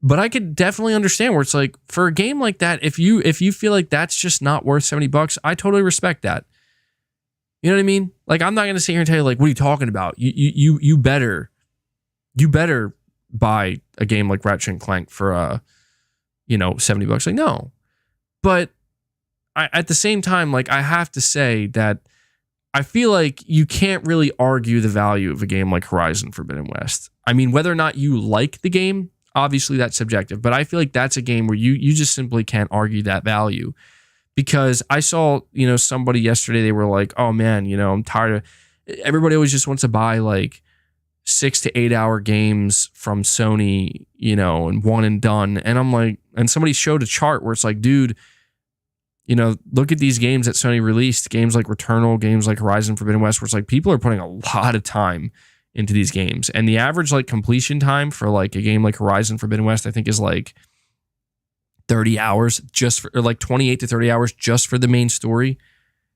But I could definitely understand where it's like, for a game like that, if you feel like that's just not worth $70, I totally respect that. You know what I mean? Like, I'm not going to sit here and tell you, like, what are you talking about? You better buy a game like Ratchet and Clank for $70. Like, no. But at the same time, like, I have to say that I feel like you can't really argue the value of a game like Horizon Forbidden West. I mean, whether or not you like the game, obviously that's subjective, but I feel like that's a game where you just simply can't argue that value. Because I saw, somebody yesterday, they were like, oh man, I'm tired of, everybody always just wants to buy like 6 to 8 hour games from Sony, and one and done. And I'm like, and somebody showed a chart where it's like, dude, look at these games that Sony released, games like Returnal, games like Horizon Forbidden West, where it's like people are putting a lot of time into these games. And the average like completion time for like a game like Horizon Forbidden West, I think is like 30 hours just for, or like 28 to 30 hours just for the main story.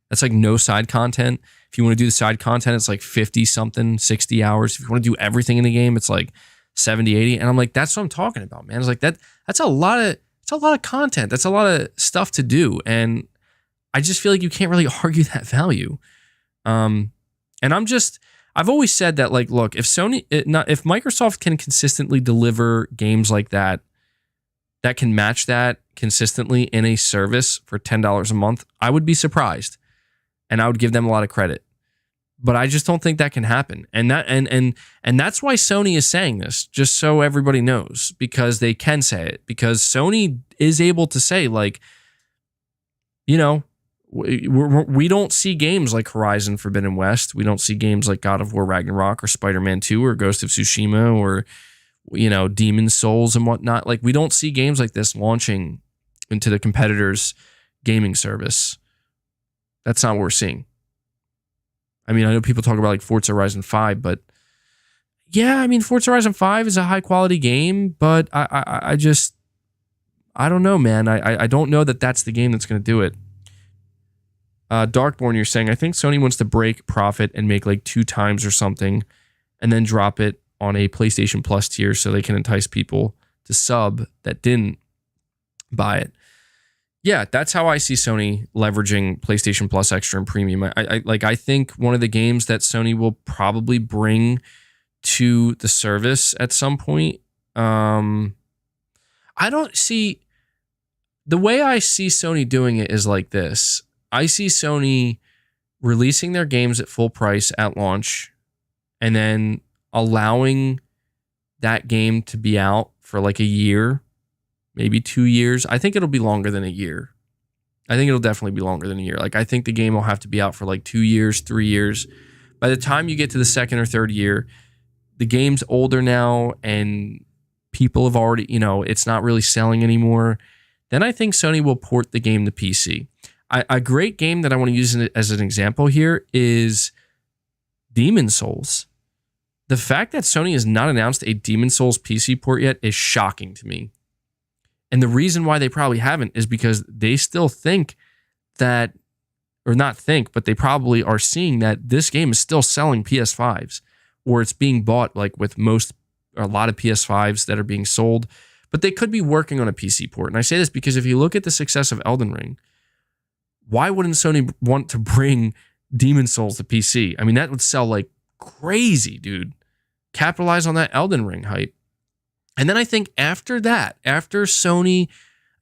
That's like no side content. If you want to do the side content, it's like 50 something, 60 hours. If you want to do everything in the game, it's like 70, 80. And I'm like, that's what I'm talking about, man. It's like that's a lot of content. That's a lot of stuff to do. And I just feel like you can't really argue that value. And I've always said that, like, look, if Microsoft can consistently deliver games like that can match that consistently in a service for $10 a month, I would be surprised. And I would give them a lot of credit. But I just don't think that can happen. And that's why Sony is saying this, just so everybody knows, because they can say it. Because Sony is able to say, like, we don't see games like Horizon Forbidden West. We don't see games like God of War Ragnarok or Spider-Man 2 or Ghost of Tsushima or Demon's Souls and whatnot. Like, we don't see games like this launching into the competitor's gaming service. That's not what we're seeing. I mean, I know people talk about like Forza Horizon 5, but yeah, I mean, Forza Horizon 5 is a high quality game, but I don't know, man. I don't know that that's the game that's going to do it. Darkborn, you're saying, I think Sony wants to break profit and make like 2 times or something and then drop it on a PlayStation Plus tier so they can entice people to sub that didn't buy it. Yeah, that's how I see Sony leveraging PlayStation Plus Extra and Premium. I think one of the games that Sony will probably bring to the service at some point. I don't see, the way I see Sony doing it is like this. I see Sony releasing their games at full price at launch and then allowing that game to be out for like a year, maybe 2 years. I think it'll be longer than a year. I think it'll definitely be longer than a year. Like, I think the game will have to be out for like 2 years, 3 years. By the time you get to the second or third year, the game's older now and people have already, it's not really selling anymore. Then I think Sony will port the game to PC. A great game that I want to use as an example here is Demon's Souls. The fact that Sony has not announced a Demon's Souls PC port yet is shocking to me. And the reason why they probably haven't is because they still think that, or not think, but they probably are seeing that this game is still selling PS5s, or it's being bought like with a lot of PS5s that are being sold, but they could be working on a PC port. And I say this because if you look at the success of Elden Ring, why wouldn't Sony want to bring Demon's Souls to PC? I mean, that would sell like crazy, dude. Capitalize on that Elden Ring hype. And then I think after that, after Sony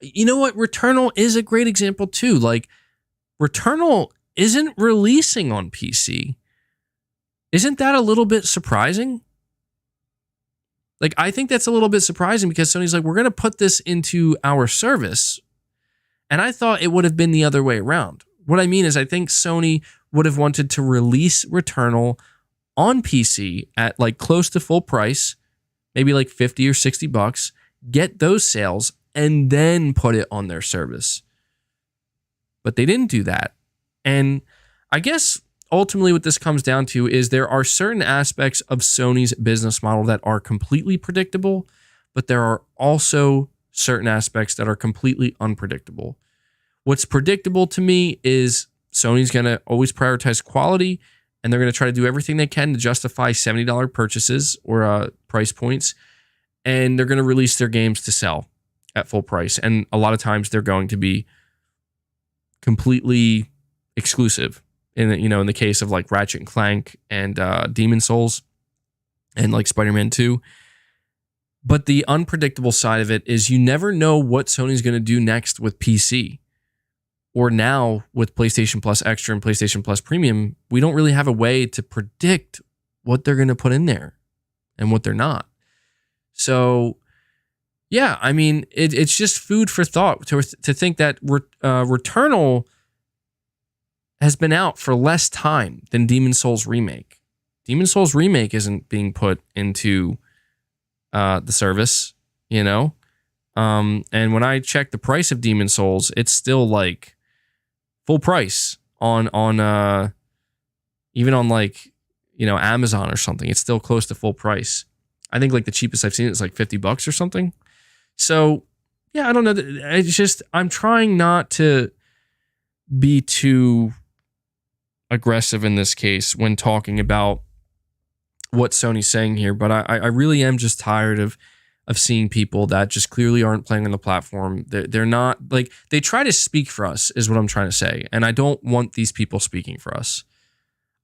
You know what? Returnal is a great example too. Like, Returnal isn't releasing on PC. Isn't that a little bit surprising? Like, I think that's a little bit surprising because Sony's like, we're going to put this into our service. And I thought it would have been the other way around. What I mean is, I think Sony would have wanted to release Returnal on PC at like close to full price, maybe like 50 or 60 bucks, get those sales, and then put it on their service. But they didn't do that. And I guess ultimately what this comes down to is there are certain aspects of Sony's business model that are completely predictable, but there are also certain aspects that are completely unpredictable. What's predictable to me is Sony's going to always prioritize quality, and they're going to try to do everything they can to justify $70 purchases or price points, and they're going to release their games to sell at full price. And a lot of times they're going to be completely exclusive. In the case of like Ratchet and Clank and Demon Souls and like Spider-Man 2. But the unpredictable side of it is you never know what Sony's going to do next with PC. Or now with PlayStation Plus Extra and PlayStation Plus Premium, we don't really have a way to predict what they're going to put in there and what they're not. So, yeah, I mean, it's just food for thought to think that Returnal has been out for less time than Demon Souls Remake. Demon Souls Remake isn't being put into the service, And when I check the price of Demon Souls, it's still like full price on even on like, Amazon or something. It's still close to full price. I think like the cheapest I've seen is like $50 or something. So yeah, I don't know. It's just, I'm trying not to be too aggressive in this case when talking about what Sony's saying here, but I really am just tired of seeing people that just clearly aren't playing on the platform. They're not, like, they try to speak for us is what I'm trying to say, and I don't want these people speaking for us.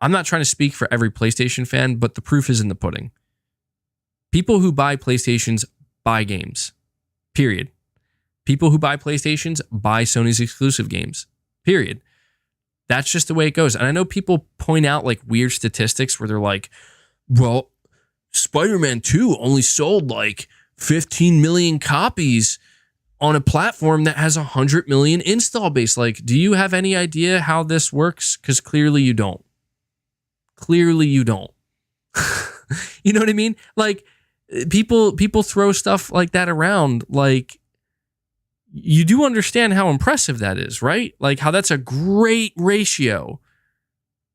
I'm not trying to speak for every PlayStation fan, but the proof is in the pudding. People who buy PlayStations buy games, period. People who buy PlayStations buy Sony's exclusive games, period. That's just the way it goes. And I know people point out like weird statistics where they're like, well, Spider-Man 2 only sold like 15 million copies on a platform that has 100 million install base. Like, do you have any idea how this works? Because clearly you don't. Clearly you don't. You know what I mean? Like, people throw stuff like that around. Like, you do understand how impressive that is, right? Like how that's a great ratio.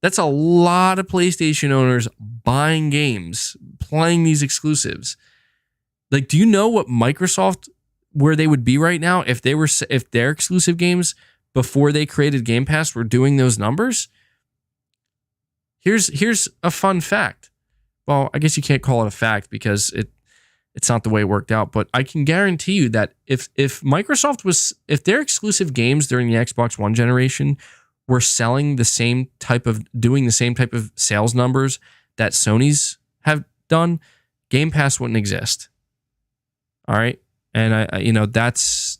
That's a lot of PlayStation owners buying games, playing these exclusives. Like, do you know what Microsoft, where they would be right now if their exclusive games before they created Game Pass were doing those numbers? Here's a fun fact. Well, I guess you can't call it a fact because it's not the way it worked out, but I can guarantee you that if their exclusive games during the Xbox One generation were doing the same type of sales numbers that Sony's have done, Game Pass wouldn't exist. All right. And I that's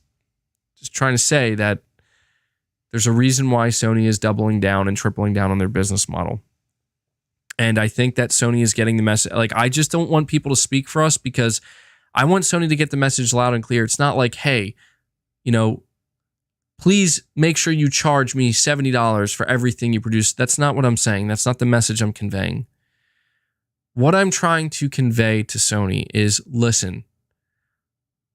just trying to say that there's a reason why Sony is doubling down and tripling down on their business model. And I think that Sony is getting the message. Like, I just don't want people to speak for us because I want Sony to get the message loud and clear. It's not like, hey, please make sure you charge me $70 for everything you produce. That's not what I'm saying. That's not the message I'm conveying. What I'm trying to convey to Sony is, listen,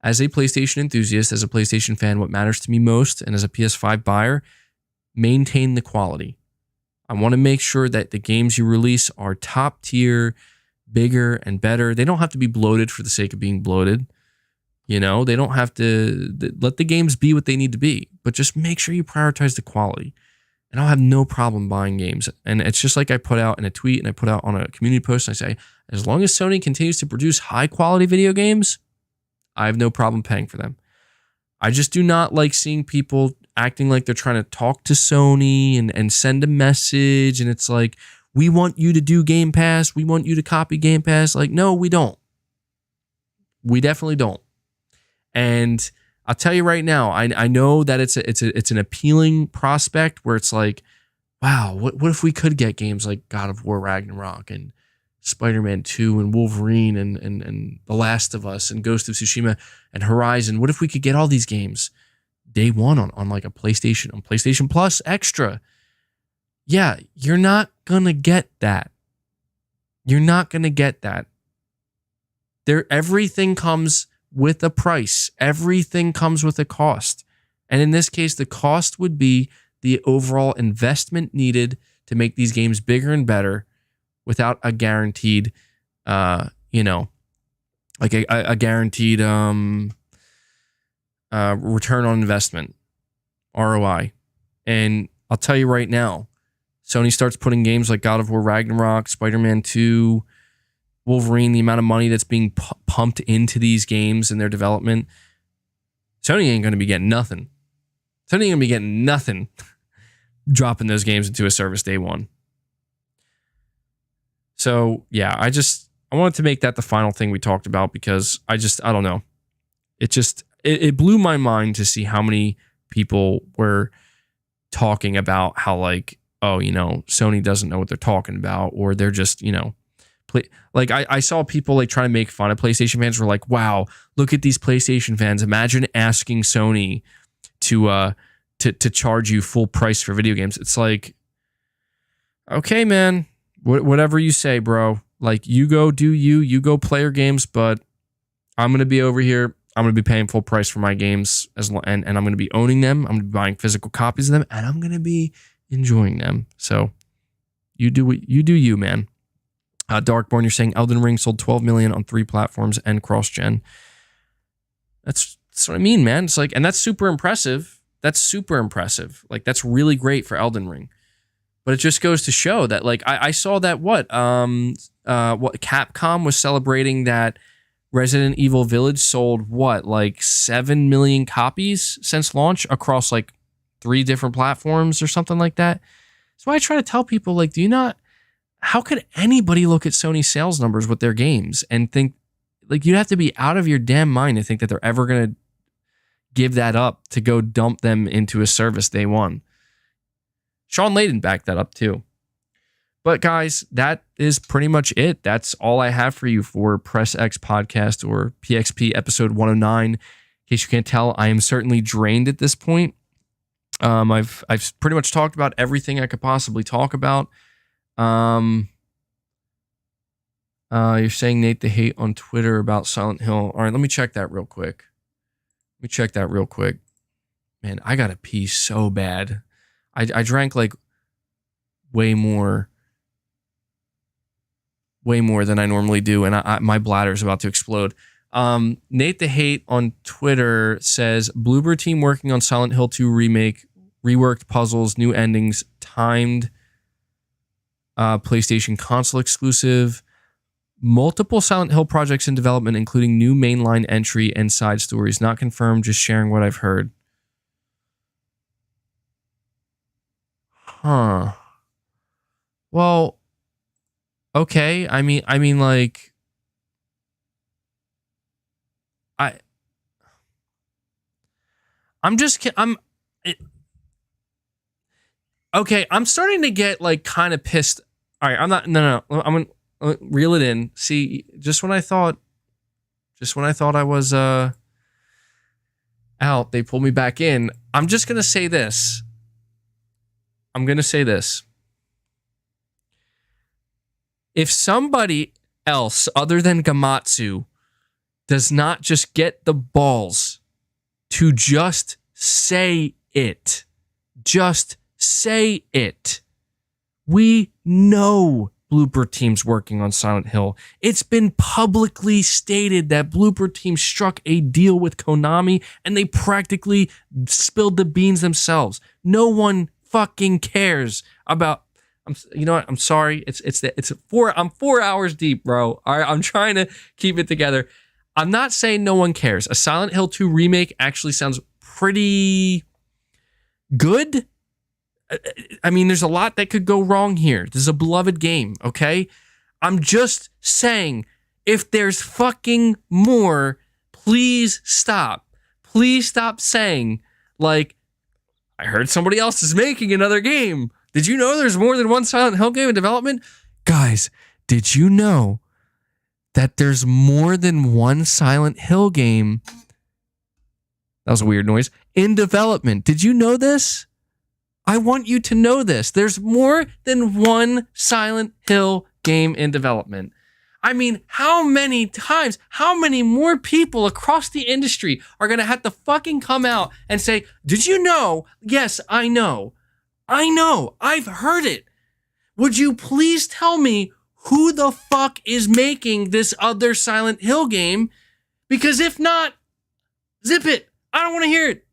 as a PlayStation enthusiast, as a PlayStation fan, what matters to me most, and as a PS5 buyer, maintain the quality. I want to make sure that the games you release are top tier, bigger and better. They don't have to be bloated for the sake of being bloated. They don't have to let the games be what they need to be, but just make sure you prioritize the quality. And I'll have no problem buying games. And it's just like I put out in a tweet and I put out on a community post. And I say, as long as Sony continues to produce high quality video games, I have no problem paying for them. I just do not like seeing people acting like they're trying to talk to Sony and send a message. And it's like, we want you to do Game Pass. We want you to copy Game Pass. Like, no, we don't. We definitely don't. And I'll tell you right now, I know that it's an appealing prospect where it's like, wow, what if we could get games like God of War Ragnarok and Spider-Man 2 and Wolverine and The Last of Us and Ghost of Tsushima and Horizon? What if we could get all these games day one on like a PlayStation, on PlayStation Plus Extra? Yeah, you're not going to get that. You're not going to get that. Everything comes with a price. Everything comes with a cost. And in this case, the cost would be the overall investment needed to make these games bigger and better without a guaranteed, like a guaranteed return on investment, ROI. And I'll tell you right now, Sony starts putting games like God of War Ragnarok, Spider-Man 2, Wolverine, the amount of money that's being pumped into these games and their development, Sony ain't going to be getting nothing. Sony ain't going to be getting nothing dropping those games into a service day one. So, yeah, I wanted to make that the final thing we talked about because I don't know. It blew my mind to see how many people were talking about how like, oh, Sony doesn't know what they're talking about, or they're just, like I saw people like trying to make fun of PlayStation fans. Were like, wow, look at these PlayStation fans. Imagine asking Sony to charge you full price for video games. It's like, okay, man, whatever you say, bro. Like, you go do you go play your games, but I'm going to be over here. I'm going to be paying full price for my games and I'm going to be owning them. I'm going to be buying physical copies of them, and I'm going to be enjoying them. So you do you, man. Darkborn, you're saying Elden Ring sold 12 million on 3 platforms and cross-gen. That's what I mean, man. It's like, and that's super impressive. That's super impressive. Like, that's really great for Elden Ring. But it just goes to show that, like, I saw that what Capcom was celebrating that Resident Evil Village sold like 7 million copies since launch across like 3 different platforms or something like that. So I try to tell people, like, how could anybody look at Sony's sales numbers with their games and think, like, you'd have to be out of your damn mind to think that they're ever going to give that up to go dump them into a service day one. Sean Layden backed that up too. But guys, that is pretty much it. That's all I have for you for Press X Podcast or PXP episode 109. In case you can't tell, I am certainly drained at this point. I've pretty much talked about everything I could possibly talk about. You're saying Nate the hate on Twitter about Silent Hill. All right, let me check that real quick. Man, I gotta pee so bad. I drank like way more than I normally do, and my bladder's about to explode. Nate the hate on Twitter says Bloober team working on Silent Hill 2 remake, reworked puzzles, new endings, timed PlayStation console exclusive, multiple Silent Hill projects in development, including new mainline entry and side stories. Not confirmed, just sharing what I've heard. Huh. Well, okay. I mean, like, okay. I'm starting to get like kind of pissed. All right, I'm not. No. I'm gonna reel it in. See, just when I thought I was out, they pulled me back in. I'm just gonna say this. If somebody else other than Gamatsu does not just get the balls to just say it, we know Blooper Team's working on Silent Hill. It's been publicly stated that Blooper Team struck a deal with Konami and they practically spilled the beans themselves. No one fucking cares about. You know what? I'm sorry. I'm 4 hours deep, bro. All right, I'm trying to keep it together. I'm not saying no one cares. A Silent Hill 2 remake actually sounds pretty good. I mean, there's a lot that could go wrong here. This is a beloved game, okay? I'm just saying, if there's fucking more, please stop. please stop saying, like, I heard somebody else is making another game. Did you know there's more than one Silent Hill game in development? Guys, did you know that there's more than one Silent Hill game? That was a weird noise. In development. Did you know this? I want you to know this. There's more than one Silent Hill game in development. I mean, how many times, how many more people across the industry are going to have to fucking come out and say, did you know? Yes, I know. I know. I've heard it. Would you please tell me who the fuck is making this other Silent Hill game? Because if not, zip it. I don't want to hear it.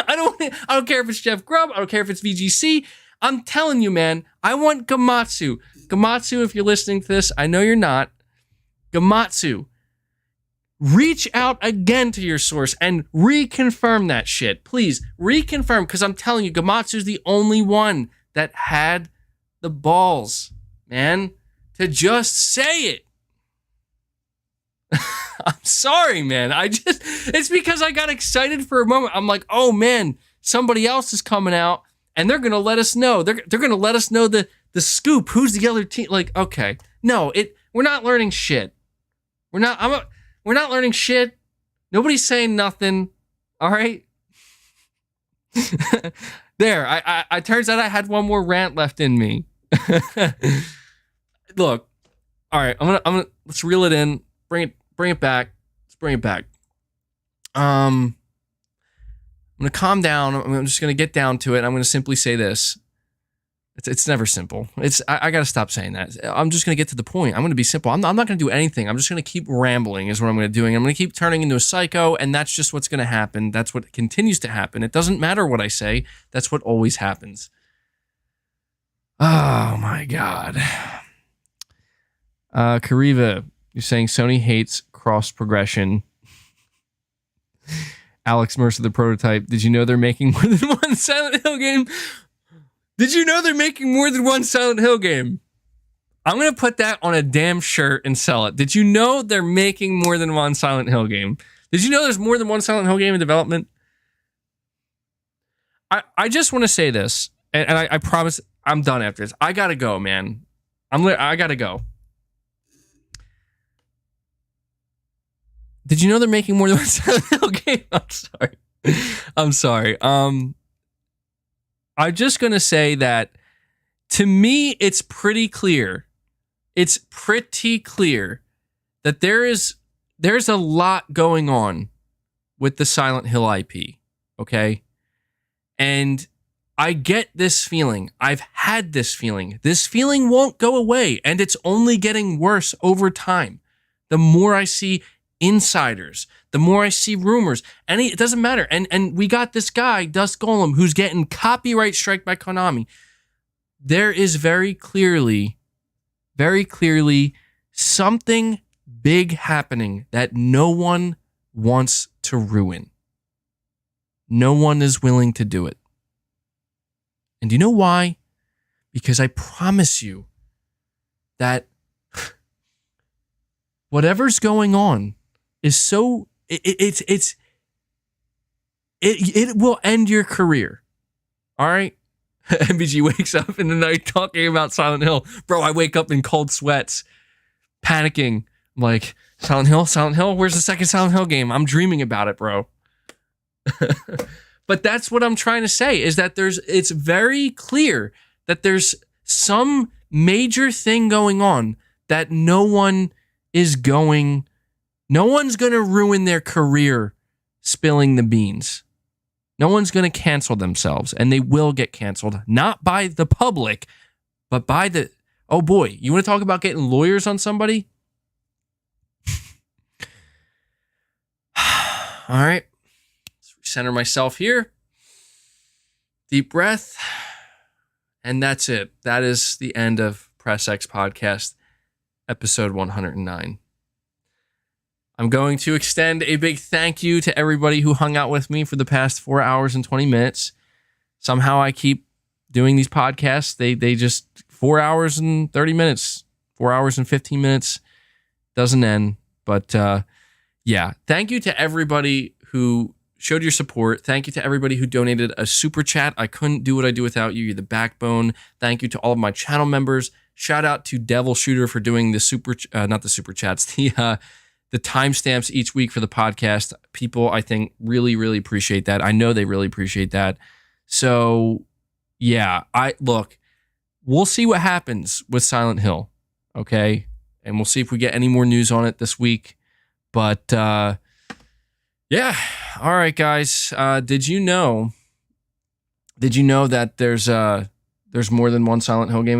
I don't care if it's Jeff Grubb. I don't care if it's VGC. I'm telling you, man, I want Gamatsu. Gamatsu, if you're listening to this, I know you're not. Gamatsu, reach out again to your source and reconfirm that shit. Please, reconfirm, because I'm telling you, Gamatsu's the only one that had the balls, man, to just say it. I'm sorry, man. It's because I got excited for a moment. I'm like, oh, man, somebody else is coming out, and they're going to let us know. They're going to let us know the scoop. Who's the other team? Like, okay. No, we're not learning shit. We're not learning shit. Nobody's saying nothing. All right. There. I turns out I had one more rant left in me. Look. All right. I'm gonna let's reel it in. Bring it back. Let's bring it back. I'm gonna calm down. I'm just gonna get down to it. I'm gonna simply say this. It's never simple. I got to stop saying that. I'm just going to get to the point. I'm going to be simple. I'm not going to do anything. I'm just going to keep rambling is what I'm going to do. I'm going to keep turning into a psycho, and that's just what's going to happen. That's what continues to happen. It doesn't matter what I say. That's what always happens. Oh, my God. Kariva, you're saying Sony hates cross progression. Alex Mercer, the prototype. Did you know they're making more than one Silent Hill game? Did you know they're making more than one Silent Hill game? I'm going to put that on a damn shirt and sell it. Did you know they're making more than one Silent Hill game? Did you know there's more than one Silent Hill game in development? I just want to say this, and I promise I'm done after this. I got to go, man. I got to go. Did you know they're making more than one Silent Hill game? I'm sorry. I'm just going to say that to me, it's pretty clear. It's pretty clear that there's a lot going on with the Silent Hill IP, okay? And I get this feeling. I've had this feeling. This feeling won't go away, and it's only getting worse over time. The more I see insiders, the more I see rumors, and it doesn't matter. And we got this guy, Dust Golem, who's getting copyright strike by Konami. There is very clearly something big happening that no one wants to ruin. No one is willing to do it. And do you know why? Because I promise you that whatever's going on is so it will end your career. All right? MBG wakes up in the night talking about Silent Hill. Bro, I wake up in cold sweats, panicking. I'm like, Silent Hill? Where's the second Silent Hill game? I'm dreaming about it, bro. But that's what I'm trying to say, is that it's very clear that there's some major thing going on that no one's going to ruin their career spilling the beans. No one's going to cancel themselves, and they will get canceled, not by the public, but by the, oh boy, you want to talk about getting lawyers on somebody? All right. Let's recenter myself here. Deep breath. And that's it. That is the end of Press X Podcast, episode 109. I'm going to extend a big thank you to everybody who hung out with me for the past 4 hours and 20 minutes. Somehow I keep doing these podcasts. They just 4 hours and 30 minutes, 4 hours and 15 minutes, doesn't end. But yeah, thank you to everybody who showed your support. Thank you to everybody who donated a super chat. I couldn't do what I do without you. You're the backbone. Thank you to all of my channel members. Shout out to Devil Shooter for doing the not the super chats, the timestamps each week for the podcast. People, I think, really, really appreciate that. I know they really appreciate that. So, yeah, we'll see what happens with Silent Hill, okay? And we'll see if we get any more news on it this week. But, yeah. All right, guys. Did you know that there's more than one Silent Hill game